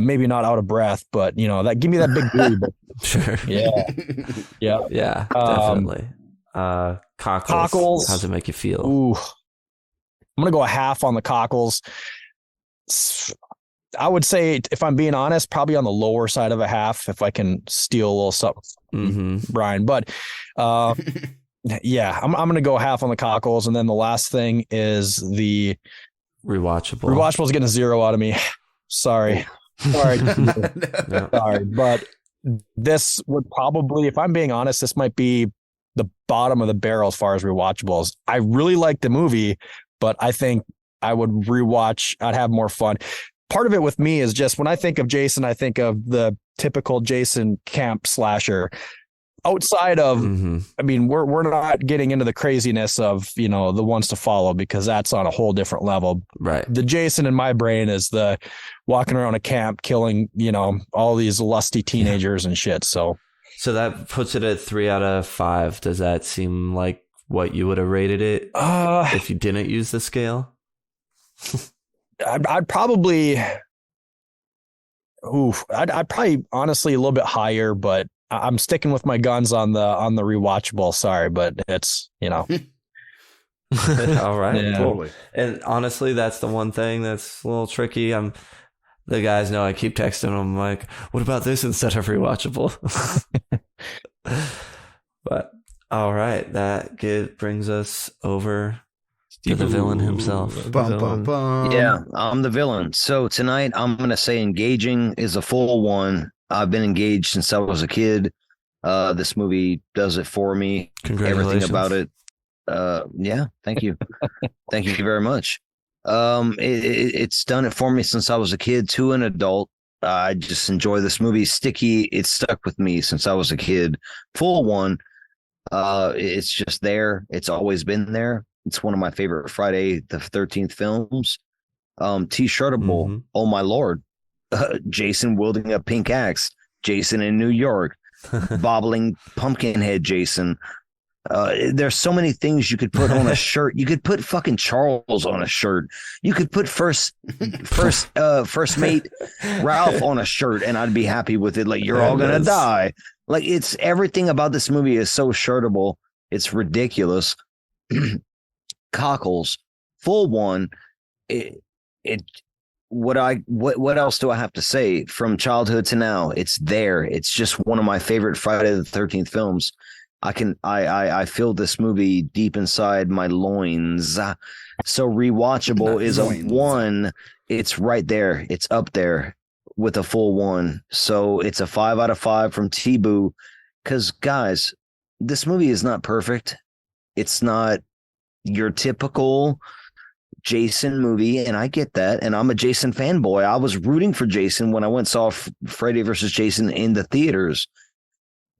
[SPEAKER 5] maybe not out of breath, but you know, that give me that big boob.
[SPEAKER 1] Sure.
[SPEAKER 5] Yeah.
[SPEAKER 1] Definitely. Cockles. How's it make you feel?
[SPEAKER 5] Ooh, I'm gonna go a half on the cockles. I would say, if I'm being honest, probably on the lower side of a half, if I can steal a little something from Bryan. But yeah, I'm gonna go half on the cockles, and then the last thing is the
[SPEAKER 1] Rewatchable.
[SPEAKER 5] Rewatchable is getting a 0 out of me. Sorry. Sorry, but this would probably, if I'm being honest, this might be the bottom of the barrel as far as rewatchables. I really like the movie, but I think I would rewatch. I'd have more fun. Part of it with me is just when I think of Jason, I think of the typical Jason camp slasher. Outside of, I mean, we're not getting into the craziness of, you know, the ones to follow, because that's on a whole different level.
[SPEAKER 1] Right.
[SPEAKER 5] The Jason in my brain is the walking around a camp killing, you know, all these lusty teenagers and shit. So
[SPEAKER 1] that puts it at 3 out of 5. Does that seem like what you would have rated it if you didn't use the scale?
[SPEAKER 5] I'd probably, I'd probably honestly a little bit higher, but I'm sticking with my guns on the rewatchable. Sorry, but it's, you know.
[SPEAKER 1] All right.
[SPEAKER 5] Yeah.
[SPEAKER 3] Totally.
[SPEAKER 1] And honestly, that's the one thing that's a little tricky. The guys know I keep texting them like, what about this instead of rewatchable? But all right, that brings us over to the villain himself.
[SPEAKER 3] Bum, bum, bum.
[SPEAKER 4] Yeah, I'm the villain. So tonight I'm going to say engaging is a full one. I've been engaged since I was a kid. This movie does it for me.
[SPEAKER 1] Congratulations.
[SPEAKER 4] Everything about it. Yeah, thank you. Thank you very much. It's done it for me since I was a kid to an adult. I just enjoy this movie. Sticky, it's stuck with me since I was a kid. Full one. It's just there. It's always been there. It's one of my favorite Friday the 13th films. T-shirtable. Oh my Lord. Jason wielding a pink axe. Jason in New York. Bobbling Pumpkinhead Jason. There's so many things you could put on a shirt. You could put fucking Charles on a shirt. You could put first mate Ralph on a shirt, and I'd be happy with it. Like, you're all gonna die. Like, it's everything about this movie is so shirtable. It's ridiculous. Cockles, full one. What else do I have to say? From childhood to now, it's there. It's just one of my favorite Friday the 13th films. I feel this movie deep inside my loins. So rewatchable is a 1. It's right there. It's up there with a full 1. So it's a 5 out of 5 from T-Boo. Because guys, this movie is not perfect. It's not your typical Jason movie, and I get that, and I'm a Jason fanboy. I was rooting for Jason when I went and saw Freddy versus Jason in the theaters.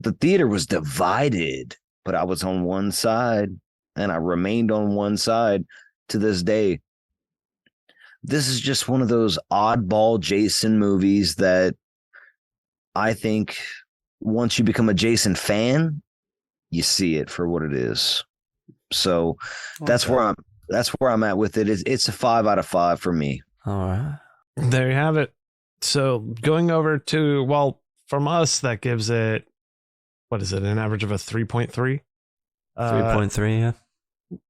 [SPEAKER 4] The theater was divided, but I was on one side, and I remained on one side to this day. This is just one of those oddball Jason movies that I think once you become a Jason fan, you see it for what it is. So that's where I'm at with it. It's a 5 out of 5 for me.
[SPEAKER 1] All right.
[SPEAKER 2] There you have it. So going over to, well, from us, that gives it, what is it, an average of a 3.3?
[SPEAKER 1] 3.3, yeah.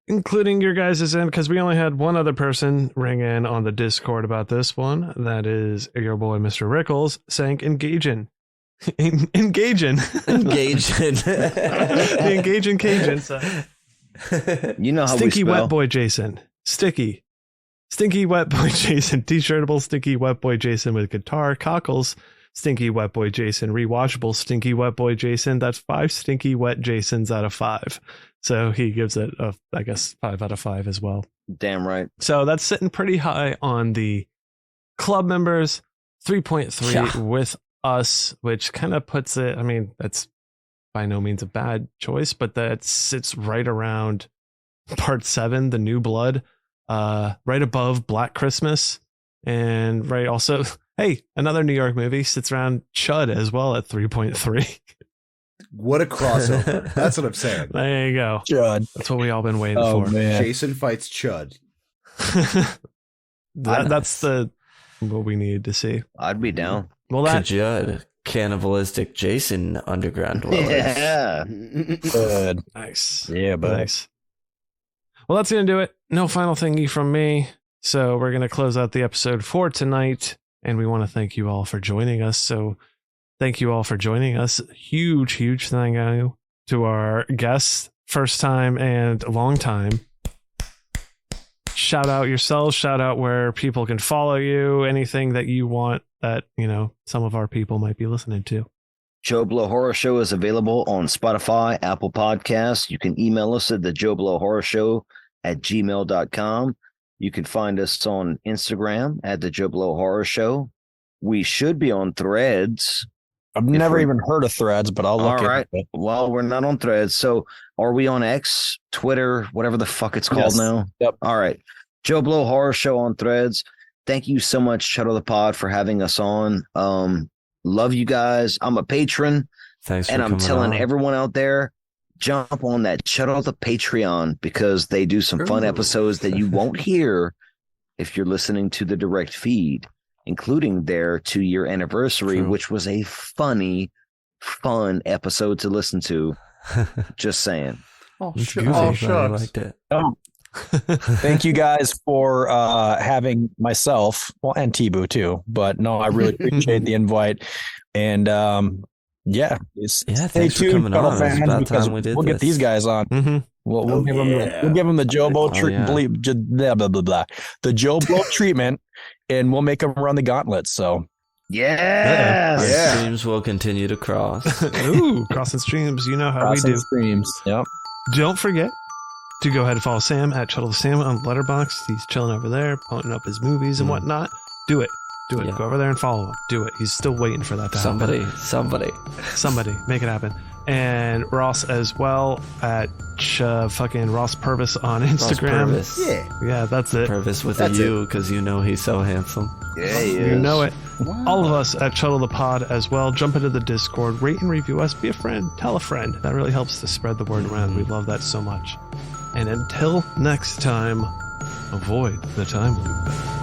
[SPEAKER 2] Including your guys' in, because we only had one other person ring in on the Discord about this one. That is your boy, Mr. Rickles, saying engaging. Engaging. The engaging Cajun. So.
[SPEAKER 4] You know how
[SPEAKER 2] Stinky
[SPEAKER 4] we spell.
[SPEAKER 2] Wet Boy Jason. Sticky Wet Boy Jason. T-shirtable Stinky Wet Boy Jason with guitar. Cockles Stinky Wet Boy Jason. Rewatchable Stinky Wet Boy Jason. That's 5 Stinky Wet Jasons out of 5. So he gives it I guess 5 out of 5 as well.
[SPEAKER 4] Damn right.
[SPEAKER 2] So that's sitting pretty high on the club members. 3.3 with us, which kind of puts it, I mean, that's by no means a bad choice, but that sits right around part 7, The New Blood, right above Black Christmas, and right also, hey, another New York movie sits around Chud as well at 3.3.
[SPEAKER 3] What a crossover. That's what I'm saying.
[SPEAKER 2] There you go.
[SPEAKER 5] Chud.
[SPEAKER 2] That's what we all been waiting
[SPEAKER 5] Oh,
[SPEAKER 2] for.
[SPEAKER 5] man.
[SPEAKER 3] Jason fights Chud.
[SPEAKER 2] That's what we needed to see.
[SPEAKER 4] I'd be down.
[SPEAKER 2] Well, that
[SPEAKER 1] Judd, cannibalistic Jason underground dwellers.
[SPEAKER 4] Yeah.
[SPEAKER 5] Good.
[SPEAKER 2] nice.
[SPEAKER 5] Yeah, but
[SPEAKER 2] Nice. Well, that's going to do it. No final thingy from me. So we're going to close out the episode for tonight. And we want to thank you all for joining us. So thank you all for joining us. Huge, huge thank you to our guests, first time and long time. Shout out yourselves. Shout out where people can follow you. Anything that you want that, some of our people might be listening to.
[SPEAKER 4] Joe Blow Horror Show is available on Spotify, Apple Podcasts. You can email us at the Joe Blow Horror Show at gmail.com. You can find us on Instagram at the Joe Blow Horror Show. We should be on Threads.
[SPEAKER 5] I've never even heard of Threads, but I'll look
[SPEAKER 4] All right.
[SPEAKER 5] at it.
[SPEAKER 4] Well, we're not on Threads. So are we on X, Twitter, whatever the fuck it's called
[SPEAKER 5] Yes.
[SPEAKER 4] now?
[SPEAKER 5] Yep.
[SPEAKER 4] All right. Joe Blow Horror Show on Threads. Thank you so much, Chuddle the Pod, for having us on. Love you guys. I'm a patron.
[SPEAKER 1] Thanks for
[SPEAKER 4] And I'm
[SPEAKER 1] coming
[SPEAKER 4] telling
[SPEAKER 1] on.
[SPEAKER 4] everyone out there, jump on that Chuddle the Patreon because they do some fun
[SPEAKER 3] Ooh.
[SPEAKER 4] episodes that you won't hear if you're listening to the direct feed, including their 2-year anniversary,
[SPEAKER 1] True.
[SPEAKER 4] which was a fun episode to listen to. Just saying.
[SPEAKER 3] Oh,
[SPEAKER 1] It's
[SPEAKER 3] shit.
[SPEAKER 1] goofy,
[SPEAKER 3] Oh,
[SPEAKER 1] but I
[SPEAKER 3] shucks.
[SPEAKER 1] liked it.
[SPEAKER 5] Thank you guys for having myself, well, and Tibu too. But no, I really appreciate the invite. And
[SPEAKER 1] Yeah,
[SPEAKER 5] stay
[SPEAKER 1] thanks for
[SPEAKER 5] tuned,
[SPEAKER 1] coming
[SPEAKER 5] Chuddle
[SPEAKER 1] on. It's
[SPEAKER 5] fans,
[SPEAKER 1] about
[SPEAKER 5] because
[SPEAKER 1] time we did
[SPEAKER 5] we'll get
[SPEAKER 1] this.
[SPEAKER 5] these guys on.
[SPEAKER 2] Mm-hmm.
[SPEAKER 5] We'll give them
[SPEAKER 3] yeah.
[SPEAKER 5] we'll give them the Joe Blow
[SPEAKER 1] yeah.
[SPEAKER 5] blah, blah, blah, blah. The Joe Blow treatment, and we'll make them run the gauntlet. So
[SPEAKER 4] Yes.
[SPEAKER 1] Our
[SPEAKER 3] Yeah.
[SPEAKER 1] streams will continue to cross.
[SPEAKER 2] Ooh, crossing streams. You know how
[SPEAKER 5] crossing
[SPEAKER 2] we do.
[SPEAKER 5] streams. Yep.
[SPEAKER 2] Don't forget to go ahead and follow Sam at Chuddle the Sam on Letterboxd. He's chilling over there, putting up his movies and whatnot. Do it. Do it.
[SPEAKER 1] Yeah.
[SPEAKER 2] Go over there and follow him. Do it. He's still waiting for that to happen.
[SPEAKER 1] Somebody.
[SPEAKER 2] Make it happen. And Ross as well at fucking Ross Purvis on Instagram.
[SPEAKER 1] Ross Purvis.
[SPEAKER 3] Yeah.
[SPEAKER 2] Yeah, that's it.
[SPEAKER 1] Purvis with
[SPEAKER 3] That's
[SPEAKER 1] a U because he's so handsome.
[SPEAKER 4] Yeah, he
[SPEAKER 2] You
[SPEAKER 4] is.
[SPEAKER 2] know it.
[SPEAKER 3] Wow.
[SPEAKER 2] All of us at Chuddle the Pod as well. Jump into the Discord, rate and review us, be a friend, tell a friend. That really helps to spread the word around. We love that so much. And until next time, avoid the time loop.